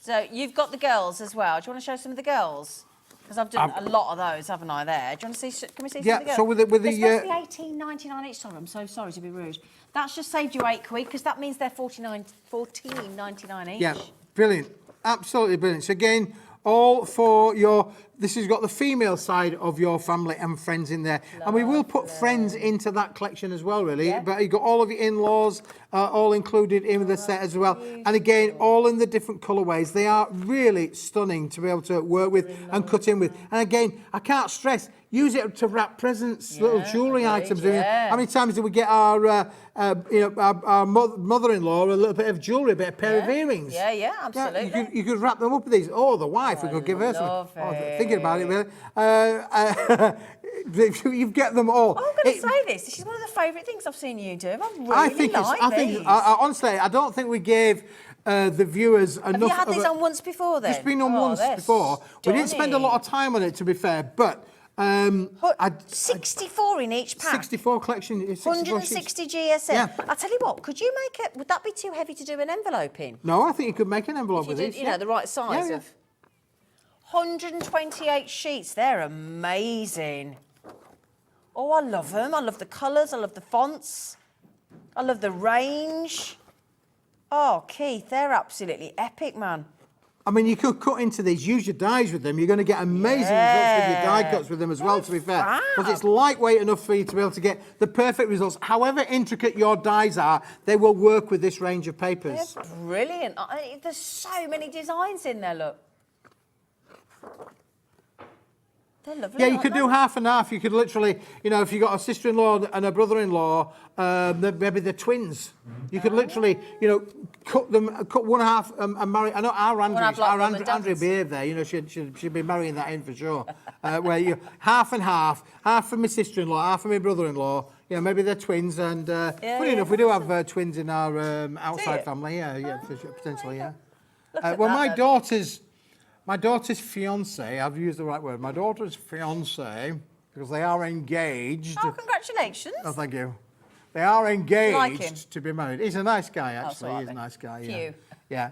So you've got the girls as well. Do you want to show some of the girls? Because I've done a lot of those, haven't I? There. Do you want to see? Can we see some of the girls? So with the £18.99 each. Sorry, I'm so sorry to be rude. That's just saved you £8 because that means they're £14.99 each. Yeah, brilliant. Absolutely brilliant. So again, all for your, this has got the female side of your family and friends in there. And we will put friends into that collection as well, really. Yeah. But you've got all of your in-laws all included in the set as well. And again, all in the different colourways. They are really stunning to be able to work with and cut in with. And again, I can't stress, use it to wrap presents, little jewellery items. How many times do we get our mother-in-law a little bit of jewellery, a bit of pair of earrings? Yeah, absolutely. Yeah, you could wrap them up with these. Oh, the wife, we could give her some. Thinking about it, really. You get them all. I'm going to say this. This is one of the favourite things I've seen you do. I think honestly, I don't think we gave the viewers enough. Have you had these on once before then? It's been on once before. We didn't spend a lot of time on it, to be fair, but 64 in each pack. 64 collection. 160 GSM. Yeah. I'll tell you what, could you make it, would that be too heavy to do an envelope in? No, I think you could make an envelope with these. You know, the right size of... 128 sheets, they're amazing. Oh, I love them. I love the colours, I love the fonts, I love the range. Oh, Keith, they're absolutely epic, man. I mean, you could cut into these, use your dies with them. You're going to get amazing results with your die cuts with them as well, to be fair. Because it's lightweight enough for you to be able to get the perfect results. However intricate your dies are, they will work with this range of papers. They're brilliant. There's so many designs in there, look. They're lovely. Yeah, you could do half and half. You could literally, you know, if you got a sister-in-law and a brother-in-law, maybe they're twins. You could literally, you know, cut one half and marry. I know our Andrea behaved there. You know, she'd be marrying that in for sure. Where you half and half for my sister-in-law, half for my brother-in-law. Yeah, maybe they're twins. And funny enough, we do have twins in our outside family. Yeah, potentially. Yeah. Well, my daughter's fiance, I've used the right word, my daughter's fiance, because they are engaged. Oh, congratulations. Oh, thank you. They are engaged like him. to be married. He's a nice guy, actually. He's a nice guy. Cute. Yeah.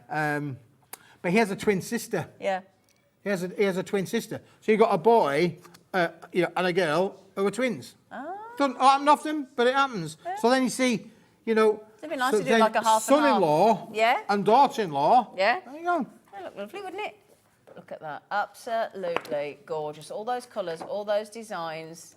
But he has a twin sister. Yeah. He has a twin sister. So you've got a boy and a girl who are twins. Doesn't happen often, but it happens. Yeah. So then you see, you know, it'd be nice to do like a half and half. Son-in-law and daughter-in-law. Yeah. There you go. That'd look lovely, wouldn't it? Look at that. Absolutely gorgeous. All those colours, all those designs.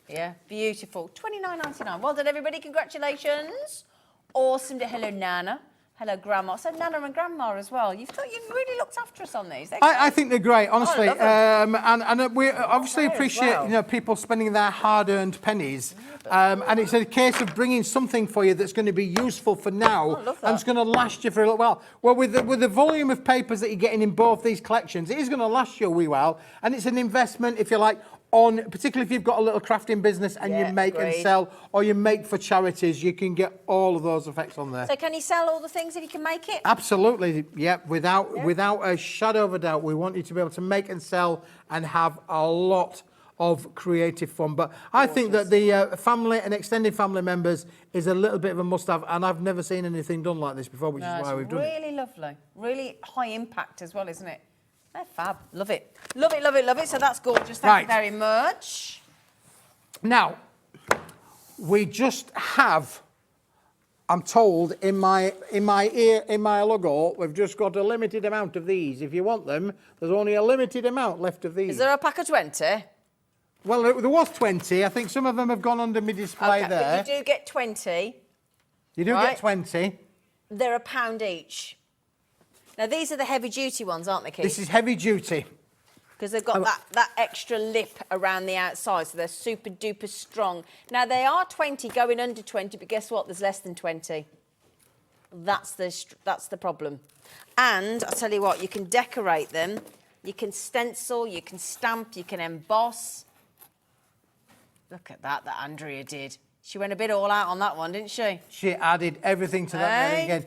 Yeah, beautiful. $29.99. Well done, everybody. Congratulations. Awesome. Hello, Nana. Hello, Grandma. So Nana and Grandma as well. You've really looked after us on these. I think they're great, honestly. love them. And we obviously Clare as appreciate well. people spending their hard-earned pennies. And it's a case of bringing something for you that's going to be useful for now and it's going to last you for a little while. Well, with the volume of papers that you're getting in both these collections, it is going to last you a wee while. And it's an investment, if you like, on, particularly if you've got a little crafting business and you make and sell, or you make for charities, you can get all of those effects on there. So can you sell all the things if you can make it? Absolutely, without a shadow of a doubt. We want you to be able to make and sell and have a lot of creative fun. But I think that the family and extended family members is a little bit of a must-have, and I've never seen anything done like this before, which is why we've done it. Really lovely, really high impact as well, isn't it? They're fab. Love it. Love it, love it, love it. So that's gorgeous. Thank you very much. Now, we just have, I'm told, in my logo, we've just got a limited amount of these. If you want them, there's only a limited amount left of these. Is there a pack of 20? Well, there was 20. I think some of them have gone under my display there. But you do get 20. You do get 20. They're £1 each. Now, these are the heavy-duty ones, aren't they, Keith? This is heavy-duty. Because they've got that extra lip around the outside, so they're super-duper strong. Now, they are 20 going under 20, but guess what? There's less than 20. That's the problem. And, I'll tell you what, you can decorate them. You can stencil, you can stamp, you can emboss. Look at that Andrea did. She went a bit all out on that one, didn't she? She added everything to that. Again,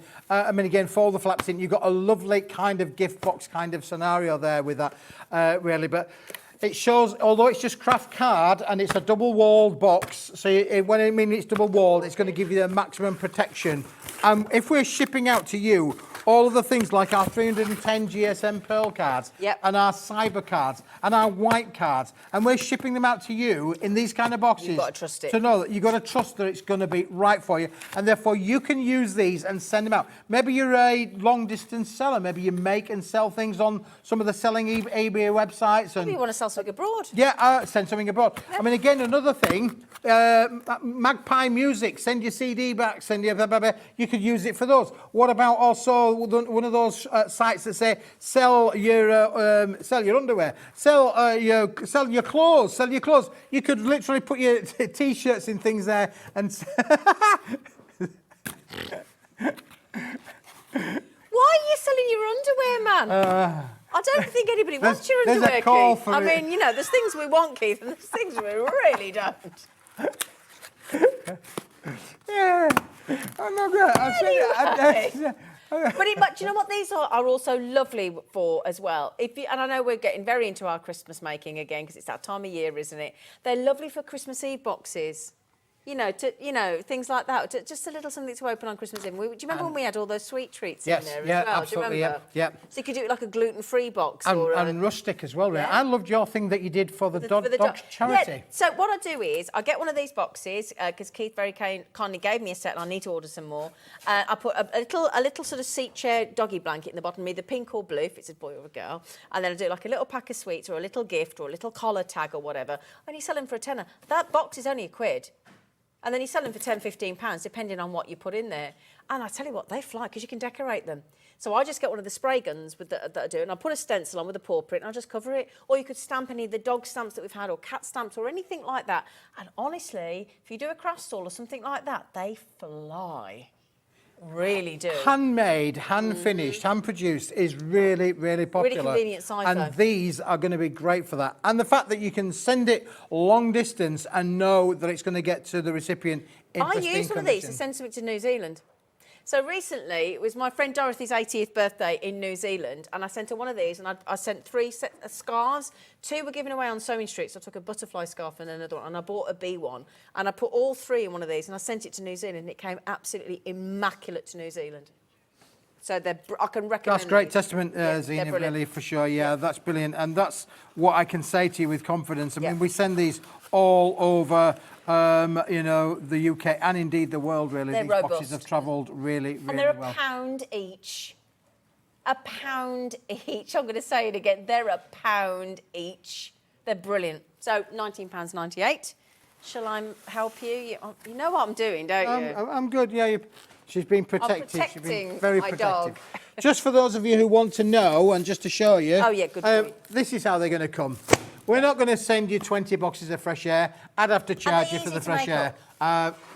again, fold the flaps in. You've got a lovely kind of gift box kind of scenario there with that, really. But it shows, although it's just craft card and it's a double-walled box, so when I mean it's double-walled, it's going to give you the maximum protection. If we're shipping out to you all of the things like our 310 GSM Pearl cards and our Cyber cards and our white cards, and we're shipping them out to you in these kind of boxes. You've got to trust it. To know that you've got to trust that it's going to be right for you, and therefore you can use these and send them out. Maybe you're a long-distance seller. Maybe you make and sell things on some of the selling eBay websites. And maybe you want to sell something abroad. Yeah, send something abroad. Yeah. I mean, again, another thing, Magpie Music, send your CD back, send your blah, blah, blah. You could use it for those. What about also one of those sites that say sell your underwear, sell your clothes, You could literally put your T-shirts in things there and. Why are you selling your underwear, man? I don't think anybody wants your underwear, there's a call Keith. for I it. mean, you know, there's things we want, Keith, and there's things we really don't. Yeah, I'm not good. Anyway. But you know what these are also lovely for as well. And I know we're getting very into our Christmas making again because it's that time of year, isn't it? They're lovely for Christmas Eve boxes. You know, things like that. Just a little something to open on Christmas Eve. Do you remember when we had all those sweet treats in there as well? Absolutely, Do you remember? yeah. So you could do it like a gluten-free box. And rustic as well. Yeah. I loved your thing that you did for the dog's charity. Yeah, so what I do is I get one of these boxes because Keith very kindly gave me a set and I need to order some more. I put a little sort of seat chair doggy blanket in the bottom, either pink or blue if it's a boy or a girl. And then I do like a little pack of sweets or a little gift or a little collar tag or whatever. And you sell them for a tenner. That box is only £1. And then you sell them for £10, £15, depending on what you put in there. And I tell you what, they fly because you can decorate them. So I just get one of the spray guns that I do, and I put a stencil on with a paw print, and I'll just cover it. Or you could stamp any of the dog stamps that we've had, or cat stamps, or anything like that. And honestly, if you do a craft stall or something like that, they fly. Really do. Handmade, hand-finished, hand-produced is really, really popular. Really convenient size, and these are going to be great for that. And the fact that you can send it long distance and know that it's going to get to the recipient in pristine condition. I used one of these to send something to New Zealand. So recently, it was my friend Dorothy's 80th birthday in New Zealand, and I sent her one of these, and I sent 3 scarves. 2 were given away on Sewing Street, so I took a butterfly scarf and another one, and I bought a bee one, and I put all 3 in one of these, and I sent it to New Zealand, and it came absolutely immaculate to New Zealand. So I can recommend. That's great testament, Zena, really, for sure. Yeah, that's brilliant, and that's what I can say to you with confidence. I mean, we send these all over. You know, the UK and indeed the world, really. They're These robust. boxes have travelled really, really well. And they're £1 each. £1 each. I'm going to say it again. They're £1 each. They're brilliant. So £19.98. Shall I help you? You know what I'm doing, don't you? I'm good, yeah. She's been protective. She's been protecting very my protective. dog. Just for those of you who want to know, and just to show you. Oh, yeah, good point. This is how they're going to come. We're not going to send you 20 boxes of fresh air. I'd have to charge you for the fresh air.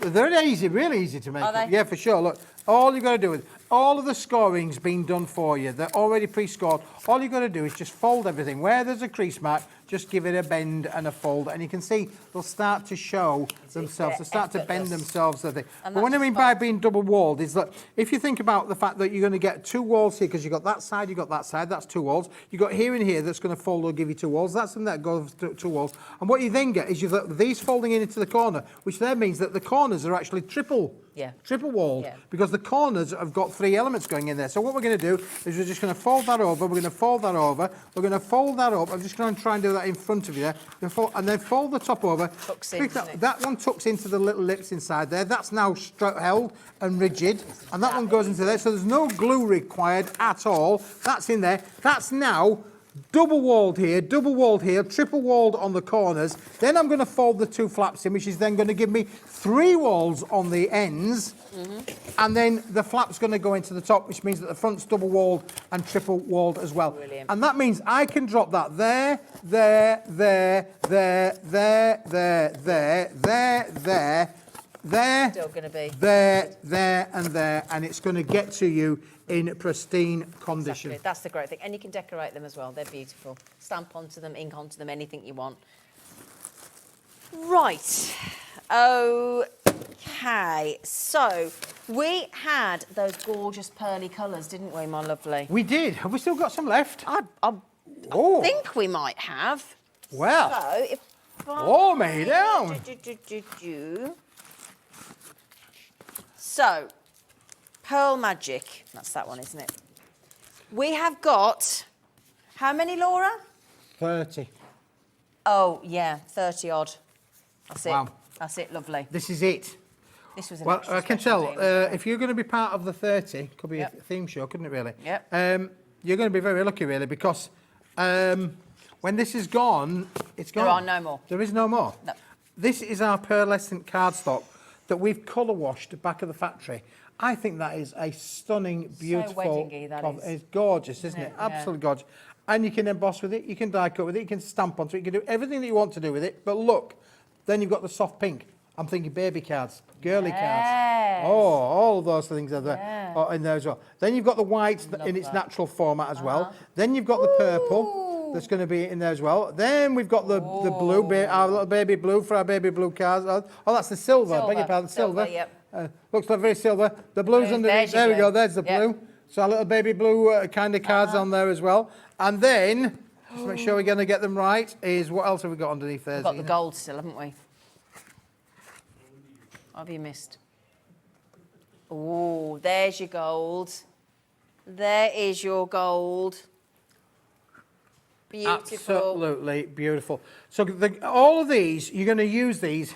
They're easy, really easy to make. Are they? Yeah, for sure. Look, all you've got to do is, all of the scoring's been done for you. They're already pre-scored. All you've got to do is just fold everything. Where there's a crease mark, just give it a bend and a fold, and you can see they'll start to show themselves. They'll start to bend themselves. But what I mean by being double-walled is that if you think about the fact that you're going to get 2 walls here, because you've got that side, that's 2 walls. You've got here and here that's going to fold or give you 2 walls. That's something that goes to 2 walls. And what you then get is you've got these folding in into the corner, which then means that the corners are actually triple walled, because the corners have got 3 elements going in there. So what we're going to do is we're just going to fold that over, we're going to fold that over, we're going to fold that up. I'm just going to try and do that in front of you there. And then fold the top over. That one tucks into the little lips inside there. That's now held and rigid, and that one goes into there. So there's no glue required at all. That's in there. That's now double walled here, triple walled on the corners. Then I'm going to fold the 2 flaps in, which is then going to give me 3 walls on the ends. And then the flap's going to go into the top, which means that the front's double walled and triple walled as well. Brilliant. And that means I can drop that there, there, there, there, there, there, there, there, there, there, Still going to be. there, there, and there, and it's going to get to you in pristine condition. Exactly. That's the great thing. And you can decorate them as well. They're beautiful. Stamp onto them, ink onto them, anything you want. Right. Okay. So we had those gorgeous pearly colours, didn't we, my lovely? We did. Have we still got some left? I think we might have. Well. So if Oh, me down. So, Pearl Magic. That's that one, isn't it? We have got, how many, Laura? 30. Oh, yeah, 30 odd. That's it. Wow. That's it, lovely. This is it. This was an Well, extra I can special tell, day, wasn't it? if you're going to be part of the 30, could be Yep. a theme show, couldn't it really? Yep. You're going to be very lucky, really, because when this is gone, it's gone. There are no more. There is no more. No. This is our pearlescent cardstock that we've colour washed back of the factory. I think that is a stunning, beautiful. weddingy, that is. It's gorgeous, isn't it? Yeah. Absolutely gorgeous. And you can emboss with it, you can die cut with it, you can stamp onto it, you can do everything that you want to do with it. But look, then you've got the soft pink. I'm thinking baby cards, girly cards. Oh, all of those things are there, are in there as well. Then you've got the white in its natural format as well. Then you've got the purple that's going to be in there as well. Then we've got the blue, our little baby blue for our baby blue cards. Oh, that's the silver. Beg your pardon, silver. Yep. Looks like very silver. The blue's underneath. There we go. There's the blue. So our little baby blue kind of cards on there as well. And then, just make sure we're going to get them right, is what else have we got underneath there? We've got the Zena? gold still, haven't we? What have you missed? Oh, there's your gold. There is your gold. Beautiful. Absolutely beautiful. So all of these, you're going to use these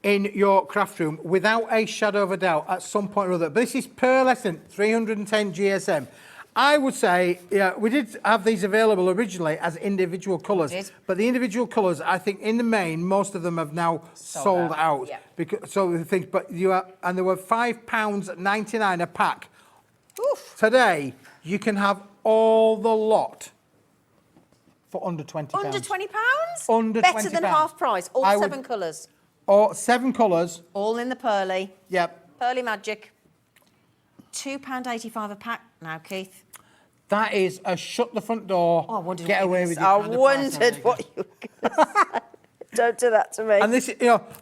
in your craft room without a shadow of a doubt at some point or other. But this is pearlescent 310 GSM. I would say, yeah, we did have these available originally as individual colours, but the individual colours, I think, in the main, most of them have now sold out. Yeah. Because, so the things, but you are, and they were £5.99 a pack. Oof. Today, you can have all the lot for under £20. Under £20? Under Better than £20. half price. All I 7 would- colours. Or 7 colours. All in the pearly. Yep. Pearly Magic. £2.85 a pack now, Keith. That is a shut the front door, Oh, I wondered get what away you with were it. I kind of price, wondered I what think. you were going to say. Don't do that to me. And this,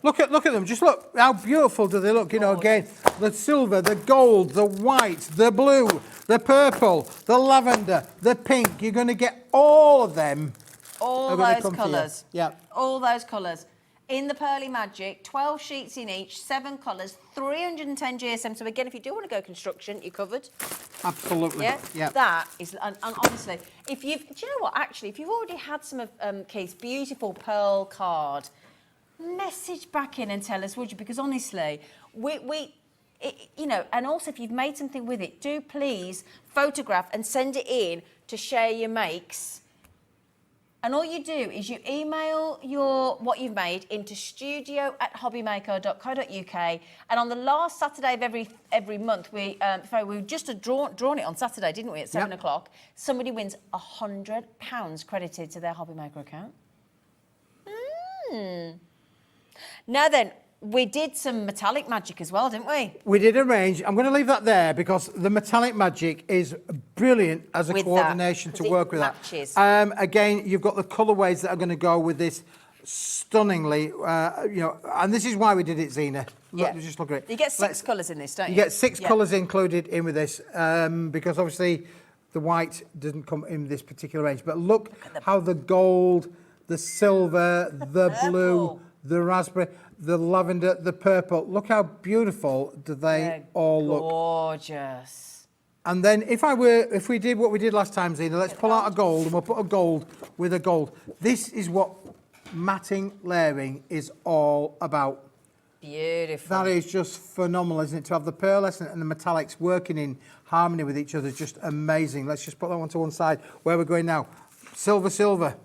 look at them. Just look how beautiful do they look. Again, the silver, the gold, the white, the blue, the purple, the lavender, the pink. You're going to get all of them. All are gonna those come to you. colours. Yeah. All those colours. In the Pearly Magic, 12 sheets in each, 7 colours, 310 GSM. So again, if you do want to go construction, you're covered. Absolutely. Yeah. That is, and honestly, do you know what? Actually, if you've already had some of Keith's beautiful pearl card, message back in and tell us, would you? Because honestly, and also if you've made something with it, do please photograph and send it in to share your makes And all you do is you email what you've made into studio@hobbymaker.co.uk, and on the last Saturday of every month, we just had drawn it on Saturday, didn't we, at 7 o'clock? Somebody wins £100 credited to their HobbyMaker account. Now then, we did some metallic magic as well, didn't we? We did arrange. I'm going to leave that there because the metallic magic is brilliant as a coordination to work with matches. that. Again, you've got the colourways that are going to go with this stunningly, and this is why we did it, Zena. Look, just look at it. You get 6 colours in this, don't you? You get 6 colours included in with this because obviously the white doesn't come in this particular range. But look how the gold, the silver, the blue, the raspberry, the lavender, the purple. Look how beautiful do they all look. Gorgeous. And then if we did what we did last time, Zena, let's pull out a gold and we'll put a gold with a gold. This is what matting layering is all about. Beautiful. That is just phenomenal, isn't it? To have the pearlescent and the metallics working in harmony with each other, just amazing. Let's just put that one to one side. Where we're going now. Silver, silver.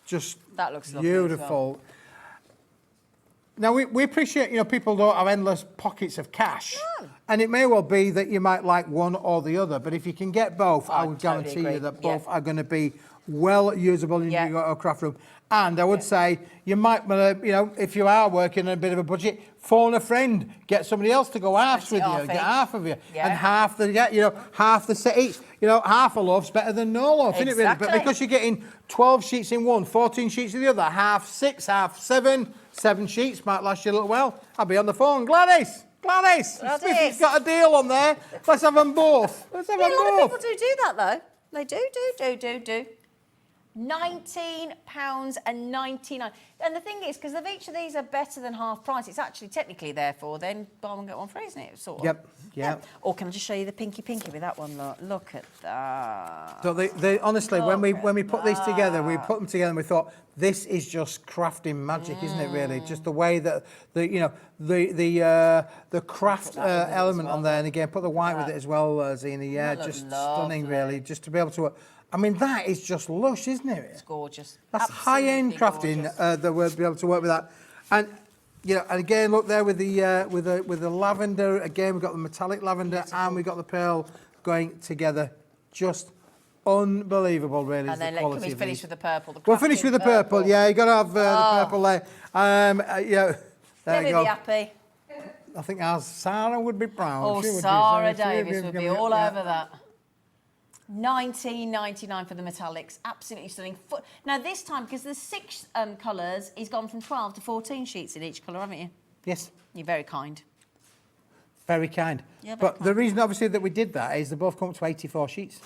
Just that looks beautiful. Now, we appreciate, people don't have endless pockets of cash. No. And it may well be that you might like one or the other, but if you can get both, I would guarantee you that both are going to be well usable in your craft room. And I would say you might, if you are working on a bit of a budget, phone a friend, get somebody else to go halves with you, get half of you, and half the set each. Half a loaf's better than no loaf, isn't it really? But because you're getting 12 sheets in one, 14 sheets in the other, half 6, half 7, 7 sheets might last you a little while. I'll be on the phone. Gladys, Smithy's got a deal on there. Let's have them both. Let's have them both. A lot of people do that though. They do. £19.99. And the thing is, because each of these are better than half price, it's actually technically therefore then buy one get one free, isn't it? Sort of. Yep. Or can I just show you the pinky with that one? Look at that. So they honestly, when we put these together, we put them together and we thought this is just crafting magic, isn't it? Really, just the way that the craft element on there, and again put the white with it as well, Zena. Yeah, just stunning, really, just to be able to. I mean, that is just lush, isn't it? It's gorgeous. That's high-end crafting that we'll be able to work with that. And and again, look there with the lavender. Again, we've got the metallic lavender and we've got the pearl going together. Just unbelievable, really. And then can we finish with the purple? We'll finish with the purple. Yeah, you got to have the purple there. There you go. Be happy. I think our Sarah would be proud. Oh, Sarah Davis would be all over that. £19.99 for the metallics, absolutely stunning. Now this time, because there's 6 colours, he's gone from 12 to 14 sheets in each colour, haven't you? Yes. You're very kind. Very kind. But the reason, obviously, that we did that is they both come up to 84 sheets.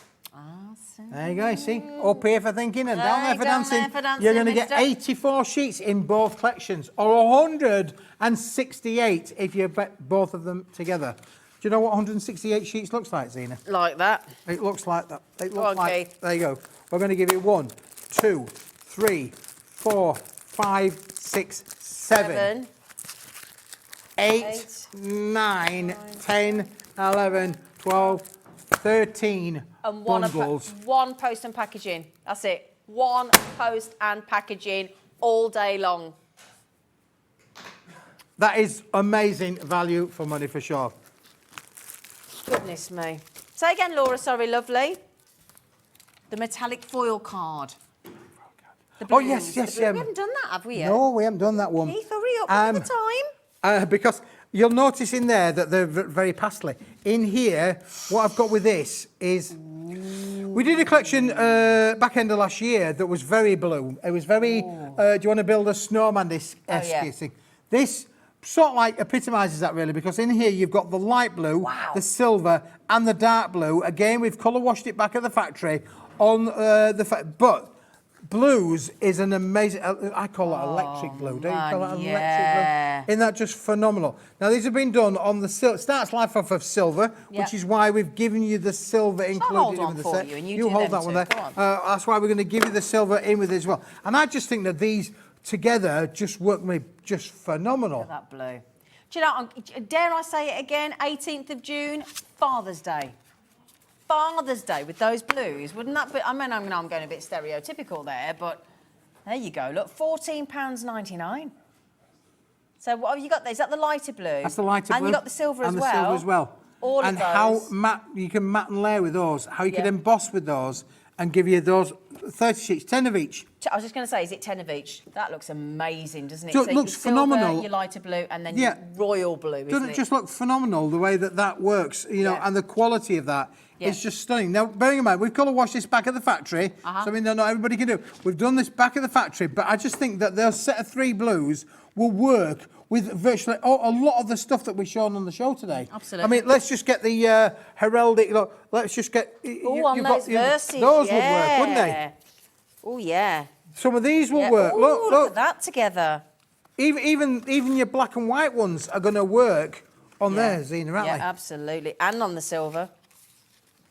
There you go, see? Up here for thinking and down there for dancing. You're going to get 84 sheets in both collections, or 168 if you bet both of them together. Do you know what 168 sheets looks like, Zena? Like that. It looks like that. It looks like. There you go. We're going to give you 1, 2, 3, 4, 5, 6, 7, 8, 9, 10, 11, 12, 13 and bundles. One post and packaging. That's it. One post and packaging all day long. That is amazing value for money for sure. Goodness me. Say again, Laura, sorry, lovely. The metallic foil card. Oh, yes. We haven't done that, have we yet? No, we haven't done that one. Keith, hurry up all the time. Because you'll notice in there that they're very pastely. In here, what I've got with this is... We did a collection back end of last year that was very blue. It was very... do you want to build a snowman-esque thing? This... sort of like epitomises that really, because in here you've got the light blue, the silver and the dark blue. Again, we've colour washed it back at the factory on but blues is an amazing, I call that electric blue, don't you call that electric blue? Isn't that just phenomenal? Now these have been done on the starts life off of silver, which is why we've given you the silver included in the set. You hold that one there. That's why we're going to give you the silver in with it as well. And I just think that these together just work me just phenomenal. Look at that blue. Do you know, dare I say it again, 18th of June, Father's Day. Father's Day with those blues, wouldn't that be? I mean, I'm going a bit stereotypical there, but there you go. Look, £14.99. So what have you got there? Is that the lighter blue? That's the lighter blue. And you got the silver as well. And the silver as well. All and of those. how matte you can matte and layer with those. How you can emboss with those and give you those 30 sheets, 10 of each. I was just going to say, is it 10 of each? That looks amazing, doesn't it? So it looks your silver, phenomenal. Your lighter blue, and then your royal blue, Doesn't it just look phenomenal the way that works, you know, and the quality of that is just stunning. Now, bearing in mind, we've colour washed this back at the factory, so I mean, not everybody can do it. We've done this back at the factory, but I just think that those set of 3 blues will work with virtually a lot of the stuff that we've shown on the show today. Absolutely. I mean, let's just get the heraldic look. Let's just get... Oh, on those verses, those would work, wouldn't they? Oh, yeah. Some of these will work. Ooh, Look at that together. Even your black and white ones are going to work on there, Zena, aren't Yeah, they? absolutely. And on the silver.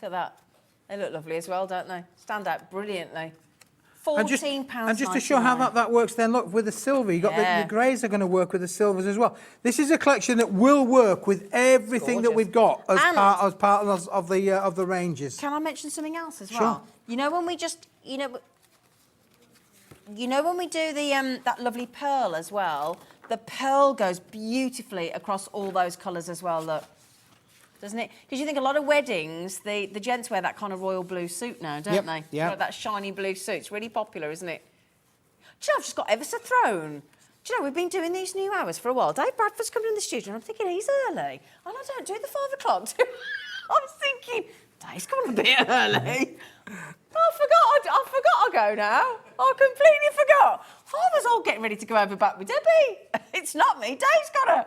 Look at that. They look lovely as well, don't they? Stand out brilliantly. £14.99. And just to show how that works then, look, with the silver, you got the greys are going to work with the silvers as well. This is a collection that will work with everything that we've got as part of the ranges. Can I mention something else as well? Sure. You know when we just, you know when we do the that lovely pearl as well, the pearl goes beautifully across all those colours as well, look. Doesn't it? Because you think a lot of weddings, the gents wear that kind of royal blue suit now, don't they? Yeah. Like that shiny blue suit. It's really popular, isn't it? Do you know, I've just got ever so thrown. Do you know, we've been doing these new hours for a while. Dave Bradford's coming in the studio and I'm thinking he's early. And I don't do the 5 o'clock. I'm thinking, Dave's coming a bit early. I forgot I go now. I completely forgot. I was all getting ready to go over back with Debbie. It's not me, Dave's got her.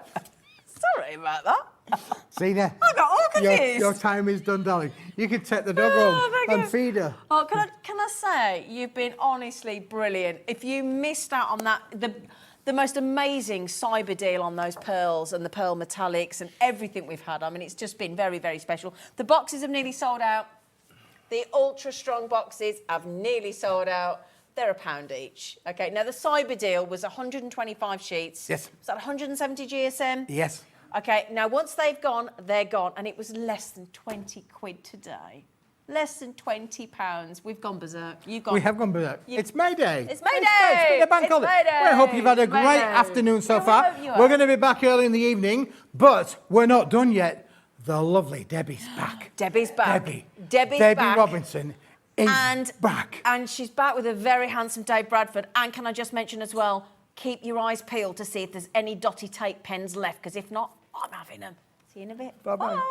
Sorry about that. Zena, I got all confused. Your time is done, darling. You can take the dog home and feed her. Oh, can I say, you've been honestly brilliant. If you missed out on that, the most amazing cyber deal on those pearls and the pearl metallics and everything we've had, I mean, it's just been very, very special. The boxes have nearly sold out. The ultra strong boxes have nearly sold out. They're £1 each. Okay, now the cyber deal was 125 sheets. Yes. Was that 170 GSM? Yes. Okay, now once they've gone, they're gone. And it was less than 20 quid today. Less than £20. We've gone berserk. You've gone. We have gone berserk. It's May Day. It's May Day. It's been a bank holiday. May Day. Well, I hope you've had a May great Day. afternoon so Yeah, we far. hope you We're have. going to be back early in the evening, but we're not done yet. The lovely Debbie's back. Debbie's back. Debbie back. Robinson is back. And she's back with a very handsome Dave Bradford. And can I just mention as well, keep your eyes peeled to see if there's any Dotty tape pens left, because if not, I'm having them. See you in a bit. Bye-bye. Bye.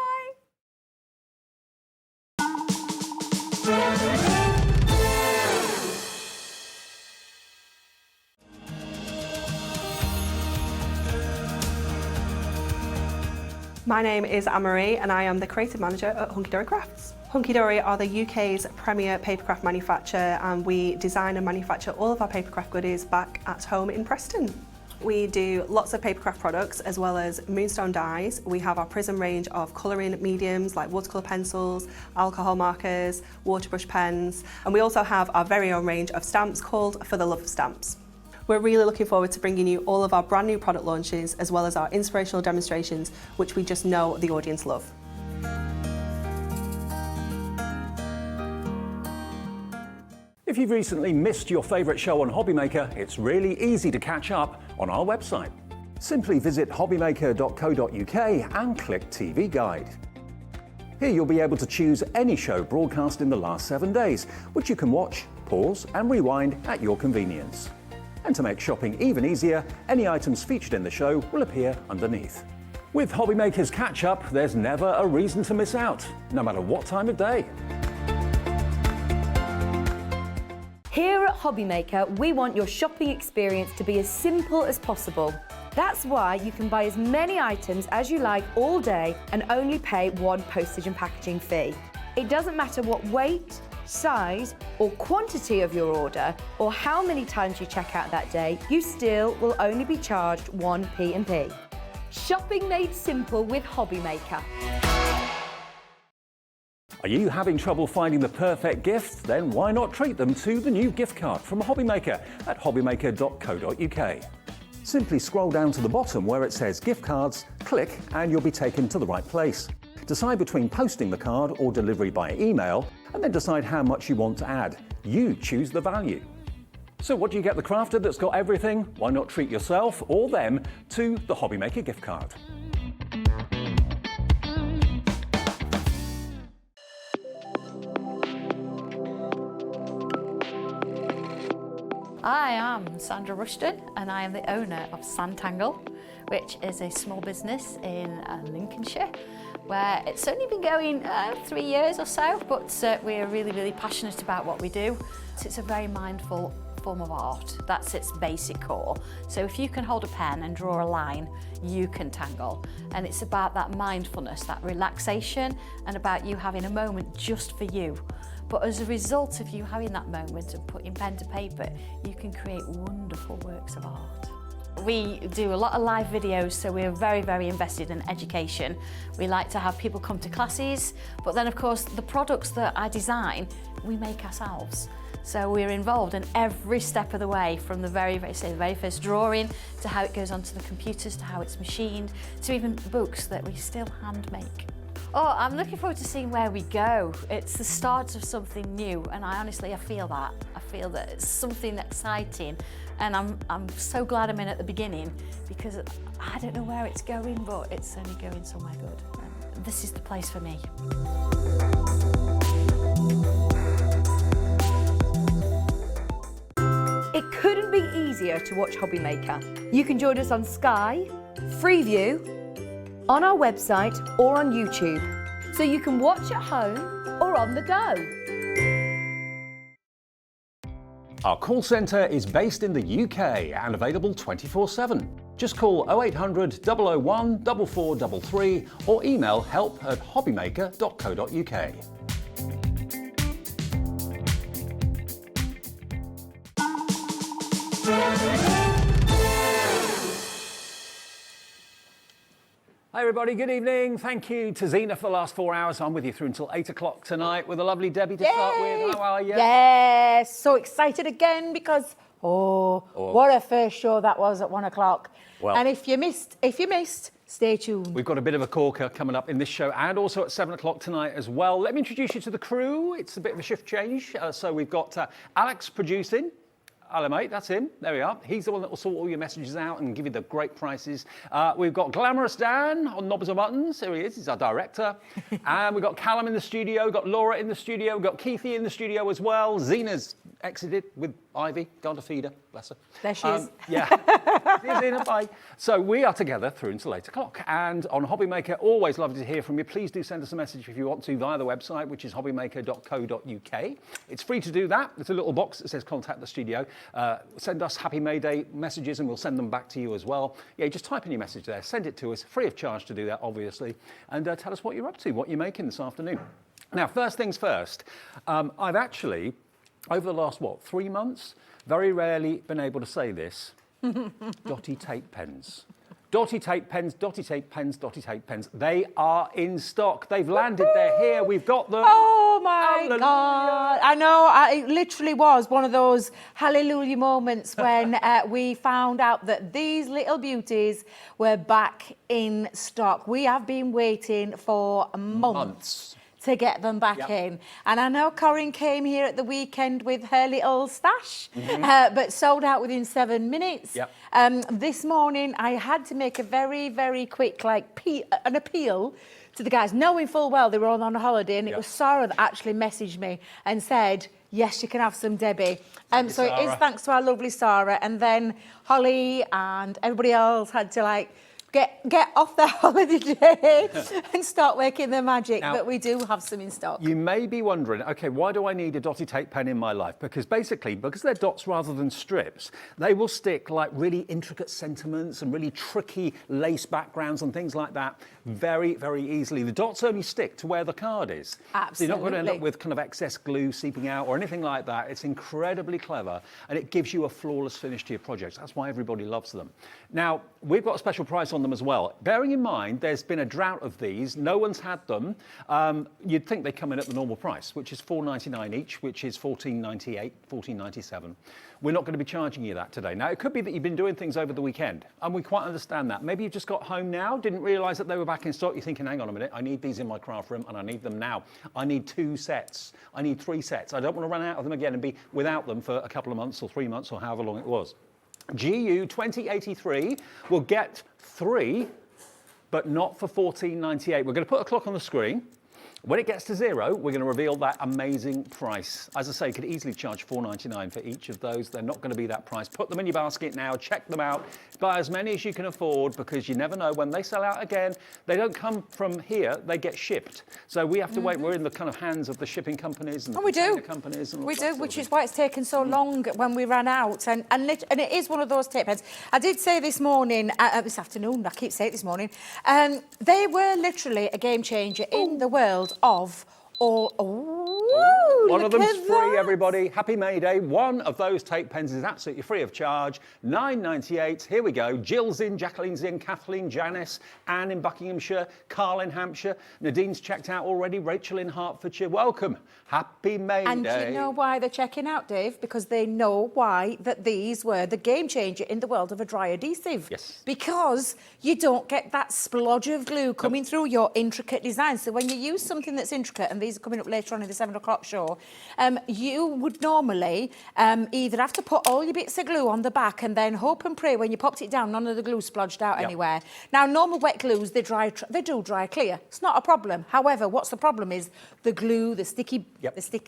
My name is Anne-Marie and I am the creative manager at Hunky Dory Crafts. Hunky Dory are the UK's premier papercraft manufacturer, and we design and manufacture all of our papercraft goodies back at home in Preston. We do lots of papercraft products as well as moonstone dyes. We have our prism range of colouring mediums like watercolour pencils, alcohol markers, waterbrush pens, and we also have our very own range of stamps called For the Love of Stamps. We're really looking forward to bringing you all of our brand new product launches as well as our inspirational demonstrations, which we just know the audience love. If you've recently missed your favourite show on HobbyMaker, it's really easy to catch up on our website. Simply visit hobbymaker.co.uk and click TV Guide. Here you'll be able to choose any show broadcast in the last 7 days, which you can watch, pause and rewind at your convenience. And to make shopping even easier, any items featured in the show will appear underneath. With HobbyMaker's catch-up, there's never a reason to miss out, no matter what time of day. Here at HobbyMaker, we want your shopping experience to be as simple as possible. That's why you can buy as many items as you like all day and only pay one postage and packaging fee. It doesn't matter what weight, size or quantity of your order or how many times you check out that day, you still will only be charged one P&P. Shopping made simple with HobbyMaker. Are you having trouble finding the perfect gift? Then why not treat them to the new gift card from HobbyMaker at hobbymaker.co.uk. Simply scroll down to the bottom where it says gift cards, click and you'll be taken to the right place. Decide between posting the card or delivery by email, and then decide how much you want to add. You choose the value. So what do you get the crafter that's got everything? Why not treat yourself or them to the HobbyMaker gift card? I am Sandra Rushon and I am the owner of Zen-tangle, which is a small business in Lincolnshire, where it's only been going 3 years or so, but we're really passionate about what we do. So it's a very mindful form of art. That's its basic core. So if you can hold a pen and draw a line, you can tangle. And it's about that mindfulness, that relaxation, and about you having a moment just for you. But as a result of you having that moment and putting pen to paper, you can create wonderful works of art. We do a lot of live videos, so we're very invested in education. We like to have people come to classes, but then of course the products that I design, we make ourselves. So we're involved in every step of the way, from the very first drawing to how it goes onto the computers, to how it's machined, to even books that we still hand make. Oh, I'm looking forward to seeing where we go. It's the start of something new, and I feel that. I feel that it's something exciting, and I'm so glad I'm in at the beginning, because I don't know where it's going, but it's only going somewhere good. And this is the place for me. It couldn't be easier to watch HobbyMaker. You can join us on Sky, Freeview, on our website or on YouTube, so you can watch at home or on the go. Our call centre is based in the UK and available 24/7. Just call 0800 001 4433 or email help@hobbymaker.co.uk. Hi everybody, good evening. Thank you to Zena for the last 4 hours. I'm with you through until 8 o'clock tonight with a lovely Debbie to start with. How are you? Yes, so excited again because, what a first show that was at 1 o'clock. Well, and if you missed, stay tuned. We've got a bit of a corker coming up in this show and also at 7 o'clock tonight as well. Let me introduce you to the crew. It's a bit of a shift change. So we've got Alex producing. Hello, mate, that's him. There we are. He's the one that will sort all your messages out and give you the great prices. We've got Glamorous Dan on Knobs and Buttons. Here he is. He's our director. And we've got Callum in the studio. We've got Laura in the studio. We've got Keithy in the studio as well. Zena's exited with Ivy. Gone to feed her. Bless her. There she is. Yeah. See you, Zena. Bye. So we are together through until 8 o'clock. And on HobbyMaker, always lovely to hear from you. Please do send us a message if you want to via the website, which is hobbymaker.co.uk. It's free to do that. There's a little box that says contact the studio. Send us Happy May Day messages and we'll send them back to you as well. Yeah, just type in your message there. Send it to us, free of charge to do that, obviously. And tell us what you're up to, what you're making this afternoon. Now, first things first. I've actually, over the last, 3 months, very rarely been able to say this. Dotty tape pens. Dotty tape pens, Dotty tape pens, Dotty tape pens. They are in stock. They've landed. They're here. We've got them. Oh my God. I know. It literally was one of those hallelujah moments when we found out that these little beauties were back in stock. We have been waiting for months to get them back in. And I know Corinne came here at the weekend with her little stash, but sold out within 7 minutes. This morning, I had to make a very quick an appeal to the guys, knowing full well they were all on a holiday, and it was Sarah that actually messaged me and said, yes, you can have some, Debbie. So it is thanks to our lovely Sarah. And then Holly and everybody else had to get off their holiday day and start working their magic, now, but we do have some in stock. You may be wondering, okay, why do I need a Dotty tape pen in my life? Because basically, because they're dots rather than strips, they will stick like really intricate sentiments and really tricky lace backgrounds and things like that very easily. The dots only stick to where the card is. Absolutely. So you're not going to end up with kind of excess glue seeping out or anything like that. It's incredibly clever and it gives you a flawless finish to your projects. That's why everybody loves them. Now, we've got a special price on them as well. Bearing in mind, there's been a drought of these. No one's had them. You'd think they come in at the normal price, which is $4.99 each, which is $14.98, $14.97. We're not going to be charging you that today. Now, it could be that you've been doing things over the weekend, and we quite understand that. Maybe you just got home now, didn't realise that they were back in stock. You're thinking, hang on a minute, I need these in my craft room, and I need them now. I need 2 sets. I need 3 sets. I don't want to run out of them again and be without them for a couple of months or 3 months or however long it was. GU 2083 will get 3, but not for $14.98. We're going to put a clock on the screen. When it gets to 0, we're going to reveal that amazing price. As I say, you could easily charge $4.99 for each of those. They're not going to be that price. Put them in your basket now, check them out, buy as many as you can afford, because you never know when they sell out again. They don't come from here, they get shipped. So we have to wait. We're in the kind of hands of the shipping companies and the container companies. And we do, which is why it's taken so long when we ran out. And it is one of those tape pens. I did say this morning, this afternoon, I keep saying it this morning, they were literally a game changer in the world of one of them's free, everybody. Happy May Day. One of those tape pens is absolutely free of charge. $9.98. Here we go. Jill's in, Jacqueline's in, Kathleen, Janice, Anne in Buckinghamshire, Carl in Hampshire. Nadine's checked out already. Rachel in Hertfordshire. Welcome. Happy May Day. And you know why they're checking out, Dave? Because they know why that these were the game changer in the world of a dry adhesive. Yes. Because you don't get that splodge of glue coming through your intricate design. So when you use something that's intricate, and these are coming up later on in the 7 o'clock show, you would normally either have to put all your bits of glue on the back and then hope and pray when you popped it down, none of the glue splodged out anywhere. Now, normal wet glues, they do dry clear. It's not a problem. However, what's the problem is the glue, the sticky,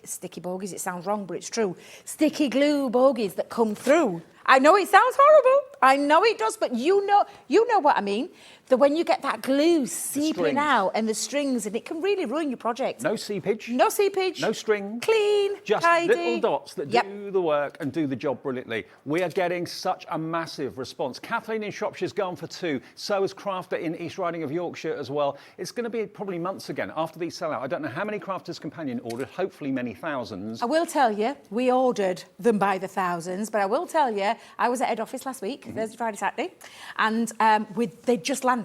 sticky bogies. It sounds wrong, but it's true. Sticky glue bogies that come through. I know it sounds horrible. I know it does, but you know what I mean. That when you get that glue seeping out and the strings, and it can really ruin your project. No seepage. No seepage. No string. Clean. Just tidy. little dots that do the work and do the job brilliantly. We are getting such a massive response. Kathleen in Shropshire's gone for 2. So is Crafter in East Riding of Yorkshire as well. It's going to be probably months again after these sell out. I don't know how many Crafters Companion ordered. Hopefully many thousands. I will tell you, we ordered them by the thousands, but I will tell you, I was at head office last week, Thursday, Friday, Saturday, and they just landed.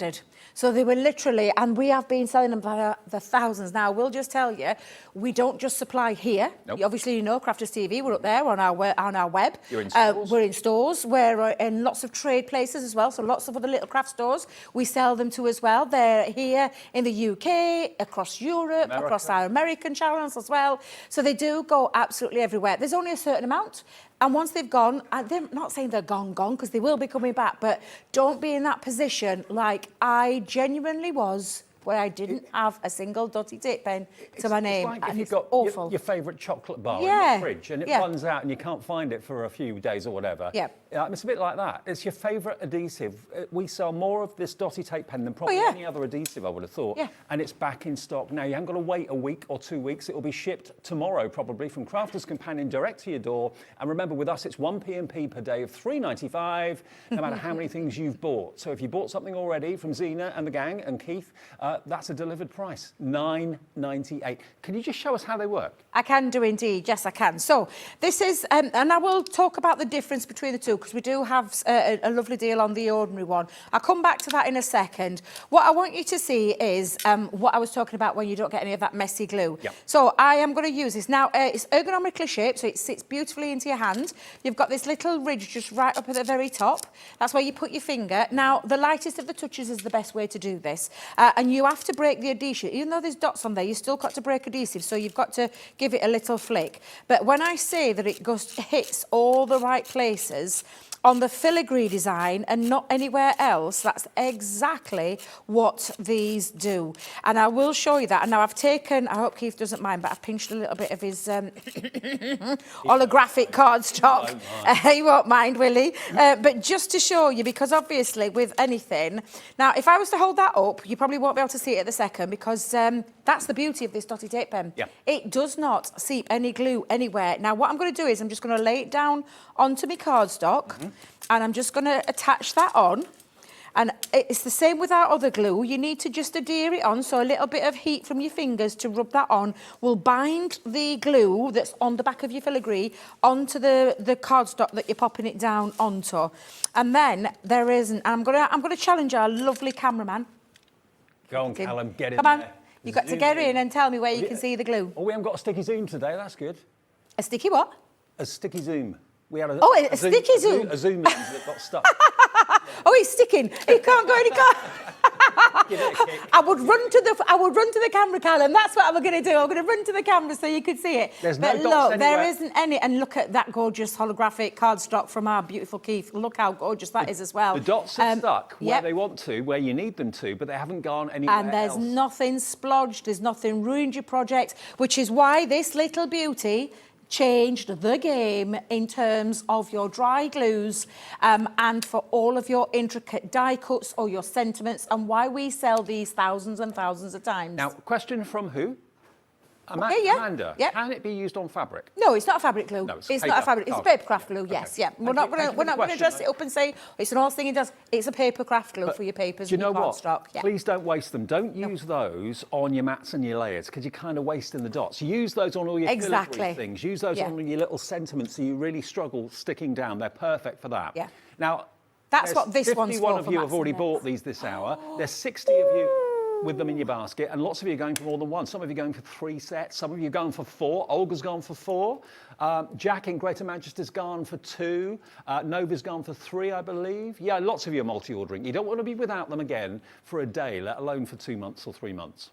So they were literally, and we have been selling them by the thousands. Now, we'll just tell you, we don't just supply here. Nope. Obviously, you know, Crafters TV, we're up there on our web. You're in stores. We're in stores. We're in lots of trade places as well, so lots of other little craft stores we sell them to as well. They're here in the UK, across Europe, across our American channels as well. So they do go absolutely everywhere. There's only a certain amount. And once they've gone, they're not saying they're gone, because they will be coming back, but don't be in that position like I genuinely was, where I didn't have a single Dotty tape pen to my name. It's like if and you've it's got awful. your favourite chocolate bar in the fridge and it runs out and you can't find it for a few days or whatever. It's a bit like that. It's your favourite adhesive. We sell more of this Dotty tape pen than probably any other adhesive, I would have thought. And it's back in stock. Now, you haven't got to wait a week or 2 weeks. It will be shipped tomorrow, probably, from Crafters Companion direct to your door. And remember, with us, it's 1 P&P per day of $3.95, no matter how many things you've bought. So if you bought something already from Zena and the gang and Keith, that's a delivered price, $9.98. Can you just show us how they work? I can do indeed, yes I can. So this is, and I will talk about the difference between the two, because we do have a lovely deal on the ordinary one. I'll come back to that in a second. What I want you to see is what I was talking about when you don't get any of that messy glue. So I am going to use this. Now, it's ergonomically shaped, so it sits beautifully into your hand. You've got this little ridge just right up at the very top. That's where you put your finger. Now, the lightest of the touches is the best way to do this. And you have to break the adhesive. Even though there's dots on there, you've still got to break adhesive, so you've got to give it a little flick. But when I say that it hits all the right places on the filigree design and not anywhere else, that's exactly what these do. And I will show you that. And now I've taken, I hope Keith doesn't mind, but I've pinched a little bit of his holographic cardstock. He won't mind, will he? But just to show you, because obviously with anything, now if I was to hold that up, you probably won't be able to see it at the second, because that's the beauty of this Dotty tape pen. It does not seep any glue anywhere. Now what I'm going to do is I'm just going to lay it down onto my cardstock, and I'm just going to attach that on. And it's the same with our other glue. You need to just adhere it on, so a little bit of heat from your fingers to rub that on will bind the glue that's on the back of your filigree onto the cardstock that you're popping it down onto. And then there isn't. I'm gonna challenge our lovely cameraman. Go on, Callum, get in Come on. there. You've got to get in and tell me where you can see the glue. Oh, we haven't got a sticky zoom today. That's good. A sticky what? A sticky zoom. We had a sticky zoom. A zoom lens that got stuck. Oh, he's sticking. He can't go any. Give it a kick. I would run to the camera, Callum. That's what I'm going to do. I'm going to run to the camera so you can see it. There's but no look, dots there anywhere. isn't any. And look at that gorgeous holographic cardstock from our beautiful Keith. Look how gorgeous that is as well. The dots are stuck where yep. they want to, where you need them to, but they haven't gone anywhere And there's else. nothing splodged. There's nothing ruined your project, which is why this little beauty changed the game in terms of your dry glues and for all of your intricate die cuts or your sentiments, and why we sell these thousands and thousands of times. Now, question from who? yeah. Amanda. Yep. Can it be used on fabric? No, it's not a fabric glue. No, it's not paper a fabric. It's a card. paper craft glue. Yes, Okay. yeah. We're not going to dress it up and say it's an all thing it does. It's a paper craft glue for your papers. Do you know and your what? cardstock. Yeah. Please don't waste them. Don't use those on your mats and your layers because you're kind of wasting the dots. Use those on all your filigree things. Use those on your little sentiments so you really struggle sticking down. They're perfect for that. Yeah. Now, That's what this one's for. 51 of you have already bought these this hour. There's 60 of you with them in your basket, and lots of you are going for more than one. Some of you are going for 3 sets, some of you are going for 4. Olga's gone for 4. Jack in Greater Manchester's gone for 2. Nova's gone for 3, I believe. Yeah, lots of you are multi-ordering. You don't want to be without them again for a day, let alone for 2 months or 3 months.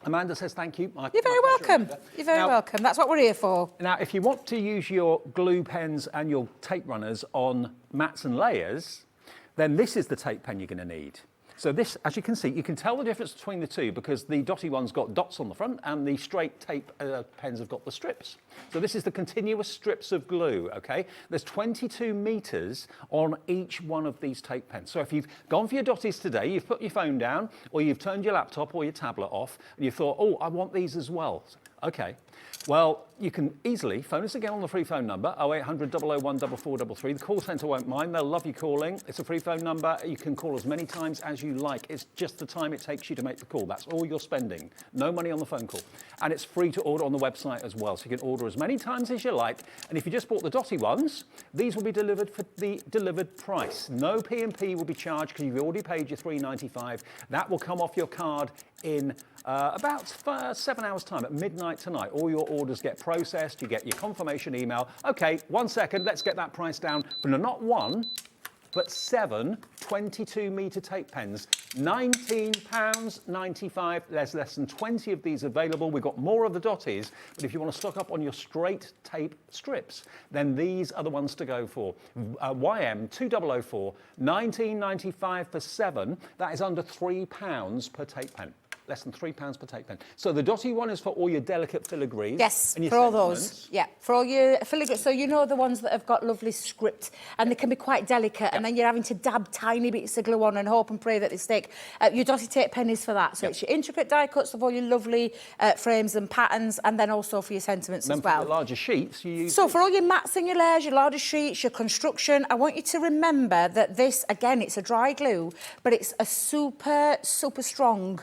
Amanda says thank you. You're very welcome. You're very welcome. That's what we're here for. Now, if you want to use your glue pens and your tape runners on mats and layers, then this is the tape pen you're going to need. So this, as you can see, you can tell the difference between the two because the Dotty one's got dots on the front and the straight tape pens have got the strips. So this is the continuous strips of glue, okay? There's 22 meters on each one of these tape pens. So if you've gone for your Dotties today, you've put your phone down or you've turned your laptop or your tablet off and you thought, oh, I want these as well. Okay. Well, you can easily phone us again on the free phone number, 0800 001 4433. The call centre won't mind. They'll love you calling. It's a free phone number. You can call as many times as you like. It's just the time it takes you to make the call. That's all you're spending. No money on the phone call. And it's free to order on the website as well. So you can order as many times as you like. And if you just bought the Dotty ones, these will be delivered for the delivered price. No P&P will be charged because you've already paid your $3.95. That will come off your card in about 7 hours' time, at midnight tonight. All your orders get processed, you get your confirmation email. Okay, 1 second, let's get that price down for not 1, but 7 22-metre tape pens. £19.95. There's less than 20 of these available. We've got more of the Dotties, but if you want to stock up on your straight tape strips, then these are the ones to go for. YM 2004, £19.95 for 7. That is under £3 per tape pen. Less than £3 per tape pen. So the Dotty one is for all your delicate filigrees. Yes, and your for all sentiments. those. Yeah, for all your filigree. So you know the ones that have got lovely script and they can be quite delicate and then you're having to dab tiny bits of glue on and hope and pray that they stick. Your Dotty tape pen is for that. So it's your intricate die cuts of all your lovely frames and patterns, and then also for your sentiments as well. For the larger sheets, you use... So for all your mats and your layers, your larger sheets, your construction, I want you to remember that this, again, it's a dry glue, but it's a super, super strong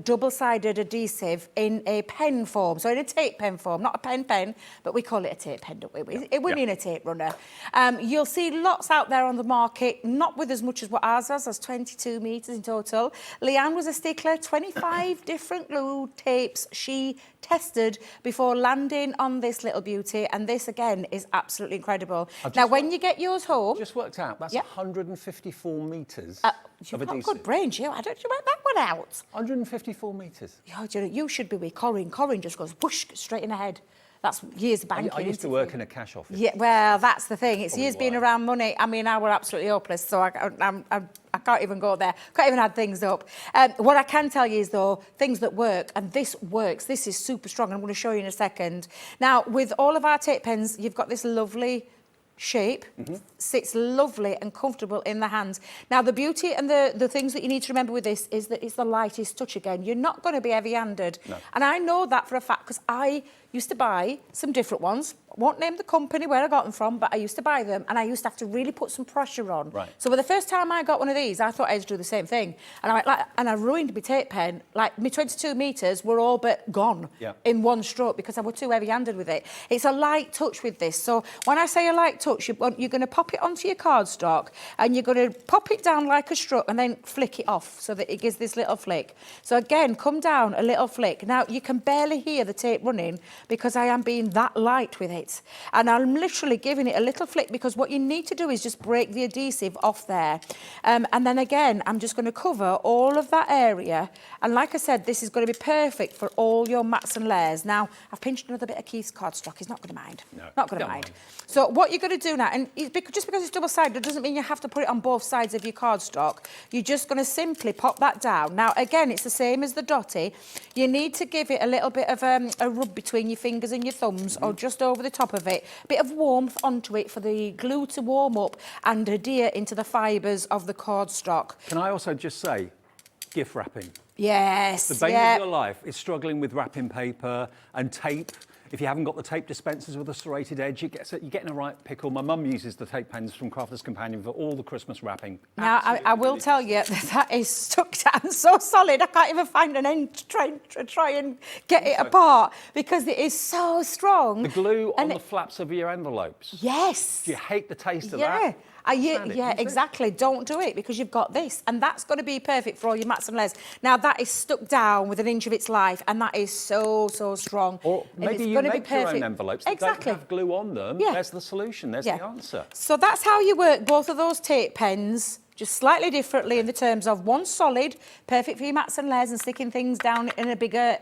double-sided adhesive in a pen form, so in a tape pen form, not a pen, but we call it a tape pen, don't we? It would be in a tape runner. You'll see lots out there on the market, not with as much as what ours has, as 22 metres in total. Leanne was a stickler, 25 different glue tapes she tested before landing on this little beauty, and this again is absolutely incredible. Now, when you get yours home, just worked out that's 154 metres you've of got adhesive. good brain, Jill. I don't you work that one out. 154 metres. Oh, do you know, you should be with Corinne. Corinne just goes whoosh straight in the head. That's years of banking. I used to work in a cash office. Yeah, well, that's the thing. It's Probably years being why. around money. I mean, I were absolutely hopeless, so I can't even go there. Can't even add things up. What I can tell you is, though, things that work, and this works. This is super strong. I'm going to show you in a second. Now, with all of our tape pens, you've got this lovely shape, sits lovely and comfortable in the hands. Now, the beauty and the things that you need to remember with this is that it's the lightest touch again. You're not going to be heavy-handed. No. And I know that for a fact because I used to buy some different ones, won't name the company where I got them from, but I used to buy them, and I used to have to really put some pressure on. Right. So the first time I got one of these, I thought I'd do the same thing, and I ruined my tape pen. Like my 22 metres were all but gone in one stroke because I was too heavy-handed with it. It's a light touch with this. So when I say a light touch, you're going to pop it onto your cardstock, and you're going to pop it down like a stroke, and then flick it off so that it gives this little flick. So again, come down a little flick. Now you can barely hear the tape running because I am being that light with it. And I'm literally giving it a little flick because what you need to do is just break the adhesive off there. And then again, I'm just going to cover all of that area. And like I said, this is going to be perfect for all your mats and layers. Now, I've pinched another bit of Keith's cardstock. He's not going to mind. No, not going to mind. So what you're going to do now, and just because it's double-sided doesn't mean you have to put it on both sides of your cardstock. You're just going to simply pop that down. Now, again, it's the same as the Dotty. You need to give it a little bit of a rub between your fingers and your thumbs or just over the top of it. A bit of warmth onto it for the glue to warm up and adhere into the fibres of the cardstock. Can I also just say, gift wrapping. Yes. The bane of your life is struggling with wrapping paper and tape. If you haven't got the tape dispensers with a serrated edge, you get in a right pickle. My mum uses the tape pens from Crafter's Companion for all the Christmas wrapping. Now, I will tell you that is stuck down so solid, I can't even find an end to try and get it apart because it is so strong. The glue on the flaps of your envelopes. Yes. Do you hate the taste of that? Yeah, exactly. Don't do it because you've got this, and that's going to be perfect for all your mats and layers. Now that is stuck down with an inch of its life, and that is so strong. Or maybe you make your own envelopes that don't have glue on them. Yeah. There's the solution. There's the answer. So that's how you work both of those tape pens. Just slightly differently in the terms of one solid, perfect for your mats and layers and sticking things down in a bigger,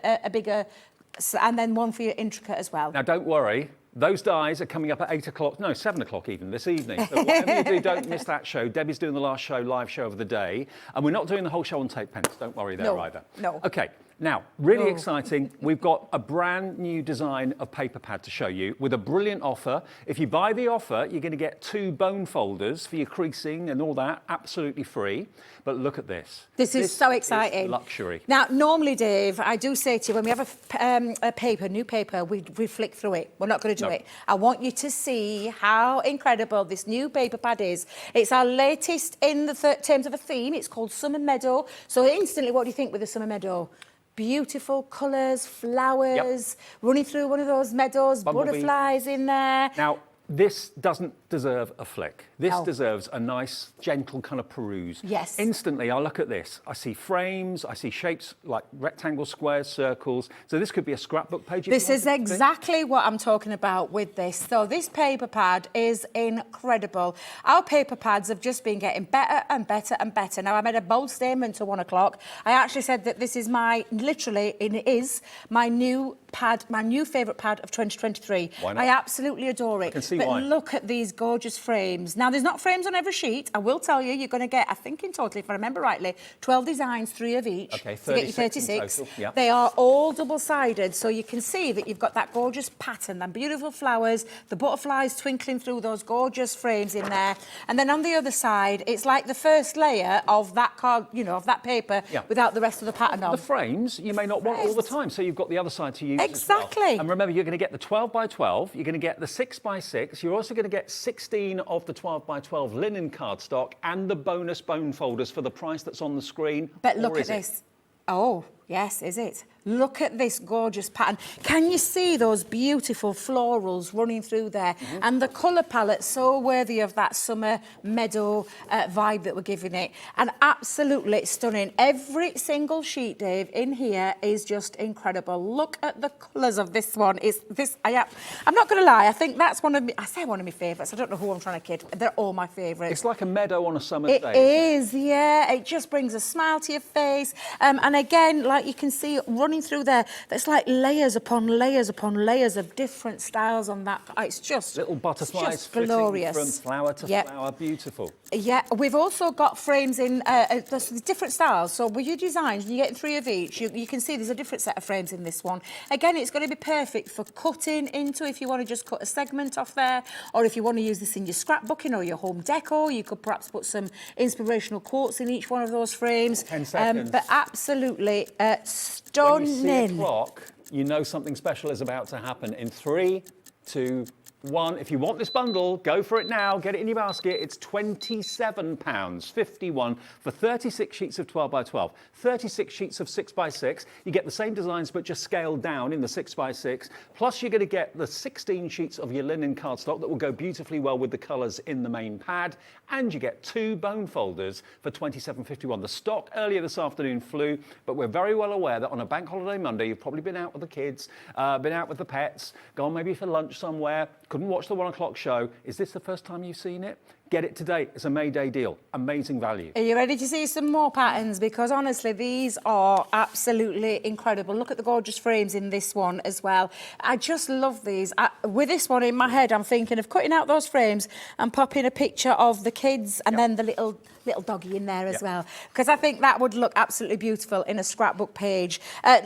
and then one for your intricate as well. Now don't worry. Those dies are coming up at 8 o'clock, no, 7 o'clock even this evening. So whatever you do, don't miss that show. Debbie's doing the last show, live show of the day. And we're not doing the whole show on tape pens. Don't worry there either. No. OK, now, really exciting. We've got a brand new design of paper pad to show you with a brilliant offer. If you buy the offer, you're going to get 2 bone folders for your creasing and all that, absolutely free. But look at this. This is so exciting. Is luxury. Now, normally, Dave, I do say to you, when we have a new paper, we flick through it. We're not going to do it. I want you to see how incredible this new paper pad is. It's our latest in the terms of a theme. It's called Summer Meadow. So instantly, what do you think with the Summer Meadow? Beautiful colours, flowers, running through one of those meadows, butterflies in there. Now, this doesn't deserve a flick. This deserves a nice, gentle kind of peruse. Yes. Instantly, I look at this. I see frames. I see shapes like rectangles, squares, circles. So this could be a scrapbook page. This is exactly what I'm talking about with this. So this paper pad is incredible. Our paper pads have just been getting better and better and better. Now, I made a bold statement at 1 o'clock. I actually said that this is my new pad, my new favourite pad of 2023. Why not? I absolutely adore it. I can see but why. Look at these gorgeous frames. Now, there's not frames on every sheet. I will tell you, you're going to get, I think in total, if I remember rightly, 12 designs, 3 of each. Okay, to get you 36 in 36. total, yeah. They are all double-sided, so you can see that you've got that gorgeous pattern, and beautiful flowers, the butterflies twinkling through those gorgeous frames in there. And then on the other side, it's like the first layer of that card, of that paper without the rest of the pattern on. The frames you may not want all the time, so you've got the other side to use Exactly. as well. And remember, you're going to get the 12 by 12, you're going to get the 6 by 6, you're also going to get 16 of the 12 by 12 linen cardstock and the bonus bone folders for the price that's on the screen. But look at this. Oh, yes, is it? Look at this gorgeous pattern. Can you see those beautiful florals running through there? And the colour palette so worthy of that summer meadow vibe that we're giving it. And absolutely stunning. Every single sheet, Dave, in here is just incredible. Look at the colours of this one. I'm not going to lie, I think that's one of my favourites. I don't know who I'm trying to kid. They're all my favourites. It's like a meadow on a summer's day. It is, yeah. It just brings a smile to your face. And again, like you can see running through there, there's like layers upon layers upon layers of different styles on that. It's just little butterflies just glorious. From flower to flower, beautiful. Yeah, we've also got frames in there's different styles. So with your designs, you're getting 3 of each. You can see there's a different set of frames in this one. Again, it's going to be perfect for cutting into if you want to just cut a segment off there, or if you want to use this in your scrapbooking or your home decor, you could perhaps put some inspirational quotes in each one of those frames. 10 seconds. But absolutely stunning. When you see a clock, you know something special is about to happen in 3, 2, one. If you want this bundle, go for it now. Get it in your basket. It's £27.51 for 36 sheets of 12 by 12, 36 sheets of 6 by 6. You get the same designs, but just scaled down in the 6 by 6. Plus, you're going to get the 16 sheets of your linen cardstock that will go beautifully well with the colours in the main pad. And you get 2 bone folders for £27.51. The stock earlier this afternoon flew, but we're very well aware that on a bank holiday Monday, you've probably been out with the kids, been out with the pets, gone maybe for lunch somewhere, couldn't watch the 1 o'clock show. Is this the first time you've seen it? Get it today. It's a May Day deal. Amazing value. Are you ready to see some more patterns? Because honestly, these are absolutely incredible. Look at the gorgeous frames in this one as well. I just love these. With this one in my head, I'm thinking of cutting out those frames and popping a picture of the kids and then the little doggy in there as well. Because I think that would look absolutely beautiful in a scrapbook page.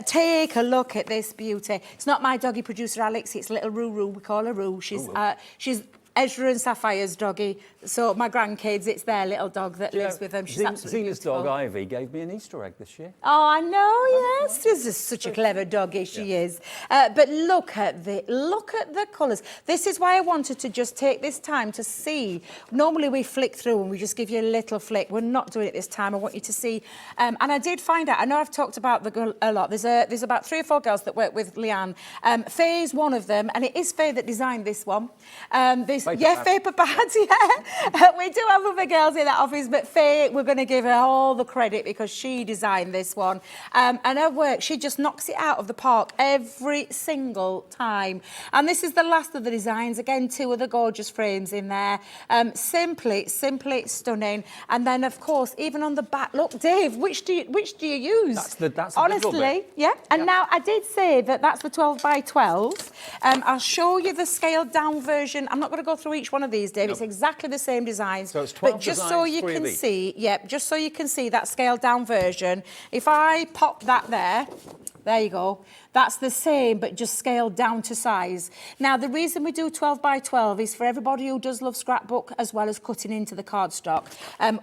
Take a look at this beauty. It's not my doggy producer, Alex. It's little Ruru. We call her Roo. She's Ezra and Sapphire's doggy. So my grandkids, it's their little dog that lives with them. She's absolutely Zena's beautiful. dog, Ivy, gave me an Easter egg this year. Oh, I know, yes. This is such a clever doggy, she is. But look at the colours. This is why I wanted to just take this time to see. Normally we flick through and we just give you a little flick. We're not doing it this time. I want you to see. And I did find out, I know I've talked about the girl a lot. There's about 3 or 4 girls that work with Leanne. Faye's one of them, and it is Faye that designed this one. Paper pads, we do have other girls in that office, but Faye, we're going to give her all the credit because she designed this one. And her work, she just knocks it out of the park every single time. And this is the last of the designs. Again, 2 of the gorgeous frames in there. Simply stunning. And then, of course, even on the back, look, Dave, which do you use? That's the honestly, And now I did say that that's the 12 by 12. I'll show you the scaled down version. I'm not going to go through each one of these, Dave. It's exactly the same designs. So it's 12 but just designs, so you can see, just so you can see that scaled down version. If I pop that there you go. That's the same, but just scaled down to size. Now, the reason we do 12 by 12 is for everybody who does love scrapbook as well as cutting into the cardstock.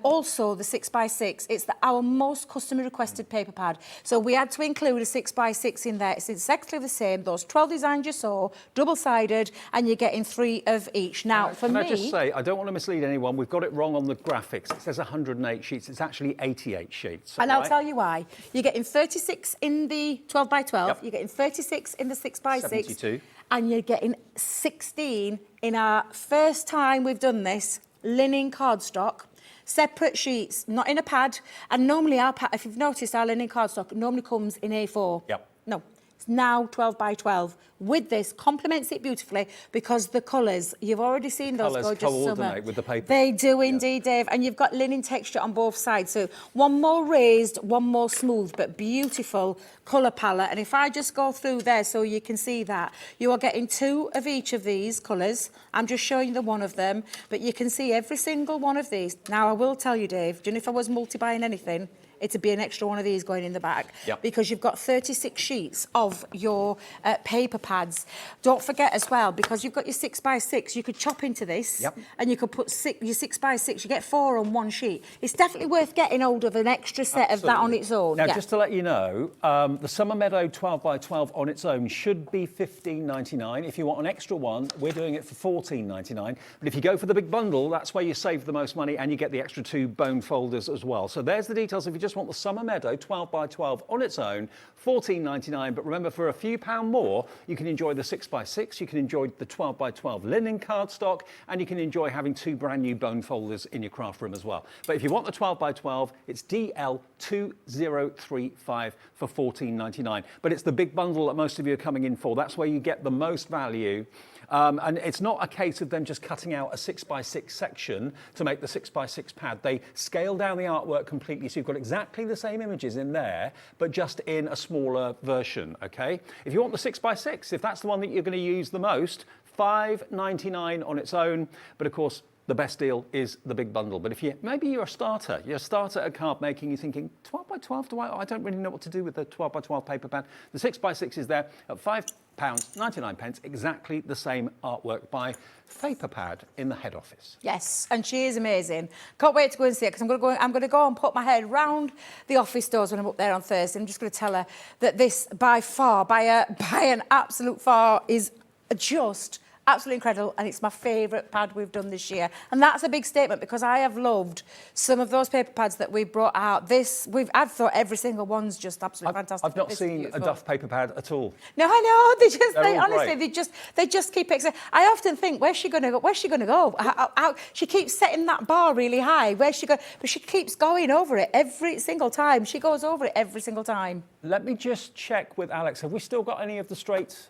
Also, the 6 by 6, it's our most customer requested paper pad. So we had to include a 6 by 6 in there. It's exactly the same. Those 12 designs you saw, double-sided, and you're getting 3 of each. Now, for me... Can I just say, I don't want to mislead anyone. We've got it wrong on the graphics. It says 108 sheets. It's actually 88 sheets. And I'll tell you why. You're getting 36 in the 12 by 12. You're getting 36 in the 6 by 6. 72. And you're getting 16 in our first time we've done this, linen cardstock. Separate sheets, not in a pad. And normally our pad, if you've noticed, our linen cardstock normally comes in A4. No, it's now 12 by 12. With this, complements it beautifully because the colours, you've already seen those Colours gorgeous coordinate summer. with the paper. They do indeed, Dave. And you've got linen texture on both sides. So one more raised, one more smooth, but beautiful colour palette. And if I just go through there so you can see that, you are getting 2 of each of these colours. I'm just showing you the one of them, but you can see every single one of these. Now, I will tell you, Dave, do you know if I was multi-buying anything, it'd be an extra one of these going in the back because you've got 36 sheets of your paper pads. Don't forget as well, because you've got your 6 by 6, you could chop into this and you could put your 6 by 6, you get 4 on one sheet. It's definitely worth getting hold of an extra set of that on its own. Now, just to let you know, the Summer Meadow 12 by 12 on its own should be $15.99. If you want an extra one, we're doing it for $14.99. But if you go for the big bundle, that's where you save the most money and you get the extra 2 bone folders as well. So there's the details if you just want the Summer Meadow 12 by 12 on its own, $14.99. But remember, for a few pound more, you can enjoy the 6 by 6, you can enjoy the 12 by 12 linen cardstock, and you can enjoy having 2 brand new bone folders in your craft room as well. But if you want the 12 by 12, it's DL2035 for $14.99. But it's the big bundle that most of you are coming in for. That's where you get the most value. And it's not a case of them just cutting out a 6 by 6 section to make the 6 by 6 pad. They scale down the artwork completely, so you've got exactly the same images in there, but just in a smaller version, okay? If you want the 6 by 6, if that's the one that you're going to use the most, $5.99 on its own, but of course, the best deal is the big bundle. But if maybe you're a starter at card making, you're thinking, 12 by 12, I don't really know what to do with the 12 by 12 paper pad. The 6 by 6 is there at £5.99, exactly the same artwork by Paper Pad in the head office. Yes, and she is amazing. Can't wait to go and see it because I'm going to go and put my head round the office doors when I'm up there on Thursday. I'm just going to tell her that this, by an absolute far, is just Absolutely incredible, and it's my favourite pad we've done this year. And that's a big statement because I have loved some of those paper pads that we brought out. I've thought every single one's just absolutely fantastic. I've not seen a Duff paper pad at all. No, I know. They're all Honestly, great. they just keep I often think, where's she going to go? Where's she going to go? How, she keeps setting that bar really high. Where's she going? But she keeps going over it every single time. She goes over it every single time. Let me just check with Alex. Have we still got any of the straight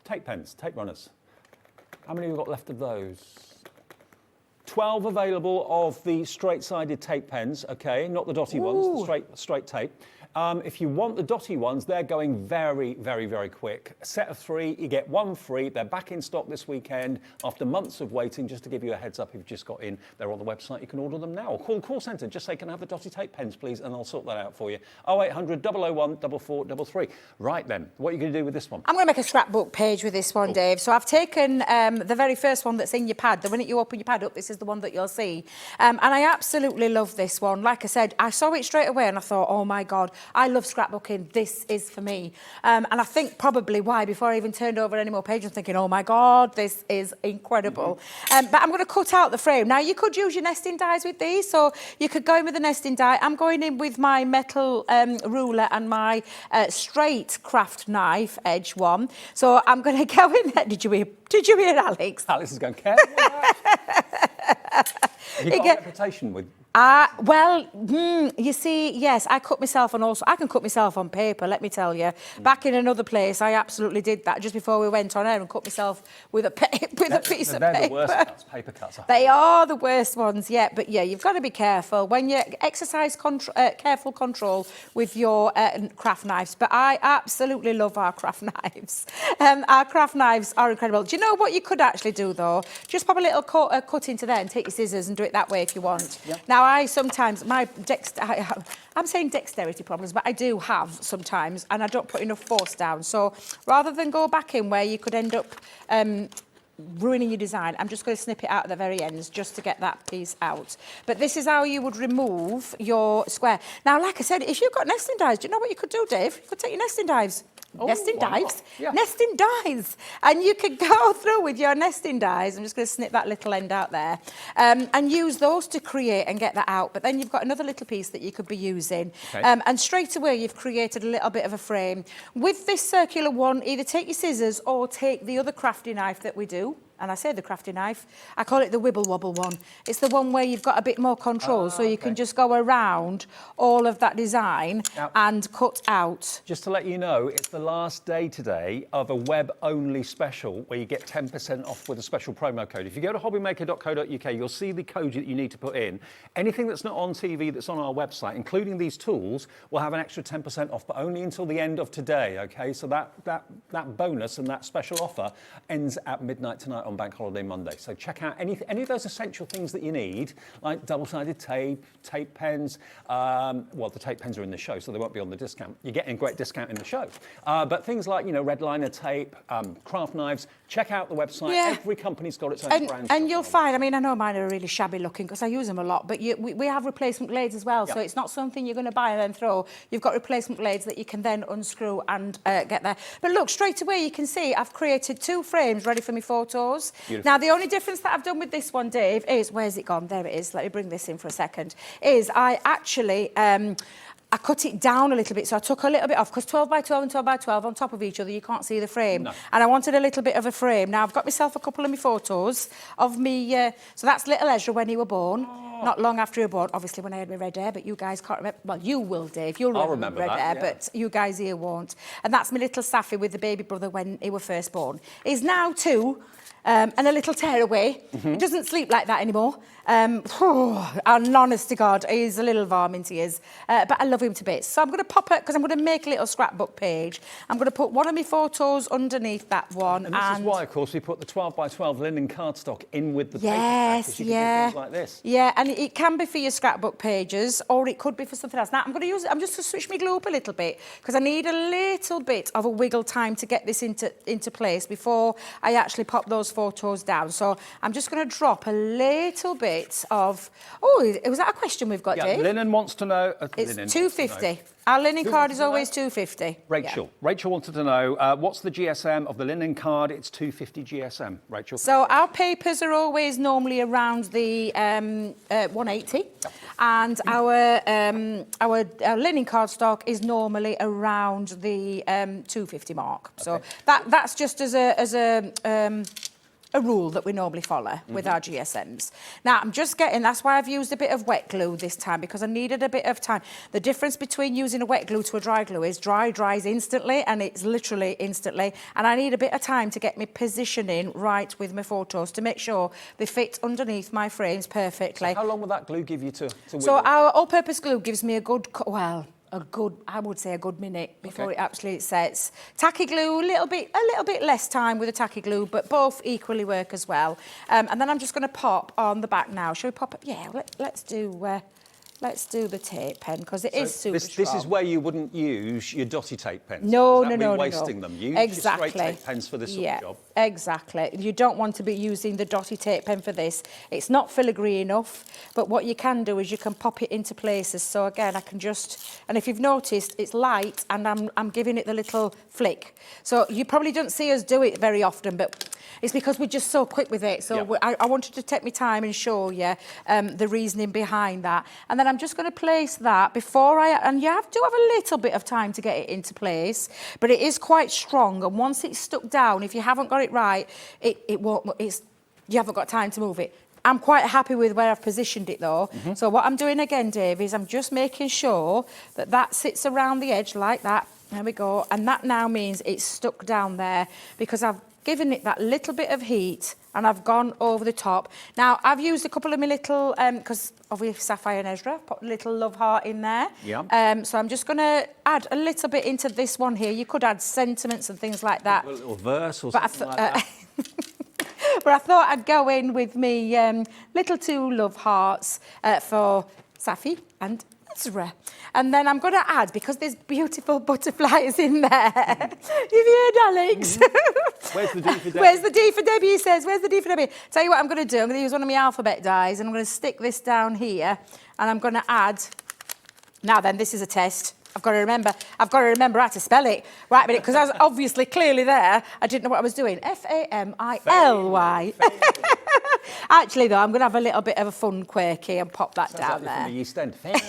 tape pens, tape runners? How many have we got left of those? 12 available of the straight-sided tape pens, okay, not the dotty ones, the straight tape. If you want the dotty ones, they're going very, very, very quick. A set of 3, you get 1 free. They're back in stock this weekend after months of waiting. Just to give you a heads up, if you've just got in, they're on the website. You can order them now. Or call the call centre. Just say, can I have the dotty tape pens, please? And I'll sort that out for you. 0800 001 4433. Right then, what are you going to do with this one? I'm going to make a scrapbook page with this one, Dave. So I've taken the very first one that's in your pad. The minute you open your pad up, this is the one that you'll see. And I absolutely love this one. Like I said, I saw it straight away and I thought, oh my God, I love scrapbooking. This is for me. And I think probably why, before I even turned over any more pages, I'm thinking, oh my God, this is incredible. But I'm going to cut out the frame. Now, you could use your nesting dies with these. So you could go in with the nesting die. I'm going in with my metal ruler and my straight craft knife edge one. So I'm going to go in there. Did you hear Alex? Alex is going, careful with that. Have you got a reputation with... You see, yes, I cut myself on also. I can cut myself on paper, let me tell you. Back in another place, I absolutely did that just before we went on air and cut myself with a piece of paper. They're the worst cuts, paper cuts. They are the worst ones, yeah. But yeah, you've got to be careful when you exercise careful control with your craft knives. But I absolutely love our craft knives. Our craft knives are incredible. Do you know what you could actually do though? Just pop a little cut into there and take your scissors and do it that way if you want. Yep. Now, I sometimes, I'm saying dexterity problems, but I do have sometimes, and I don't put enough force down. So rather than go back in where you could end up ruining your design, I'm just going to snip it out at the very ends just to get that piece out. But this is how you would remove your square. Now, like I said, if you've got nesting dies, do you know what you could do, Dave? You could take your nesting dies. Nesting dies? Yeah. Nesting dies. And you could go through with your nesting dies. I'm just going to snip that little end out there. And use those to create and get that out. But then you've got another little piece that you could be using. Okay. And straight away, you've created a little bit of a frame. With this circular one, either take your scissors or take the other crafty knife that we do. And I say the crafty knife, I call it the wibble wobble one. It's the one where you've got a bit more control, so you can just go around all of that design and cut out. Just to let you know, it's the last day today of a web-only special where you get 10% off with a special promo code. If you go to hobbymaker.co.uk, you'll see the code that you need to put in. Anything that's not on TV that's on our website, including these tools, will have an extra 10% off, but only until the end of today, okay? So that bonus and that special offer ends at midnight tonight on Bank Holiday Monday. So check out any of those essential things that you need, like double-sided tape, tape pens. Well, the tape pens are in the show, so they won't be on the discount. You're getting a great discount in the show. But things like, red liner tape, craft knives, check out the website. Yeah. Every company's got its own brand. And you'll find, I mean, I know mine are really shabby looking because I use them a lot, but we have replacement blades as well, so it's not something you're going to buy and then throw. You've got replacement blades that you can then unscrew and get there. But look, straight away you can see I've created 2 frames ready for my photos. Beautiful. Now, the only difference that I've done with this one, Dave, is, where's it gone? There it is. Let me bring this in for a second. Is I actually, I cut it down a little bit. So I took a little bit off because 12 by 12 and 12 by 12 on top of each other, you can't see the frame. No. And I wanted a little bit of a frame. Now, I've got myself a couple of my photos of me. So that's little Ezra when he were born. Not long after he was born, obviously when I had my red hair, but you guys can't remember. Well, you will, Dave. You'll remember red hair, but you guys here won't. And that's my little Saffy with the baby brother when he was first born. He's now 2. And a little tearaway. He doesn't sleep like that anymore. And honest to God, he's a little varmint, he is. But I love him to bits. So I'm going to pop it, because I'm going to make a little scrapbook page. I'm going to put one of my photos underneath that one. And this is why, of course, we put the 12 by 12 linen cardstock in with the paper package. You can do things like this. Yeah, and it can be for your scrapbook pages, or it could be for something else. Now, I'm going to use it. I'm just going to switch my glue up a little bit, because I need a little bit of a wiggle time to get this into place before I actually pop those photos down. So I'm just going to drop a little bit of, oh, was that a question we've got, Dave? Linen wants to know. It's 250. Our linen card is always 250. Rachel. Yeah. Rachel wanted to know, what's the GSM of the linen card? It's 250 GSM. Rachel. So our papers are always normally around the 180. Yep. And our linen cardstock is normally around the 250 mark. Okay. So that's just as a rule that we normally follow with our GSMs. Now, I'm just getting, that's why I've used a bit of wet glue this time, because I needed a bit of time. The difference between using a wet glue to a dry glue is dries instantly, and it's literally instantly. And I need a bit of time to get my positioning right with my photos to make sure they fit underneath my frames perfectly. So how long will that glue give you to So our all-purpose glue gives me I would say a good minute before it actually sets. Tacky glue, a little bit less time with the tacky glue, but both equally work as well. And then I'm just going to pop on the back now. Shall we pop it? Yeah, let's do the tape pen, because it is super strong. This is where you wouldn't use your Dotty tape pens. No. Wasting them. You use straight tape pens for this sort of job. Exactly. You don't want to be using the Dotty tape pen for this. It's not filigree enough, but what you can do is you can pop it into places. So again, I can just, and if you've noticed, it's light and I'm giving it the little flick. So you probably don't see us do it very often, but it's because we're just so quick with it. So I wanted to take my time and show you the reasoning behind that. And then I'm just going to place that before and you do have a little bit of time to get it into place, but it is quite strong. And once it's stuck down, if you haven't got it right, it won't, you haven't got time to move it. I'm quite happy with where I've positioned it though. So what I'm doing again, Dave, is I'm just making sure that sits around the edge like that. There we go. And that now means it's stuck down there because I've given it that little bit of heat and I've gone over the top. Now, I've used a couple of my little, because obviously Sapphire and Ezra, put a little love heart in there. Yeah. So I'm just going to add a little bit into this one here. You could add sentiments and things like that. A little verse or something like that. But I thought I'd go in with me little two love hearts for Safi and Ezra. And then I'm going to add, because there's beautiful butterflies in there. You've heard Alex? Where's the D for Debbie? Where's the D for Debbie, he says. Where's the D for Debbie? Tell you what I'm going to do. I'm going to use one of my alphabet dies and I'm going to stick this down here and I'm going to add... Now then, this is a test. I've got to remember how to spell it. Right a minute, because I was obviously clearly there. I didn't know what I was doing. Family. Actually, though, I'm going to have a little bit of a fun quirky and pop that down there. From the East End. Family.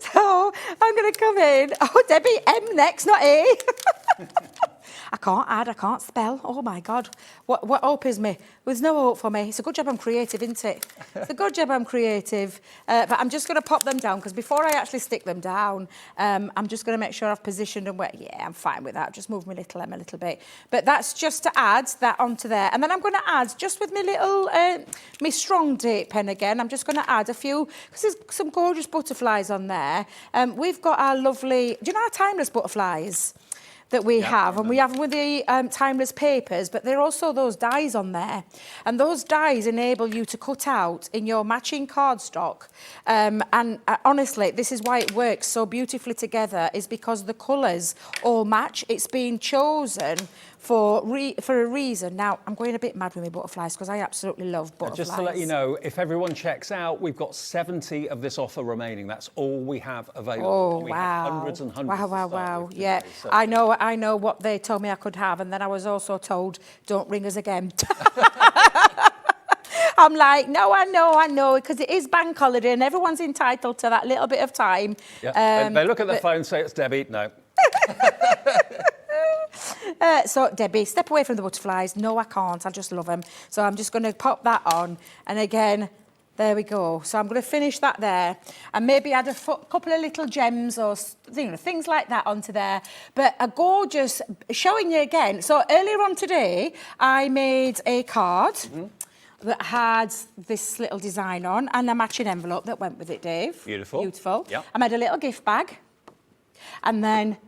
So I'm going to come in. Oh, Debbie, M next, not A. I can't spell. Oh my God. What hope is me? There's no hope for me. It's a good job I'm creative, isn't it? It's a good job I'm creative. But I'm just going to pop them down because before I actually stick them down, I'm just going to make sure I've positioned them where, yeah, I'm fine with that. Just move my little M a little bit. But that's just to add that onto there. And then I'm going to add, just with my little, my strong tape pen again, I'm just going to add a few, because there's some gorgeous butterflies on there. We've got our lovely, do you know our timeless butterflies that we have, and we have them with the timeless papers, but there are also those dies on there, and those dies enable you to cut out in your matching cardstock, and honestly, this is why it works so beautifully together, is because the colours all match. It's been chosen for a reason. Now, I'm going a bit mad with my butterflies because I absolutely love butterflies. Just to let you know, if everyone checks out, we've got 70 of this offer remaining. That's all we have available. Oh, we wow. have hundreds and hundreds Wow. today, Yeah, so. I know what they told me I could have, and then I was also told, don't ring us again. I'm like, no, I know, because it is bank holiday and everyone's entitled to that little bit of time. Yeah. They look at their phone, say it's Debbie. No. So, Debbie, step away from the butterflies. No, I can't. I just love them. So I'm just going to pop that on. And again, there we go. So I'm going to finish that there. And maybe add a couple of little gems or things like that onto there. But a gorgeous, showing you again. So earlier on today, I made a card that had this little design on and a matching envelope that went with it, Dave. Beautiful. Beautiful. Yep. I made a little gift bag. And then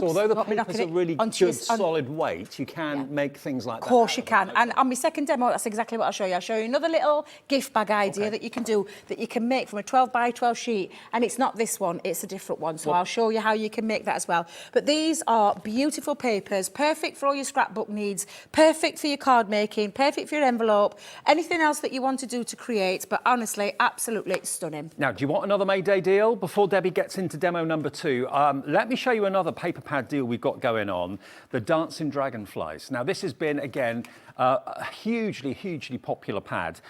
So although the Got me paper's knocking a it really onto your- good solid weight, you can make things like that. Of course you out can. of it. And on my second demo, that's exactly what I'll show you. I'll show you another little gift bag idea Okay. that you can do, that you can make from a 12 by 12 sheet. And it's not this one, it's a different one. So I'll show you how you can make that as well. But these are beautiful papers, perfect for all your scrapbook needs, perfect for your card making, perfect for your envelope, anything else that you want to do to create. But honestly, absolutely stunning. Now, do you want another May Day deal? Before Debbie gets into demo number 2, let me show you another paper pad deal we've got going on, the Dancing Dragonflies. Now, this has been, again, a hugely popular pad.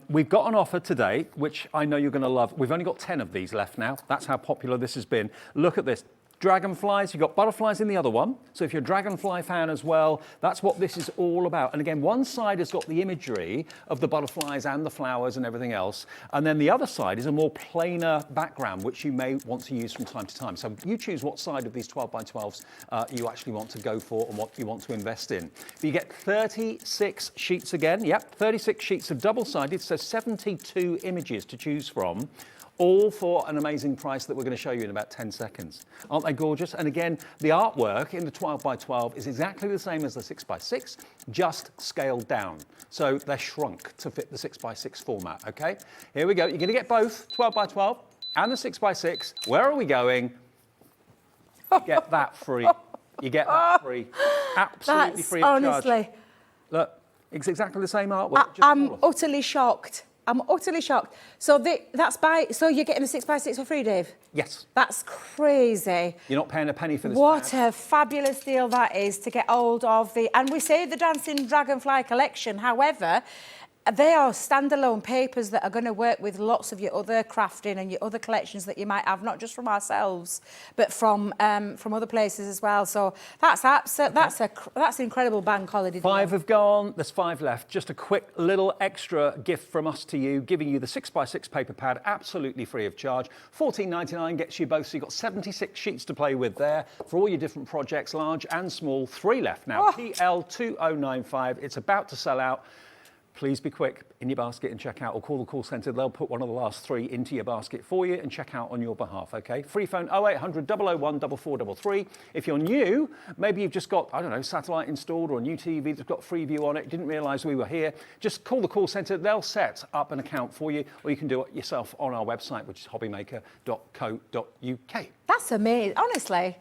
We've got an offer today, which I know you're going to love. We've only got 10 of these left now. That's how popular this has been. Look at this. Dragonflies, you've got butterflies in the other one. So if you're a dragonfly fan as well, that's what this is all about. And again, one side has got the imagery of the butterflies and the flowers and everything else. And then the other side is a more plainer background, which you may want to use from time to time. So you choose what side of these 12 by 12s you actually want to go for and what you want to invest in. But you get 36 sheets again. Yep, 36 sheets of double-sided, so 72 images to choose from. All for an amazing price that we're going to show you in about 10 seconds. Aren't they gorgeous? And again, the artwork in the 12 by 12 is exactly the same as the 6 by 6, just scaled down. So they're shrunk to fit the 6 by 6 format, okay? Here we go. You're going to get both 12 by 12 and the 6 by 6. Where are we going? You get that free. You get that free. Absolutely That's free of charge. honestly, Look, it's exactly the same artwork. just I'm smaller. utterly shocked. I'm utterly shocked. So so you're getting a 6 by 6 for free, Dave? Yes. That's crazy. You're not paying a penny for this. What pad. a fabulous deal that is to get hold of and we say the Dancing Dragonfly collection. However, they are standalone papers that are going to work with lots of your other crafting and your other collections that you might have, not just from ourselves, but from other places as well. So that's incredible bank holiday deal. 5 have gone, there's 5 left. Just a quick little extra gift from us to you, giving you the 6 by 6 paper pad absolutely free of charge. $14.99 gets you both, so you've got 76 sheets to play with there for all your different projects, large and small. 3 left now. PL2095, it's about to sell out. Please be quick in your basket and check out, or call the call centre. They'll put one of the last 3 into your basket for you and check out on your behalf, okay? Free phone 0800 001 4433. If you're new, maybe you've just got, I don't know, satellite installed or a new TV that's got Freeview on it, didn't realise we were here, just call the call centre. They'll set up an account for you, or you can do it yourself on our website, which is hobbymaker.co.uk. That's amazing, honestly.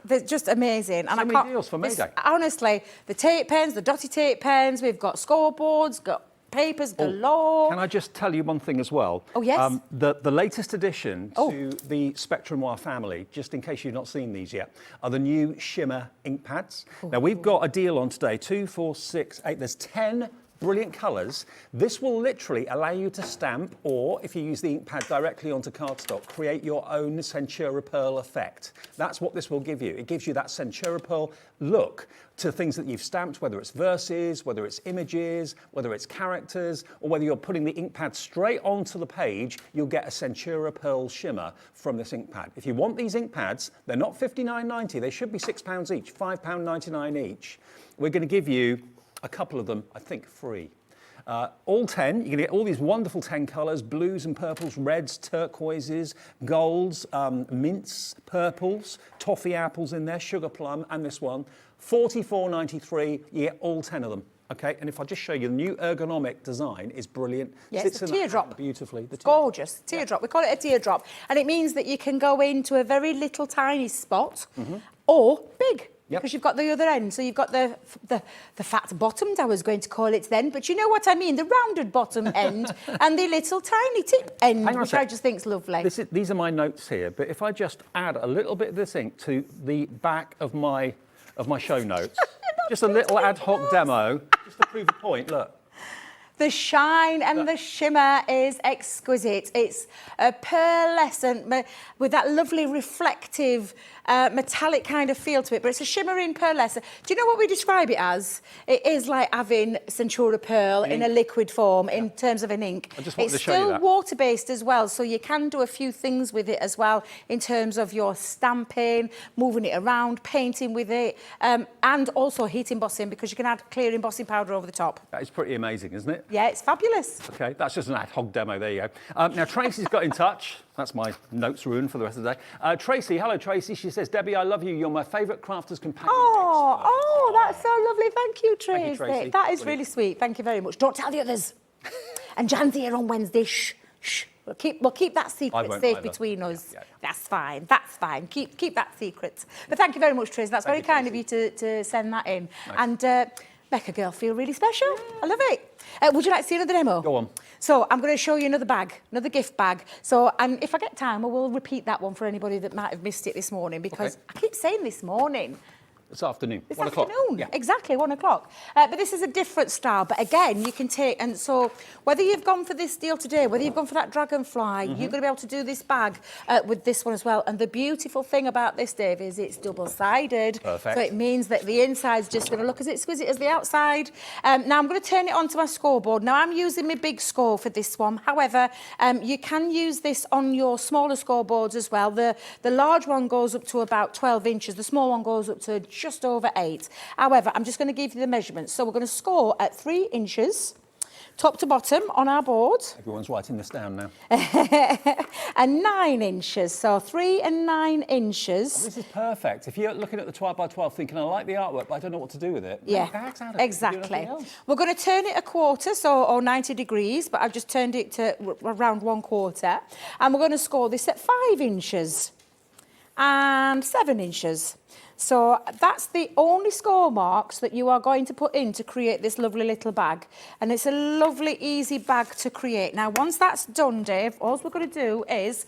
They're just amazing. So many deals for May Day. Honestly, the tape pens, the Dotty tape pens, we've got scoreboards, got papers galore. Can I just tell you one thing as well? Oh, yes. The latest addition to the Spectrum Noir family, just in case you've not seen these yet, are the new shimmer ink pads. Now, we've got a deal on today, 2, 4, 6, 8, there's 10 brilliant colours. This will literally allow you to stamp, or if you use the ink pad directly onto cardstock, create your own Centura Pearl effect. That's what this will give you. It gives you that Centura Pearl look to things that you've stamped, whether it's verses, whether it's images, whether it's characters, or whether you're putting the ink pad straight onto the page, you'll get a Centura Pearl shimmer from this ink pad. If you want these ink pads, they're not $59.90, they should be £6 each, £5.99 each. We're going to give you a couple of them, I think, free. All 10, you're going to get all these wonderful 10 colours, blues and purples, reds, turquoises, golds, mints, purples, toffee apples in there, sugar plum, and this one. $44.93, you get all 10 of them. Okay, and if I just show you, the new ergonomic design is brilliant. Yes, Sits the in the teardrop. hand beautifully. The Gorgeous, teardrop. We call it a teardrop. And it means that you can go into a very little tiny spot or big. Yep. Because you've got the other end. So you've got the fat bottomed, I was going to call it then, but you know what I mean, the rounded bottom end and the little tiny tip end, Hang on a which sec. I just think is lovely. These are my notes here, but if I just add a little bit of this ink to the back of my show notes, just a little ad hoc demo, just to prove a point, look. The shine and the shimmer is exquisite. It's a pearlescent with that lovely reflective metallic kind of feel to it, but it's a shimmering pearlescent. Do you know what we describe it as? It is like having Centura Pearl in a liquid form in terms of an ink. I just wanted It's to show you still that. water-based as well, so you can do a few things with it as well in terms of your stamping, moving it around, painting with it, and also heat embossing, because you can add clear embossing powder over the top. That is pretty amazing, isn't it? it? Yeah, it's fabulous. Okay, that's just an ad hoc demo. There you go. Now, Tracy's got in touch. That's my notes ruined for the rest of the day. Tracy, hello, Tracy. She says, Debbie, I love you. You're my favourite crafter's companion. Oh, that's so lovely. Thank you, Tracy. Thank you, Tracy. That is really sweet. Thank you very much. Don't tell the others. And Jan's here on Wednesday. Shh, shh. We'll keep that secret safe between us. Yeah. That's fine. That's fine. Keep that secret. But thank you very much, Tracy. That's very kind of you to send that in. Nice. And make a girl feel really special. I love it. Would you like to see another demo? Go on. So I'm going to show you another bag, another gift bag. So, and if I get time, I will repeat that one for anybody that might have missed it this morning, because I keep saying this morning. This afternoon. This 1 o'clock. afternoon, Yeah. exactly, 1 o'clock. But this is a different style. But again, you can take, and so whether you've gone for this deal today, whether you've gone for that dragonfly, you're going to be able to do this bag with this one as well. And the beautiful thing about this, Dave, is it's double-sided. Perfect. So it means that the inside's just going to look as exquisite as the outside. Now I'm going to turn it onto my scoreboard. Now I'm using my big score for this one. However, you can use this on your smaller scoreboards as well. The large one goes up to about 12 inches. The small one goes up to just over 8. However, I'm just going to give you the measurements. So we're going to score at 3 inches, top to bottom on our board. Everyone's writing this down now. And 9 inches. So 3 and 9 inches. This is perfect. If you're looking at the 12 by 12 thinking, I like the artwork, but I don't know what to do with it. Yeah, make bags out of it. exactly. We're going to turn it a quarter, so or 90 degrees, but I've just turned it to around 1/4. And we're going to score this at 5 inches and 7 inches. So that's the only score marks that you are going to put in to create this lovely little bag. And it's a lovely, easy bag to create. Now, once that's done, Dave, all we're going to do is,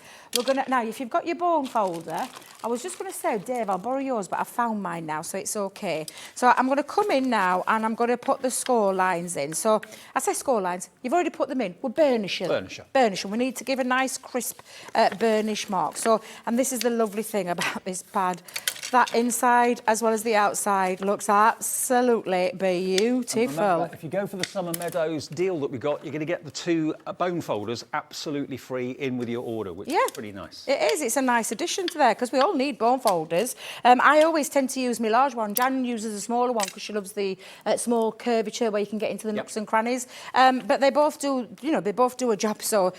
now, if you've got your bone folder, I was just going to say, Dave, I'll borrow yours, but I found mine now, so it's okay. So I'm going to come in now, and I'm going to put the score lines in. So I say score lines, you've already put them in. We're burnishing. Burnishing. We need to give a nice, crisp burnish mark. So, and this is the lovely thing about this pad. That inside as well as the outside looks absolutely beautiful. Remember, if you go for the Summer Meadows deal that we got, you're going to get the 2 bone folders absolutely free in with your order, which is pretty nice. It is. It's a nice addition to there because we all need bone folders. I always tend to use my large one. Jan uses a smaller one because she loves the small curvature where you can get into the nooks and crannies. But they both do, they both do a job. So,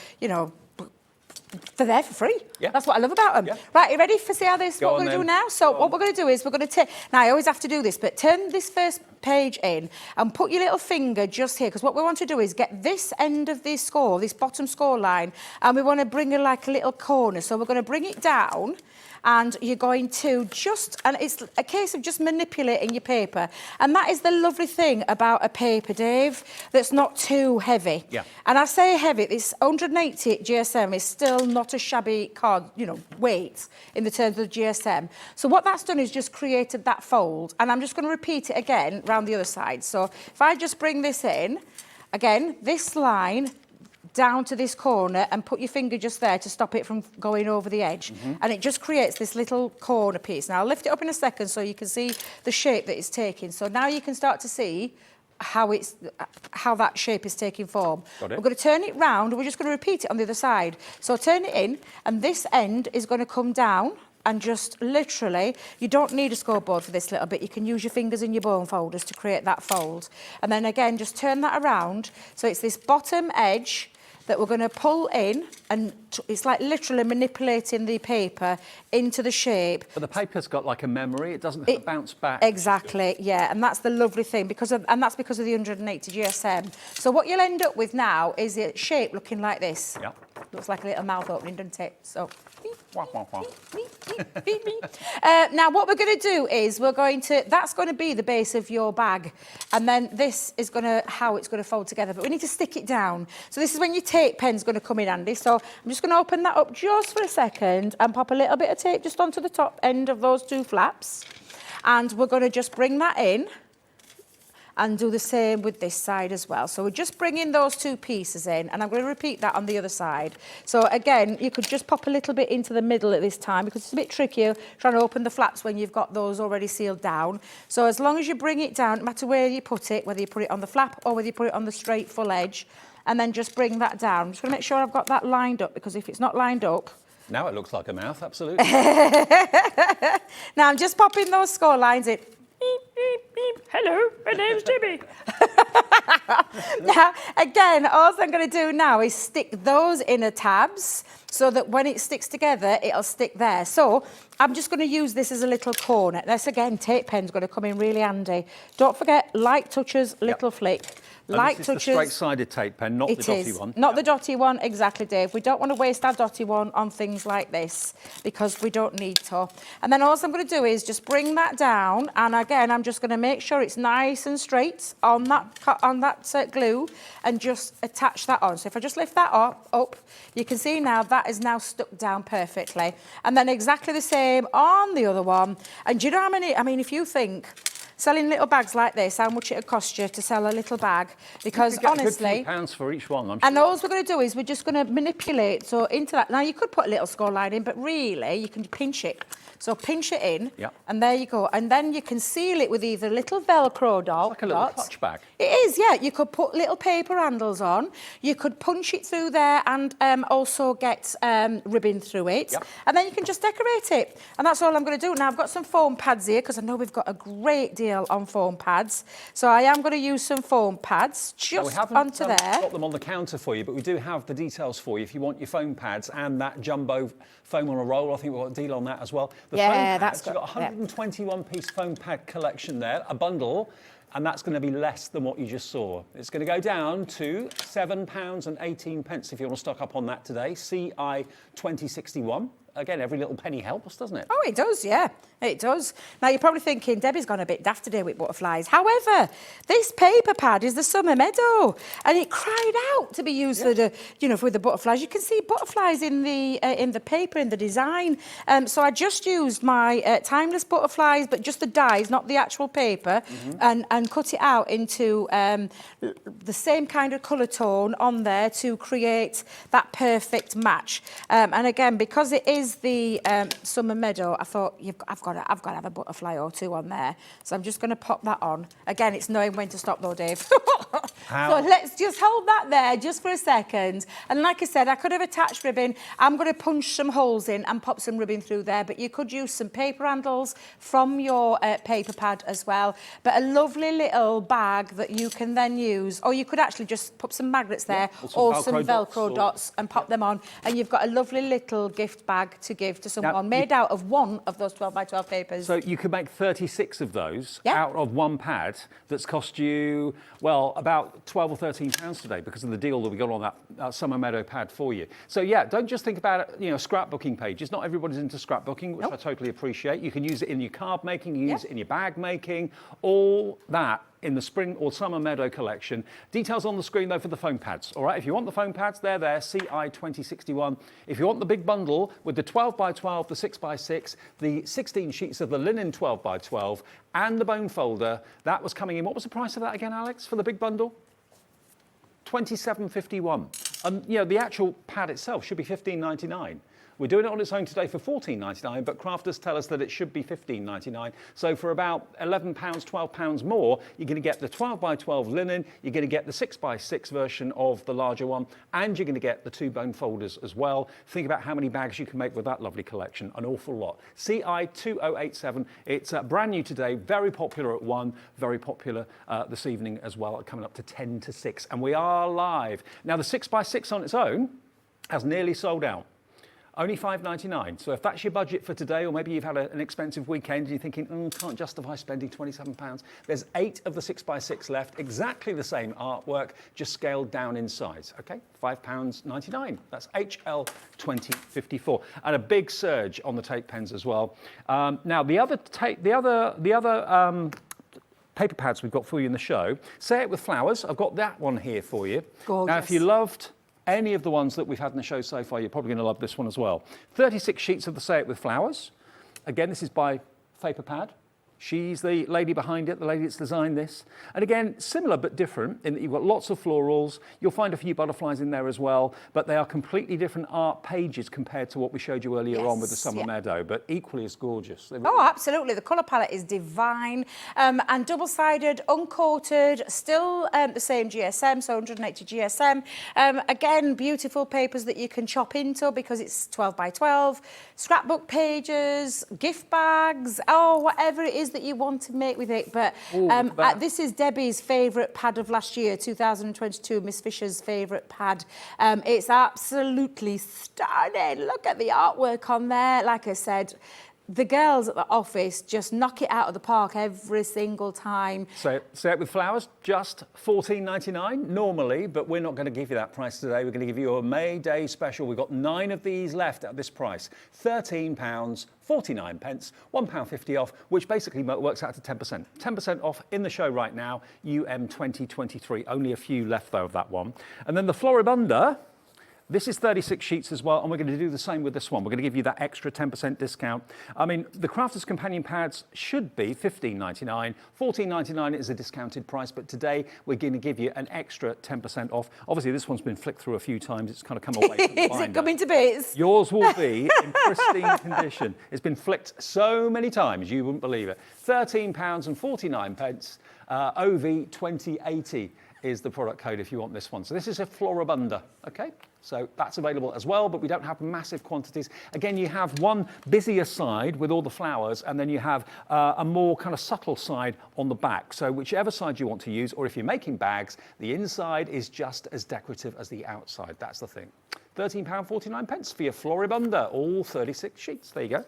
they're there for free. Yeah. That's what I love about them. Yeah. Right, you ready for see how this? Go What we're going to do now? So what we're going to do is we're going to take. Now I always have to do this, but turn this first page in and put your little finger just here, because what we want to do is get this end of this score, this bottom score line, and we want to bring it like a little corner. So we're going to bring it down. And you're going to and it's a case of just manipulating your paper. And that is the lovely thing about a paper, Dave, that's not too heavy. Yeah. And I say heavy, this 180 GSM is still not a shabby card, weight in the terms of the GSM. So what that's done is just created that fold. And I'm just going to repeat it again round the other side. So if I just bring this in, again, this line down to this corner and put your finger just there to stop it from going over the edge. And it just creates this little corner piece. Now I'll lift it up in a second so you can see the shape that it's taking. So now you can start to see how that shape is taking form. Got it. We're going to turn it round and we're just going to repeat it on the other side. So turn it in and this end is going to come down and just literally, you don't need a scoreboard for this little bit. You can use your fingers and your bone folders to create that fold. And then again, just turn that around. So it's this bottom edge that we're going to pull in, and it's like literally manipulating the paper into the shape. But the paper's got like a memory, it doesn't bounce back. Exactly, yeah, and that's the lovely thing, and that's because of the 180 GSM. So what you'll end up with now is a shape looking like this. Yeah. Looks like a little mouth opening, doesn't it? So. Wah, wah, wah. Now what we're going to do is that's going to be the base of your bag, and then this is how it's going to fold together, but we need to stick it down. So this is when your tape pen's going to come in handy. So I'm just going to open that up just for a second and pop a little bit of tape just onto the top end of those 2 flaps, and we're going to just bring that in and do the same with this side as well. So we're just bringing those 2 pieces in, and I'm going to repeat that on the other side. So again, you could just pop a little bit into the middle at this time because it's a bit trickier trying to open the flaps when you've got those already sealed down. So as long as you bring it down, no matter where you put it, whether you put it on the flap or whether you put it on the straight full edge, and then just bring that down. I'm just going to make sure I've got that lined up, because if it's not lined up... Now it looks like a mouth, absolutely. Now I'm just popping those score lines in. beep, beep, beep. Hello, my name's Debbie. Now, again, all I'm going to do now is stick those inner tabs so that when it sticks together, it'll stick there. So I'm just going to use this as a little corner. This, again, tape pen's going to come in really handy. Don't forget, light touches, little flick. Light this is touches. the straight-sided tape pen, not the dotty one. Not the dotty one, exactly, Dave. We don't want to waste our dotty one on things like this because we don't need to. And then all I'm going to do is just bring that down, and again, I'm just going to make sure it's nice and straight on that glue, and just attach that on. So if I just lift that up, you can see now that is now stuck down perfectly. And then exactly the same on the other one. And do you know how many? I mean, if you think, selling little bags like this, how much it would cost you to sell a little bag? Because honestly, £50 for each one. I'm sure. and all we're going to do is we're just going to manipulate so into that. Now you could put a little score line in, but really you can pinch it. So pinch it in, and there you go. And then you can seal it with either little Velcro dots. Like a little clutch bag. It is, yeah. You could put little paper handles on. You could punch it through there and also get ribbon through it. And then you can just decorate it. And that's all I'm going to do. Now I've got some foam pads here because I know we've got a great deal on foam pads. So I am going to use some foam pads just onto there. Got them on the counter for you, but we do have the details for you if you want your foam pads and that jumbo foam on a roll. I think we've got a deal on that as well. The foam pads, you've got a 121-piece foam pad collection there, a bundle, and that's going to be less than what you just saw. It's going to go down to £7.18 if you want to stock up on that today, CI 2061. Again, every little penny helps, doesn't it? Oh, it does, yeah. It does. Now, you're probably thinking, Debbie's gone a bit daft today with butterflies. However, this paper pad is the Summer Meadow, and it cried out to be used for the, for the butterflies. You can see butterflies in the paper, in the design. So I just used my timeless butterflies, but just the dies, not the actual paper, and cut it out into the same kind of colour tone on there to create that perfect match. And again, because it is the Summer Meadow, I thought I've got to have a butterfly or two on there. So I'm just going to pop that on. Again, it's knowing when to stop though, Dave. So let's just hold that there just for a second. And like I said, I could have attached ribbon. I'm going to punch some holes in and pop some ribbon through there, but you could use some paper handles from your paper pad as well. But a lovely little bag that you can then use, or you could actually just put some magnets there or some Velcro dots and pop them on, and you've got a lovely little gift bag to give to someone made out of one of those 12 by 12 papers. So you could make 36 of those out of one pad that's cost you, well, about £12 or £13 today because of the deal that we got on that Summer Meadow pad for you. So yeah, don't just think about it, scrapbooking pages. Not everybody's into scrapbooking, which I totally appreciate. You can use it in your card making, you can use it in your bag making, all that in the spring or summer meadow collection. Details on the screen though for the foam pads. All right, if you want the foam pads, they're there, CI 2061. If you want the big bundle with the 12 by 12, the 6 by 6, the 16 sheets of the linen 12 by 12, and the bone folder, that was coming in. What was the price of that again, Alex, for the big bundle? £27.51. The actual pad itself should be £15.99. We're doing it on its own today for £14.99, but crafters tell us that it should be £15.99. So for about £11, £12 more, you're going to get the 12 by 12 linen, you're going to get the 6 by 6 version of the larger one, and you're going to get the 2 bone folders as well. Think about how many bags you can make with that lovely collection, an awful lot. CI 2087, it's brand new today, very popular at 1, very popular this evening as well, coming up to 10 to 6, and we are live. Now the 6 by 6 on its own has nearly sold out. Only £5.99. So if that's your budget for today, or maybe you've had an expensive weekend and you're thinking, can't justify spending £27, there's 8 of the 6 by 6 left, exactly the same artwork, just scaled down in size. Okay, £5.99. That's HL 2054, and a big surge on the tape pens as well. Now the other paper pads we've got for you in the show. Say It With Flowers. I've got that one here for you. Gorgeous. Now, if you loved any of the ones that we've had in the show so far, you're probably going to love this one as well. 36 sheets of the Say It With Flowers. Again, this is by Paper Pad. She's the lady behind it, the lady that's designed this. And again, similar but different in that you've got lots of florals. You'll find a few butterflies in there as well, but they are completely different art pages compared to what we showed you earlier on with the Summer Meadow, but equally as gorgeous. Oh, absolutely. The colour palette is divine. And double-sided, uncoated, still the same GSM, so 180 GSM. Again, beautiful papers that you can chop into because it's 12 by 12. Scrapbook pages, gift bags, whatever it is is that you want to make with it. But that. this is Debbie's favourite pad of last year, 2022, Miss Fisher's favourite pad. It's absolutely stunning. Look at the artwork on there. Like I said, the girls at the office just knock it out of the park every single time. So say it with flowers, just $14.99 normally, but we're not going to give you that price today. We're going to give you a May Day special. We've got 9 of these left at this price. £13.49, £1.50 off, which basically works out to 10%. 10% off in the show right now, UM 2023. Only a few left though of that one. And then the Floribunda. This is 36 sheets as well, and we're going to do the same with this one. We're going to give you that extra 10% discount. I mean, the Crafter's Companion pads should be $15.99. $14.99 is a discounted price, but today we're going to give you an extra 10% off. Obviously, this one's been flicked through a few times. It's kind of come away from the binder. Is it coming to bits? Yours will be in pristine condition. It's been flicked so many times, you wouldn't believe it. £13.49. OV 2080 is the product code if you want this one. So this is a Floribunda, okay? So that's available as well, but we don't have massive quantities. Again, you have one busier side with all the flowers, and then you have a more kind of subtle side on the back. So whichever side you want to use, or if you're making bags, the inside is just as decorative as the outside. That's the thing. £13.49 for your Floribunda, all 36 sheets. There you go.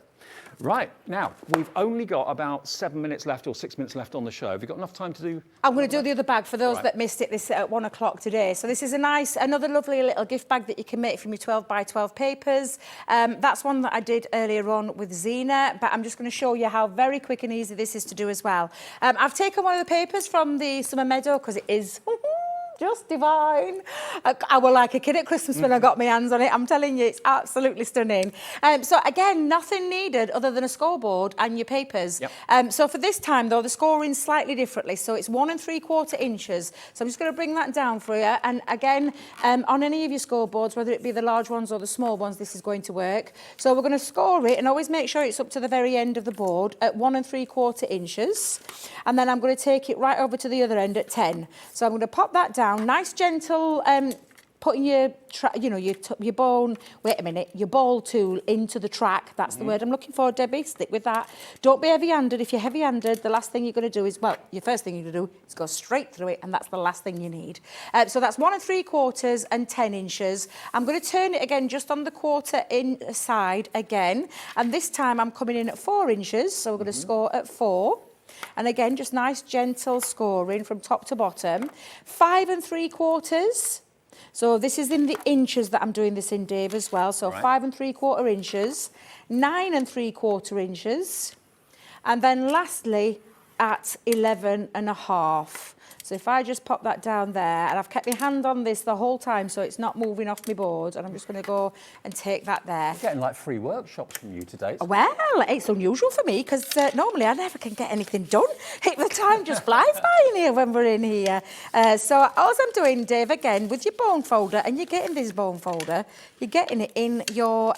Right, now, we've only got about 7 minutes left or 6 minutes left on the show. Have you got enough time to do? I'm going to do the other bag for those that missed it this at 1 o'clock today. So this is another lovely little gift bag that you can make from your 12 by 12 papers. That's one that I did earlier on with Zena, but I'm just going to show you how very quick and easy this is to do as well. I've taken one of the papers from the Summer Meadow because it is just divine. I was like a kid at Christmas when I got my hands on it. I'm telling you, it's absolutely stunning. So again, nothing needed other than a scoreboard and your papers. Yep. So for this time though, the scoring's slightly differently. So it's 1 3/4 inches. So I'm just going to bring that down for you. And again, on any of your scoreboards, whether it be the large ones or the small ones, this is going to work. So we're going to score it and always make sure it's up to the very end of the board at 1 3/4 inches. And then I'm going to take it right over to the other end at 10. So I'm going to pop that down. Nice gentle putting your ball tool into the track. That's the word I'm looking for, Debbie. Stick with that. Don't be heavy-handed. If you're heavy-handed, the last thing you're going to do is, well, your first thing you're going to do is go straight through it, and that's the last thing you need. So that's 1 3/4 and 10 inches. I'm going to turn it again just on the quarter inside again, and this time I'm coming in at 4 inches, so we're going to score at 4. And again, just nice gentle scoring from top to bottom. 5 3/4. So this is in the inches that I'm doing this in, Dave, as well. So right. 5 3/4 inches, 9 3/4 inches, and then lastly at 11 1/2. So if I just pop that down there, and I've kept my hand on this the whole time so it's not moving off my board, and I'm just going to go and take that there. You're getting like free workshops from you today. Well, it's unusual for me because normally I never can get anything done. The time just flies by in here when we're in here. So all I'm doing, Dave, again, with your bone folder, and you're getting this bone folder, you're getting it in your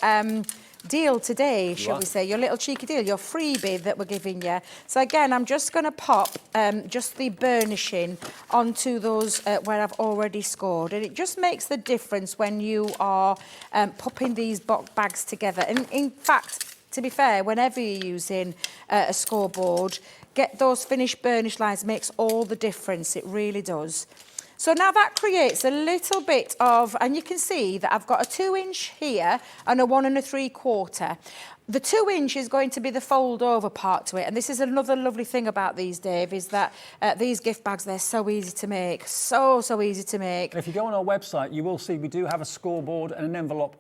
deal today, shall we say, your little cheeky deal, your freebie that we're giving you. So again, I'm just going to pop just the burnishing onto those where I've already scored, and it just makes the difference when you are popping these bags together. And in fact, to be fair, whenever you're using a scoreboard, get those finished burnish lines, makes all the difference, it really does. So now that creates a little bit of, and you can see that I've got a 2 inch here and a 1 3/4. The 2 inch is going to be the fold over part to it. And this is another lovely thing about these, Dave, is that these gift bags, they're so easy to make. So easy to make. And if you go on our website, you will see we do have a scoreboard and an envelope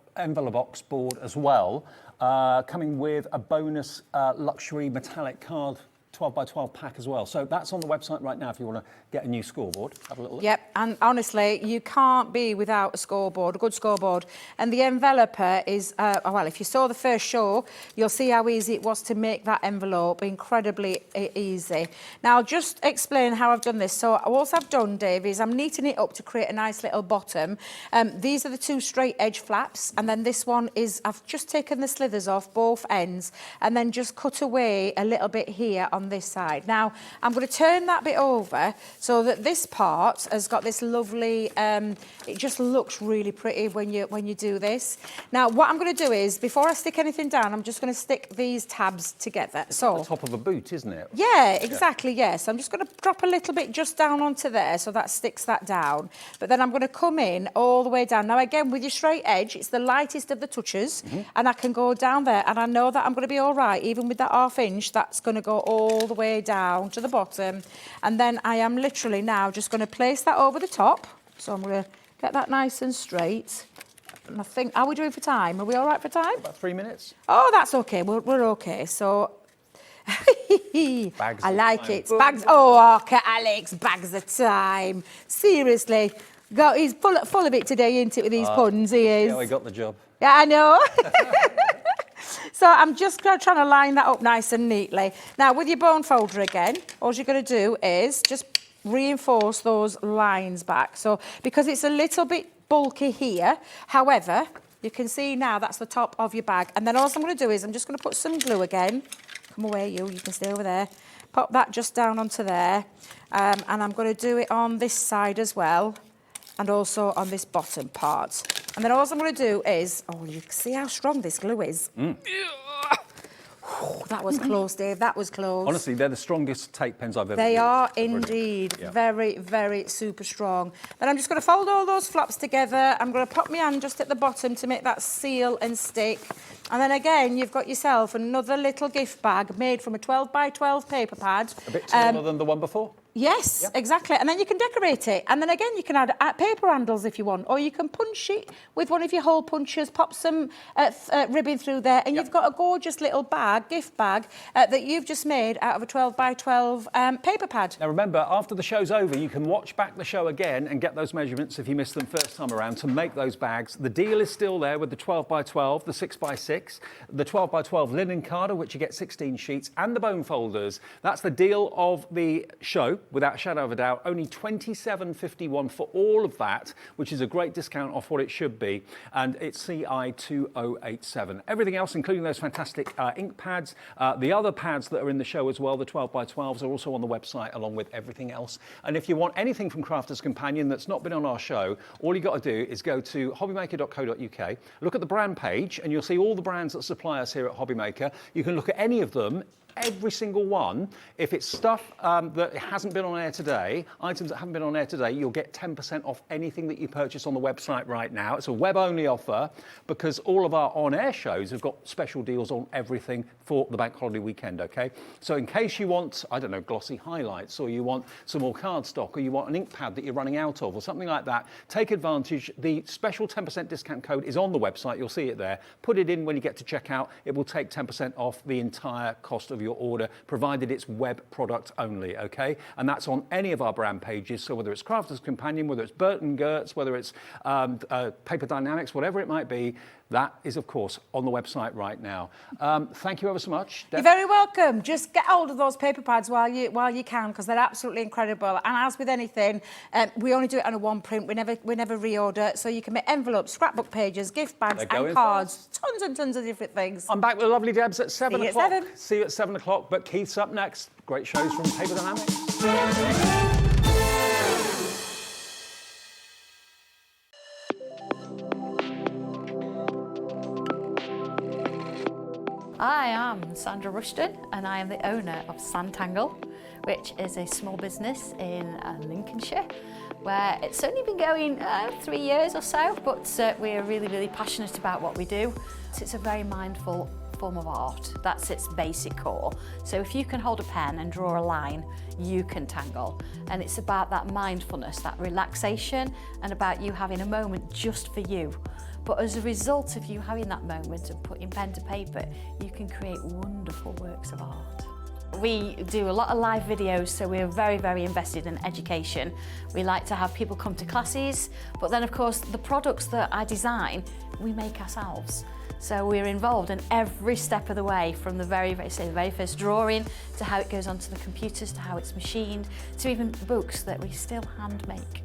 box board as well, coming with a bonus luxury metallic card 12 by 12 pack as well. So that's on the website right now if you want to get a new scoreboard. Have a little look. Yep, and honestly, you can't be without a scoreboard, a good scoreboard. And the enveloper is, well, if you saw the first show, you'll see how easy it was to make that envelope, incredibly easy. Now, I'll just explain how I've done this. So what I've done, Dave, is I'm neating it up to create a nice little bottom. These are the 2 straight edge flaps, and then this one is, I've just taken the slithers off both ends, and then just cut away a little bit here on on this side. Now, I'm going to turn that bit over so that this part has got this lovely, it just looks really pretty when you do this. Now, what I'm going to do is, before I stick anything down, I'm just going to stick these tabs together. It's so the top of a boot, isn't it? Yeah, exactly, yes. I'm just going to drop a little bit just down onto there so that sticks that down. But then I'm going to come in all the way down. Now, again, with your straight edge, it's the lightest of the touches, and I can go down there, and I know that I'm going to be all right, even with that 1/2 inch, that's going to go all the way down to the bottom. And then I am literally now just going to place that over the top. So I'm going to get that nice and straight. And I think, are we doing for time? Are we all right for time? About 3 minutes. Oh, that's okay. We're okay. So, Bags I of like time. it. Bags. Oh, okay, Alex, bags of time. Seriously. He's full of it today, isn't it, with these puns? He is. Yeah, we got the job. Yeah, I know. So I'm just trying to line that up nice and neatly. Now, with your bone folder again, all you're going to do is just reinforce those lines back. So, because it's a little bit bulky here, however, you can see now that's the top of your bag. And then all I'm going to do is I'm just going to put some glue again. Come away, you can stay over there. Pop that just down onto there. And I'm going to do it on this side as well, and also on this bottom part. And then all I'm going to do is, oh, you can see how strong this glue is. That was close, Dave. That was close. Honestly, they're the strongest tape pens I've ever They used. are They're brilliant. indeed Yeah. very, very super strong. Then I'm just going to fold all those flaps together. I'm going to pop my hand just at the bottom to make that seal and stick. And then again, you've got yourself another little gift bag made from a 12 by 12 paper pad. A bit smaller than the one before. Yes, Yep. exactly. And then you can decorate it. And then again, you can add paper handles if you want, or you can punch it with one of your hole punchers, pop some ribbon through there, and you've got a gorgeous little bag, gift bag, that you've just made out of a 12 by 12 paper pad. Now remember, after the show's over, you can watch back the show again and get those measurements if you missed them first time around to make those bags. The deal is still there with the 12 by 12, the 6 by 6, the 12 by 12 linen carder, which you get 16 sheets, and the bone folders. That's the deal of the show, without a shadow of a doubt. Only $27.51 for all of that, which is a great discount off what it should be. And it's CI 2087. Everything else, including those fantastic ink pads, the other pads that are in the show as well, the 12 by 12s, are also on the website along with everything else. And if you want anything from Crafter's Companion that's not been on our show, all you got to do is go to hobbymaker.co.uk, look at the brand page, and you'll see all the brands that supply us here at HobbyMaker. You can look at any of them, every single one. If it's stuff that hasn't been on air today, items that haven't been on air today, you'll get 10% off anything that you purchase on the website right now. It's a web-only offer because all of our on-air shows have got special deals on everything for the bank holiday weekend, okay? So in case you want, I don't know, glossy highlights, or you want some more cardstock, or you want an ink pad that you're running out of, or something like that, take advantage. The special 10% discount code is on the website. You'll see it there. Put it in when you get to checkout. It will take 10% off the entire cost of your order, provided it's web product only, okay? And that's on any of our brand pages. So whether it's Crafter's Companion, whether it's Burton Gertz, whether it's Paper Dienamics, whatever it might be, that is, of course, on the website right now. Thank you ever so much. You're very welcome. Just get hold of those paper pads while you can, because they're absolutely incredible. And as with anything, we only do it on a one print. We never reorder. So you can make envelopes, scrapbook pages, gift bags, and cards. Tons and tons of different things. I'm back with lovely Debs at 7 See you at o'clock. 7. See you at 7 o'clock. But Keith's up next. Great shows from Paper Dynamics. I am Sandra Rushon and I am the owner of Zen-tangle, which is a small business in Lincolnshire, where it's only been going 3 years or so, but we're really, really passionate about what we do. So it's a very mindful form of art. That's its basic core. So if you can hold a pen and draw a line, you can tangle. And it's about that mindfulness, that relaxation, and about you having a moment just for you. But as a result of you having that moment and putting pen to paper, you can create wonderful works of art. We do a lot of live videos, so we're very, very invested in education. We like to have people come to classes, but then of course the products that I design, we make ourselves. So we're involved in every step of the way, from the very first drawing, to how it goes onto the computers, to how it's machined, to even books that we still hand make.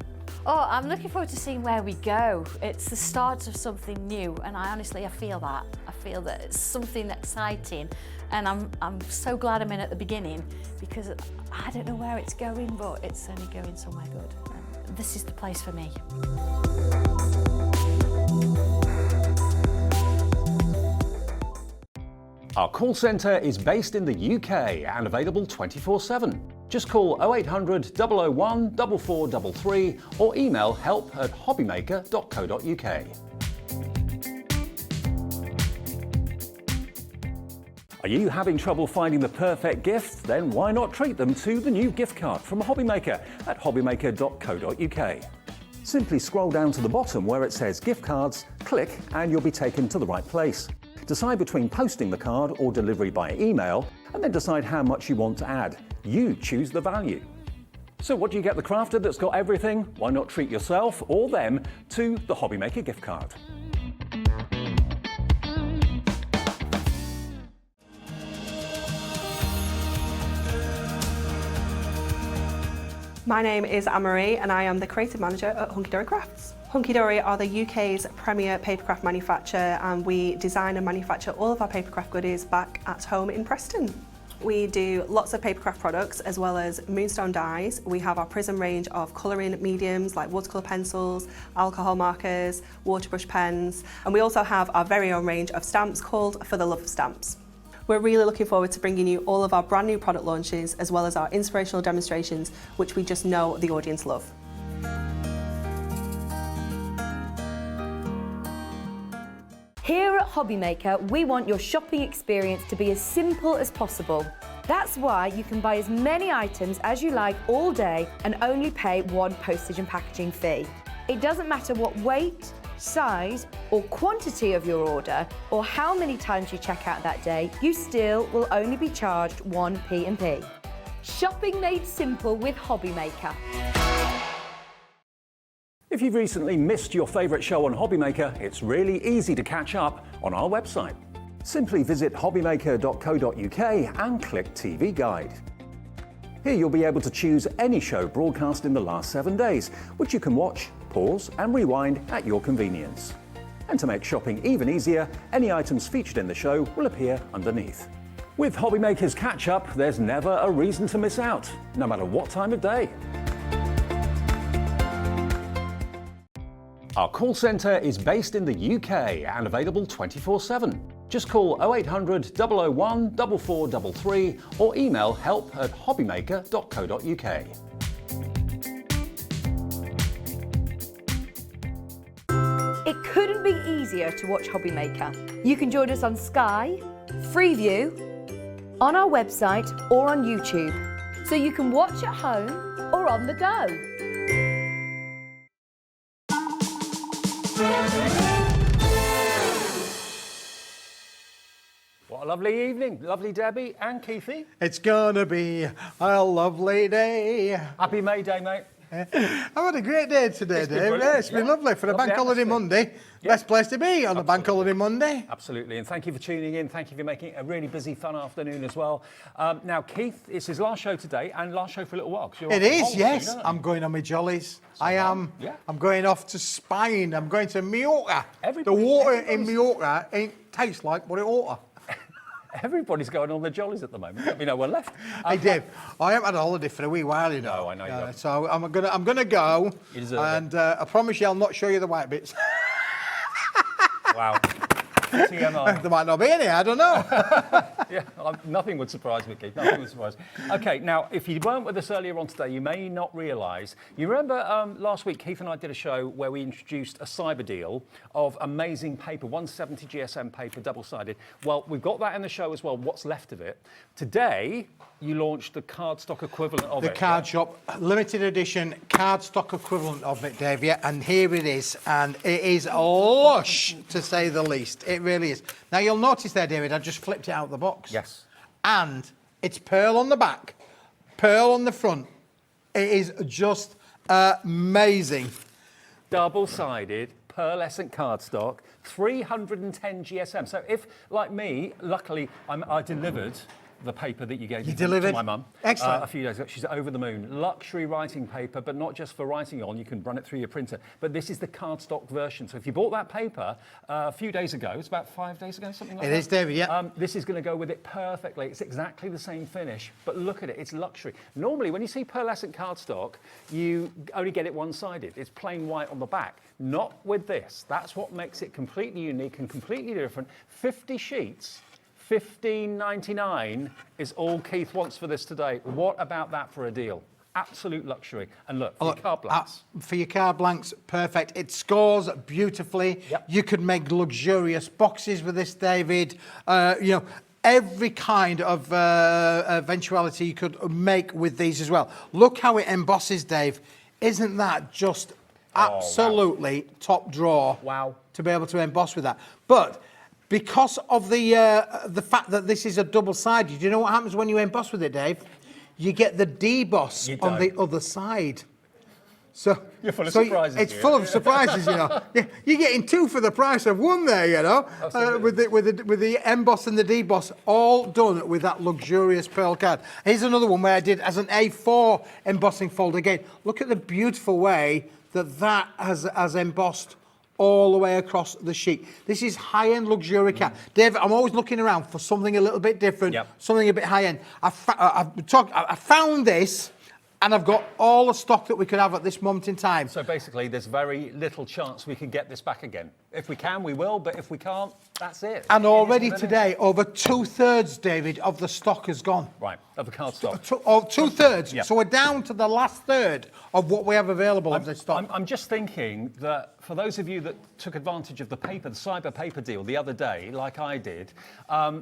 Oh, I'm looking forward to seeing where we go. It's the start of something new, and I feel that. I feel that it's something exciting, and I'm so glad I'm in at the beginning, because I don't know where it's going, but it's only going somewhere good. And this is the place for me. Our call centre is based in the UK and available 24/7. Just call 0800 001 4433 or email help@hobbymaker.co.uk. Are you having trouble finding the perfect gift? Then why not treat them to the new gift card from HobbyMaker at hobbymaker.co.uk. Simply scroll down to the bottom where it says gift cards, click and you'll be taken to the right place. Decide between posting the card or delivery by email, and then decide how much you want to add. You choose the value. So what do you get the crafter that's got everything? Why not treat yourself or them to the HobbyMaker gift card? My name is Anne-Marie and I am the creative manager at Hunky Dory Crafts. Hunky Dory are the UK's premier papercraft manufacturer, and we design and manufacture all of our papercraft goodies back at home in Preston. We do lots of papercraft products as well as moonstone dyes. We have our Prism range of colouring mediums like watercolour pencils, alcohol markers, waterbrush pens, and we also have our very own range of stamps called For the Love of Stamps. We're really looking forward to bringing you all of our brand new product launches as well as our inspirational demonstrations, which we just know the audience love. Here at HobbyMaker, we want your shopping experience to be as simple as possible. That's why you can buy as many items as you like all day and only pay one postage and packaging fee. It doesn't matter what weight, size or quantity of your order or how many times you check out that day, you still will only be charged one P&P. Shopping made simple with HobbyMaker. If you've recently missed your favourite show on HobbyMaker, it's really easy to catch up on our website. Simply visit hobbymaker.co.uk and click TV Guide. Here you'll be able to choose any show broadcast in the last 7 days, which you can watch, pause and rewind at your convenience. And to make shopping even easier, any items featured in the show will appear underneath. With HobbyMaker's Catch Up, there's never a reason to miss out, no matter what time of day. Our call centre is based in the UK and available 24/7. Just call 0800 001 4433 or email help@hobbymaker.co.uk. It couldn't be easier to watch HobbyMaker. You can join us on Sky, Freeview, on our website or on YouTube. So you can watch at home or on the go. What a lovely evening. Lovely Debbie and Keithy. It's gonna be a lovely day. Happy May Day, mate. I've had a great day today, It's been Dave. brilliant. Yeah, it's been Yeah. lovely for a Lovely bank holiday atmosphere. Monday. Yeah. Best place to be on a bank holiday Monday. Absolutely, and thank you for tuning in. Thank you for making it a really busy, fun afternoon as well. Now, Keith, it's his last show today and last show for a little while. 'Cause you're It off is, home yes. soon, aren't you? I'm going on my jollies. I am. Yeah. I'm going off to Spain. I'm going to Mallorca. The Everybody- water in everybody's- Mallorca ain't tastes like what it ought to. Everybody's going on their jollies at the moment. There'll be no one left. Hey Dave, I haven't had a holiday for a wee while, you know. No, I know you haven't. So I'm gonna go, You deserve and I promise you I'll not show you the white bits. Wow. TMI. There might not be any, I don't know. Yeah, nothing would surprise me, Keith. Nothing would surprise me. Okay, now, if you weren't with us earlier on today, you may not realise. You remember last week, Keith and I did a show where we introduced a cyber deal of amazing paper, 170 GSM paper, double-sided. Well, we've got that in the show as well, what's left of it. Today, you launched the cardstock equivalent of The it. card shop, limited edition cardstock equivalent of it, Dave, yeah, and here it is, and it is lush, to say the least. It really is. Now, you'll notice there, David, I just flipped it out of the box. Yes. And it's pearl on the back, pearl on the front. It is just amazing. Double-sided, pearlescent cardstock, 310 GSM. So if, like me, luckily I delivered the paper that you gave You to delivered? my mum Excellent. a few days ago. She's over the moon. Luxury writing paper, but not just for writing on. You can run it through your printer. But this is the cardstock version. So if you bought that paper a few days ago, it's about 5 days ago, something like that. It is, David, yeah. This is going to go with it perfectly. It's exactly the same finish, but look at it. It's luxury. Normally, when you see pearlescent cardstock, you only get it one-sided. It's plain white on the back. Not with this. That's what makes it completely unique and completely different. 50 sheets. $15.99 is all Keith wants for this today. What about that for a deal? Absolute luxury. And look, for your card blanks. For your card blanks, perfect. It scores beautifully. Yep. You could make luxurious boxes with this, David. You know, every kind of eventuality you could make with these as well. Look how it embosses, Dave. Isn't that just absolutely top drawer? Wow. To be able to emboss with that. But because of the fact that this is a double-sided, you know what happens when you emboss with it, Dave? You get the deboss on the other side. So you're full of surprises. It's full of surprises, you know. You're getting two for the price of one there, you know. With the emboss and the deboss, all done with that luxurious pearl card. Here's another one where I did as an A4 embossing fold again. Look at the beautiful way that has embossed all the way across the sheet. This is high-end luxury card. David, I'm always looking around for something a little bit different, something a bit high-end. I found this, and I've got all the stock that we could have at this moment in time. So basically, there's very little chance we can get this back again. If we can, we will, but if we can't, that's it. And already today, over 2/3, David, of the stock has gone. Right, of the card stock. 2/3. Yeah. So we're down to the last third of what we have available of this stock. I'm just thinking that for those of you that took advantage of the cyber paper deal the other day, like I did,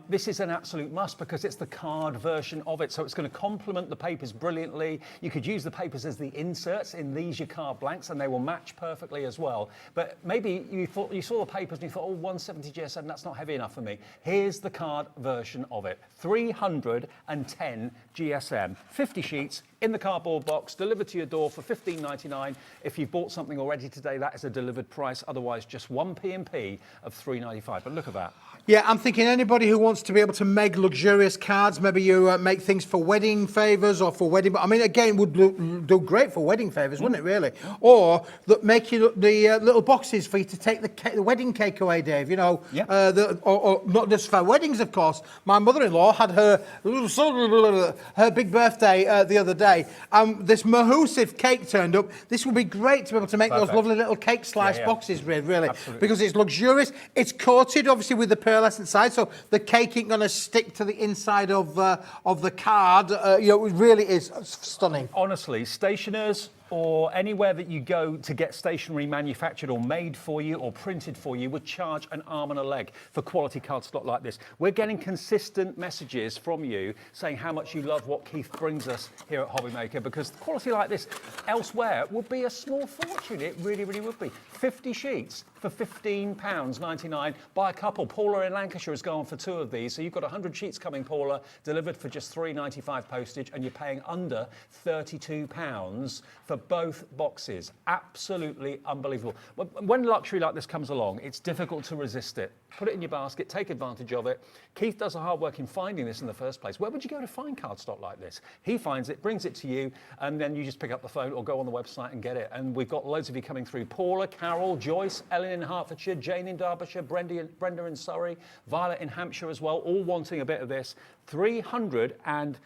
this is an absolute must because it's the card version of it. So it's going to complement the papers brilliantly. You could use the papers as the inserts in these, your card blanks, and they will match perfectly as well. But maybe you saw the papers and you thought, oh, 170 GSM, that's not heavy enough for me. Here's the card version of it. 310 GSM, 50 sheets in the cardboard box, delivered to your door for $15.99. If you've bought something already today, that is a delivered price. Otherwise, just one P&P of $3.95. But look at that. Yeah, I'm thinking anybody who wants to be able to make luxurious cards, maybe you make things for wedding favours or for wedding... I mean, again, would do great for wedding favours, wouldn't it, really? Or make you the little boxes for you to take the wedding cake away, Dave, you know. Yeah. Or not just for weddings, of course. My mother-in-law had her big birthday the other day. This Mahousive cake turned up. This would be great to be able to make those lovely little cake slice boxes, really. Absolutely. Because it's luxurious. It's coated, obviously, with the pearlescent side, so the cake ain't going to stick to the inside of the card. You know, it really is stunning. Honestly, stationers or anywhere that you go to get stationery manufactured or made for you or printed for you would charge an arm and a leg for quality cardstock like this. We're getting consistent messages from you saying how much you love what Keith brings us here at HobbyMaker, because quality like this elsewhere would be a small fortune. It really, really would be. 50 sheets for £15.99. Buy a couple. Paula in Lancashire has gone for 2 of these, so you've got 100 sheets coming, Paula, delivered for just £3.95 postage, and you're paying under £32 for both boxes. Absolutely unbelievable. When luxury like this comes along, it's difficult to resist it. Put it in your basket, take advantage of it. Keith does the hard work in finding this in the first place. Where would you go to find cardstock like this? He finds it, brings it to you, and then you just pick up the phone or go on the website and get it. And we've got loads of you coming through. Paula, Carol, Joyce, Ellen in Hertfordshire, Jane in Derbyshire, Brenda in Surrey, Violet in Hampshire as well, all wanting a bit of this. 310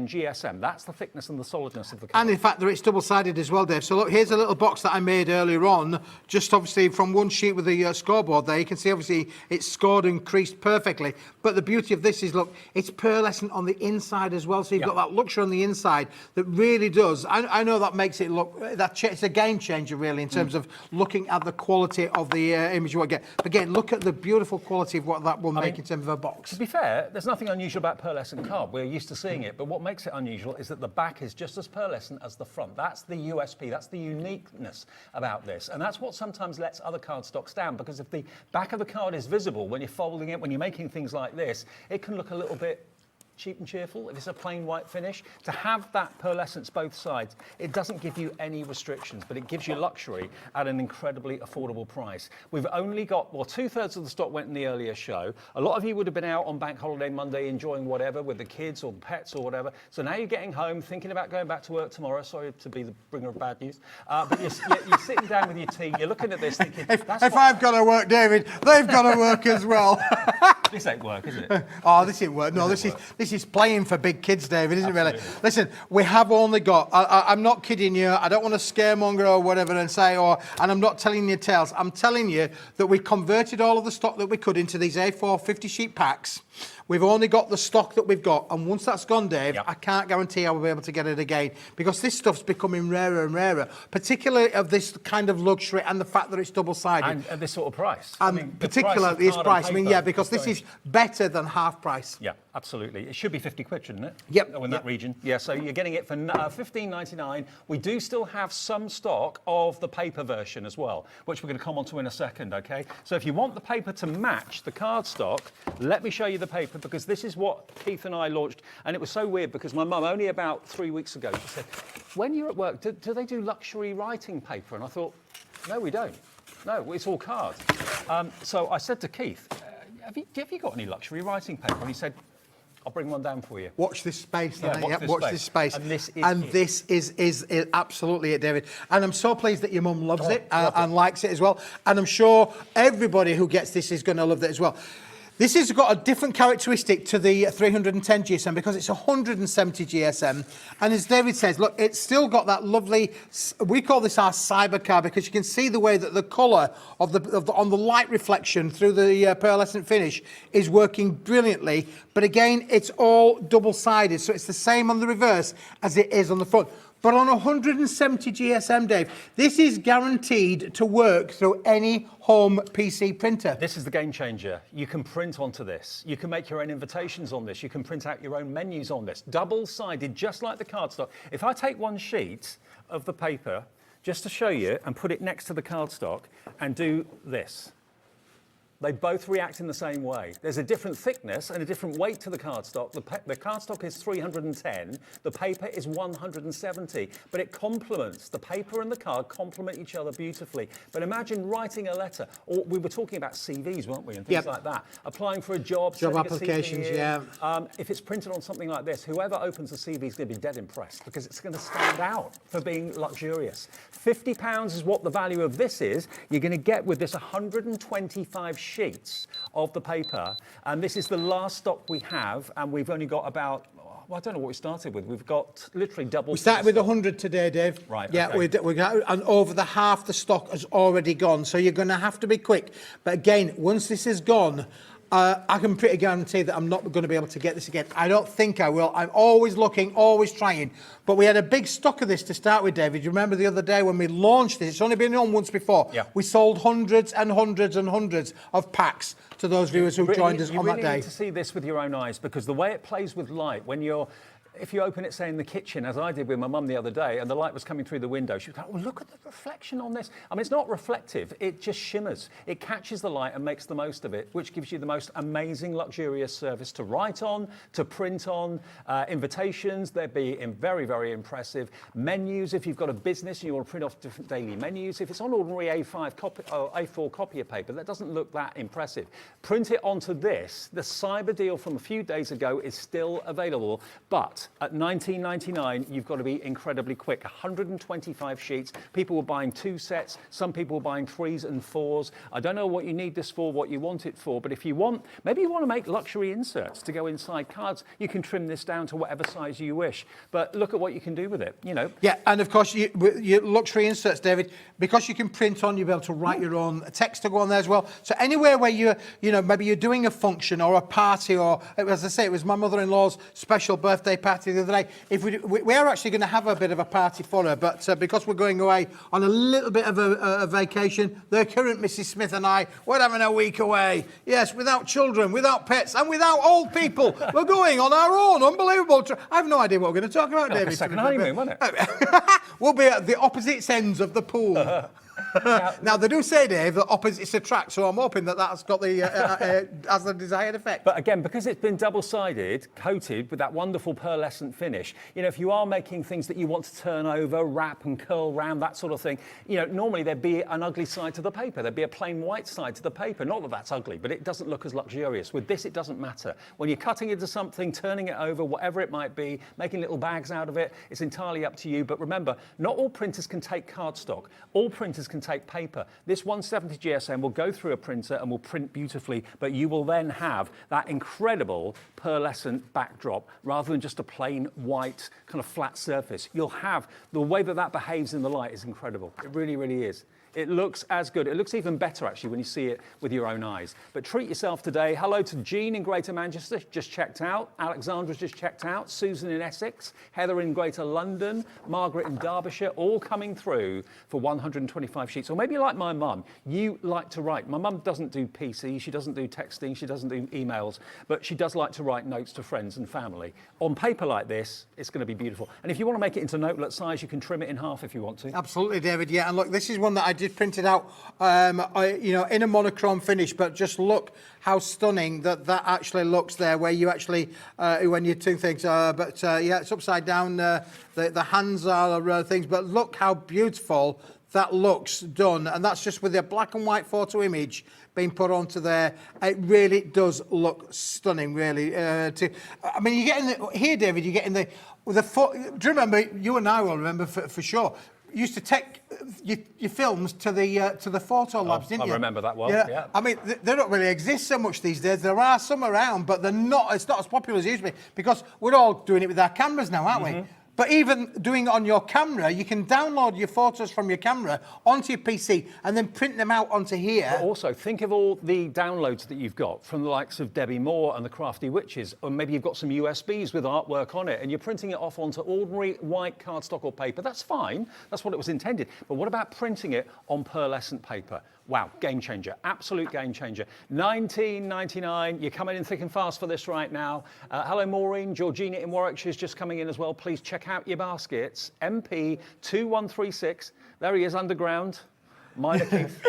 GSM. That's the thickness and the solidness of the card. And in fact, it's double-sided as well, Dave. So look, here's a little box that I made earlier on, just obviously from one sheet with the scoreboard there. You can see obviously it's scored and creased perfectly. But the beauty of this is, look, it's pearlescent on the inside as well. So you've got that luxury on the inside that really does. I know that makes it look, it's a game changer really in terms of looking at the quality of the image you want to get. But again, look at the beautiful quality of what that will make in terms of a box. To be fair, there's nothing unusual about pearlescent card. We're used to seeing it. But what makes it unusual is that the back is just as pearlescent as the front. That's the USP, that's the uniqueness about this. And that's what sometimes lets other cardstocks down, because if the back of the card is visible when you're folding it, when you're making things like this, it can look a little bit cheap and cheerful, if it's a plain white finish, to have that pearlescence both sides, it doesn't give you any restrictions, but it gives you luxury at an incredibly affordable price. We've only got, well, 2/3 of the stock went in the earlier show. A lot of you would have been out on Bank Holiday Monday enjoying whatever with the kids or pets or whatever. So now you're getting home, thinking about going back to work tomorrow. Sorry to be the bringer of bad news. But you're sitting down with your tea, you're looking at this thinking, if I've got to work, David, they've got to work as well. This ain't work, is it? Oh, this ain't work. No, this is playing for big kids, David, isn't it really? Listen, we have only got, I'm not kidding you, I don't want to scaremonger or whatever and say, and I'm not telling you tales. I'm telling you that we converted all of the stock that we could into these A4 50 sheet packs. We've only got the stock that we've got, and once that's gone, Dave, I can't guarantee I will be able to get it again, because this stuff's becoming rarer and rarer, particularly of this kind of luxury and the fact that it's double-sided. And at this sort of price. And particularly this price. I mean, yeah, because this is better than half price. Yeah, absolutely. It should be 50 quid, shouldn't it? Yep. In that region. Yeah, so you're getting it for $15.99. We do still have some stock of the paper version as well, which we're going to come on to in a second, okay? So if you want the paper to match the cardstock, let me show you the paper, because this is what Keith and I launched. And it was so weird because my mum, only about 3 weeks ago, she said, when you're at work, do they do luxury writing paper? And I thought, no, we don't. No, it's all card. So I said to Keith, have you got any luxury writing paper? And he said, I'll bring one down for you. Watch this space. Yeah, watch this space. And this is absolutely it, David. And I'm so pleased that your mum loves it and likes it as well. And I'm sure everybody who gets this is going to love it as well. This has got a different characteristic to the 310 GSM because it's 170 GSM. And as David says, look, it's still got that lovely, we call this our cybercar, because you can see the way that the colour on the light reflection through the pearlescent finish is working brilliantly. But again, it's all double-sided, so it's the same on the reverse as it is on the front. But on 170 GSM, Dave, this is guaranteed to work through any home PC printer. This is the game changer. You can print onto this. You can make your own invitations on this. You can print out your own menus on this. Double-sided, just like the cardstock. If I take one sheet of the paper, just to show you, and put it next to the cardstock, and do this, they both react in the same way. There's a different thickness and a different weight to the cardstock. The cardstock is 310, the paper is 170, but it complements, the paper and the card complement each other beautifully. But imagine writing a letter, or we were talking about CVs, weren't we, and things like that. Applying for a job applications, if it's printed on something like this, whoever opens the CV is going to be dead impressed, because it's going to stand out for being luxurious. £50 is what the value of this is. You're going to get with this 125 sheets of the paper, and this is the last stock we have, and we've only got about, well, I don't know what we started with. We've got literally double. We started with 100 today, Dave. Right. Yeah, okay. we got, and over the half the stock has already gone, so you're going to have to be quick. But again, once this is gone, I can pretty guarantee that I'm not going to be able to get this again. I don't think I will. I'm always looking, always trying. But we had a big stock of this to start with, David. You remember the other day when we launched this? It's only been on once before. Yeah. We sold hundreds and hundreds and hundreds of packs to those viewers who joined us on that day. You really need to see this with your own eyes, because the way it plays with light, if you open it, say, in the kitchen, as I did with my mum the other day, and the light was coming through the window, she was like, well, look at the reflection on this. I mean, it's not reflective, it just shimmers. It catches the light and makes the most of it, which gives you the most amazing, luxurious service to write on, to print on, invitations, they'd be very, very impressive. Menus, if you've got a business and you want to print off different daily menus, if it's on ordinary A4 copier paper, that doesn't look that impressive. Print it onto this. The cyber deal from a few days ago is still available, but at $19.99, you've got to be incredibly quick. 125 sheets. People were buying 2 sets. Some people were buying 3s and 4s. I don't know what you need this for, what you want it for, but if you want, maybe you want to make luxury inserts to go inside cards, you can trim this down to whatever size you wish. But look at what you can do with it, you know. Yeah, and of course, your luxury inserts, David, because you can print on, you'll be able to write your own text to go on there as well. So anywhere where maybe you're doing a function or a party, or as I say, it was my mother-in-law's special birthday party the other day. If we are actually going to have a bit of a party for her, but because we're going away on a little bit of a vacation, the current Mrs. Smith and I, we're having a week away. Yes, without children, without pets, and without old people. We're going on our own. Unbelievable. I have no idea what we're going to talk about, David. Like a second honeymoon, wasn't it? We'll be at the opposite ends of the pool. Now, they do say, Dave, that opposites attract, so I'm hoping that that's got the has the desired effect. But again, because it's been double-sided, coated with that wonderful pearlescent finish, you know, if you are making things that you want to turn over, wrap and curl round, that sort of thing, you know, normally there'd be an ugly side to the paper. There'd be a plain white side to the paper. Not that that's ugly, but it doesn't look as luxurious. With this, it doesn't matter. When you're cutting into something, turning it over, whatever it might be, making little bags out of it, it's entirely up to you. But remember, not all printers can take cardstock. All printers can take paper. This 170 GSM will go through a printer and will print beautifully, but you will then have that incredible pearlescent backdrop rather than just a plain white kind of flat surface. You'll have the way that that behaves in the light is incredible. It really, really is. It looks as good. It looks even better, actually, when you see it with your own eyes. But treat yourself today. Hello to Jean in Greater Manchester, just checked out. Alexandra's just checked out. Susan in Essex. Heather in Greater London. Margaret in Derbyshire, all coming through for 125 sheets. Or maybe like my mum, you like to write. My mum doesn't do PC, she doesn't do texting, she doesn't do emails, but she does like to write notes to friends and family. On paper like this, it's going to be beautiful. And if you want to make it into notelet size, you can trim it in half if you want to. Absolutely, David, yeah. And look, this is one that I did print it out, you know, in a monochrome finish, but just look how stunning that actually looks there, where you actually, when you do things, yeah, it's upside down, the hands are things, but look how beautiful that looks done. And that's just with a black and white photo image being put onto there. It really does look stunning, really. I mean, you're getting here, David, you're getting do you remember, you and I will remember for sure, you used to take your films to the photo labs, didn't you? I remember that well, yeah. I mean, they don't really exist so much these days. There are some around, but it's not as popular as it used to be, because we're all doing it with our cameras now, aren't we? But even doing it on your camera, you can download your photos from your camera onto your PC and then print them out onto here. But also, think of all the downloads that you've got from the likes of Debbie Moore and the Crafty Witches, or maybe you've got some USBs with artwork on it and you're printing it off onto ordinary white cardstock or paper. That's fine. That's what it was intended. But what about printing it on pearlescent paper? Wow, game changer, absolute game changer. $19.99, you're coming in thick and fast for this right now. Hello, Maureen. Georgina in Warwickshire is just coming in as well. Please check out your baskets. MP2136, there he is underground. Minor Keith.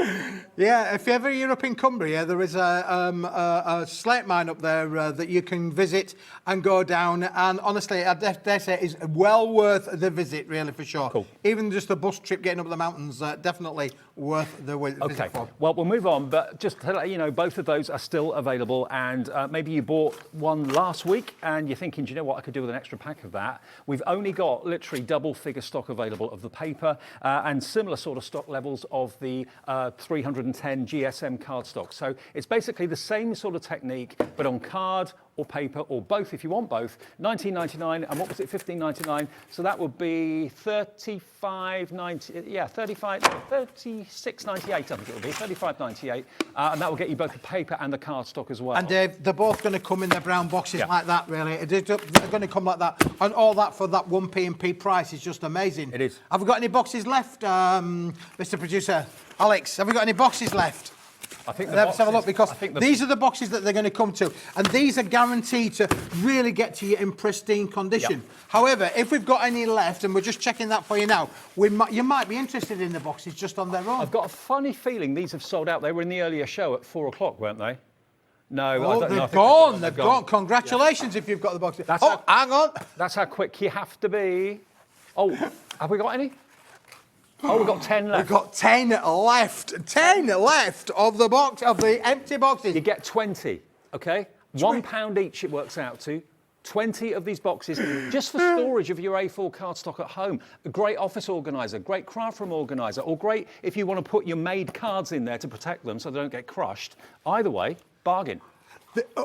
Yeah, if ever you're up in Cumbria, there is a slate mine up there that you can visit and go down. And honestly, I dare say it's well worth the visit, really, for sure. Cool. Even just a bus trip getting up the mountains, definitely worth the visit. Okay, for. well, we'll move on, but just to let you know, both of those are still available, and maybe you bought one last week and you're thinking, do you know what I could do with an extra pack of that? We've only got literally double figure stock available of the paper and similar sort of stock levels of the 310 GSM cardstock. So it's basically the same sort of technique, but on card or paper or both if you want both. $19.99, and what was it, $15.99? So that would be $36.98, I think it would be, $35.98, and that will get you both the paper and the cardstock as well. And Dave, they're both going to come in their brown boxes like that, really. They're going to come like that, and all that for that 1p&p price is just amazing. It is. Have we got any boxes left, Mr. Producer? Alex, have we got any boxes left? I think Let's have a look, because these are the boxes that they're going to come to, and these are guaranteed to really get to you in pristine condition. Yep. However, if we've got any left, and we're just checking that for you now, you might be interested in the boxes just on their own. I've got a funny feeling these have sold out. They were in the earlier show at 4 o'clock, weren't they? No, Oh, I don't know. they've gone. Congratulations if you've got the boxes. Hang on. That's how quick you have to be. Oh, have we got any? Oh, we've got 10 left. We've got 10 left. 10 left of the box, of the empty boxes. You get 20, okay? £1 each it works out to. 20 of these boxes just for storage of your A4 cardstock at home. A great office organiser, great craft room organiser, or great if you want to put your made cards in there to protect them so they don't get crushed. Either way, bargain.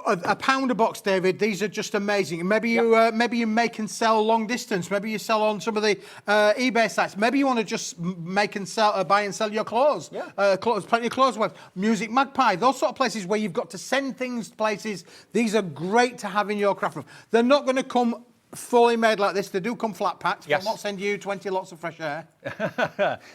A pound a box, David. These are just amazing. Maybe you make and sell long distance. Maybe you sell on some of the eBay sites. Maybe you want to just make and sell, buy and sell your clothes. Yeah. Plenty of clothes webs. Music Magpie. Those sort of places where you've got to send things places. These are great to have in your craft room. They're not going to come fully made like this. They do come flat packed. Yes. I'll not send you 20 lots of fresh air.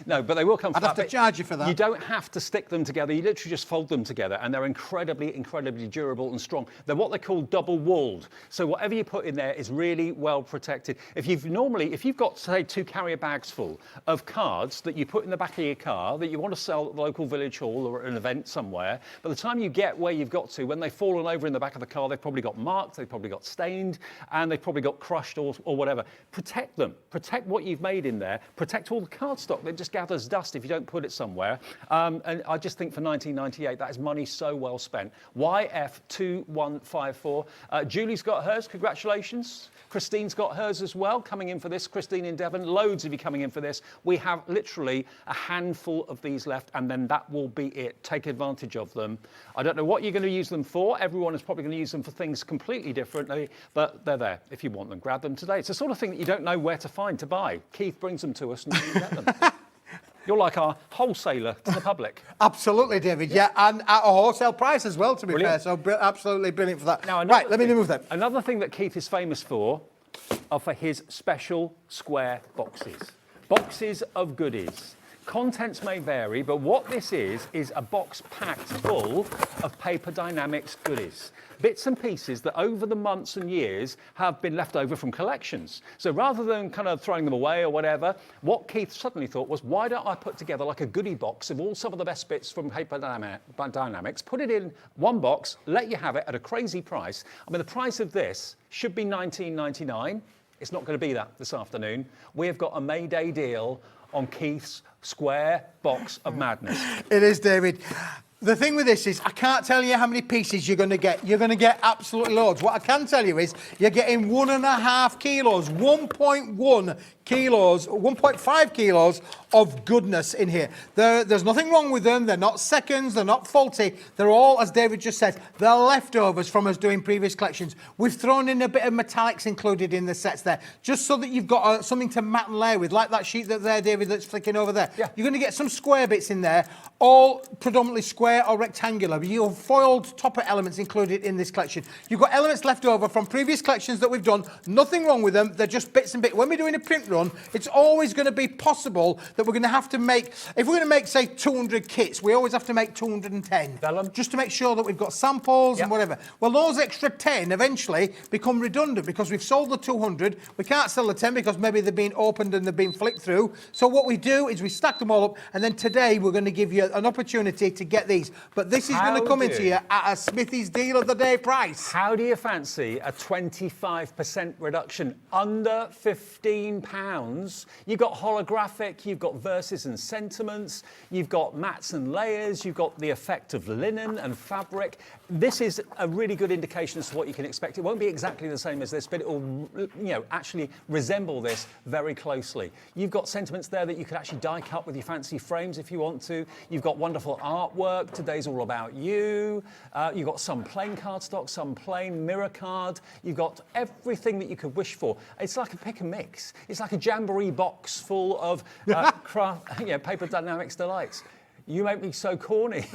No, but they will come I'd flat. have to charge you for that. You don't have to stick them together. You literally just fold them together, and they're incredibly, incredibly durable and strong. They're what they call double-walled. So whatever you put in there is really well protected. If you've got, say, 2 carrier bags full of cards that you put in the back of your car that you want to sell at the local village hall or at an event somewhere, by the time you get where you've got to, when they've fallen over in the back of the car, they've probably got marked, they've probably got stained, and they've probably got crushed or whatever. Protect them. Protect what you've made in there. Protect all the cardstock that just gathers dust if you don't put it somewhere. And I just think for $19.98, that is money so well spent. YF2154. Julie's got hers. Congratulations. Christine's got hers as well, coming in for this. Christine in Devon, loads of you coming in for this. We have literally a handful of these left, and then that will be it. Take advantage of them. I don't know what you're going to use them for. Everyone is probably going to use them for things completely differently, but they're there. If you want them, grab them today. It's the sort of thing that you don't know where to find to buy. Keith brings them to us and you get them. You're like our wholesaler to the public. Absolutely, David. Yeah, and at a wholesale price as well, to be Brilliant. fair. So absolutely brilliant for that. Now, right, let me move them. Another thing that Keith is famous for are for his special square boxes. Boxes of goodies. Contents may vary, but what this is a box packed full of Paper Dienamics goodies. Bits and pieces that over the months and years have been left over from collections. So rather than kind of throwing them away or whatever, what Keith suddenly thought was, why don't I put together like a goodie box of all some of the best bits from Paper Dienamics, put it in one box, let you have it at a crazy price. I mean, the price of this should be $19.99. It's not going to be that this afternoon. We have got a May Day deal on Keith's square box of madness. It is, David. The thing with this is I can't tell you how many pieces you're going to get. You're going to get absolutely loads. What I can tell you is you're getting 1.5 kilos, 1.1 kilos, 1.5 kilos of goodness in here. There's nothing wrong with them. They're not seconds. They're not faulty. They're all, as David just said, they're leftovers from us doing previous collections. We've thrown in a bit of metallics included in the sets there, just so that you've got something to mat and layer with, like that sheet there, David, that's flicking over there. Yeah. You're going to get some square bits in there, all predominantly square or rectangular. You've foiled topper elements included in this collection. You've got elements left over from previous collections that we've done. Nothing wrong with them. They're just bits and bits. When we're doing a print run, it's always going to be possible that we're going to have to make, if we're going to make, say, 200 kits, we always have to make 210. Vellum. Just to make sure that we've got samples Yep. and whatever. Well, those extra 10 eventually become redundant because we've sold the 200. We can't sell the 10 because maybe they've been opened and they've been flicked through. So what we do is we stack them all up, and then today we're going to give you an opportunity to get these. But this is going to come into you at a Smithy's deal of the day price. How do you fancy a 25% reduction under £15? You've got holographic, you've got verses and sentiments, you've got mats and layers, you've got the effect of linen and fabric. This is a really good indication as to what you can expect. It won't be exactly the same as this, but it will, actually resemble this very closely. You've got sentiments there that you could actually die cut with your fancy frames if you want to. You've got wonderful artwork. Today's all about you. You've got some plain cardstock, some plain mirror card. You've got everything that you could wish for. It's like a pick and mix. It's like a jamboree box full of Paper Dienamics delights. You make me so corny.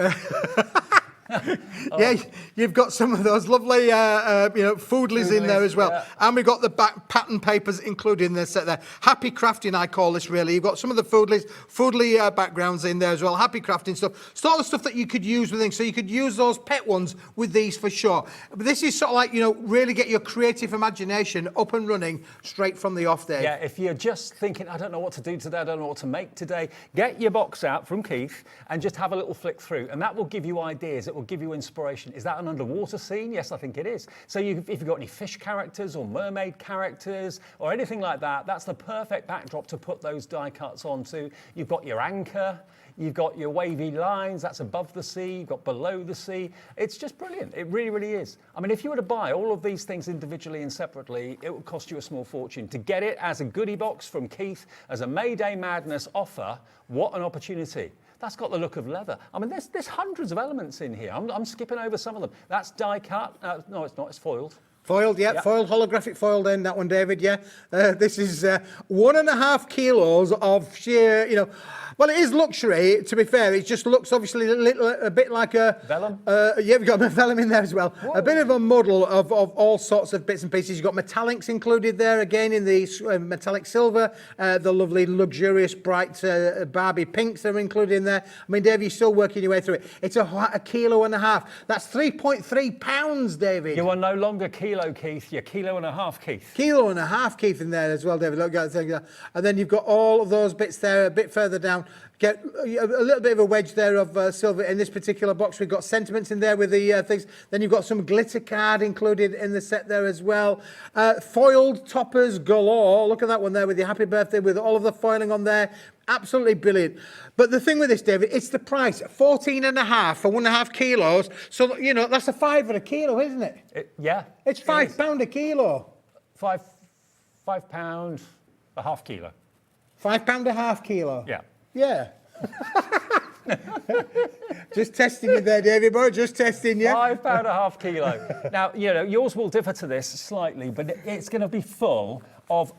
Yeah, you've got some of those lovely, foodlies in there as well. Yeah. And we've got the back pattern papers included in the set there. Happy crafting, I call this really. You've got some of the foodly backgrounds in there as well. Happy crafting stuff. Sort of stuff that you could use with things. So you could use those pet ones with these for sure. But this is sort of like, really get your creative imagination up and running straight from the off there. Yeah, if you're just thinking, I don't know what to do today, I don't know what to make today, get your box out from Keith and just have a little flick through. And that will give you ideas. It will give you inspiration. Is that an underwater scene? Yes, I think it is. So if you've got any fish characters or mermaid characters or anything like that, that's the perfect backdrop to put those die cuts onto. You've got your anchor, you've got your wavy lines, that's above the sea, you've got below the sea. It's just brilliant. It really, really is. I mean, if you were to buy all of these things individually and separately, it would cost you a small fortune. To get it as a goodie box from Keith, as a May Day Madness offer, what an opportunity. That's got the look of leather. I mean, there's hundreds of elements in here. I'm skipping over some of them. That's die cut. No, it's not. It's foiled. Foiled, yeah, yep. Foiled, holographic foiled in, that one, David, yeah. This is 1.5 kilos of sheer, you know, well, it is luxury, to be fair. It just looks obviously a bit like a... Vellum? Yeah, we've got vellum in there as well. Whoa. A bit of a muddle of all sorts of bits and pieces. You've got metallics included there, again, in the metallic silver. The lovely, luxurious, bright Barbie pinks are included in there. I mean, Dave, you're still working your way through it. It's a 1.5 kilos. That's 3.3 pounds, David. You are no longer kilo, Keith. You're 1.5 kilos, Keith. 1.5 kilos, Keith, in there as well, David. Look, and then you've got all of those bits there a bit further down. Get a little bit of a wedge there of silver in this particular box. We've got sentiments in there with the things. Then you've got some glitter card included in the set there as well. Foiled toppers galore. Look at that one there with your happy birthday with all of the foiling on there. Absolutely brilliant. But the thing with this, David, it's the price. 14.5 for 1.5 kilos. So, you know, that's a £5 a kilo, isn't it? Yeah. It's £5 a kilo. £5 a half kilo. £5 a half kilo? Yeah. Yeah. Just testing you there, David boy, just testing you. £5 a half kilo. Now, you know, yours will differ to this slightly, but it's going to be full of...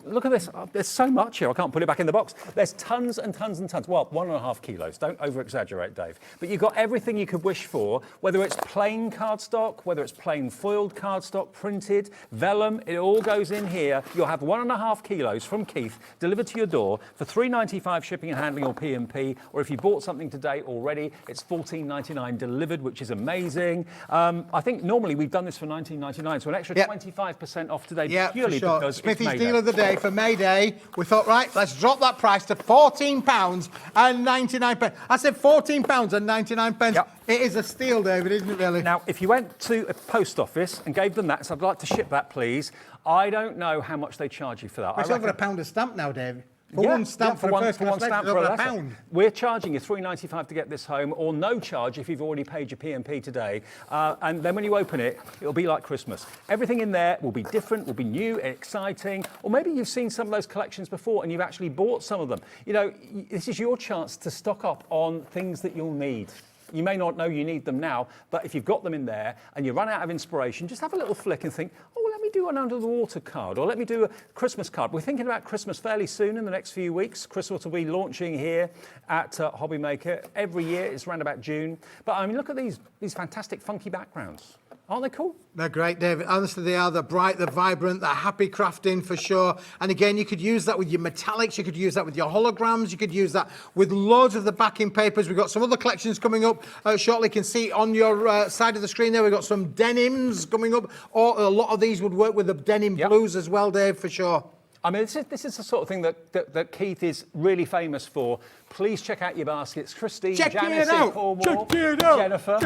Look at this. There's so much here. I can't put it back in the box. There's tons and tons and tons. Well, 1.5 kilos. Don't over-exaggerate, Dave. But you've got everything you could wish for, whether it's plain cardstock, whether it's plain foiled cardstock, printed, vellum. It all goes in here. You'll have 1.5 kilos from Keith delivered to your door for $3.95 shipping and handling or P&P. Or if you bought something today already, it's $14.99 delivered, which is amazing. I think normally we've done this for $19.99, so an extra 25% off today purely because Smithy's it's May deal of the day. For May Day, we thought, right, let's drop that price to £14.99. I said £14.99. Yep. It is a steal, David, isn't it, really? Now, if you went to a post office and gave them that, so I'd like to ship that, please. I don't know how much they charge you for that. It's over £1 a stamp now, David. For one stamp for one stamp for a £1. We're charging you $3.95 to get this home, or no charge if you've already paid your P&P today. And then when you open it, it'll be like Christmas. Everything in there will be different, will be new, exciting. Or maybe you've seen some of those collections before and you've actually bought some of them. You know, this is your chance to stock up on things that you'll need. You may not know you need them now, but if you've got them in there and you run out of inspiration, just have a little flick and think, oh, let me do an under the water card, or let me do a Christmas card. We're thinking about Christmas fairly soon in the next few weeks. Christmas will be launching here at HobbyMaker. Every year it's around about June. But I mean, look at these fantastic funky backgrounds. Aren't they cool? They're great, David. Honestly, they are. They're bright, they're vibrant, they're happy crafting for sure. And again, you could use that with your metallics, you could use that with your holograms, you could use that with loads of the backing papers. We've got some other collections coming up shortly. You can see on your side of the screen there, we've got some denims coming up. Or a lot of these would work with the denim blues as well, Dave, for sure. I mean, this is the sort of thing that Keith is really famous for. Please check out your baskets. Christine, Janice, Cornwall, Jennifer.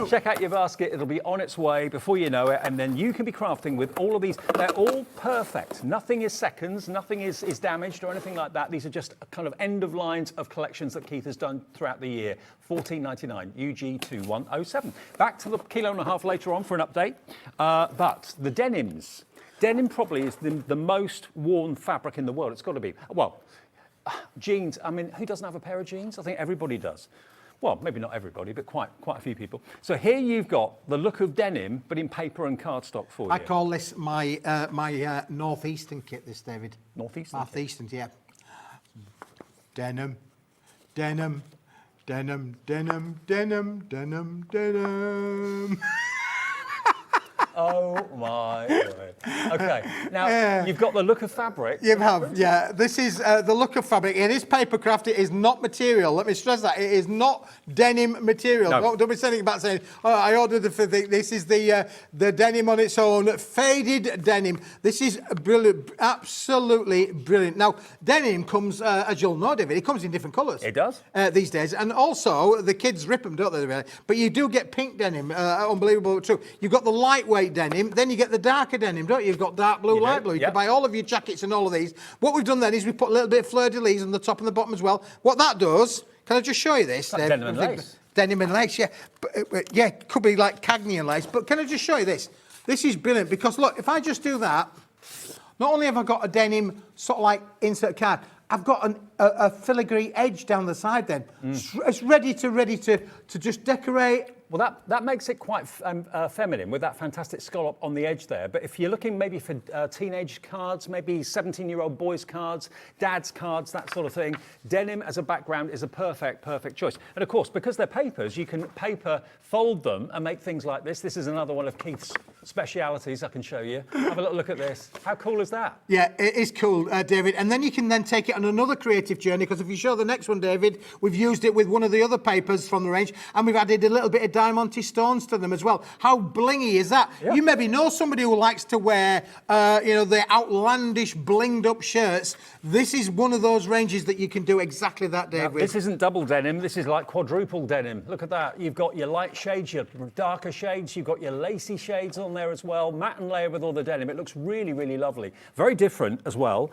Check out your basket. It'll be on its way before you know it. And then you can be crafting with all of these. They're all perfect. Nothing is seconds. Nothing is damaged or anything like that. These are just kind of end of lines of collections that Keith has done throughout the year. $14.99, UG2107. Back to the 1.5 kilos later on for an update. But the denims. Denim probably is the most worn fabric in the world. It's got to be. Well, jeans. I mean, who doesn't have a pair of jeans? I think everybody does. Well, maybe not everybody, but quite a few people. So here you've got the look of denim, but in paper and cardstock for you. I call this my my northeastern kit. This, David. Northeastern. Northeastern, yeah. Denim, denim, denim, denim, denim, denim, denim. Oh my word. Okay, now you've got the look of fabric. You have, yeah. This is the look of fabric. It is papercraft. It is not material. Let me stress that. It is not denim material. No. Don't be saying about saying, oh, I ordered the thing. This is the denim on its own. Faded denim. This is brilliant. Absolutely brilliant. Now, denim comes, as you'll know, David, it comes in different colours. It does. These days. And also, the kids rip them, don't they, really? But you do get pink denim. Unbelievable, true. You've got the lightweight denim, then you get the darker denim, don't you? You've got dark blue, light blue. You can buy all of your jackets and all of these. What we've done then is we put a little bit of fleur-de-lis on the top and the bottom as well. What that does, can I just show you this? Denim and lace. Denim and lace, yeah. But, yeah, could be like Cagney and lace, but can I just show you this? This is brilliant because look, if I just do that, not only have I got a denim sort of like insert card, I've got a filigree edge down the side then. It's ready to just decorate, Well, that makes it quite feminine with that fantastic scallop on the edge there. But if you're looking maybe for teenage cards, maybe 17-year-old boys' cards, dad's cards, that sort of thing, denim as a background is a perfect choice. And of course, because they're papers, you can paper fold them and make things like this. This is another one of Keith's specialities. I can show you. Have a little look at this. How cool is that? Yeah, it is cool, David. And then you can then take it on another creative journey, because if you show the next one, David, we've used it with one of the other papers from the range, and we've added a little bit of diamante stones to them as well. How blingy is that? Yeah. You maybe know somebody who likes to wear, the outlandish blinged up shirts. This is one of those ranges that you can do exactly that, David. Now, this isn't double denim. This is like quadruple denim. Look at that. You've got your light shades, your darker shades. You've got your lacy shades on there as well. Matte and layer with all the denim. It looks really, really lovely. Very different as well.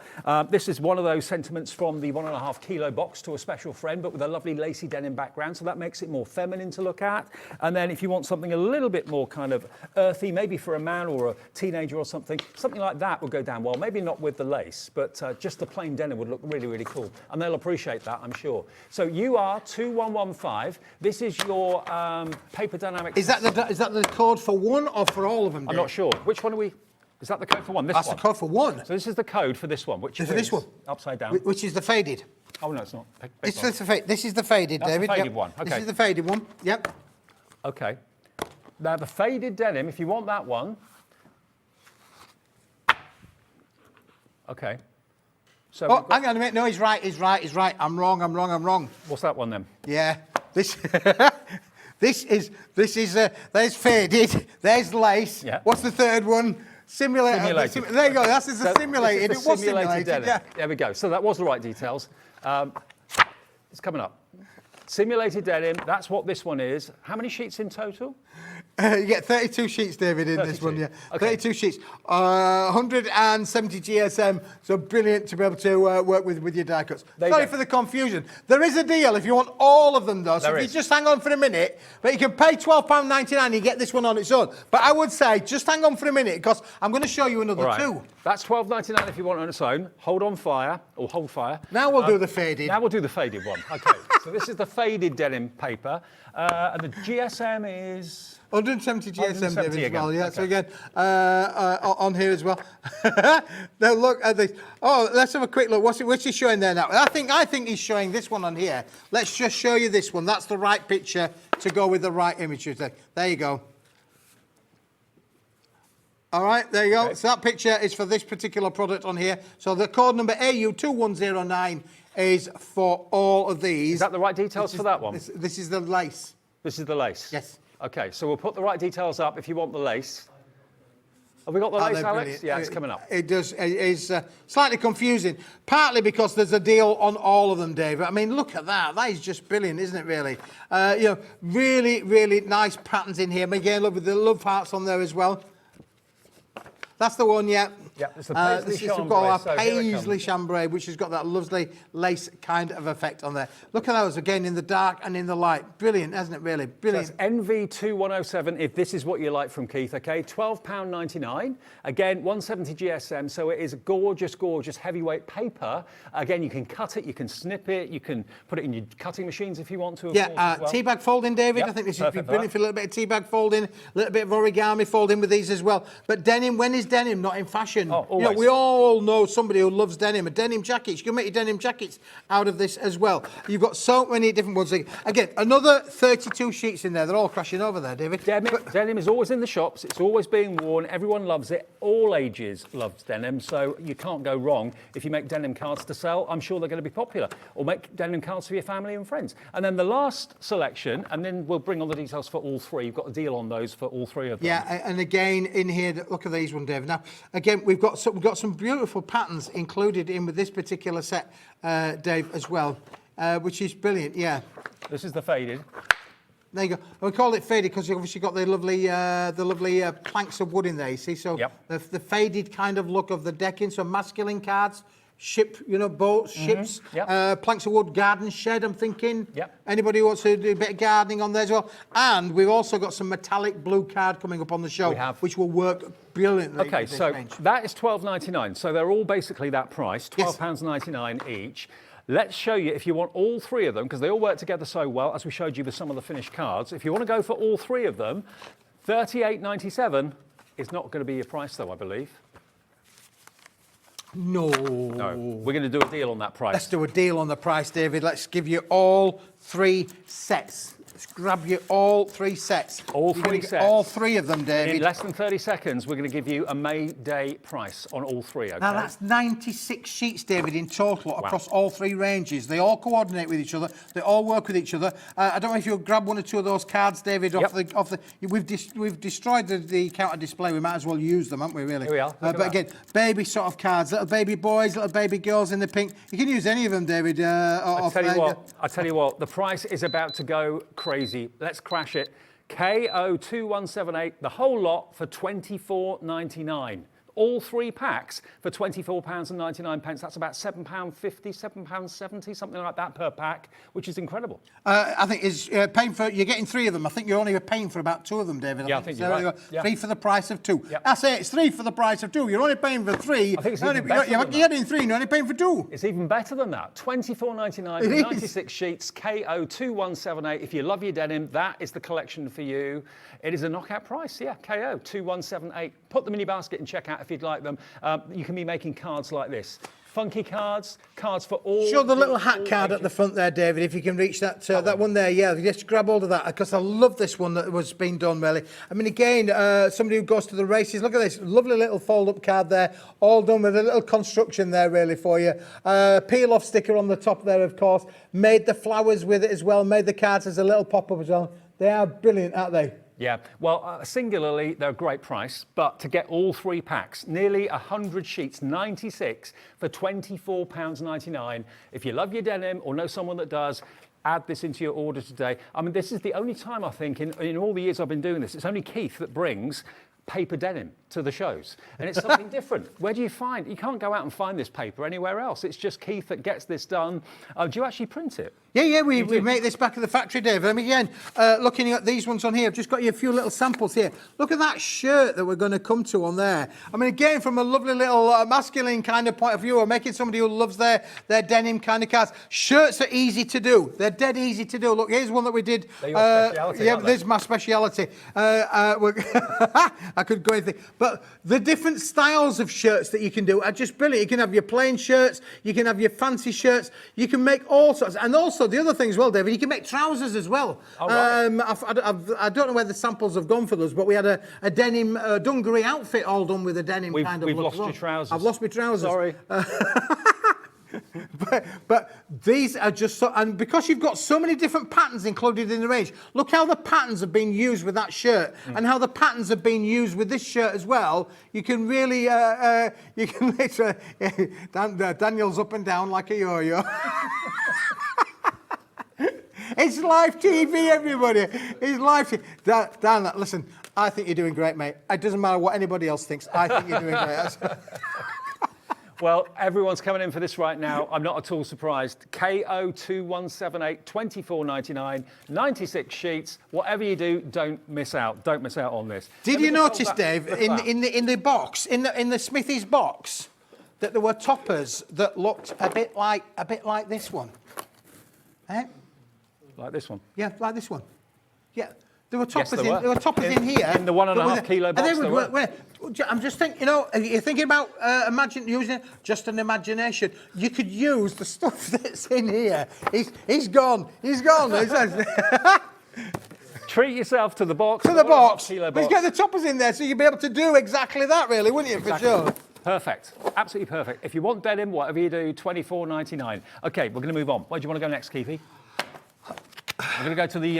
This is one of those sentiments from the 1.5 kilo box to a special friend, but with a lovely lacy denim background. So that makes it more feminine to look at. And then if you want something a little bit more kind of earthy, maybe for a man or a teenager or something like that would go down well. Maybe not with the lace, but just the plain denim would look really, really cool. And they'll appreciate that, I'm sure. So you are 2115. This is your Paper Dienamics. Is that the code for one or for all of them, Dave? I'm not sure. Which one are we? Is that the code for one? This That's one? the code for one. So this is the code for this one, which is for this one. Upside down. Which is the faded. Oh, no, it's not. This is the faded, That's David. the faded Yep. one. Okay. This is the faded one. Yep. Okay. Now, the faded denim, if you want that one. Okay. So Hang on a minute. No, he's right. I'm wrong. What's that one then? Yeah. This is there's faded, there's lace. Yeah. What's the third one? Simulated. There you go. That's the simulated. This is It the was simulated. denim. Yeah. There we go. So that was the right details. It's coming up. Simulated denim. That's what this one is. How many sheets in total? You get 32 sheets, David, in this one, yeah. Okay. 32 sheets. 170 GSM, so brilliant to be able to work with your die cuts. Sorry for the confusion. There is a deal if you want all of them, though, so if you just hang on for a minute, but you can pay £12.99 and you get this one on its own. But I would say, just hang on for a minute, because I'm going to show you another two. That's £12.99 if you want it on its own. Hold fire. Now we'll do the faded. Now we'll do the faded one. Okay, so this is the faded denim paper, and the GSM is 170 GSM, David, as well. Yeah, okay. so again, on here as well. Now look at this. Oh, let's have a quick look. What's he showing there now? I think he's showing this one on here. Let's just show you this one. That's the right picture to go with the right image. There you go. All right, there you go. Okay. So that picture is for this particular product on here. So the code number AU2109 is for all of these. Is that the right details for that one? This is the lace. This is the lace? Yes. Okay, so we'll put the right details up if you want the lace. Have we got the lace, Alex? Brilliant. Yeah, it's coming up. It does. It is slightly confusing, partly because there's a deal on all of them, Dave. I mean, look at that. That is just brilliant, isn't it, really? Really, really nice patterns in here. Again, look with the love hearts on there as well. That's the one, yeah. Yeah, it's the Paisley This is chambray, our so Paisley chambray, which has got that lovely lace kind of effect on there. Look at those again in the dark and in the light. Brilliant, hasn't it, really? Brilliant. So that's NV2107 if this is what you like from Keith, okay? £12.99. Again, 170 GSM, so it is a gorgeous, gorgeous heavyweight paper. Again, you can cut it, you can snip it, you can put it in your cutting machines if you want to. Yeah, tea bag folding, David. Yep, I think this would be brilliant for a little bit of tea bag folding, a little bit of origami folding with these as well. But denim, when is denim not in fashion? Oh, always. We all know somebody who loves denim. A denim jackets. You can make your denim jackets out of this as well. You've got so many different ones. Again, another 32 sheets in there. They're all crashing over there, David. Denim is always in the shops. It's always being worn. Everyone loves it. All ages loves denim, so you can't go wrong. If you make denim cards to sell, I'm sure they're going to be popular. Or make denim cards for your family and friends. And then the last selection, and then we'll bring on the details for all three. You've got a deal on those for all three of them. Yeah, and again, in here, look at these one, David. Now, again, we've got some beautiful patterns included in with this particular set, Dave, as well, which is brilliant, yeah. This is the faded. There you go. We call it faded because you've obviously got the lovely planks of wood in there, you see? So the faded kind of look of the decking, so masculine cards, ship, boats, ships, planks of wood, garden shed, I'm thinking. Anybody who wants to do a bit of gardening on there as well. And we've also got some metallic blue card coming up on the show, which will work brilliantly. Okay, so that is £12.99. So they're all basically that price, £12.99 each. Let's show you if you want all three of them, because they all work together so well, as we showed you with some of the finished cards. If you want to go for all three of them, $38.97 is not going to be your price, though, I believe. No. No, we're going to do a deal on that price. Let's do a deal on the price, David. Let's give you all 3 sets. Let's grab you all 3 sets. All 3 sets. All 3 of them, David. In less than 30 seconds, we're going to give you a May Day price on all 3, okay? Now, that's 96 sheets, David, in total across all 3 ranges. They all coordinate with each other. They all work with each other. I don't know if you'll grab 1 or 2 of those cards, David, off the... We've destroyed the counter display. We might as well use them, haven't we, really? Here we are. But again, baby sort of cards, little baby boys, little baby girls in the pink. You can use any of them, David. I tell you what, the price is about to go crazy. Let's crash it. KO2178, the whole lot for £24.99. All 3 packs for £24.99. That's about £7.50, £7.70, something like that per pack, which is incredible. I think is paying for. You're getting 3 of them. I think you're only paying for about 2 of them, David. I think you're right. Yeah. 3 for the price of 2. Yep. I say it's 3 for the price of 2. You're only paying for 3. I think it's even better than that. You're getting 3. You're only paying for 2. It's even better than that. £24.99 for 96 sheets. KO2178. If you love your denim, that is the collection for you. It is a knockout price. Yeah, KO2178. Put them in your basket and check out if you'd like them. You can be making cards like this. Funky cards, cards for all... Show the little hat card at the front there, David, if you can reach that that one there. Yeah, just grab hold of that, because I love this one that was being done, really. I mean, again, somebody who goes to the races, look at this lovely little fold-up card there, all done with a little construction there, really, for you. Peel-off sticker on the top there, of course. Made the flowers with it as well, made the cards as a little pop-up as well. They are brilliant, aren't they? Yeah, well, singularly, they're a great price, but to get all 3 packs, nearly 100 sheets, 96 for £24.99. If you love your denim or know someone that does, add this into your order today. I mean, this is the only time, I think, in all the years I've been doing this, it's only Keith that brings paper denim to the shows, and it's something different. Where do you find? You can't go out and find this paper anywhere else. It's just Keith that gets this done. Do you actually print it? Yeah, we make this back at the factory, Dave. I mean, again, looking at these ones on here, I've just got you a few little samples here. Look at that shirt that we're going to come to on there. I mean, again, from a lovely little masculine kind of point of view, or making somebody who loves their denim kind of cards. Shirts are easy to do. They're dead easy to do. Look, here's one that we did. They're your speciality, yeah, this is my speciality. I could go anything. But the different styles of shirts that you can do are just brilliant. You can have your plain shirts, you can have your fancy shirts, you can make all sorts. And also, the other thing as well, David, you can make trousers as well. Oh, right. I don't know where the samples have gone for those, but we had a denim dungaree outfit all done with a denim kind of look. We've lost well. your trousers. I've lost my trousers. Sorry. But these are just so, and because you've got so many different patterns included in the range, look how the patterns have been used with that shirt and how the patterns have been used with this shirt as well. You can really, you can literally, Daniel's up and down like a yo-yo. It's live TV, everybody. It's live TV. Dan, listen, I think you're doing great, mate. It doesn't matter what anybody else thinks. I think you're doing great. Well, everyone's coming in for this right now. I'm not at all surprised. KO2178, £24.99, 96 sheets. Whatever you do, don't miss out. Don't miss out on this. Did you notice, Dave, in the box, in the Smithy's box, that there were toppers that looked a bit like this one? Eh? Like this one? Yeah, like this one. Yeah. There were toppers, Yes, there were toppers in here. In the 1.5 kilo box. I'm just thinking, you know, you're thinking about using just an imagination. You could use the stuff that's in here. He's gone. He's gone. Treat yourself to the box. To the box. Kilo Let's box. get the toppers in there so you'd be able to do exactly that, really, wouldn't you? Exactly. For sure. Perfect. Absolutely perfect. If you want denim, whatever you do, £24.99. Okay, we're going to move on. Where do you want to go next, Keithy? We're going to go to the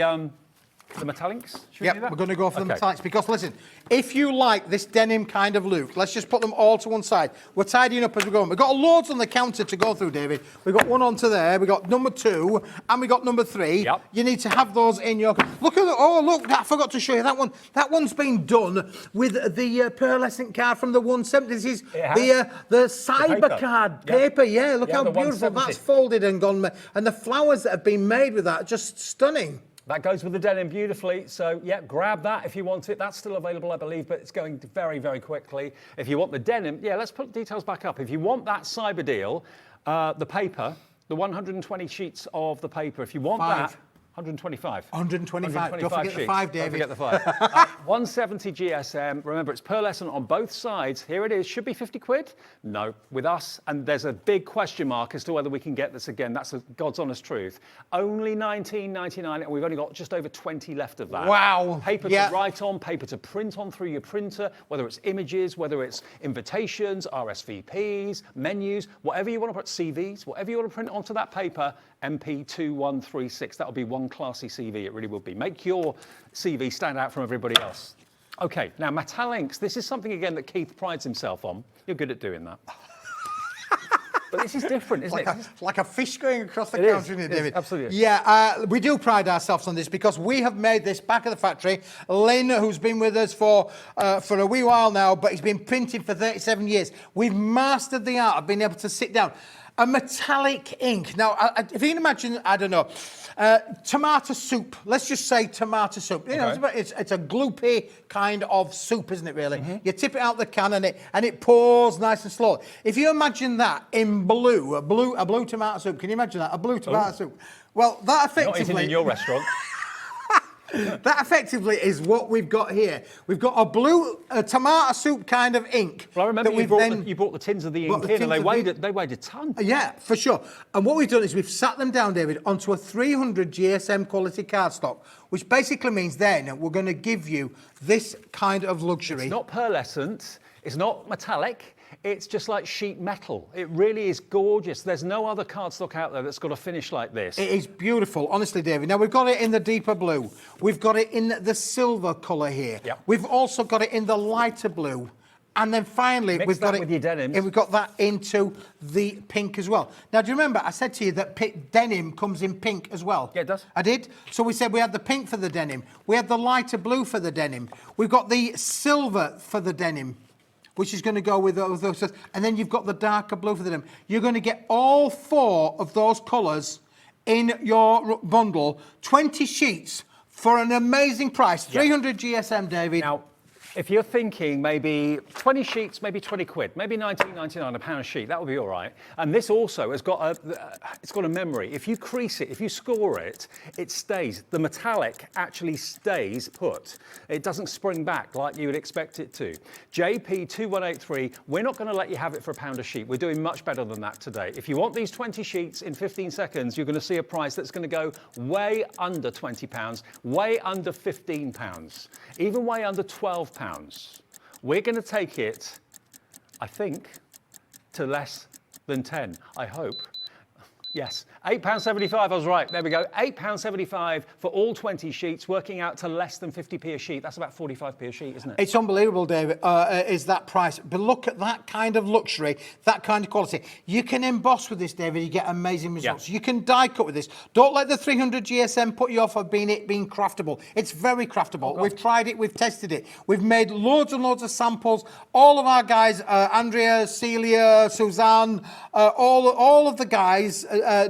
metallics? Yeah, we're going to go for the metallics because, listen, if you like this denim kind of look, let's just put them all to one side. We're tidying up as we go on. We've got loads on the counter to go through, David. We've got one onto there, we've got number 2, and we got number 3. Yep. You need to have those in your... Look at the... Oh, look, I forgot to show you that one. That one's been done with the pearlescent card from the 170. This is the cyber card paper. Yeah, look how beautiful that's folded and gone. And the flowers that have been made with that, just stunning. That goes with the denim beautifully, so yeah, grab that if you want it. That's still available, I believe, but it's going very, very quickly. If you want the denim, yeah, let's put details back up. If you want that cyber deal, the paper, The 120 sheets of the paper. If you want Five. that, 125. 125. Don't forget the sheets. 5, David. Don't forget the 5. 170 GSM. Remember, it's pearlescent on both sides. Here it is. Should be 50 quid. No, with us. And there's a big question mark as to whether we can get this again. That's God's honest truth. Only $19.99, and we've only got just over 20 left of that. Wow. Paper Yeah. to write on, paper to print on through your printer, whether it's images, whether it's invitations, RSVPs, menus, whatever you want to put, CVs, whatever you want to print onto that paper, MP2136. That'll be one classy CV, it really will be. Make your CV stand out from everybody else. Okay, now Metallinks, this is something again that Keith prides himself on. You're good at doing that. But this is different, isn't it? Like a fish going across the It counter, isn't it, David? Absolutely. Yeah, we do pride ourselves on this because we have made this back at the factory. Lynn, who's been with us for a wee while now, but he's been printing for 37 years. We've mastered the art of being able to sit down. A metallic ink. Now, if you can imagine, I don't know, tomato soup. Let's just say tomato soup. You know, it's a gloopy kind of soup, isn't it, really? You tip it out the can and it pours nice and slow. If you imagine that in blue, a blue tomato soup, can you imagine that? A blue tomato soup. Well, that effectively... Not eating in your restaurant. That effectively is what we've got here. We've got a tomato soup kind of ink. Well, I remember you brought the tins of the ink in and they weighed a ton. Yeah, for sure. And what we've done is we've sat them down, David, onto a 300 GSM quality cardstock, which basically means then we're going to give you this kind of luxury. It's not pearlescent, it's not metallic. It's just like sheet metal. It really is gorgeous. There's no other cardstock out there that's got a finish like this. It is beautiful, honestly, David. Now, we've got it in the deeper blue. We've got it in the silver colour here. Yep. We've also got it in the lighter blue. And then finally, Mix we've that got it with your denims. and we've got that into the pink as well. Now, do you remember I said to you that denim comes in pink as well? Yeah, it does. I did. So we said we had the pink for the denim. We had the lighter blue for the denim. We've got the silver for the denim, which is going to go with those. And then you've got the darker blue for the denim. You're going to get all 4 of those colours in your bundle, 20 sheets for an amazing price, 300 GSM, David. Now, if you're thinking maybe 20 sheets, maybe 20 quid, maybe £19.99 a pound a sheet, that would be all right. And this also has got a memory. If you crease it, if you score it, it stays. The metallic actually stays put. It doesn't spring back like you would expect it to. JP2183, we're not going to let you have it for a pound a sheet. We're doing much better than that today. If you want these 20 sheets in 15 seconds, you're going to see a price that's going to go way under £20, way under £15, even way under £12. We're going to take it, I think, to less than 10, I hope. Yes, £8.75, I was right, there we go. £8.75 for all 20 sheets, working out to less than 50p a sheet. That's about 45p a sheet, isn't it? It's unbelievable, David, is that price. But look at that kind of luxury, that kind of quality. You can emboss with this, David, you get amazing results. You can die cut with this. Don't let the 300 GSM put you off of being craftable. It's very craftable. We've tried it, we've tested it. We've made loads and loads of samples. All of our guys, Andrea, Celia, Suzanne, all of the guys,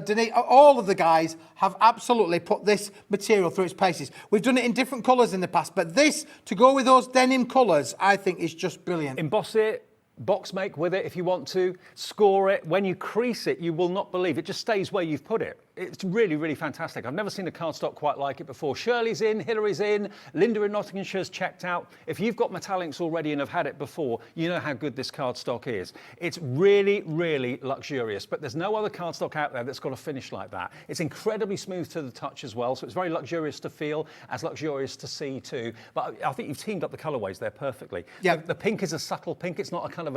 Denise, all of the guys have absolutely put this material through its paces. We've done it in different colours in the past, but this, to go with those denim colours, I think is just brilliant. Emboss it, box make with it if you want to, score it. When you crease it, you will not believe it just stays where you've put it. It's really, really fantastic. I've never seen a cardstock quite like it before. Shirley's in, Hillary's in, Linda in Nottingshire's checked out. If you've got Metallinks already and have had it before, you know how good this cardstock is. It's really, really luxurious, but there's no other cardstock out there that's got a finish like that. It's incredibly smooth to the touch as well, so it's very luxurious to feel, as luxurious to see too. But I think you've teamed up the colourways there perfectly. Yeah. The pink is a subtle pink. It's not a kind of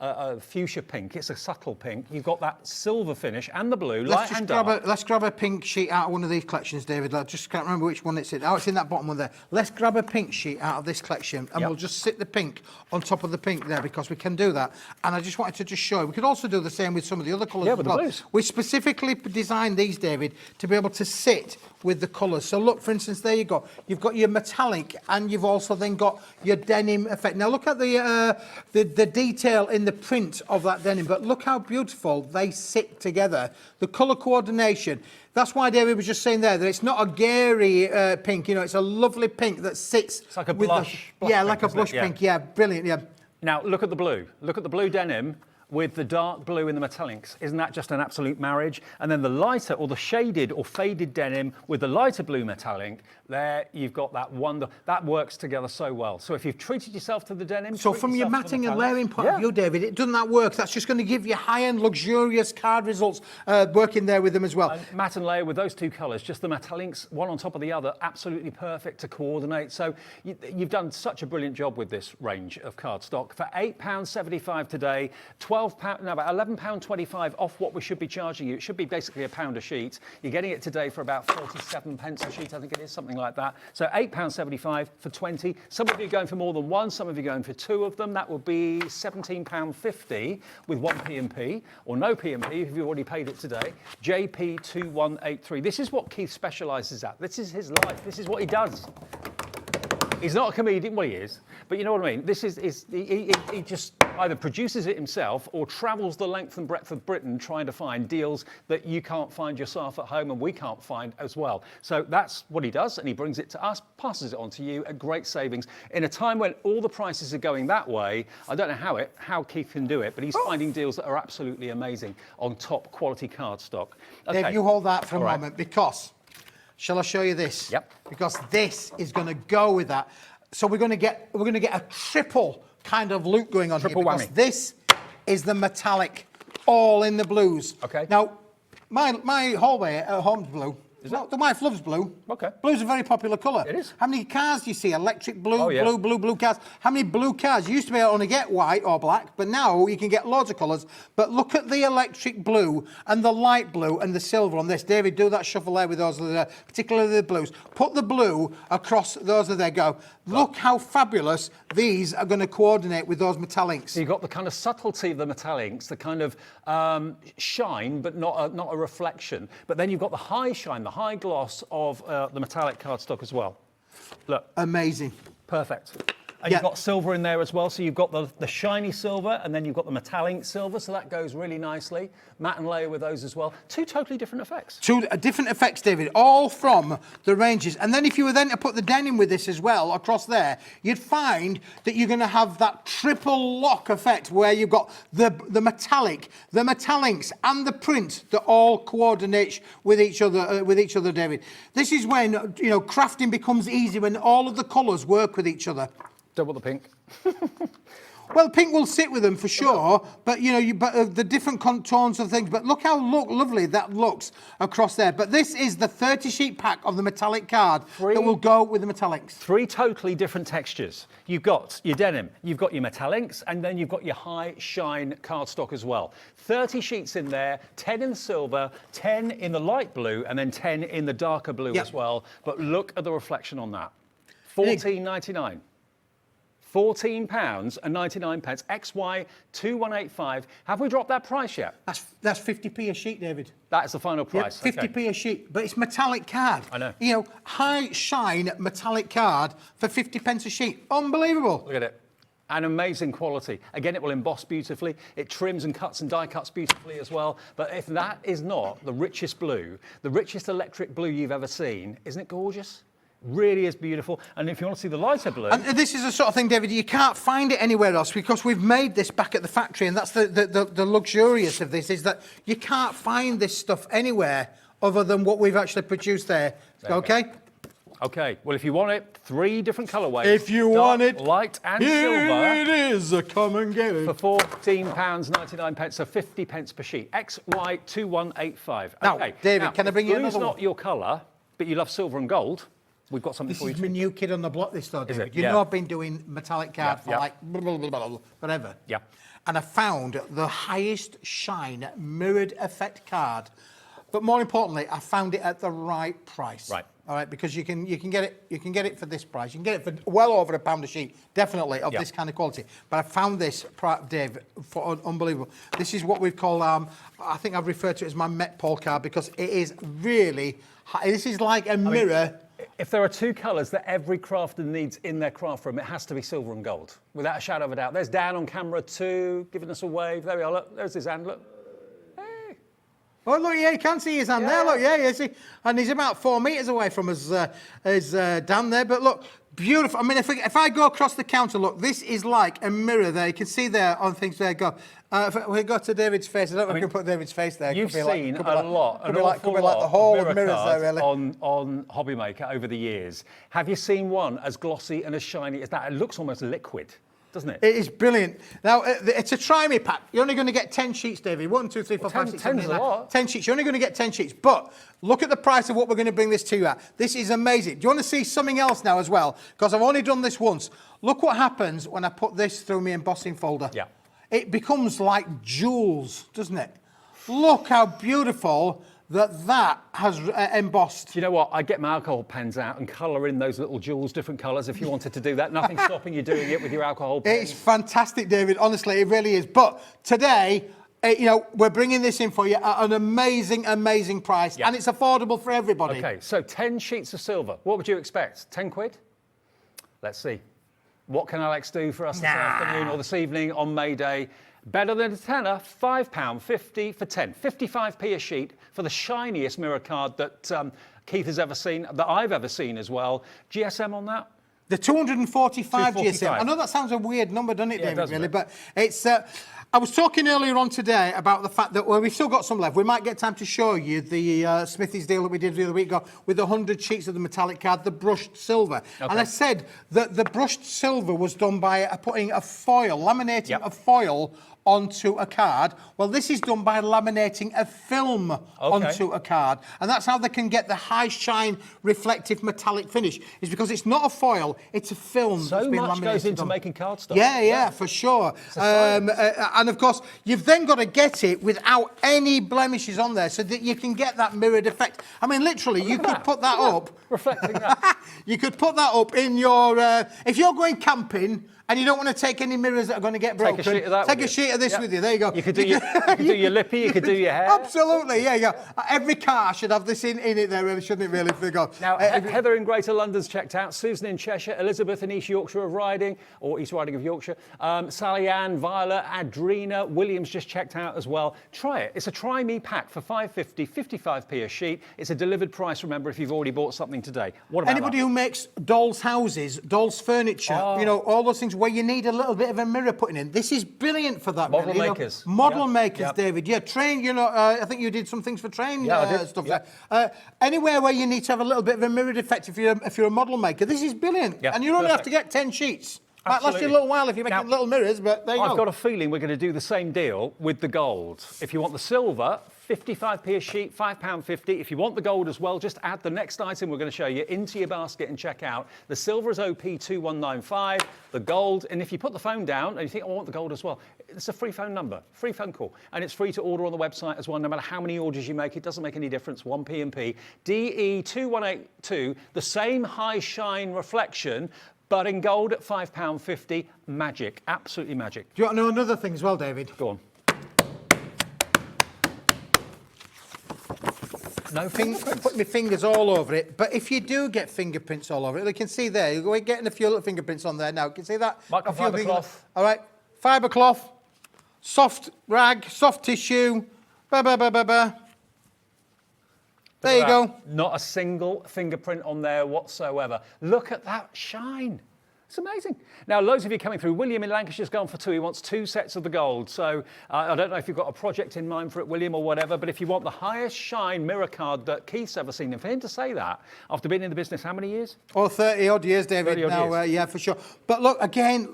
a fuchsia pink. It's a subtle pink. You've got that silver finish and the blue, light and dark. Let's grab a pink sheet out of one of these collections, David. I just can't remember which one it's in. Oh, it's in that bottom one there. Let's grab a pink sheet out of this collection and we'll just sit the pink on top of the pink there because we can do that. And I just wanted to just show you. We could also do the same with some of the other colours as well. We specifically designed these, David, to be able to sit with the colours. So look, for instance, there you go. You've got your metallic and you've also then got your denim effect. Now look at the detail in the print of that denim, but look how beautiful they sit together. The colour coordination. That's why David was just saying there that it's not a gary pink, you know, it's a lovely pink that sits. It's like a blush. Yeah, like a blush pink. Yeah, brilliant. Yeah. Now look at the blue. Look at the blue denim with the dark blue in the metallics. Isn't that just an absolute marriage? And then the lighter or the shaded or faded denim with the lighter blue metallic, there you've got that wonder. That works together so well. So if you've treated yourself to the denim... So from your matting and layering point of view, David, doesn't that work? That's just going to give you high-end, luxurious card results working there with them as well. And matte and layer with those two colours, just the metallics, one on top of the other, absolutely perfect to coordinate. So you've done such a brilliant job with this range of cardstock. For £8.75 today, about £11.25 off what we should be charging you. It should be basically £1 a sheet. You're getting it today for about 47 pence a sheet, I think it is, something like that. So £8.75 for 20. Some of you are going for more than one, some of you are going for two of them. That will be £17.50 with one P&P, or no P&P if you've already paid it today. JP2183. This is what Keith specialises at. This is his life. This is what he does. He's not a comedian, well he is, but you know what I mean. This is he just either produces it himself or travels the length and breadth of Britain trying to find deals that you can't find yourself at home and we can't find as well. So that's what he does, and he brings it to us, passes it on to you at great savings. In a time when all the prices are going that way, I don't know how Keith can do it, but he's finding deals that are absolutely amazing on top quality cardstock. Okay. Dave, you hold that for a moment because... Shall I show you this? Yep. Because this is going to go with that. So we're going to get a triple kind of look going on Triple here. Because whammy. this is the metallic, all in the blues. Okay. Now, my hallway at home's blue. The wife loves blue. Okay. Blue's a very popular colour. It is. How many cars do you see? Electric blue, Oh, yeah. blue cars. How many blue cars? You used to be able to only get white or black, but now you can get loads of colours. But look at the electric blue and the light blue and the silver on this. David, do that shuffle there with those, particularly the blues. Put the blue across those there. Go. Look how fabulous these are going to coordinate with those metallics. So you've got the kind of subtlety of the metallics, the kind of shine, but not a reflection. But then you've got the high shine, the high gloss of the metallic cardstock as well. Look. Amazing. Perfect. And you've got silver in there as well, so you've got the shiny silver and then you've got the metallic silver, so that goes really nicely. Matte and layer with those as well. Two totally different effects. Two different effects, David, all from the ranges. And then if you were then to put the denim with this as well across there, you'd find that you're going to have that triple lock effect where you've got the metallic, the metallics and the print that all coordinate with each other, David. This is when, crafting becomes easy, when all of the colours work with each other. Double the pink. Well, pink will sit with them for sure, but the different contours of things. But look how lovely that looks across there. But this is the 30-sheet pack of the metallic card that will go with the metallics. Three totally different textures. You've got your denim, you've got your metallics, and then you've got your high shine cardstock as well. 30 sheets in there, 10 in the silver, 10 in the light blue, and then 10 in the darker blue as well. But look at the reflection on that. £14.99. £14.99, XY 2185. Have we dropped that price yet? That's 50p a sheet, David. That is the final price. Yep, 50p a sheet, but it's metallic card. I know. High shine metallic card for 50 pence a sheet. Unbelievable. Look at it. And amazing quality. Again, it will emboss beautifully. It trims and cuts and die cuts beautifully as well. But if that is not the richest blue, the richest electric blue you've ever seen, isn't it gorgeous? Really is beautiful. And if you want to see the lighter blue... And this is the sort of thing, David, you can't find it anywhere else because we've made this back at the factory, and that's the luxurious of this, is that you can't find this stuff anywhere other than what we've actually produced there. Okay? Okay, well, if you want it, 3 different colourways. If you want it, light and here silver. it is. Come and get it. For £14.99, so 50 pence per sheet. XY2185. Now, okay. David, can I bring you blue's another one? not your colour, but you love silver and gold. We've got something This for you. is my new kid on the block, this though, David. it? You Yeah. know I've been doing metallic card for like whatever. Yeah. And I found the highest shine mirrored effect card. But more importantly, I found it at the right price. Right. All right, because you can get it for this price. You can get it for well over £1 a sheet, definitely, of this kind of quality. But I found this, Dave, for unbelievable. This is what we've called, I think I've referred to it as my Met Pole card because it is really high. This is like a mirror. If there are 2 colours that every crafter needs in their craft room, it has to be silver and gold, without a shadow of a doubt. There's Dan on camera too, giving us a wave. There we are, look, there's his hand, look. Hey. Oh, look, yeah, you can see his hand there. Look, yeah, see. And he's about 4 metres away from us, Dan there. But look, beautiful. I mean, if I go across the counter, look, this is like a mirror there. You can see there on things there go. If we go to David's face, I don't know if we can put David's face there. You've seen a lot, could be like the whole of mirrors there, really. On HobbyMaker over the years. Have you seen one as glossy and as shiny as that? It looks almost liquid, doesn't it? It is brilliant. Now, it's a try me pack. You're only going to get 10 sheets, David. 1, 2, 3, 4, 5, 6, 7, 8, 9. 10 sheets. You're only going to get 10 sheets. But look at the price of what we're going to bring this to you at. This is amazing. Do you want to see something else now as well? Because I've only done this once. Look what happens when I put this through my embossing folder. Yeah. It becomes like jewels, doesn't it? Look how beautiful that has embossed. Do you know what? I get my alcohol pens out and colour in those little jewels, different colours, if you wanted to do that. Nothing's stopping you doing it with your alcohol pens. It's fantastic, David. Honestly, it really is. But today, we're bringing this in for you at an amazing, amazing price. And it's affordable for everybody. OK, so 10 sheets of silver. What would you expect? 10 quid? Let's see. What can Alex do for us this afternoon or this evening on May Day? Better than a tenner, £5.50 for 10. 55p a sheet for the shiniest mirror card that Keith has ever seen, that I've ever seen as well. GSM on that? The 245 245. GSM. I know that sounds a weird number, doesn't it, Yeah, David, it does, really? mate. But it's... I was talking earlier on today about the fact that, well, we've still got some left. We might get time to show you the Smithy's deal that we did the other week with 100 sheets of the metallic card, the brushed silver. Okay. And I said that the brushed silver was done by putting a foil, laminating a foil onto a card. Well, this is done by laminating a film onto a card. And that's how they can get the high shine, reflective metallic finish, is because it's not a foil, it's a film that's been laminated. So much goes into making cardstock. Yeah, for sure. And of course, you've then got to get it without any blemishes on there so that you can get that mirrored effect. I mean, literally, you could put that up. Reflecting that. You could put that up in your... if you're going camping and you don't want to take any mirrors that are going to get broken, take a sheet of that take a sheet of this with you. There you go. You could do your lippy, you could do your hair. Absolutely, yeah, you go. Every car should have this in it there, really, shouldn't it, really, if they go. Now, Heather in Greater London's checked out, Susan in Cheshire, Elizabeth in East Yorkshire of Riding, or East Riding of Yorkshire, Sally Ann, Violet, Adrina, Williams just checked out as well. Try it. It's a Try Me pack for £5.50, 55p a sheet. It's a delivered price, remember, if you've already bought something today. What about anybody who makes dolls' houses, dolls' furniture, all those things where you need a little bit of a mirror putting in. This is brilliant for that. Model really, makers. Model makers, David. Yeah, train, I think you did some things for train stuff there. Anywhere where you need to have a little bit of a mirrored effect if you're a model maker, this is brilliant. And you only have to get 10 sheets. Might last you a little while if you're making little mirrors, but there you go. I've got a feeling we're going to do the same deal with the gold. If you want the silver, 55p a sheet, £5.50. If you want the gold as well, just add the next item we're going to show you into your basket and check out. The silver is OP2195, the gold, and if you put the phone down and you think, I want the gold as well, it's a free phone number, free phone call. And it's free to order on the website as well, no matter how many orders you make, it doesn't make any difference, 1p&p. DE2182, the same high shine reflection, but in gold at £5.50, magic, absolutely magic. Do you want to know another thing as well, David? Go on. No fingerprints. Put my fingers all over it, but if you do get fingerprints all over it, you can see there, you're getting a few little fingerprints on there now. You can see that? Microfiber cloth. All right, fibre cloth, soft rag, soft tissue, There you go. Not a single fingerprint on there whatsoever. Look at that shine. It's amazing. Now, loads of you coming through. William in Lancashire's gone for 2. He wants 2 sets of the gold. So I don't know if you've got a project in mind for it, William, or whatever, but if you want the highest shine mirror card that Keith's ever seen, and for him to say that, after being in the business, how many years? Oh, 30-odd years, David. 30 odd years. Yeah, for sure. But look, again,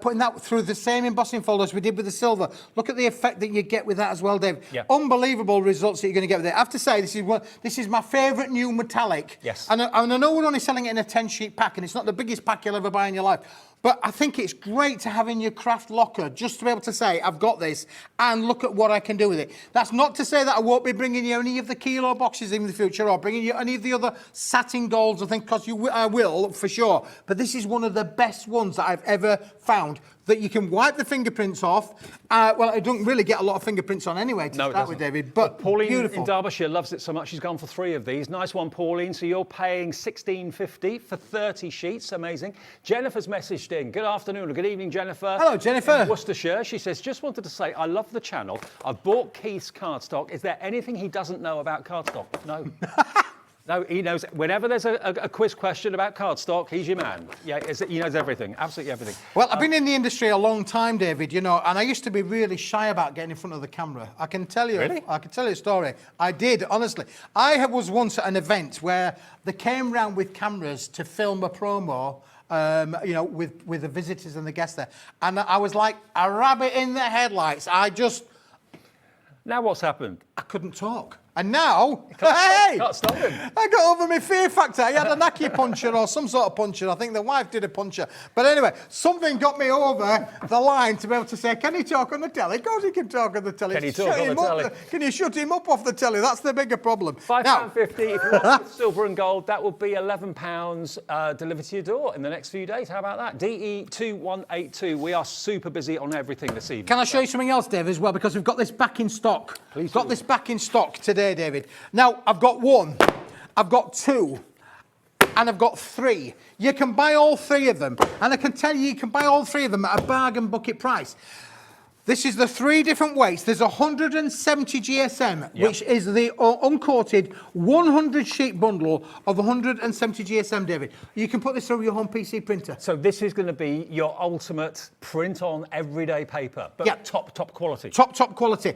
putting that through the same embossing folder as we did with the silver. Look at the effect that you get with that as well, Dave. Yeah. Unbelievable results that you're going to get with it. I have to say, this is my favourite new metallic. Yes. And I know we're only selling it in a 10-sheet pack, and it's not the biggest pack you'll ever buy in your life. But I think it's great to have in your craft locker, just to be able to say, I've got this, and look at what I can do with it. That's not to say that I won't be bringing you any of the kilo boxes in the future, or bringing you any of the other satin golds, I think, because I will, for sure. But this is one of the best ones that I've ever found. that you can wipe the fingerprints off. Well, it doesn't really get a lot of fingerprints on anyway to start with, David, but Pauline beautiful. in Derbyshire loves it so much she's gone for 3 of these. Nice one, Pauline. So you're paying $16.50 for 30 sheets. Amazing. Jennifer's messaged in. Good afternoon or good evening, Jennifer. Hello, Jennifer. In Worcestershire. She says, just wanted to say, I love the channel. I've bought Keith's cardstock. Is there anything he doesn't know about cardstock? No. No, he knows. Whenever there's a quiz question about cardstock, he's your man. Yeah, he knows everything, absolutely everything. Well, I've been in the industry a long time, David, you know, and I used to be really shy about getting in front of the camera. I can tell you, Really? I can tell you a story. I did, honestly. I was once at an event where they came round with cameras to film a promo, you know, with the visitors and the guests there, and I was like a rabbit in the headlights. Now what's happened? I couldn't talk. And now, Can't stop him. I got over my fear factor. I had an acupuncture or some sort of puncture. I think the wife did a puncture. But anyway, something got me over the line to be able to say, can he talk on the telly? Of course he can talk on the telly. Can he talk on the telly? Can you shut him up off the telly? That's the bigger problem. £5.50 if you want silver and gold. That will be £11 delivered to your door in the next few days. How about that? DE2182. We are super busy on everything this evening. Can I show you something else, Dave, as well? Because we've got this back in stock. Please Got do. this back in stock today, David. Now, I've got 1, I've got 2, and I've got 3. You can buy all 3 of them, and I can tell you can buy all 3 of them at a bargain bucket price. This is the 3 different weights. There's 170 GSM, which is the uncoated 100-sheet bundle of 170 GSM, David. You can put this through your home PC printer. So this is going to be your ultimate print-on everyday paper, but top quality. Top quality.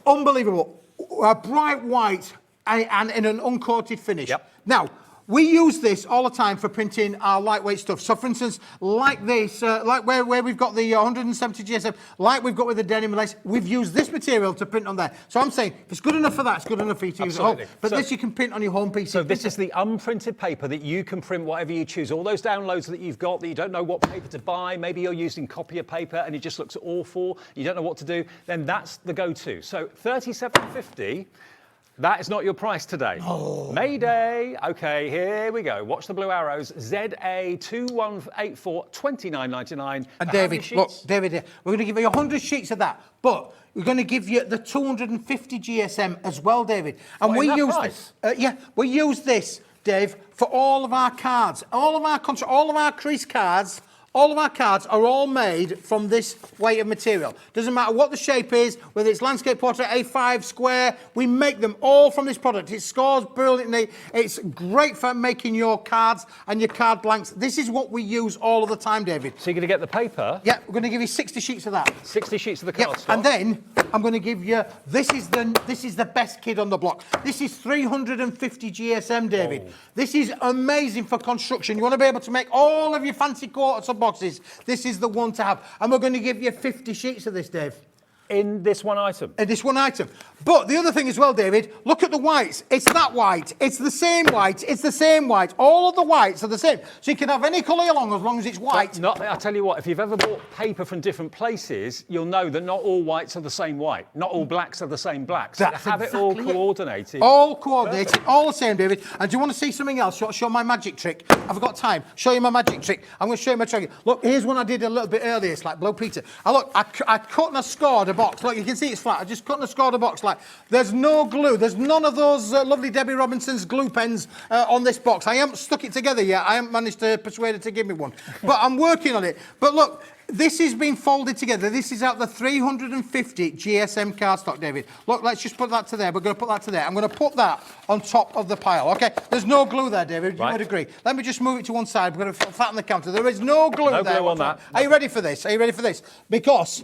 Unbelievable. A bright white and in an uncoated finish. Now, we use this all the time for printing our lightweight stuff. So, for instance, like this, like where we've got the 170 GSM, like we've got with the denim lace, we've used this material to print on there. So I'm saying, if it's good enough for that, it's good enough for you to use at home. But this you can print on your home PC. So this is the unprinted paper that you can print whatever you choose. All those downloads that you've got that you don't know what paper to buy, maybe you're using copier paper and it just looks awful, you don't know what to do, then that's the go-to. So $37.50. That is not your price today. Oh. Mayday. Okay, here we go. Watch the blue arrows. ZA2184, $29.99. And David, look, David, we're going to give you 100 sheets of that, but we're going to give you the 250 GSM as well, David. And we use this. We use this, Dave, for all of our cards, all of our crease cards. All of our cards are all made from this weight of material. Doesn't matter what the shape is, whether it's landscape, portrait, A5, square, we make them all from this product. It scores brilliantly. It's great for making your cards and your card blanks. This is what we use all of the time, David. So you're going to get the paper? Yeah, we're going to give you 60 sheets of that. 60 sheets of the cardstock. And then I'm going to give you, this is the best kid on the block. This is 350 GSM, David. Oh. This is amazing for construction. You want to be able to make all of your fancy quarters of boxes. This is the one to have. And we're going to give you 50 sheets of this, Dave. In this one item? In this one item. But the other thing as well, David, look at the whites. It's that white. It's the same white. It's the same white. All of the whites are the same. So you can have any colour as long as it's white. I'll tell you what, if you've ever bought paper from different places, you'll know that not all whites are the same white. Not all blacks are the same blacks. So have it all coordinated. All coordinated, all the same, David. And do you want to see something else? Show my magic trick. I've got time. Show you my magic trick. I'm going to show you my trick. Look, here's one I did a little bit earlier. It's like Blow Peter. I cut and I scored a box. Look, you can see it's flat. I just cut and I scored a box. Like, there's no glue. There's none of those lovely Debby Robinson's glue pens on this box. I haven't stuck it together yet. I haven't managed to persuade her to give me one. But I'm working on it. But look, this has been folded together. This is out the 350 GSM cardstock, David. Look, let's just put that to there. We're going to put that to there. I'm going to put that on top of the pile, okay? There's no glue there, David. You would agree. Let me just move it to one side. We're going to flatten the counter. There is no glue there. No glue on that. Are you ready for this? Are you ready for this? Because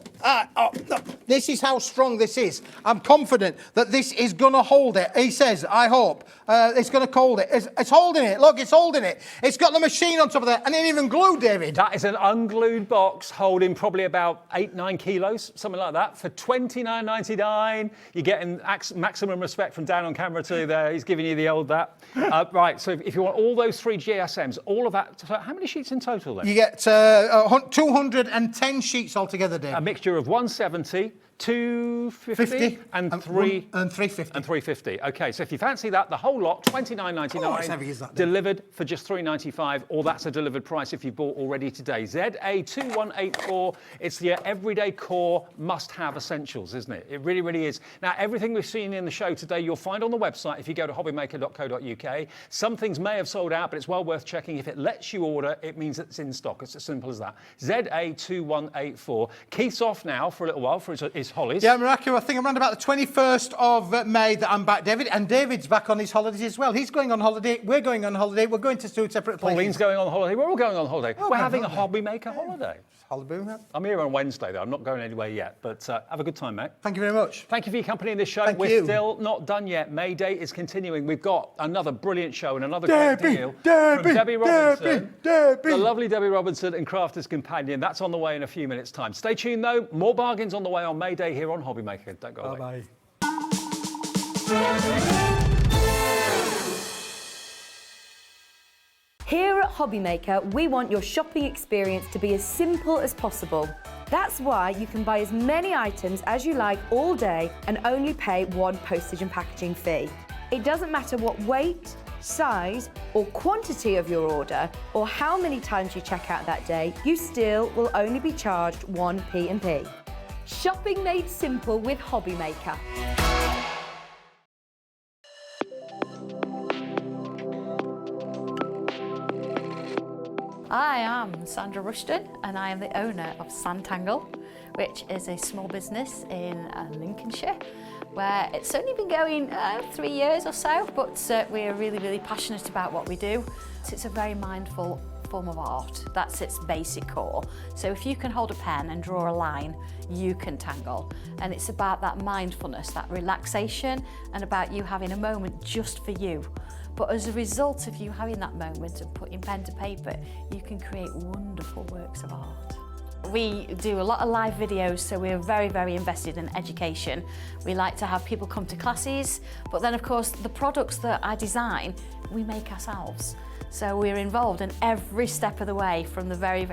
this is how strong this is. I'm confident that this is going to hold it. He says, I hope. It's going to hold it. It's holding it. Look, it's holding it. It's got the machine on top of there. And it ain't even glued, David. That is an unglued box holding probably about 8-9 kilos, something like that, for $29.99. You're getting maximum respect from Dan on camera too there. He's giving you the old that. Right, so if you want all those 3 GSMs, all of that, so how many sheets in total then? You get 210 sheets altogether, Dave. A mixture of 170, 250 and 350. And 350. Okay, so if you fancy that, the whole lot, $29.99, Oh, it's heavy as that, delivered for just $3.95, or that's a delivered price if you bought already today. ZA2184, it's the everyday core must-have essentials, isn't it? It really, really is. Now, everything we've seen in the show today, you'll find on the website if you go to hobbymaker.co.uk. Some things may have sold out, but it's well worth checking. If it lets you order, it means it's in stock. It's as simple as that. ZA2184. Keith's off now for a little while for his holidays. Yeah, Miracle, I think around about the 21st of May that I'm back, David. And David's back on his holidays as well. He's going on holiday. We're going on holiday. We're going to two separate places. Pauline's going on holiday. We're all going on holiday. We're having a HobbyMaker holiday. Holiday. I'm here on Wednesday, though. I'm not going anywhere yet. But have a good time, mate. Thank you very much. Thank you for your company in this show. Thank We're you. still not done yet. May Day is continuing. We've got another brilliant show and another great deal from Debby Robinson. The lovely Debby Robinson and Crafter's Companion. That's on the way in a few minutes' time. Stay tuned, though. More bargains on the way on May Day here on HobbyMaker. Don't go away. Bye-bye. Here at HobbyMaker, we want your shopping experience to be as simple as possible. That's why you can buy as many items as you like all day and only pay one postage and packaging fee. It doesn't matter what weight, size or quantity of your order or how many times you check out that day, you still will only be charged one P&P. Shopping made simple with HobbyMaker. I am Sandra Rushon and I am the owner of Zen-tangle, which is a small business in Lincolnshire, where it's only been going 3 years or so, but we're really, really passionate about what we do. So it's a very mindful form of art. That's its basic core. So if you can hold a pen and draw a line, you can tangle. And it's about that mindfulness, that relaxation, and about you having a moment just for you. But as a result of you having that moment and putting pen to paper, you can create wonderful works of art. We do a lot of live videos, so we're very, very invested in education. We like to have people come to classes, but then of course the products that I design, we make ourselves. So we're involved in every step of the way, from the very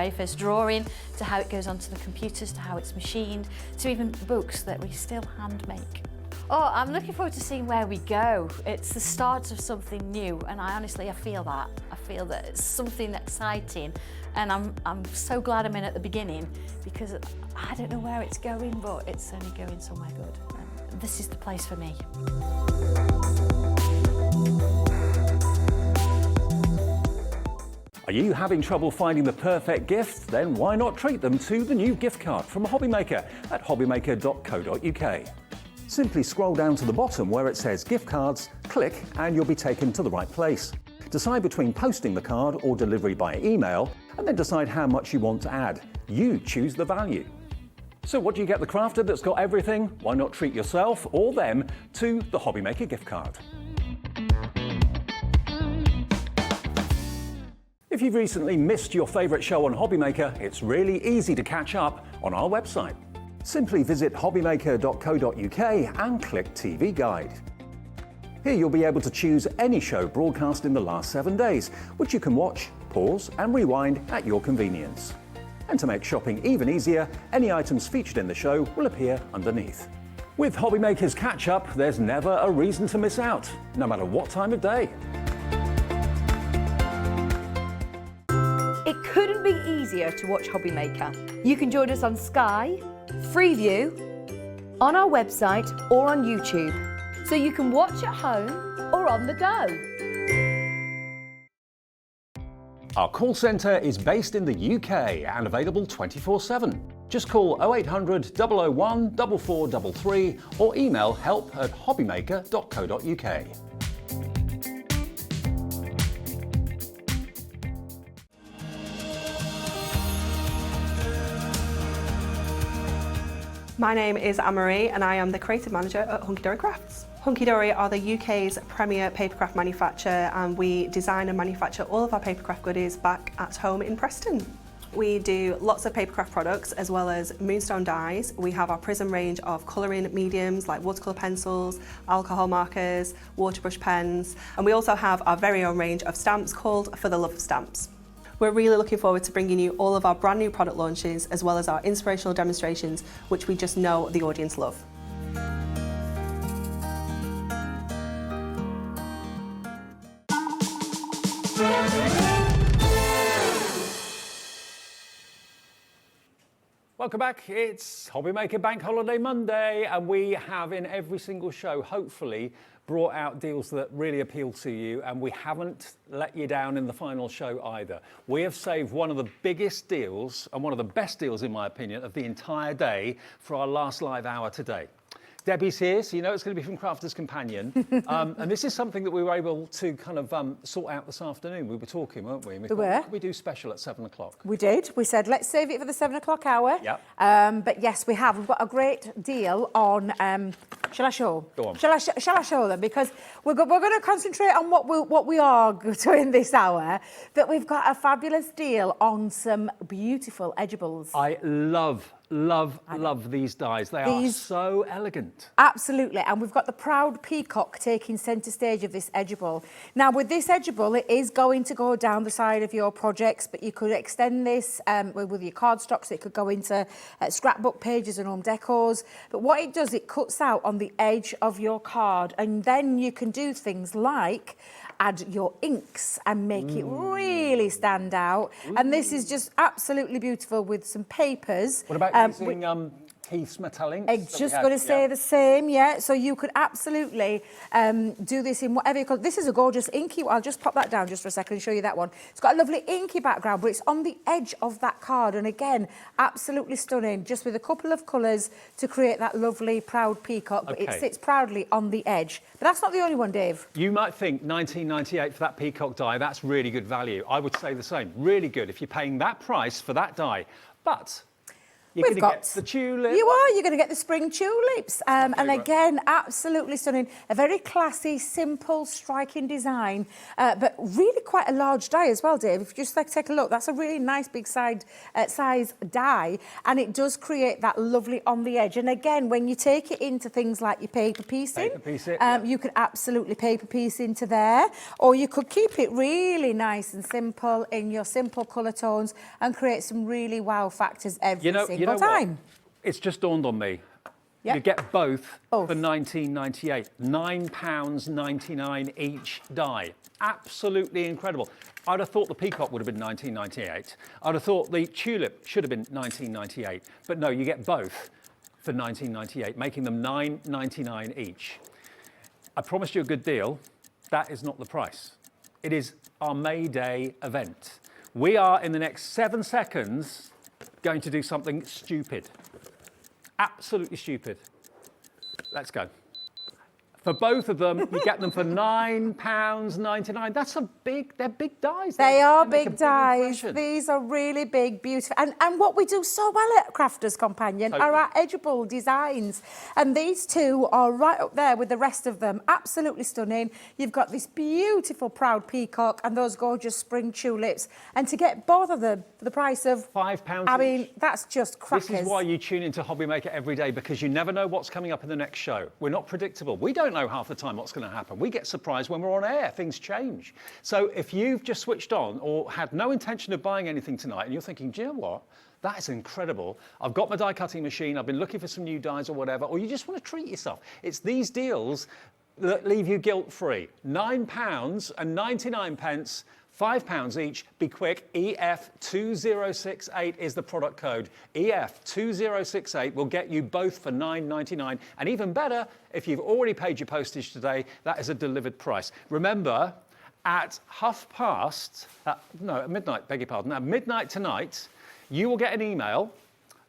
first drawing to how it goes onto the computers, to how it's machined, to even books that we still hand make. Oh, I'm looking forward to seeing where we go. It's the start of something new, and I feel that. I feel that it's something exciting, and I'm so glad I'm in at the beginning, because I don't know where it's going, but it's only going somewhere good. And this is the place for me. Are you having trouble finding the perfect gift? Then why not treat them to the new gift card from HobbyMaker at hobbymaker.co.uk. Simply scroll down to the bottom where it says gift cards, click and you'll be taken to the right place. Decide between posting the card or delivery by email, and then decide how much you want to add. You choose the value. So what do you get the crafter that's got everything? Why not treat yourself or them to the HobbyMaker gift card? If you've recently missed your favourite show on HobbyMaker, it's really easy to catch up on our website. Simply visit hobbymaker.co.uk and click TV Guide. Here you'll be able to choose any show broadcast in the last 7 days, which you can watch, pause and rewind at your convenience. And to make shopping even easier, any items featured in the show will appear underneath. With HobbyMaker's catch-up, there's never a reason to miss out, no matter what time of day. It couldn't be easier to watch HobbyMaker. You can join us on Sky, Freeview, on our website or on YouTube, so you can watch at home or on the go. Our call centre is based in the UK and available 24/7. Just call 0800 001 4433 or email help@hobbymaker.co.uk. My name is Anne-Marie and I am the creative manager at Hunky Dory Crafts. Hunky Dory are the UK's premier papercraft manufacturer, and we design and manufacture all of our papercraft goodies back at home in Preston. We do lots of papercraft products as well as moonstone dyes. We have our prism range of colouring mediums like watercolour pencils, alcohol markers, waterbrush pens, and we also have our very own range of stamps called For the Love of Stamps. We're really looking forward to bringing you all of our brand new product launches as well as our inspirational demonstrations, which we just know the audience love. Welcome back. It's HobbyMaker Bank Holiday Monday, and we have in every single show, hopefully, brought out deals that really appeal to you, and we haven't let you down in the final show either. We have saved one of the biggest deals and one of the best deals, in my opinion, of the entire day for our last live hour today. Debbie's here, so you know it's going to be from Crafter's Companion. And this is something that we were able to kind of sort out this afternoon. We were talking, weren't we? We were. What could we do special at 7 o'clock? We did. We said, let's save it for the 7 o'clock hour. Yep. But yes, we have. We've got a great deal on... shall I show? Go on. Shall I show them? Because we're going to concentrate on what we are doing this hour. But we've got a fabulous deal on some beautiful edibles. I love these dies. They are so elegant. Absolutely, and we've got the proud peacock taking centre stage of this edgeable. Now, with this edgeable, it is going to go down the side of your projects, but you could extend this with your cardstock, so it could go into scrapbook pages and home decors. But what it does, it cuts out on the edge of your card, and then you can do things like add your inks and make it really stand out. And this is just absolutely beautiful with some papers. What about using Keith's metal inks? I'm just going to say the same, yeah. So you could absolutely do this in whatever you call. This is a gorgeous inky. I'll just pop that down just for a second and show you that one. It's got a lovely inky background, but it's on the edge of that card. And again, absolutely stunning, just with a couple of colours to create that lovely proud peacock. But it sits proudly on the edge. But that's not the only one, Dave. You might think $19.98 for that peacock die, that's really good value. I would say the same. Really good if you're paying that price for that die. But you're going to get the tulip. You're going to get the spring tulips. And again, absolutely stunning. A very classy, simple, striking design, but really quite a large die as well, Dave. If you just take a look, that's a really nice big size die, and it does create that lovely on the edge. And again, when you take it into things like your paper piecing, you could absolutely paper piece into there, or you could keep it really nice and simple in your simple colour tones and create some really wow factors every single time. What? It's just dawned on me. Yep. You get both for £19.98. £9.99 each die. Absolutely incredible. I'd have thought the peacock would have been £19.98. I'd have thought the tulip should have been £19.98. But no, you get both for £19.98, making them £9.99 each. I promised you a good deal. That is not the price. It is our May Day event. We are, in the next 7 seconds, going to do something stupid. Absolutely stupid. Let's go. For both of them, you get them for £9.99. They're big dies. They are big dies. These are really big, beautiful. And what we do so well at Crafter's Companion are our edgeable designs. And these two are right up there with the rest of them. Absolutely stunning. You've got this beautiful proud peacock and those gorgeous spring tulips. And to get both of them for the price of £5 I mean, that's just crackers. This is why you tune into HobbyMaker every day, because you never know what's coming up in the next show. We're not predictable. We don't know half the time what's going to happen. We get surprised when we're on air. Things change. So if you've just switched on or had no intention of buying anything tonight and you're thinking, do you know what? That is incredible. I've got my die cutting machine. I've been looking for some new dies or whatever, or you just want to treat yourself. It's these deals that leave you guilt-free. £9.99. £5 each. Be quick. EF2068 is the product code. EF2068 will get you both for £9.99. And even better, if you've already paid your postage today, that is a delivered price. Remember, at midnight, beg your pardon, at midnight tonight, you will get an email,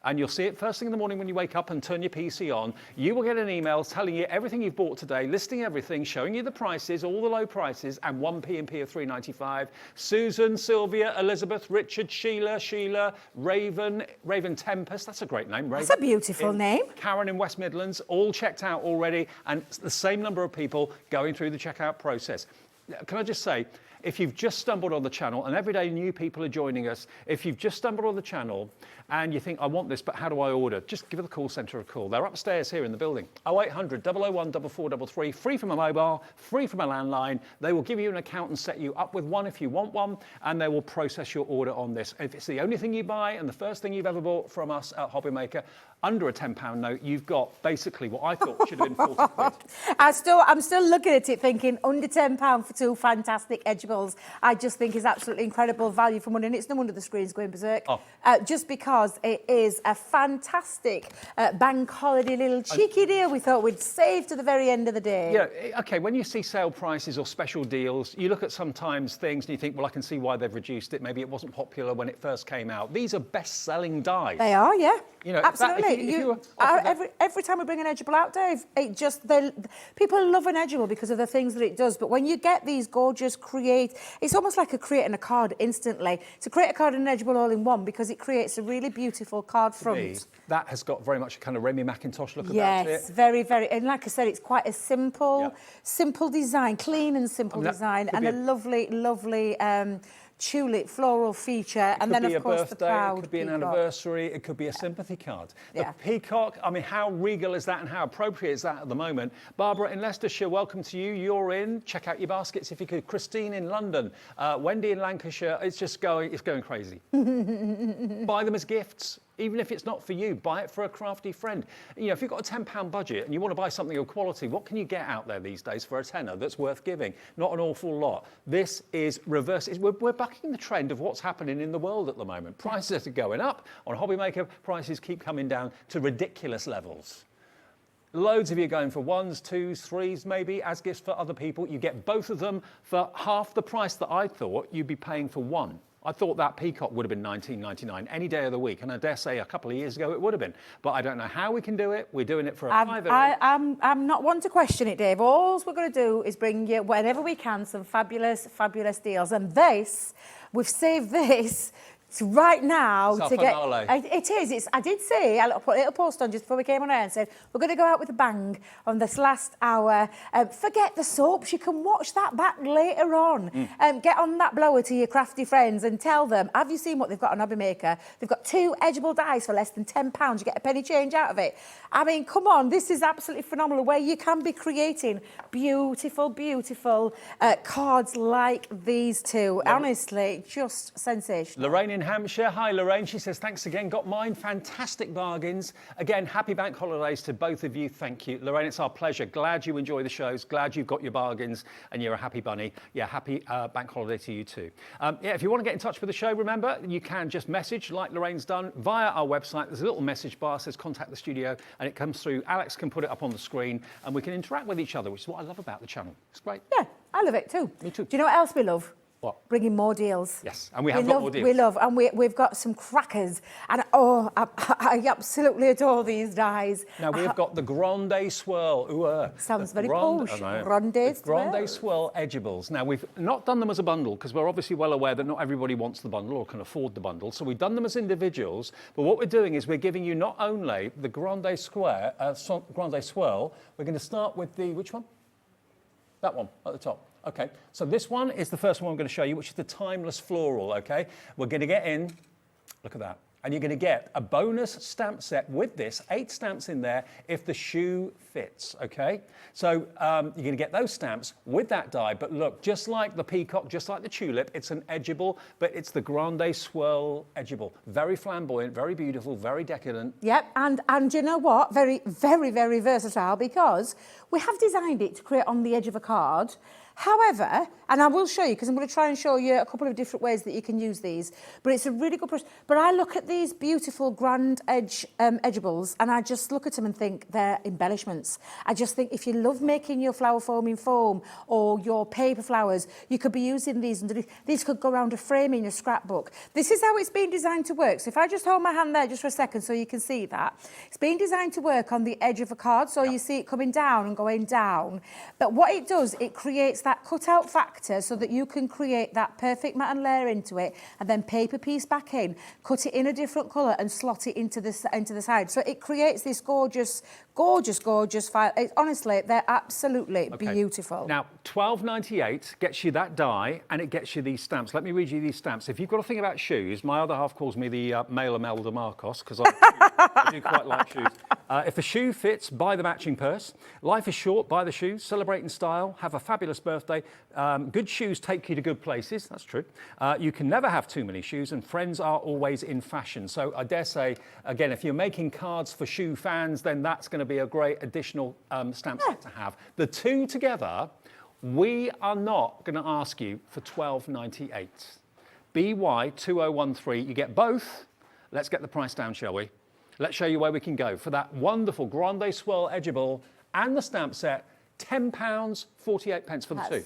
and you'll see it first thing in the morning when you wake up and turn your PC on. You will get an email telling you everything you've bought today, listing everything, showing you the prices, all the low prices, and one P&P of £3.95. Susan, Sylvia, Elizabeth, Richard, Sheila, Raven Tempest, that's a great name. Raven. That's a beautiful name. Karen in West Midlands, all checked out already, and the same number of people going through the checkout process. Can I just say, if you've just stumbled on the channel, and every day new people are joining us, if you've just stumbled on the channel and you think, I want this, but how do I order? Just give the call centre a call. They're upstairs here in the building. 0800 001 4433, free from a mobile, free from a landline. They will give you an account and set you up with one if you want one, and they will process your order on this. If it's the only thing you buy and the first thing you've ever bought from us at HobbyMaker, under a £10 note, you've got basically what I thought should have been 40 quid. I'm still looking at it thinking under £10 for two fantastic edgeables, I just think is absolutely incredible value for money, and it's no wonder the screen's going berserk. Just because it is a fantastic bank holiday little cheeky deal we thought we'd save to the very end of the day. Yeah, okay, when you see sale prices or special deals, you look at sometimes things and you think, well, I can see why they've reduced it. Maybe it wasn't popular when it first came out. These are best-selling dies. They are, yeah. You know, absolutely. Every time we bring an edgeable out, Dave, people love an edgeable because of the things that it does. But when you get these gorgeous it's almost like creating a card instantly. To create a card and an edgeable all in one, because it creates a really beautiful card front. Me, that has got very much a kind of Remy McIntosh look about it. Yes, very, very. And like I said, it's quite a simple design, clean and simple design, and a lovely, lovely tulip floral feature, and then of course the proud it could be peacock. an anniversary, it could be a sympathy card. The peacock, I mean, how regal is that and how appropriate is that at the moment? Barbara in Leicestershire, welcome to you. You're in. Check out your baskets if you could. Christine in London, Wendy in Lancashire. It's going crazy. Buy them as gifts. Even if it's not for you, buy it for a crafty friend. You know, if you've got a £10 budget and you want to buy something of quality, what can you get out there these days for a tenner that's worth giving? Not an awful lot. This is reverse. We're bucking the trend of what's happening in the world at the moment. Prices are going up. On HobbyMaker, prices keep coming down to ridiculous levels. Loads of you going for 1s, 2s, 3s maybe as gifts for other people. You get both of them for half the price that I thought you'd be paying for one. I thought that peacock would have been $19.99 any day of the week, and I dare say a couple of years ago it would have been. But I don't know how we can do it. We're doing it for a private. I'm not one to question it, Dave. All we're going to do is bring you, whenever we can, some fabulous, fabulous deals. And we've saved this right now to get. It is. I did say, I put a little post on just before we came on air and said we're going to go out with a bang on this last hour. Forget the soaps. You can watch that back later on. Get on that blower to your crafty friends and tell them, have you seen what they've got on HobbyMaker? They've got 2 edgeable dies for less than £10. You get a penny change out of it. I mean, come on, this is absolutely phenomenal, where you can be creating beautiful, beautiful cards like these two. Honestly, just sensational. Lorraine in Hampshire. Hi, Lorraine. She says, thanks again. Got mine. Fantastic bargains. Again, happy bank holidays to both of you. Thank you. Lorraine, it's our pleasure. Glad you enjoy the shows. Glad you've got your bargains and you're a happy bunny. Yeah, happy bank holiday to you too. If you want to get in touch with the show, remember, you can just message, like Lorraine's done, via our website. There's a little message bar that says contact the studio, and it comes through. Alex can put it up on the screen, and we can interact with each other, which is what I love about the channel. It's great. Yeah, I love it too. Me too. Do you know what else we love? What? Bringing more deals. Yes, and we have got more deals. We love, and we've got some crackers. And I absolutely adore these dies. Now, we've got the Grande Swirl. Sounds very posh. Grande Swirl edgeables. Now, we've not done them as a bundle because we're obviously well aware that not everybody wants the bundle or can afford the bundle. So we've done them as individuals. But what we're doing is we're giving you not only the Grande Swirl, we're going to start with the, which one? That one at the top. Okay, so this one is the first one I'm going to show you, which is the Timeless Floral, okay? We're going to get in, look at that, and you're going to get a bonus stamp set with this, 8 stamps in there if the shoe fits, okay? So you're going to get those stamps with that die, but look, just like the peacock, just like the tulip, it's an edgeable, but it's the Grande Swirl edgeable. Very flamboyant, very beautiful, very decadent. Yep, and you know what? Very, very, very versatile, because we have designed it to create on the edge of a card. However, and I will show you, because I'm going to try and show you a couple of different ways that you can use these, but it's a really good process. But I look at these beautiful grand edge edgeables, and I just look at them and think they're embellishments. I just think if you love making your flower foam in foam or your paper flowers, you could be using these underneath. These could go around a frame in your scrapbook. This is how it's been designed to work. So if I just hold my hand there just for a second so you can see that. It's been designed to work on the edge of a card, so you see it coming down and going down. But what it does, it creates that that cutout factor so that you can create that perfect mat and layer into it, and then paper piece back in, cut it in a different colour and slot it into the side. So it creates this gorgeous file. Honestly, they're absolutely beautiful. Now, $12.98 gets you that die, and it gets you these stamps. Let me read you these stamps. If you've got to think about shoes, my other half calls me the male Imelda Marcos, because I do quite like shoes. If a shoe fits, buy the matching purse. Life is short, buy the shoes. Celebrate in style. Have a fabulous birthday. Good shoes take you to good places. That's true. You can never have too many shoes, and friends are always in fashion. So I dare say, again, if you're making cards for shoe fans, then that's going to be a great additional stamp set to have. The two together, we are not going to ask you for $12.98. BY2013, you get both. Let's get the price down, shall we? Let's show you where we can go for that wonderful Grande Swirl Edgeable and the stamp set. £10.48 for the two.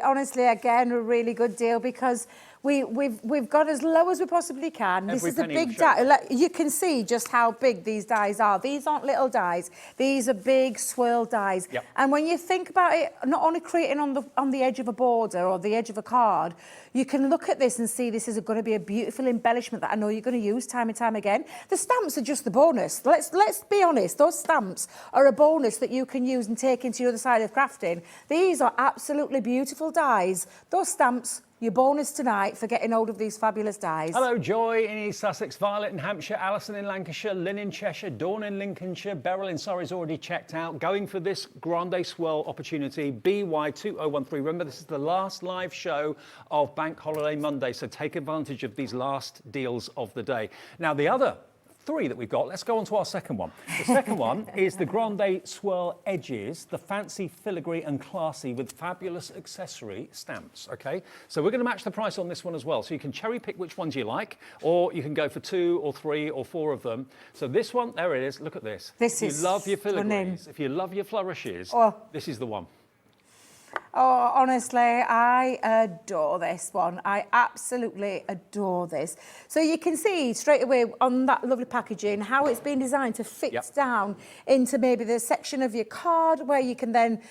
Honestly, again, a really good deal, because we've got as low as we possibly can. This is a big die. You can see just how big these dies are. These aren't little dies. These are big swirl dies. Yep. And when you think about it, not only creating on the edge of a border or the edge of a card, you can look at this and see this is going to be a beautiful embellishment that I know you're going to use time and time again. The stamps are just the bonus. Let's be honest. Those stamps are a bonus that you can use and take into your other side of crafting. These are absolutely beautiful dies. Those stamps, your bonus tonight for getting hold of these fabulous dies. Hello, Joy in East Sussex, Violet in Hampshire, Alison in Lancashire, Lynn in Cheshire, Dawn in Lincolnshire, Beryl in Surrey's already checked out. Going for this Grande Swirl opportunity, BY2013. Remember, this is the last live show of Bank Holiday Monday, so take advantage of these last deals of the day. Now, the other three that we've got, let's go on to our second one. The second one is the Grande Swirl Edges, the fancy, filigree and classy with fabulous accessory stamps, okay? So we're going to match the price on this one as well. So you can cherry pick which ones you like, or you can go for 2 or 3 or 4 of them. So this one, there it is, look at this. This if is you love your stunning. filigrees, if you love your flourishes, this is the one. Oh, honestly, I adore this one. I absolutely adore this. So you can see straight away on that lovely packaging how it's been designed to fit down into maybe the section of your card where you can then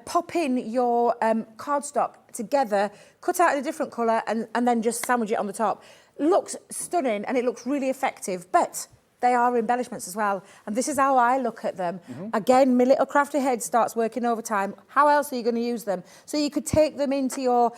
pop in your cardstock together, cut out in a different colour and then just sandwich it on the top. Looks stunning and it looks really effective, but they are embellishments as well. And this is how I look at them. Again, my little crafty head starts working overtime. How else are you going to use them? So you could take them into your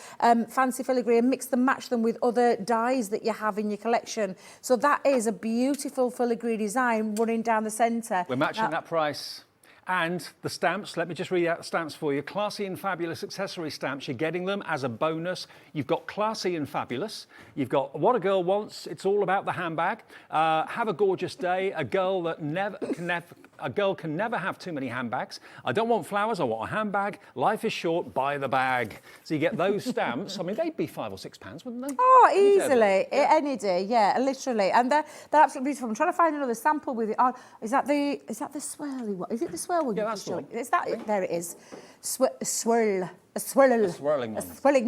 fancy filigree and mix them, match them with other dies that you have in your collection. So that is a beautiful filigree design running down the centre. We're matching that price. And the stamps, let me just read out the stamps for you. Classy and fabulous accessory stamps, you're getting them as a bonus. You've got classy and fabulous. You've got what a girl wants, it's all about the handbag. Have a gorgeous day, a girl can never have too many handbags. I don't want flowers, I want a handbag. Life is short, buy the bag. So you get those stamps. I mean, they'd be £5 or £6, wouldn't they? Oh, easily, any day, yeah, literally. And they're absolutely beautiful. I'm trying to find another sample with it on. Is that the swirly one? Is it the swirl one? Yeah, that's the one. Is that it? There it is. A swirling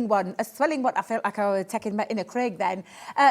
one. I felt like I was taking in a Craig then.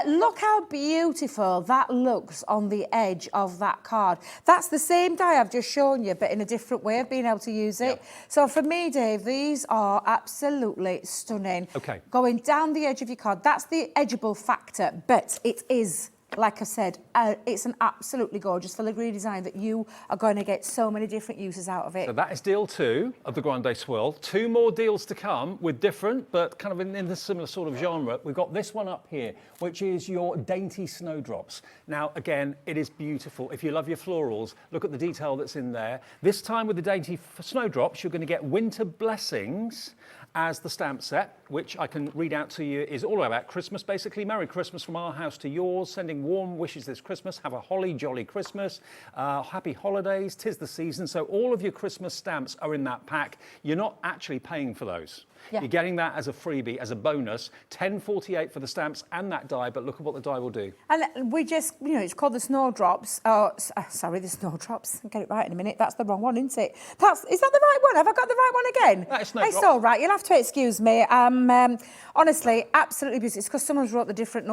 Look how beautiful that looks on the edge of that card. That's the same die I've just shown you, but in a different way of being able to use it. So for me, Dave, these are absolutely stunning. Okay. Going down the edge of your card, that's the edgeable factor, but it is, like I said, it's an absolutely gorgeous filigree design that you are going to get so many different uses out of it. So that is deal 2 of the Grande Swirl. 2 more deals to come with different, but kind of in the similar sort of genre. We've got this one up here, which is your dainty snowdrops. Now, again, it is beautiful. If you love your florals, look at the detail that's in there. This time with the dainty snowdrops, you're going to get Winter Blessings as the stamp set, which I can read out to you is all about Christmas, basically. Merry Christmas from our house to yours, sending warm wishes this Christmas. Have a holly jolly Christmas. Happy holidays, 'tis the season. So all of your Christmas stamps are in that pack. You're not actually paying for those. You're getting that as a freebie, as a bonus. $10.48 for the stamps and that die, but look at what the die will do. And we just, it's called the Snowdrops. Oh, sorry, the Snowdrops. I'll get it right in a minute. That's the wrong one, isn't it? Is that the right one? Have I got the right one again? That is Snowdrops. It's all right. You'll have to excuse me. Honestly, absolutely beautiful. It's because someone's wrote the different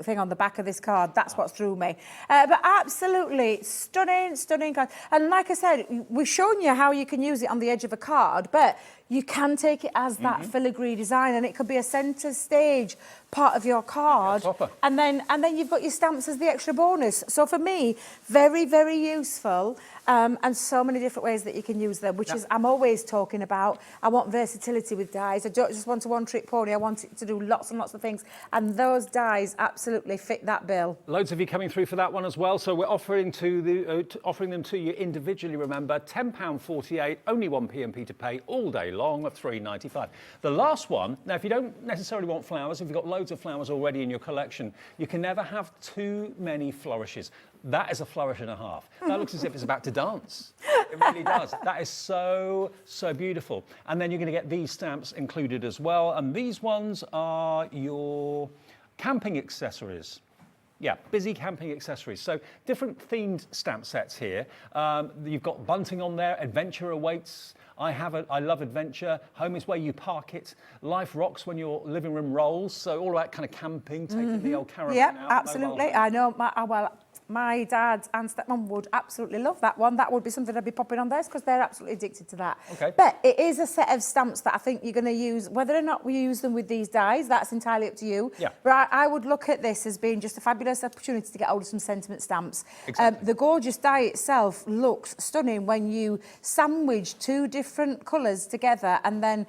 thing on the back of this card. That's what threw me. But absolutely stunning card. And like I said, we've shown you how you can use it on the edge of a card, but you can take it as that filigree design, and it could be a centre stage part of your card, and then you've got your stamps as the extra bonus. So for me, very, very useful, and so many different ways that you can use them, which is I'm always talking about. I want versatility with dies. I don't just want a one-trick pony. I want it to do lots and lots of things, and those dies absolutely fit that bill. Loads of you coming through for that one as well. So we're offering them to you individually. Remember, £10.48, only 1p&p to pay all day long of £3.95. The last one. Now, if you don't necessarily want flowers, if you've got loads of flowers already in your collection, you can never have too many flourishes. That is a flourish and a half. That looks as if it's about to dance. It really does. That is so, so beautiful. And then you're going to get these stamps included as well. And these ones are your camping accessories. Yeah, busy camping accessories. So different themed stamp sets here. You've got bunting on there, adventure awaits. I love adventure. Home is where you park it. Life rocks when your living room rolls. So all that kind of camping, taking the old caravan out. Yeah, absolutely. I know. My dad and stepmom would absolutely love that one. That would be something I'd be popping on theirs because they're absolutely addicted to that. Okay. But it is a set of stamps that I think you're going to use. Whether or not we use them with these dies, that's entirely up to you. Yeah. But I would look at this as being just a fabulous opportunity to get hold of some sentiment stamps. Exactly. The gorgeous die itself looks stunning when you sandwich two different colours together and then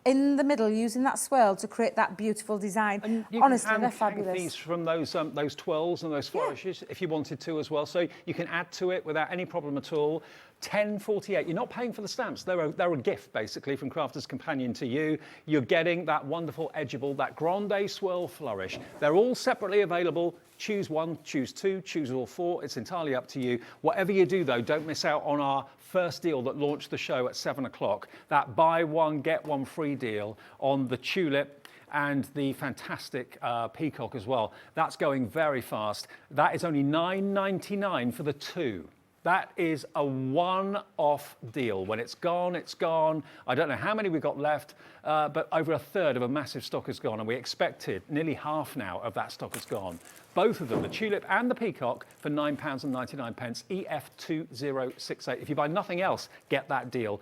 in the middle using that swirl to create that beautiful design. And you honestly, can they're fabulous. these from those twirls and those flourishes if you wanted to as well. So you can add to it without any problem at all. £10.48. You're not paying for the stamps. They're a gift basically from Crafter's Companion to you. You're getting that wonderful edgeable, that grande swirl flourish. They're all separately available. Choose one, choose two, choose all four. It's entirely up to you. Whatever you do though, don't miss out on our first deal that launched the show at 7 o'clock. That buy one, get one free deal on the tulip and the fantastic peacock as well. That's going very fast. That is only £9.99 for the two. That is a one-off deal. When it's gone, it's gone. I don't know how many we've got left, but over a third of a massive stock is gone, and we expected nearly half now of that stock is gone. Both of them, the tulip and the peacock, for £9.99, EF2068. If you buy nothing else, get that deal.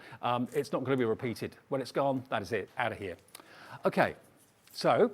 It's not going to be repeated. When it's gone, that is it, out of here. Okay, so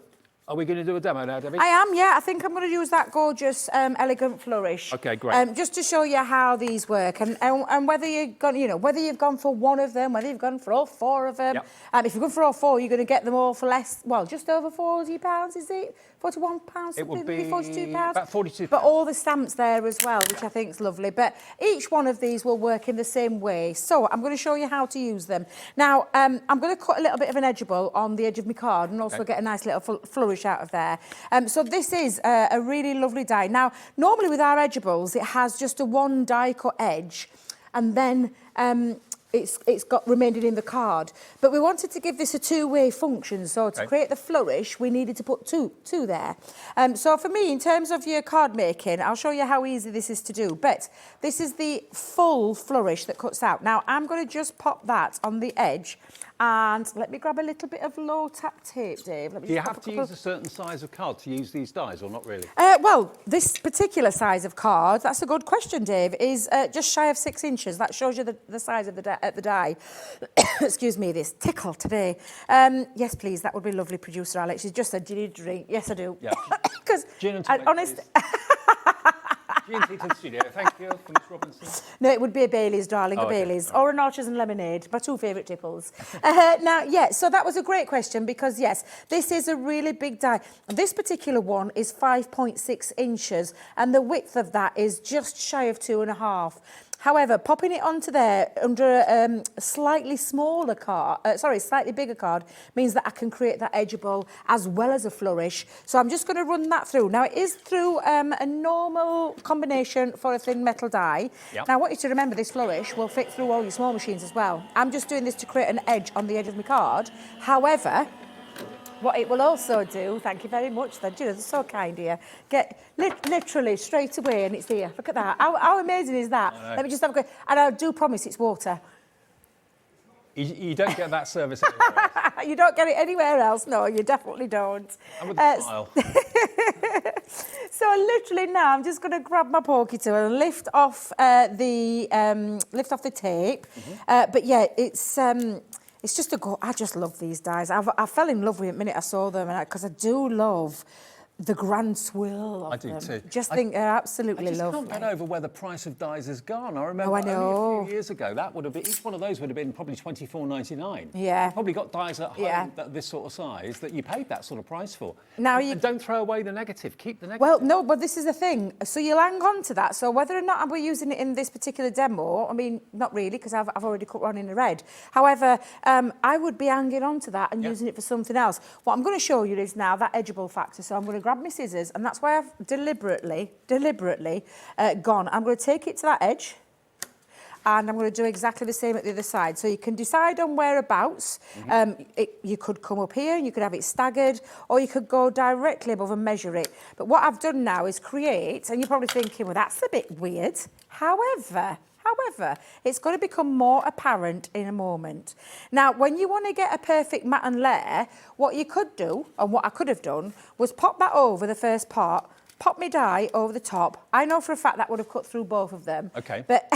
are we going to do a demo now, Debbie? I am, yeah. I think I'm going to use that gorgeous, elegant flourish. Okay, great. Just to show you how these work, and whether you've gone, whether you've gone for one of them, whether you've gone for all four of them. Yep. If you've gone for all four, you're going to get them all for less. Well, just over £40, is it? £41. It would be £42. about £42. But all the stamps there as well, which I think is lovely. But each one of these will work in the same way. So I'm going to show you how to use them. Now, I'm going to cut a little bit of an edgeable on the edge of my card and also get a nice little flourish out of there. So this is a really lovely die. Now, normally with our edgeables, it has just a one die cut edge, and then it's got remaining in the card. But we wanted to give this a two-way function. So to create the flourish, we needed to put two there. So for me, in terms of your card making, I'll show you how easy this is to do. But this is the full flourish that cuts out. Now, I'm going to just pop that on the edge. And let me grab a little bit of low tap tape, Dave. Let me Do you have to use a certain size of card to use these dies, or not really? Well, this particular size of card, that's a good question, Dave, is just shy of 6 inches. That shows you the size of the die. Excuse me, this tickle today. Yes, please, that would be lovely, producer Alex. She's just said, do you need a drink? Yes, I do. Yeah. Because, Gin and tonic, honest... Gin and tea to the studio. Thank you, Miss Robinson. No, it would be a Bailey's, darling, a Bailey's. Or an Archers and Lemonade, my two favourite tipples. Now, yeah, so that was a great question because, yes, this is a really big die. This particular one is 5.6 inches and the width of that is just shy of 2.5. However, popping it onto there under a slightly smaller card, slightly bigger card, means that I can create that edgeable as well as a flourish. So I'm just going to run that through. Now, it is through a normal combination for a thin metal die. Yep. Now, I want you to remember this flourish will fit through all your small machines as well. I'm just doing this to create an edge on the edge of my card. However, what it will also do, thank you very much, then, you know, that's so kind here. Get literally straight away and it's here. Look at that. How amazing is that? Let me just have a quick, and I do promise it's water. You don't get that service anywhere else. You don't get it anywhere else. No, you definitely don't. And with a smile. So literally now, I'm just going to grab my pokey tool and lift off the tape. But yeah, it's it's just I just love these dies. I fell in love with it the minute I saw them, because I do love the grand swirl of I do them. too. Just think they're absolutely I just lovely. can't get over where the price of dies has gone. I remember I know. only a few years ago, that would have been, each one of those would have been probably $24.99. Yeah. You've probably got dies at home Yeah. that this sort of size that you paid that sort of price for. Now and don't throw away the negative. Keep the negative. Well, no, but this is the thing. So you'll hang on to that. So whether or not we're using it in this particular demo, I mean, not really, because I've already cut one in the red. However, I would be hanging on to that and using it for something else. What I'm going to show you is now that edgeable factor. So I'm going to grab my scissors, and that's why I've deliberately gone. I'm going to take it to that edge, and I'm going to do exactly the same at the other side. So you can decide on whereabouts. You could come up here and you could have it staggered, or you could go directly above and measure it. But what I've done now is create, and you're probably thinking, well, that's a bit weird. However, it's going to become more apparent in a moment. Now, when you want to get a perfect mat and layer, what you could do, and what I could have done, was pop that over the first part, pop my die over the top. I know for a fact that would have cut through both of them. Okay. But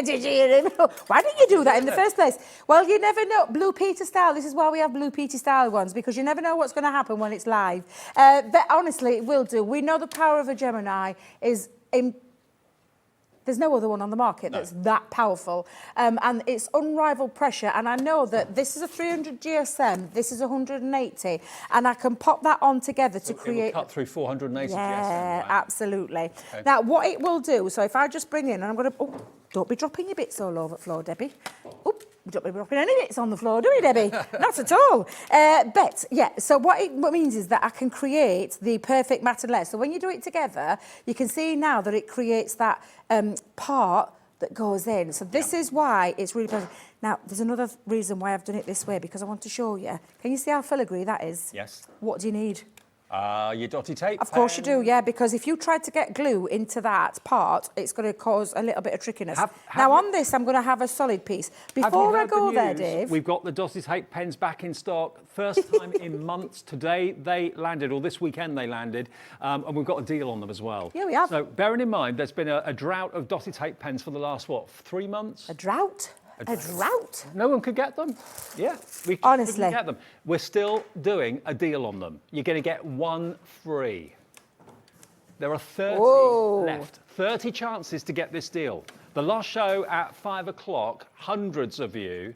did you hear him? Why didn't you do that in the first place? Well, you never know. Blue Peter style. This is why we have Blue Peter style ones, because you never know what's going to happen when it's live. But honestly, it will do. We know the power of a Gemini is there's no other one on the market that's that powerful. And it's unrivaled pressure. And I know that this is a 300 GSM, this is 180, and I can pop that on together to create... It will cut through 480 GSM. Yeah, Right? absolutely. Okay. Now, what it will do, so if I just bring in, and I'm going to... Oh, don't be dropping your bits all over the floor, Debbie. Oh, we don't be dropping any bits on the floor, do we, Debbie? Not at all. But, yeah, so what it means is that I can create the perfect mat and layer. So when you do it together, you can see now that it creates that part that goes in. So this is why it's really perfect. Now, there's another reason why I've done it this way, because I want to show you. Can you see how filigree that is? Yes. What do you need? Your dotty tape. Of course you do, yeah, because if you try to get glue into that part, it's going to cause a little bit of trickiness. Now, on this, I'm going to have a solid piece. Before I go there, Dave... We've got the dotty tape pens back in stock. First time in months. Today they landed, or this weekend they landed, and we've got a deal on them as well. Yeah, we have. So bearing in mind, there's been a drought of dotty tape pens for the last, 3 months? A drought? A drought? No one could get them. Yeah, we Honestly. couldn't get them. We're still doing a deal on them. You're going to get one free. There are 30 left. 30 chances to get this deal. The last show at 5 o'clock, hundreds of you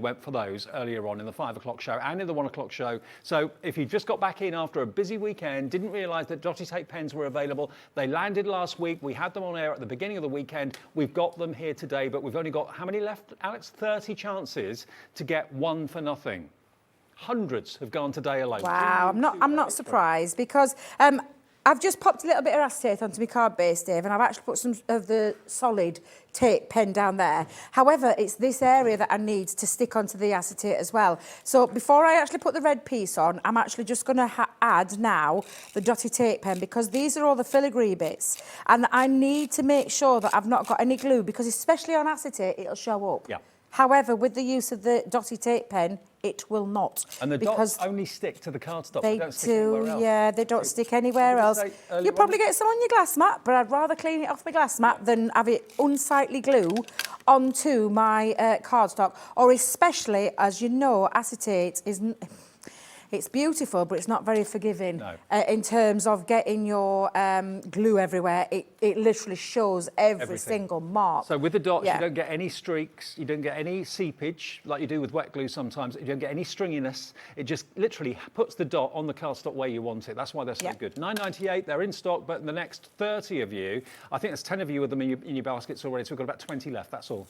went for those earlier on in the 5 o'clock show and in the 1 o'clock show. So if you just got back in after a busy weekend, didn't realise that dotty tape pens were available, they landed last week. We had them on air at the beginning of the weekend. We've got them here today, but we've only got, how many left, Alex? 30 chances to get one for nothing. Hundreds have gone today alone. Wow, I'm not surprised, because I've just popped a little bit of acetate onto my card base, Dave, and I've actually put some of the solid tape pen down there. However, it's this area that I need to stick onto the acetate as well. So before I actually put the red piece on, I'm actually just going to add now the dotty tape pen, because these are all the filigree bits. And I need to make sure that I've not got any glue, because especially on acetate, it'll show up. Yeah. However, with the use of the dotty tape pen, it will not. And the dots only stick to the cardstock. They don't stick anywhere else. yeah, they don't stick anywhere else. You'll probably get some on your glass mat, but I'd rather clean it off my glass mat than have it unsightly glue onto my cardstock. Or especially, as you know, acetate isn't... It's beautiful, but it's not very forgiving in terms of getting your glue everywhere. It literally shows every single mark. So with the dots, you don't get any streaks, you don't get any seepage like you do with wet glue sometimes. You don't get any stringiness. It just literally puts the dot on the cardstock where you want it. That's why they're so good. $9.98, they're in stock, but the next 30 of you, I think there's 10 of you with them in your baskets already, so we've got about 20 left, that's all.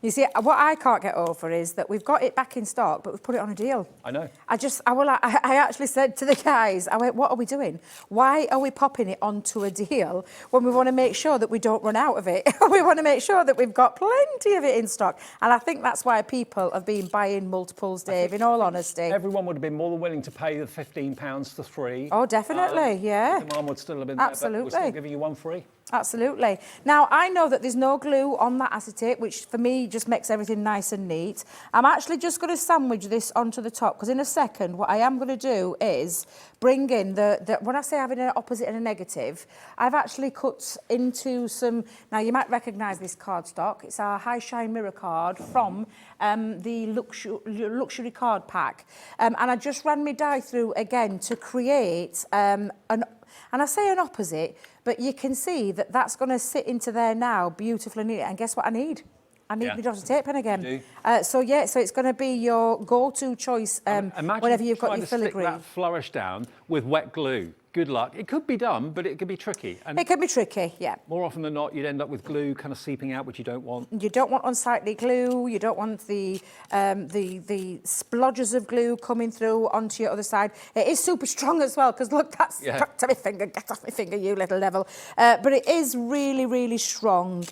You see, what I can't get over is that we've got it back in stock, but we've put it on a deal. I know. I actually said to the guys, I went, what are we doing? Why are we popping it onto a deal when we want to make sure that we don't run out of it? We want to make sure that we've got plenty of it in stock. And I think that's why people have been buying multiples, Dave, in all honesty. Everyone would have been more than willing to pay the £15 for free. Oh, definitely, yeah. The demand would still have been Absolutely. there, but we're still giving you one free. Absolutely. Now, I know that there's no glue on that acetate, which for me just makes everything nice and neat. I'm actually just going to sandwich this onto the top, because in a second, what I am going to do is bring in when I say having an opposite and a negative, I've actually cut into some, now you might recognise this cardstock. It's our High Shine Mirror card from the luxury card pack. And I just ran my die through again to create and I say an opposite, but you can see that that's going to sit into there now beautifully neat. And guess what I need? I need my dotted tape pen again. So it's going to be your go-to choice whenever you've got your filigree. Imagine that flourish down with wet glue. Good luck. It could be done, but it could be tricky. And it can be tricky, yeah. more often than not, you'd end up with glue kind of seeping out, which you don't want. You don't want unsightly glue. You don't want the splodges of glue coming through onto your other side. It is super strong as well, because look, that's stuck to my finger. Get off my finger, you little devil. But it is really, really strong.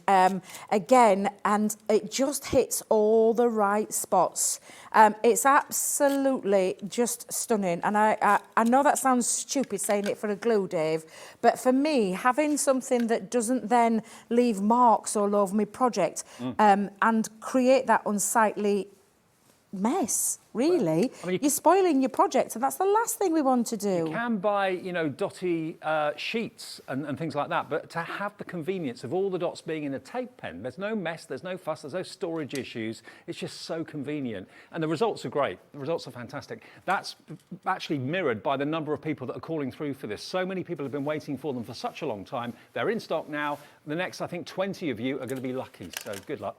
Again, and it just hits all the right spots. It's absolutely just stunning. And I know that sounds stupid saying it for a glue, Dave, but for me, having something that doesn't then leave marks all over my project and create that unsightly mess, really, I mean, you're spoiling your project, and that's the last thing we want to do. You can buy, you know, dotty sheets and things like that, but to have the convenience of all the dots being in a tape pen, there's no mess, there's no fuss, there's no storage issues. It's just so convenient. And the results are great. The results are fantastic. That's actually mirrored by the number of people that are calling through for this. So many people have been waiting for them for such a long time. They're in stock now. The next, I think, 20 of you are going to be lucky. So good luck.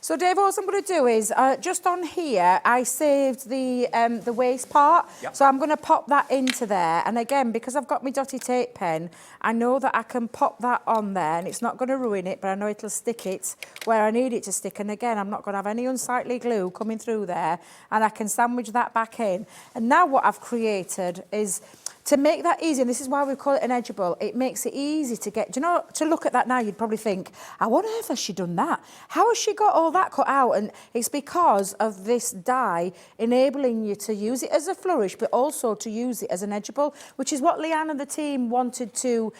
So Dave, what I'm going to do is, just on here, I saved the waste part. Yep. So I'm going to pop that into there. And again, because I've got my dotty tape pen, I know that I can pop that on there and it's not going to ruin it, but I know it'll stick it where I need it to stick. And again, I'm not going to have any unsightly glue coming through there, and I can sandwich that back in. And now what I've created is, to make that easy, and this is why we call it an edgeable, it makes it easy to get, do you know, to look at that now, you'd probably think, how on earth has she done that? How has she got all that cut out? And it's because of this die enabling you to use it as a flourish, but also to use it as an edgeable, which is what Leanne and the team wanted to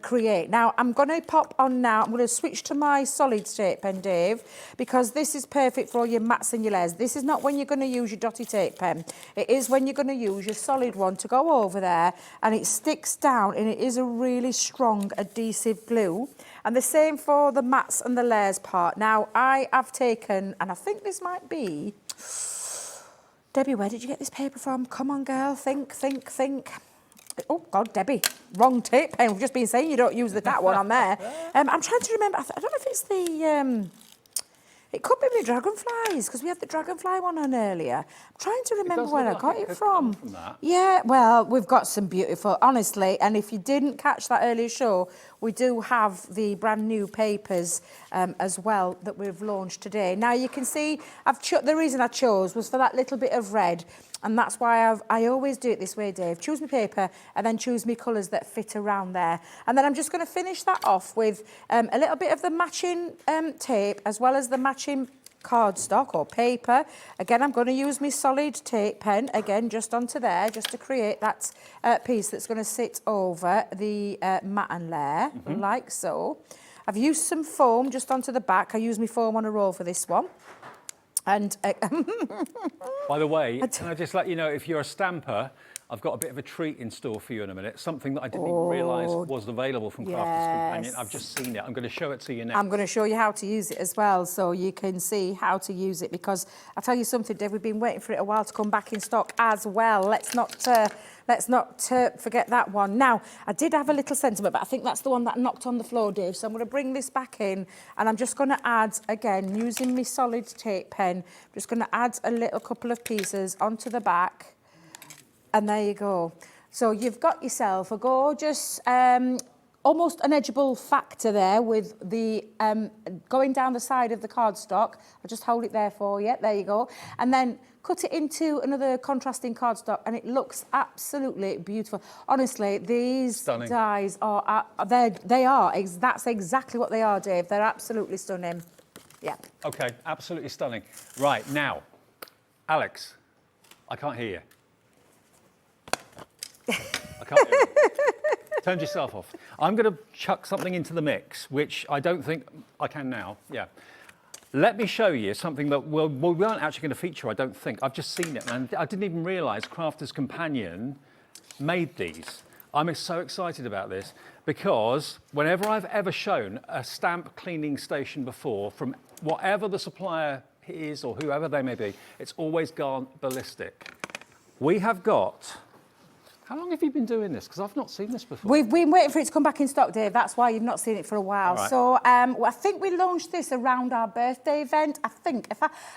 create. Now, I'm going to pop on now, I'm going to switch to my solid tape pen, Dave, because this is perfect for all your mats and your layers. This is not when you're going to use your dotty tape pen. It is when you're going to use your solid one to go over there, and it sticks down, and it is a really strong adhesive glue. And the same for the mats and the layers part. Now, I have taken, and I think this might be, Debbie, where did you get this paper from? Come on, girl, think. Oh, God, Debbie, wrong tape pen. We've just been saying you don't use that one on there. I'm trying to remember, I don't know if it's the... It could be the dragonflies, because we had the dragonfly one on earlier. I'm trying to remember where I got it from. Yeah, well, we've got some beautiful, honestly, and if you didn't catch that earlier show, we do have the brand new papers as well that we've launched today. Now, you can see, the reason I chose was for that little bit of red, and that's why I always do it this way, Dave. Choose my paper and then choose my colours that fit around there. And then I'm just going to finish that off with a little bit of the matching tape as well as the matching cardstock or paper. Again, I'm going to use my solid tape pen, again, just onto there, just to create that piece that's going to sit over the mat and layer, like so. I've used some foam just onto the back. I use my foam on a roll for this one. And by the way, can I just let you know, if you're a stamper, I've got a bit of a treat in store for you in a minute. Something that I didn't even realise was available from Crafter's Companion. I've just seen it. I'm going to show it to you now. I'm going to show you how to use it as well, so you can see how to use it. Because I'll tell you something, Dave, we've been waiting for it a while to come back in stock as well. Let's not forget that one. Now, I did have a little sentiment, but I think that's the one that knocked on the floor, Dave. So I'm going to bring this back in, and I'm just going to add, again, using my solid tape pen, I'm just going to add a little couple of pieces onto the back. And there you go. So you've got yourself a gorgeous, almost an edgeable factor there with the going down the side of the cardstock. I'll just hold it there for you. There you go. And then cut it into another contrasting cardstock, and it looks absolutely beautiful. Honestly, these dies are, that's exactly what they are, Dave. They're absolutely stunning. Yeah. Okay, absolutely stunning. Right, now, Alex, I can't hear you. I can't hear it. Turned yourself off. I'm going to chuck something into the mix, which I don't think I can now. Yeah. Let me show you something that we weren't actually going to feature, I don't think. I've just seen it, and I didn't even realise Crafter's Companion made these. I'm so excited about this because whenever I've ever shown a stamp cleaning station before, from whatever the supplier is or whoever they may be, it's always gone ballistic. We have got... How long have you been doing this? Because I've not seen this before. We've been waiting for it to come back in stock, Dave. That's why you've not seen it for a while. Right. So I think we launched this around our birthday event. I think,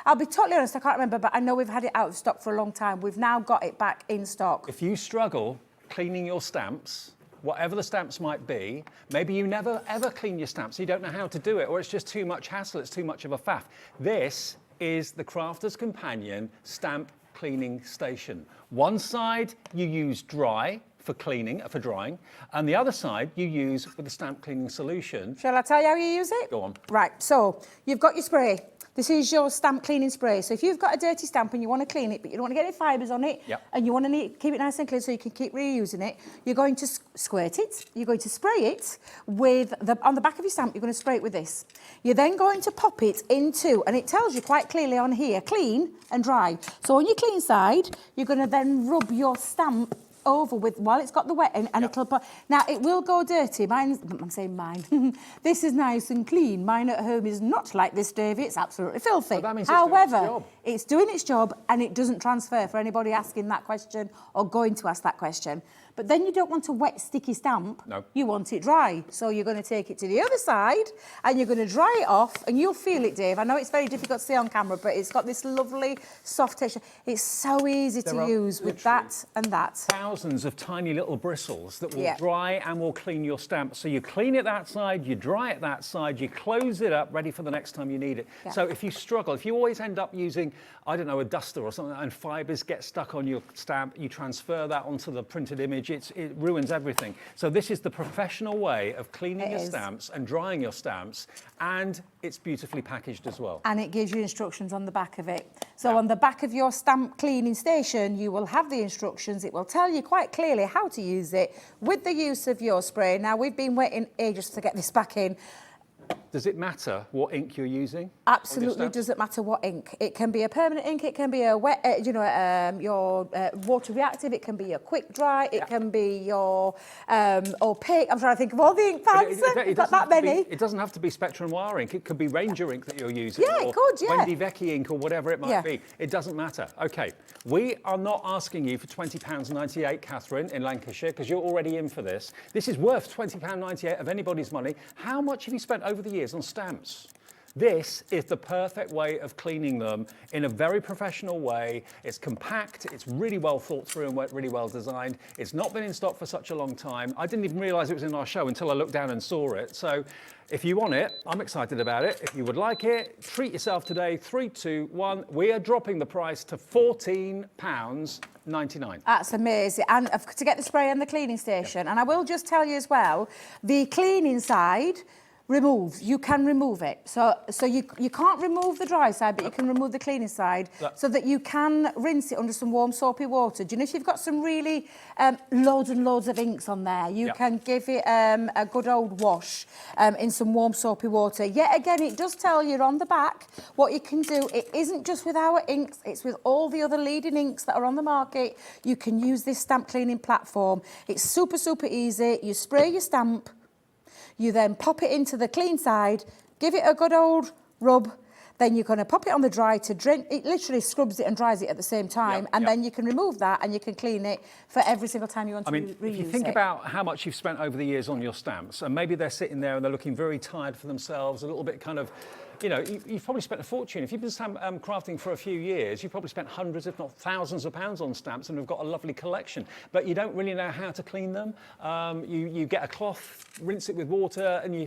I'll be totally honest, I can't remember, but I know we've had it out of stock for a long time. We've now got it back in stock. If you struggle cleaning your stamps, whatever the stamps might be, maybe you never ever clean your stamps, you don't know how to do it, or it's just too much hassle, it's too much of a faff. This is the Crafter's Companion Stamp Cleaning Station. One side you use dry for cleaning, for drying, and the other side you use with the stamp cleaning solution. Shall I tell you how you use it? Go on. Right, so you've got your spray. This is your stamp cleaning spray. So if you've got a dirty stamp and you want to clean it, but you don't want to get any fibres on it, Yep. and you want to keep it nice and clean so you can keep reusing it, you're going to squirt it, you're going to spray it with, on the back of your stamp, you're going to spray it with this. You're then going to pop it into, and it tells you quite clearly on here, clean and dry. So on your clean side, you're going to then rub your stamp over with while it's got the wet in, and it'll put, now it will go dirty. I'm saying mine. This is nice and clean. Mine at home is not like this, Davey. It's absolutely filthy. Well, that means however, it's doing its job and it doesn't transfer for anybody asking that question or going to ask that question. But then you don't want a wet, sticky stamp. No. You want it dry. So you're going to take it to the other side and you're going to dry it off, and you'll feel it, Dave. I know it's very difficult to see on camera, but it's got this lovely soft texture. It's so easy to use with that and that. Thousands of tiny little bristles that will Yeah. dry and will clean your stamp. So you clean it that side, you dry it that side, you close it up, ready for the next time you need it. Yeah. So if you struggle, if you always end up using, I don't know, a duster or something, and fibres get stuck on your stamp, you transfer that onto the printed image, it ruins everything. So this is the professional way of cleaning your stamps and drying your stamps, and it's beautifully packaged as well. And it gives you instructions on the back of it. So on the back of your stamp cleaning station, you will have the instructions. It will tell you quite clearly how to use it with the use of your spray. Now, we've been waiting ages to get this back in. Does it matter what ink you're using? Absolutely doesn't matter what ink. It can be a permanent ink, it can be a wet, your water reactive, it can be a quick dry, it can be your opaque. I'm trying to think of all the ink pads. Not that many. It doesn't have to be Spectrum Wire ink. It could be Ranger ink that you're using. Yeah, or it could, yeah. Wendy Vecchi ink or whatever it might be. It doesn't matter. Okay, we are not asking you for £20.98, Catherine, in Lancashire, because you're already in for this. This is worth £20.98 of anybody's money. How much have you spent over the years on stamps? This is the perfect way of cleaning them in a very professional way. It's compact, it's really well thought through and really well designed. It's not been in stock for such a long time. I didn't even realise it was in our show until I looked down and saw it. So if you want it, I'm excited about it. If you would like it, treat yourself today. 3, 2, 1. We are dropping the price to £14.99. That's amazing. And to get the spray and the cleaning station. And I will just tell you as well, the cleaning side, you can remove it. So you can't remove the dry side, but you can remove the cleaning side so that you can rinse it under some warm soapy water. Do you know, if you've got some really loads and loads of inks on there, you can give it a good old wash in some warm soapy water. Yet again, it does tell you on the back what you can do. It isn't just with our inks, it's with all the other leading inks that are on the market. You can use this stamp cleaning platform. It's super, super easy. You spray your stamp, you then pop it into the clean side, give it a good old rub, then you're going to pop it on the dry to drain. It literally scrubs it and dries it at the same time, and then you can remove that and you can clean it for every single time you want to reuse it. If you think about how much you've spent over the years on your stamps, and maybe they're sitting there and they're looking very tired for themselves, a little bit kind of, you know, you've probably spent a fortune. If you've been crafting for a few years, you've probably spent hundreds, if not thousands of pounds on stamps and have got a lovely collection, but you don't really know how to clean them. You get a cloth, rinse it with water, and you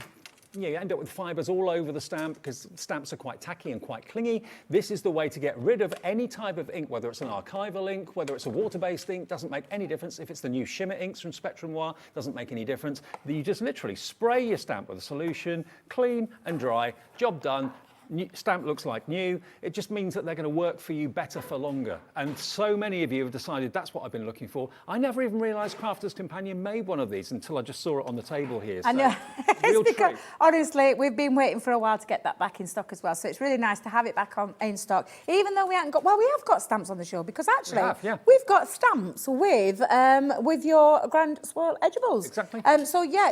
end up with fibres all over the stamp because stamps are quite tacky and quite clingy. This is the way to get rid of any type of ink, whether it's an archival ink, whether it's a water-based ink, doesn't make any difference. If it's the new shimmer inks from Spectrum Wire, doesn't make any difference. You just literally spray your stamp with a solution, clean and dry, job done. stamp looks like new. It just means that they're going to work for you better for longer. And so many of you have decided that's what I've been looking for. I never even realised Crafter's Companion made one of these until I just saw it on the table here. I know. Real It's because, treat. honestly, we've been waiting for a while to get that back in stock as well. So it's really nice to have it back in stock, even though we haven't got. Well, we have got stamps on the show because actually we've got stamps with your Grand Swirl Edgeables. Exactly.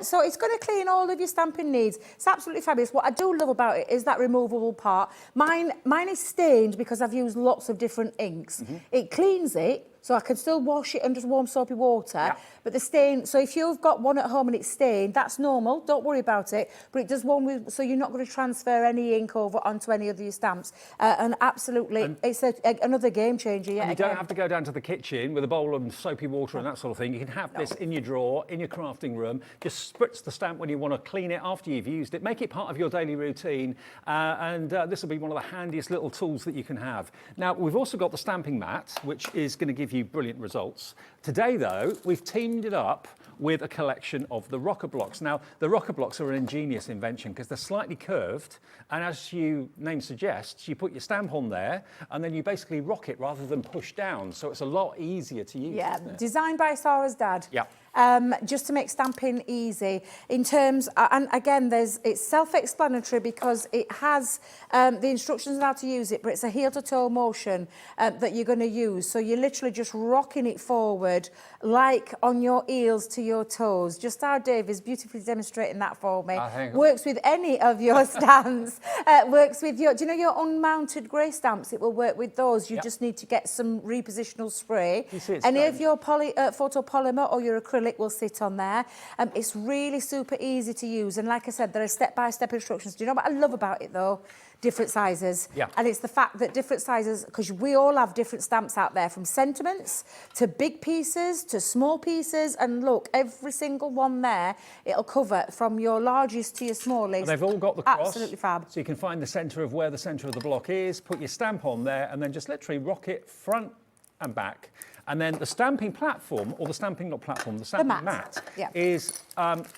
So it's going to clean all of your stamping needs. It's absolutely fabulous. What I do love about it is that removable part. Mine is stained because I've used lots of different inks. It cleans it. So I can still wash it under warm soapy water, but the stain, so if you've got one at home and it's stained, that's normal, don't worry about it, but it does one with, so you're not going to transfer any ink over onto any of your stamps. And absolutely, it's another game changer. And you don't have to go down to the kitchen with a bowl of soapy water and that sort of thing. You can have this in your drawer, in your crafting room, just spritz the stamp when you want to clean it after you've used it, make it part of your daily routine, and this will be one of the handiest little tools that you can have. Now, we've also got the stamping mat, which is going to give you brilliant results. Today, though, we've teamed it up with a collection of the rocker blocks. Now, the rocker blocks are an ingenious invention because they're slightly curved, and as your name suggests, you put your stamp on there, and then you basically rock it rather than push down, so it's a lot easier to use. Yeah, isn't it? designed by Sarah's dad. Yeah. Just to make stamping easy. In terms, and again, it's self-explanatory because it has the instructions on how to use it, but it's a heel-to-toe motion that you're going to use. So you're literally just rocking it forward, like on your heels to your toes. Just how Dave is beautifully demonstrating that for me. Works with any of your stamps. Works with your, do you know your unmounted grey stamps? It will work with those. You just need to get some repositional spray. Any of your photopolymer or your acrylic will sit on there. It's really super easy to use, and like I said, there are step-by-step instructions. Do you know what I love about it though? Different sizes. And it's the fact that different sizes, because we all have different stamps out there, from sentiments to big pieces to small pieces, and look, every single one there, it'll cover from your largest to your smallest. And they've all got the cross. Absolutely fab. So you can find the centre of where the centre of the block is, put your stamp on there, and then just literally rock it front and back. And then the stamping platform, or the stamping, not platform, the stamping mat is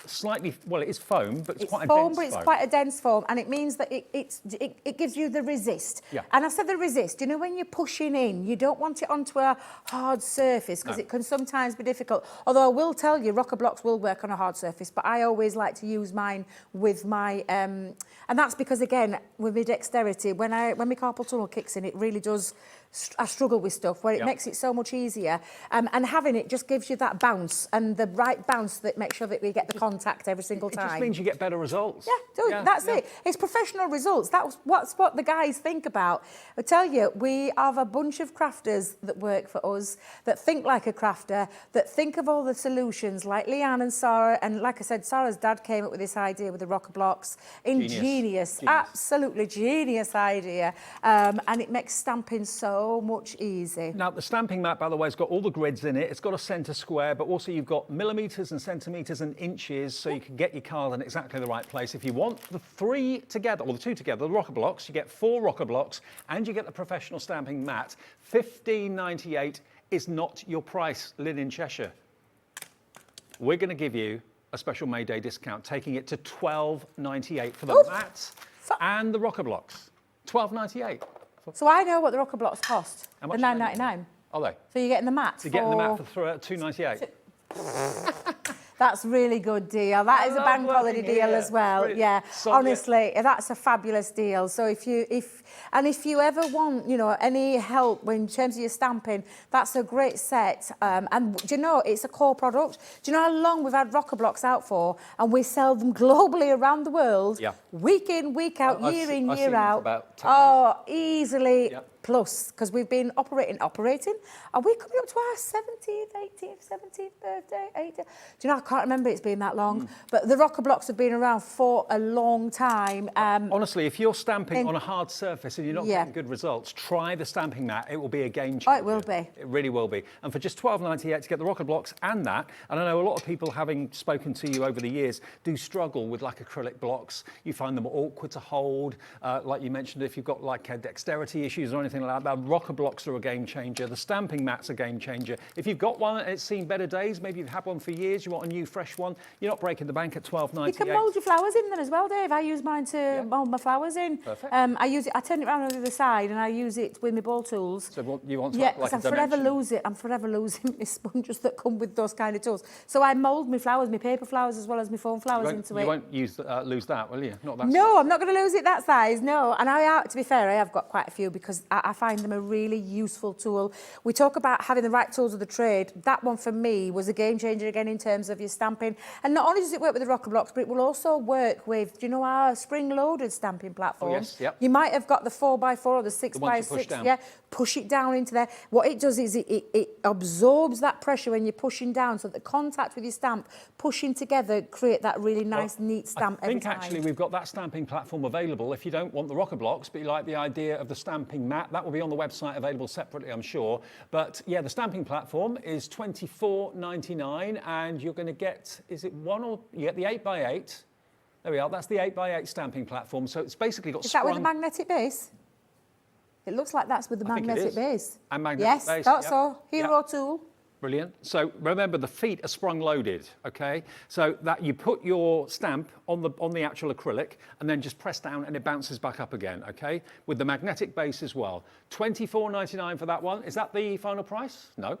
slightly, well, it is foam, but it's quite a dense foam. But it's quite a dense foam, and it means that it gives you the resist. And I said the resist, you know, when you're pushing in, you don't want it onto a hard surface because it can sometimes be difficult. Although I will tell you, rocker blocks will work on a hard surface, but I always like to use mine with my, and that's because, again, with my dexterity, when my carpal tunnel kicks in, it really does, I struggle with stuff where it makes it so much easier. And having it just gives you that bounce, and the right bounce that makes sure that we get the contact every single time. It just means you get better results. That's it. It's professional results. That's what the guys think about. I tell you, we have a bunch of crafters that work for us, that think like a crafter, that think of all the solutions, like Leanne and Sarah. And like I said, Sarah's dad came up with this idea with the rocker blocks. Ingenious. Absolutely genius idea. And it makes stamping so much easier. Now, the stamping mat, by the way, has got all the grids in it. It's got a centre square, but also you've got millimetres and centimetres and inches, so you can get your card in exactly the right place. If you want the three together, or the two together, the rocker blocks, you get 4 rocker blocks, and you get the professional stamping mat. $15.98 is not your price, Lynn in Cheshire. We're going to give you a special May Day discount, taking it to $12.98 for the mat and the rocker blocks. $12.98. So I know what the rocker blocks cost. How much? The $9.99. Are they? So you're getting the mat. You're getting the mat for $2.98. That's really good deal. That is a bank holiday deal as well. Brilliant. Yeah, honestly, that's a fabulous deal. So if you ever want, you know, any help in terms of your stamping, that's a great set. And do you know, it's a core product. Do you know how long we've had rocker blocks out for? And we sell them globally around the world, week in, week out, year in, year out. About 10 years. Easily. Plus, because we've been operating. Are we coming up to our 17th, 18th, 17th birthday? 18th? Do you know, I can't remember it's been that long. But the rocker blocks have been around for a long time. Honestly, if you're stamping on a hard surface and you're not getting good results, try the stamping mat. It will be a game changer. Oh, it will be. It really will be. And for just $12.98 to get the rocker blocks and that, and I know a lot of people, having spoken to you over the years, do struggle with like acrylic blocks. You find them awkward to hold. Like you mentioned, if you've got like dexterity issues or anything anything like that. The rocker blocks are a game changer. The stamping mat's a game changer. If you've got one and it's seen better days, maybe you've had one for years, you want a new fresh one, you're not breaking the bank at $12.98. You can mould your flowers in them as well, Dave. I use mine to mould my flowers in. Perfect. I use it. I turn it around on the other side and I use it with my ball tools. So you want to Yeah, act like a I'm forever dimension. I'm forever losing my sponges that come with those kind of tools. So I mould my flowers, my paper flowers as well as my foam flowers into it. You won't lose that, will you? Not that No, I'm not going to lose it that size, no. And to be fair, I have got quite a few because I find them a really useful tool. We talk about having the right tools of the trade. That one for me was a game changer again in terms of your stamping. And not only does it work with the rocker blocks, but it will also work with, do you know our spring-loaded stamping platform? Oh, yes, yep. You might have got the 4x4 or the 6x6. Yeah, push it down into there. What it does is it absorbs that pressure when you're pushing down, so that the contact with your stamp pushing together create that really nice, neat stamp every time. I think actually we've got that stamping platform available. If you don't want the rocker blocks, but you like the idea of the stamping mat, that will be on the website available separately, I'm sure. But yeah, the stamping platform is $24.99, and you're going to get, is it one or, you get the 8x8. There we are, that's the 8x8 stamping platform. So it's basically got Is that with the magnetic base? It looks like that's with the magnetic base. And magnetic base. Yes, thought so. Hero tool. Brilliant. So remember, the feet are sprung loaded, okay? So that you put your stamp on the actual acrylic and then just press down and it bounces back up again, okay? With the magnetic base as well. $24.99 for that one. Is that the final price? No.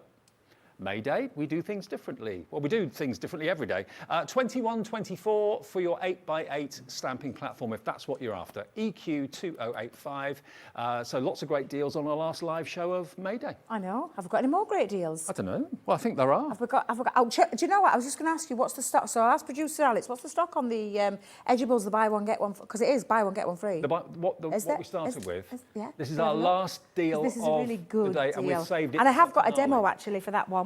May Day, we do things differently. Well, we do things differently every day. $21.24 for your 8x8 stamping platform, if that's what you're after. EQ2085. So lots of great deals on our last live show of May Day. I know. Have we got any more great deals? I don't know. Well, I think there are. Have we got, oh, do you know what? I was just going to ask you, what's the stock? So I'll ask producer Alex, what's the stock on the Edgeables, the buy one, get one, because it is buy one, get one free. What we started with, yeah, this is our last deal this is a really good the day, deal. and we've saved it. And I have got a demo, actually, for that one.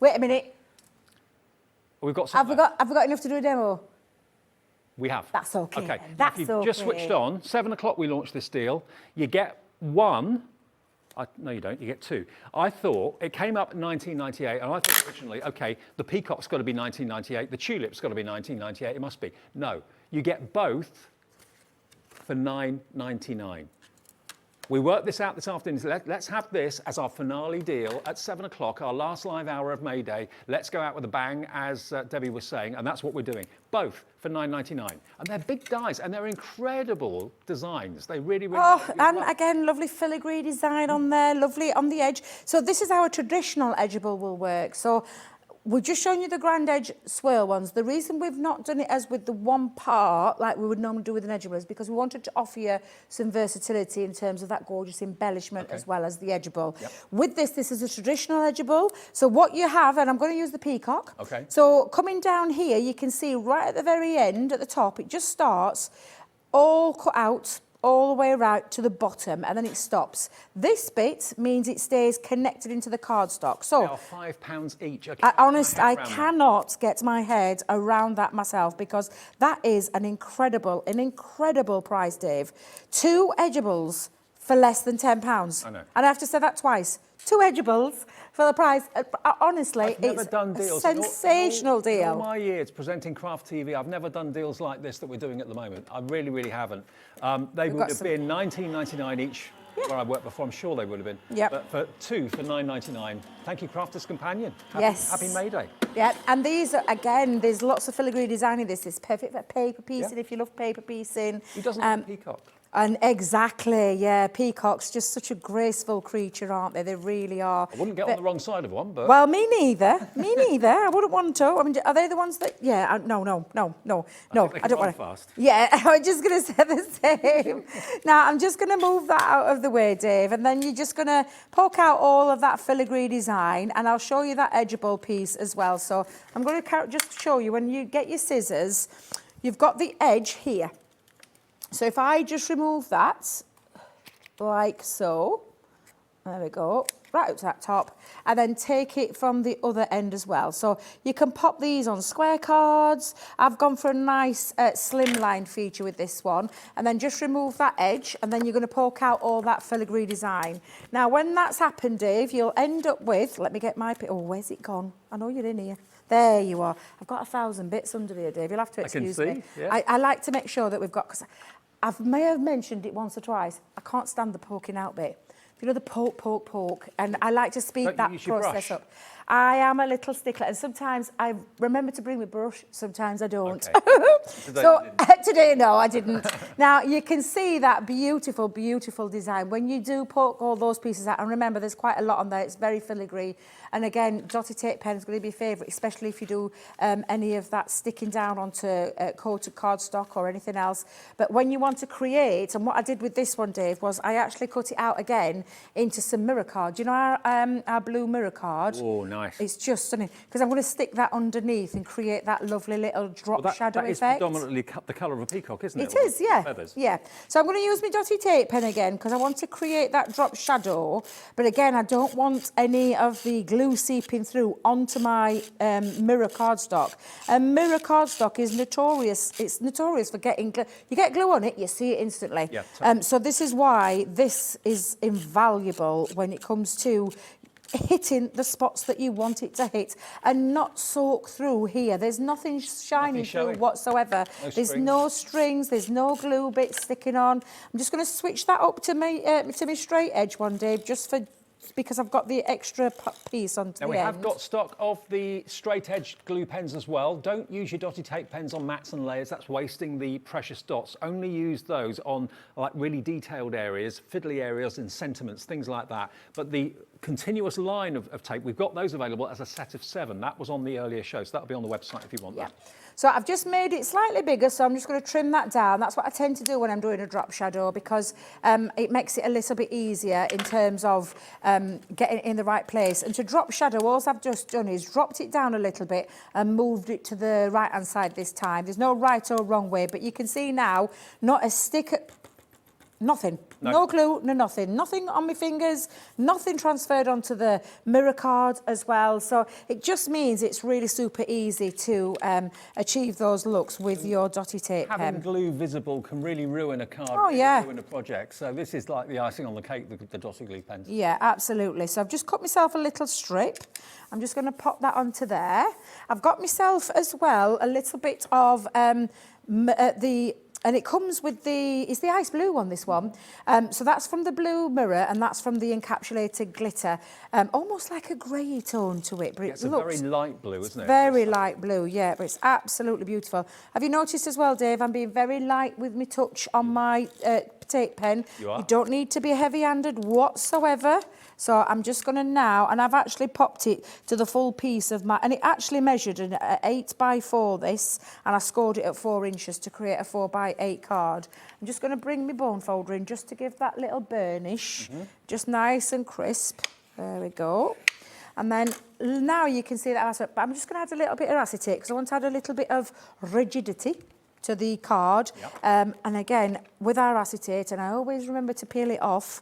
Wait a minute. We've got have we got enough to do a demo? We have. That's okay. Okay. That's if you've okay. just switched on, 7 o'clock we launched this deal. You get one. No, you don't. You get two. I thought it came up in 1998, and I thought originally, okay, the peacock's got to be 1998, the tulip's got to be 1998. It must be. No, you get both for $9.99. We worked this out this afternoon. Let's have this as our finale deal at 7 o'clock, our last live hour of May Day. Let's go out with a bang, as Debbie was saying, and that's what we're doing. Both for $9.99. And they're big dies, and they're incredible designs. They really, really and again, lovely filigree design on there, lovely on the edge. So this is how a traditional edgeable will work. So we're just showing you the grand edge swirl ones. The reason we've not done it as with the one part, like we would normally do with an edgeable, is because we wanted to offer you some versatility in terms of that gorgeous embellishment as well as the edgeable. Yep. With this is a traditional edgeable. So what you have, and I'm going to use the peacock. Okay. So coming down here, you can see right at the very end, at the top, it just starts all cut out, all the way right to the bottom, and then it stops. This bit means it stays connected into the cardstock. So they are £5 each. I cannot get my head around that myself, because that is an incredible price, Dave. 2 edgeables for less than £10. I know. And I have to say that twice. 2 edgeables for the price. Honestly, it's a sensational deal. In all my years presenting Craft TV, I've never done deals like this that we're doing at the moment. I really, really haven't. They would have been $19.99 each where I worked before. I'm sure they would have been. Yep. But for 2 for $9.99. Thank you, Crafters Companion. Happy May Day. Yeah, and these are, again, there's lots of filigree design in this. It's perfect for paper piecing if you love paper piecing. Who doesn't like peacock? And exactly, yeah, peacocks, just such a graceful creature, aren't they? They really are. I wouldn't get on the wrong side of one, but... Well, me neither. Me neither. I wouldn't want to. I mean, are they the ones that... Yeah, no. I don't want to... Fast. Yeah, I was just going to say the same. Now, I'm just going to move that out of the way, Dave, and then you're just going to poke out all of that filigree design, and I'll show you that edgeable piece as well. So I'm going to just show you, when you get your scissors, you've got the edge here. So if I just remove that, like so, there we go, right up to that top, and then take it from the other end as well. So you can pop these on square cards. I've gone for a nice slimline feature with this one, and then just remove that edge, and then you're going to poke out all that filigree design. Now, when that's happened, Dave, you'll end up with, let me get my, oh, where's it gone? I know you're in here. There you are. I've got 1,000 bits under here, Dave. You'll have to excuse me. Yeah. I like to make sure that we've got, because I may have mentioned it once or twice, I can't stand the poking out bit. you know, the poke, poke, poke. And I like to speed Don't you that use your process brush? up. I am a little stickler, and sometimes I remember to bring my brush, sometimes I don't. Today So you didn't. today, no, I didn't. Now, you can see that beautiful, beautiful design. When you do poke all those pieces out, and remember, there's quite a lot on there, it's very filigree. And again, Dotty tape pen is going to be a favourite, especially if you do any of that sticking down onto coated cardstock or anything else. But when you want to create, and what I did with this one, Dave, was I actually cut it out again into some mirror card. Do you know our blue mirror card? Oh, nice. It's just stunning, because I'm going to stick that underneath and create that lovely little drop shadow that is effect. predominantly the colour of a peacock, isn't it? It is, yeah. Feathers. Yeah. So I'm going to use my Dotty tape pen again because I want to create that drop shadow. But again, I don't want any of the glue seeping through onto my mirror cardstock. And mirror cardstock is notorious. It's notorious for getting glue. You get glue on it, you see it instantly. Yeah, so this is why this is invaluable when it comes to hitting the spots that you want it to hit and not soak through here. There's nothing shining through whatsoever. There's no strings, there's no glue bits sticking on. I'm just going to switch that up to my straight edge one, Dave, just for because I've got the extra piece onto the end. Now we have got stock of the straight edge glue pens as well. Don't use your Dotty tape pens on mats and layers, that's wasting the precious dots. Only use those on like really detailed areas, fiddly areas and sentiments, things like that. But the continuous line of tape, we've got those available as a set of 7. That was on the earlier show, so that'll be on the website if you want that. So I've just made it slightly bigger, so I'm just going to trim that down. That's what I tend to do when I'm doing a drop shadow, because it makes it a little bit easier in terms of getting it in the right place. And to drop shadow, all I've just done is dropped it down a little bit and moved it to the right-hand side this time. There's no right or wrong way, but you can see now, not a stick... Nothing. No glue, no nothing. Nothing on my fingers, nothing transferred onto the mirror card as well. So it just means it's really super easy to achieve those looks with your Dotty tape pen. Having glue visible can really ruin a card, ruin a project. So this is like the icing on the cake, the Dotty glue pens. Yeah, absolutely. So I've just cut myself a little strip. I'm just going to pop that onto there. I've got myself as well a little bit of and it comes with it's the ice blue one, this one. So that's from the blue mirror and that's from the encapsulated glitter. Almost like a grey tone to it, but it It's looks... a very light blue, isn't it? Very light blue, yeah, but it's absolutely beautiful. Have you noticed as well, Dave, I'm being very light with my touch on my tape pen. You are. You don't need to be heavy-handed whatsoever. So I'm just going to now, and I've actually popped it to the full piece of my, and it actually measured an 8x4 this, and I scored it at 4 inches to create a 4x8 card. I'm just going to bring my bone folder in just to give that little burnish, just nice and crisp. There we go. And then now you can see that, but I'm just going to add a little bit of acetate because I want to add a little bit of rigidity to the card. And again, with our acetate, and I always remember to peel it off,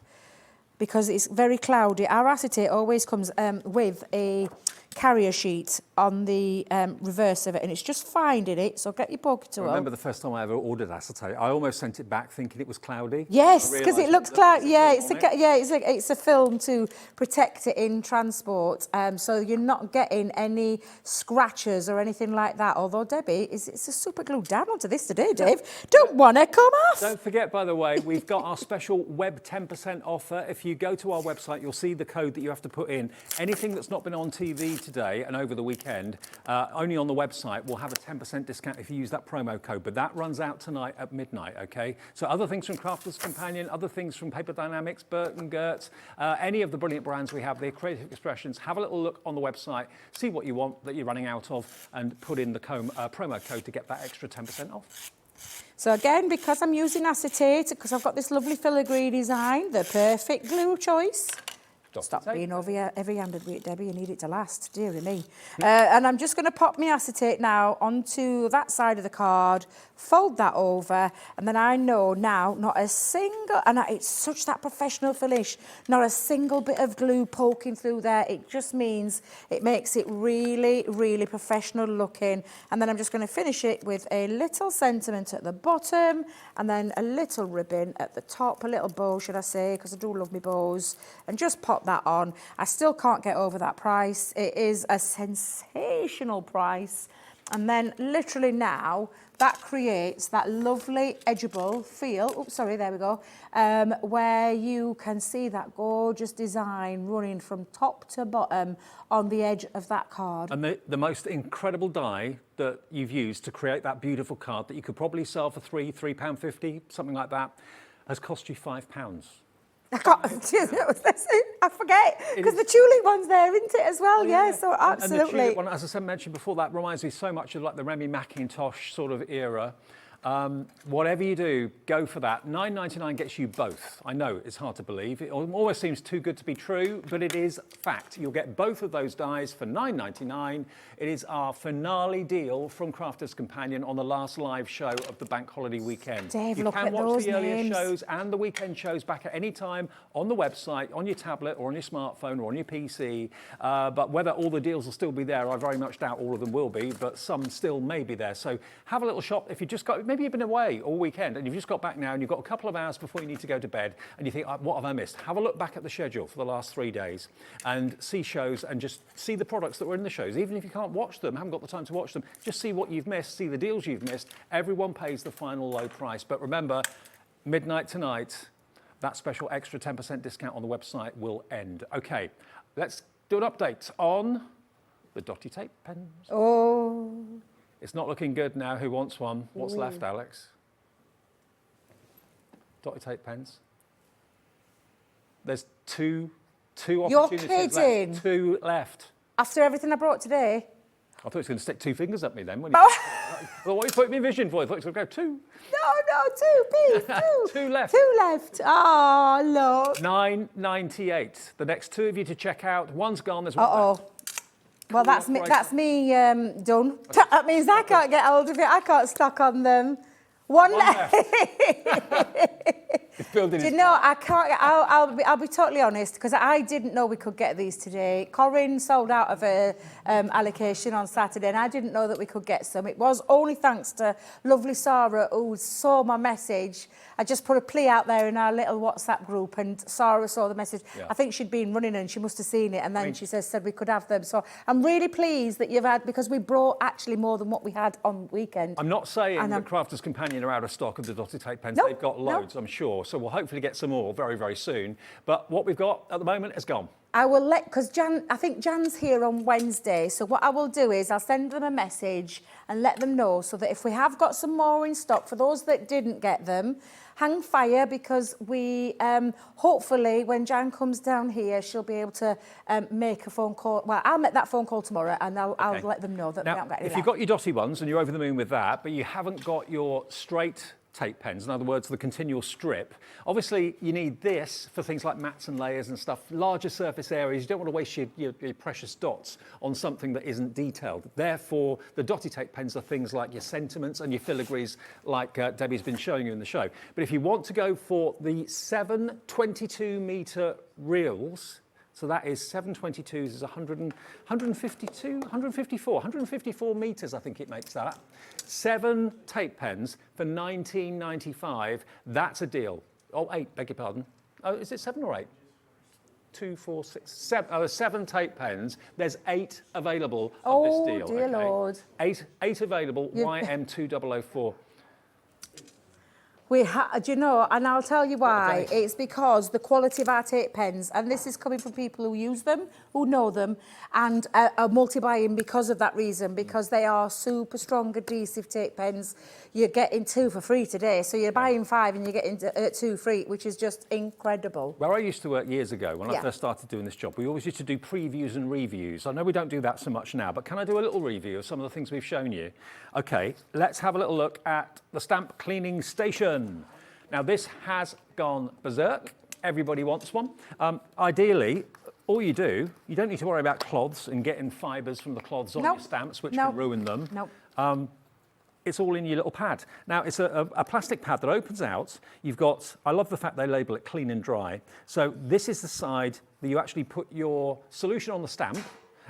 because it's very cloudy. Our acetate always comes with a carrier sheet on the reverse of it, and it's just finding it, so get your poker tool. I remember the first time I ever ordered acetate, I almost sent it back thinking it was cloudy. Yes, because it looks cloudy. Yeah, it's a film to protect it in transport, so you're not getting any scratches or anything like that. Although Debbie, it's a super glue down onto this today, Dave. Don't want to come off. Don't forget, by the way, we've got our special web 10% offer. If you go to our website, you'll see the code that you have to put in. Anything that's not been on TV today and over the weekend, only on the website, will have a 10% discount if you use that promo code, but that runs out tonight at midnight, okay? So other things from Crafter's Companion, other things from Paper Dienamics, Burt & Gertz, any of the brilliant brands we have, their creative expressions, have a little look on the website, see what you want that you're running out of, and put in the promo code to get that extra 10% off. So again, because I'm using acetate, because I've got this lovely filigree design, the perfect glue choice. Stop being heavy-handed with it, Debbie. You need it to last, dearie me. And I'm just going to pop my acetate now onto that side of the card, fold that over, and then I know now not a single, and it's such that professional finish, not a single bit of glue poking through there. It just means it makes it really, really professional looking. And then I'm just going to finish it with a little sentiment at the bottom, and then a little ribbon at the top, a little bow, should I say, because I do love my bows, and just pop that on. I still can't get over that price. It is a sensational price. And then literally now, that creates that lovely edgeable feel. Oops, sorry, there we go. Where you can see that gorgeous design running from top to bottom on the edge of that card. And the most incredible die that you've used to create that beautiful card that you could probably sell for £3.50, something like that, has cost you £5. I can't, I forget, because the tulip one's there, isn't it, as well? Yeah, so absolutely. And the tulip one, as I said, mentioned before, that reminds me so much of like the Remy McIntosh sort of era. Whatever you do, go for that. $9.99 gets you both. I know, it's hard to believe. It almost seems too good to be true, but it is fact. You'll get both of those dies for $9.99. It is our finale deal from Crafters Companion on the last live show of the bank holiday weekend. Dave, you look can at watch those the earlier names. shows and the weekend shows back at any time on the website, on your tablet or on your smartphone or on your PC. But whether all the deals will still be there, I very much doubt all of them will be, but some still may be there. So have a little shop. If you just got, maybe you've been away all weekend and you've just got back now and you've got a couple of hours before you need to go to bed and you think, what have I missed? Have a look back at the schedule for the last 3 days and see shows and just see the products that were in the shows. Even if you can't watch them, haven't got the time to watch them, just see what you've missed, see the deals you've missed. Everyone pays the final low price. But remember, midnight tonight, that special extra 10% discount on the website will end. Okay, let's do an update on the Dotty tape pens. Oh. It's not looking good now. Who wants one? What's left, Alex? Dotty tape pens. There's two opportunities kidding. left. 2 left. After everything I brought today? I thought he was going to stick 2 fingers at me then. When he, what are you putting me in vision for? I thought he was going to go 2. No, 2, please, 2. 2 left. 2 left. Oh, look. $9.98. The next 2 of you to check out. One's gone. There's one left. Well, that's me done. That means I can't get hold of it. I can't stock on them. One left. Do you know, I can't, I'll be totally honest, because I didn't know we could get these today. Corinne sold out of her allocation on Saturday, and I didn't know that we could get some. It was only thanks to lovely Sarah, who saw my message. I just put a plea out there in our little WhatsApp group, and Sarah saw the message. Yeah. I think she'd been running and she must have seen it, and then she said we could have them. So I'm really pleased that you've had, because we brought actually more than what we had on weekend. I'm not saying that Crafters Companion are out of stock of the Dotty tape pens. They've got loads, I'm sure. So we'll hopefully get some more very, very soon. But what we've got at the moment is gone. I will because I think Jan's here on Wednesday. So what I will do is I'll send them a message and let them know, so that if we have got some more in stock, for those that didn't get them, hang fire, because we hopefully when Jan comes down here, she'll be able to make a phone call. Well, I'll make that phone call tomorrow, and I'll let them know that we haven't got any left. If you've got your Dotty ones and you're over the moon with that, but you haven't got your straight tape pens, in other words, the continual strip. Obviously, you need this for things like mats and layers and stuff, larger surface areas. You don't want to waste your precious dots on something that isn't detailed. Therefore, the Dotty tape pens are things like your sentiments and your filagrees, like Debbie's been showing you in the show. But if you want to go for the 7 22-metre reels, so that is 722s is 154 metres, I think it makes that. 7 tape pens for $19.95. That's a deal. Oh, 8, beg your pardon. Oh, is it 7 or 8? 2, 4, 6, 7. Oh, 7 tape pens. There's 8 available of this deal. Oh, dear Lord. 8 available, YM2004. Do you know, and I'll tell you why. Okay. It's because the quality of our tape pens, and this is coming from people who use them, who know them, and are multi-buying because of that reason, because they are super strong adhesive tape pens. You're getting 2 for free today, so you're buying 5 and you're getting 2 free, which is just incredible. Where I used to work years ago, when I first started doing this job, we always used to do previews and reviews. I know we don't do that so much now, but can I do a little review of some of the things we've shown you? Okay, let's have a little look at the stamp cleaning station. Now this has gone berserk. Everybody wants one. Ideally, all you don't need to worry about cloths and getting fibres from the cloths on your stamps, which can ruin them. It's all in your little pad. Now, it's a plastic pad that opens out. You've got, I love the fact they label it clean and dry. So this is the side that you actually put your solution on the stamp,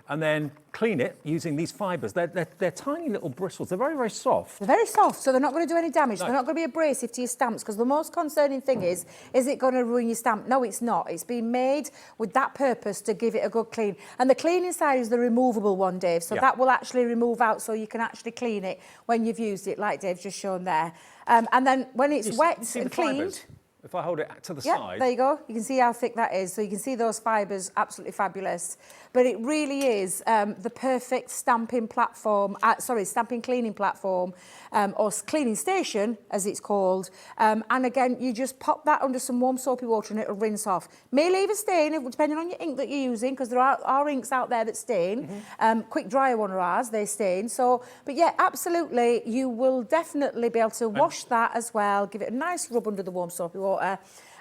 and then clean it using these fibres. They're tiny little bristles. They're very, very soft. They're very soft, so they're not going to do any damage. No. They're not going to be abrasive to your stamps, because the most concerning thing is it going to ruin your stamp? No, it's not. It's been made with that purpose to give it a good clean. And the cleaning side is the removable one, Dave, so that will actually remove out, so you can actually clean it when you've used it, like Dave's just shown there. And then when it's wet and cleaned... Fibres? If I hold it to the Yeah, side... there you go. You can see how thick that is. So you can see those fibres, absolutely fabulous. But it really is the perfect stamping platform, stamping cleaning platform, or cleaning station, as it's called. And again, you just pop that under some warm soapy water and it'll rinse off. May leave a stain, depending on your ink that you're using, because there are inks out there that stain. Quick dryer one of ours, they stain. So, but yeah, absolutely, you will definitely be able to wash that as well, give it a nice rub under the warm soapy water,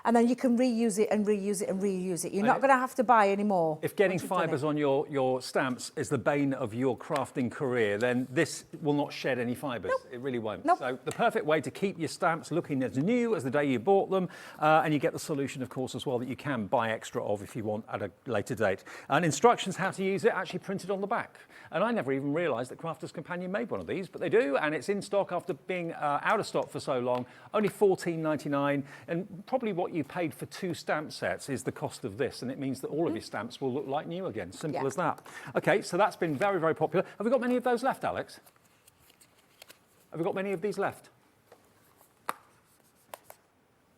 and then you can reuse it and reuse it and reuse it. You're not going to have to buy any more. If getting fibres on your stamps is the bane of your crafting career, then this will not shed any fibres. Nope. It really won't. Nope. So the perfect way to keep your stamps looking as new as the day you bought them, and you get the solution, of course, as well, that you can buy extra of if you want at a later date. And instructions how to use it actually printed on the back. And I never even realised that Crafter's Companion made one of these, but they do, and it's in stock after being out of stock for so long. Only $14.99, and probably what you paid for 2 stamp sets is the cost of this, and it means that all of your stamps will look like new again. Simple as that. Okay, so that's been very, very popular. Have we got many of those left, Alex? Have we got many of these left?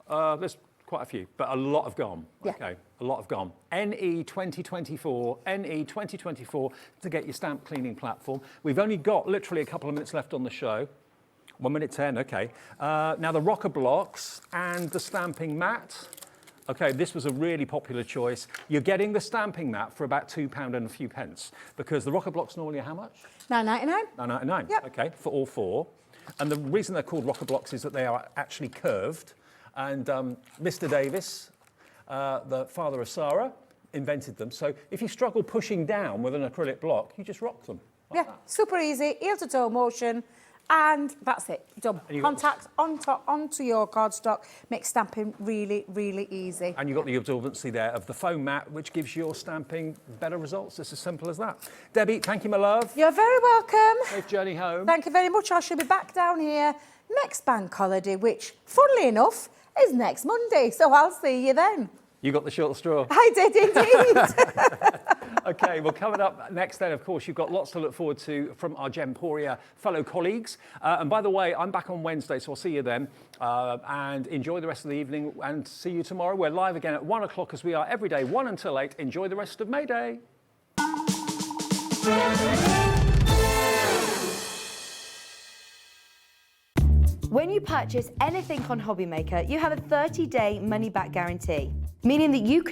There's quite a few, but a lot have gone. Yeah. Okay, a lot have gone. NE 2024 to get your stamp cleaning platform. We've only got literally a couple of minutes left on the show. 1 minute 10, okay. Now the rocker blocks and the stamping mat. Okay, this was a really popular choice. You're getting the stamping mat for about £2 and a few pence, because the rocker blocks normally are how much? £9.99. £9.99, Yep. okay, for all 4. And the reason they're called rocker blocks is that they are actually curved. And Mr. Davis, the father of Sarah, invented them. So if you struggle pushing down with an acrylic block, you just rock them. Like that. Super easy, heel to toe motion, and that's it, done. Contact onto your cardstock, makes stamping really, really easy. And you've got the absorbency there of the foam mat, which gives your stamping better results. It's as simple as that. Debbie, thank you, my love. You're very welcome. Safe journey home. Thank you very much. I shall be back down here next bank holiday, which, funnily enough, is next Monday. So I'll see you then. You got the short straw. I did indeed. Okay, well, coming up next then, of course, you've got lots to look forward to from our Gemporia fellow colleagues. And by the way, I'm back on Wednesday, so I'll see you then. And enjoy the rest of the evening, and see you tomorrow. We're live again at 1 o'clock, as we are every day, 1 until 8. Enjoy the rest of May Day. When you purchase anything on HobbyMaker, you have a 30-day money-back guarantee, meaning that you can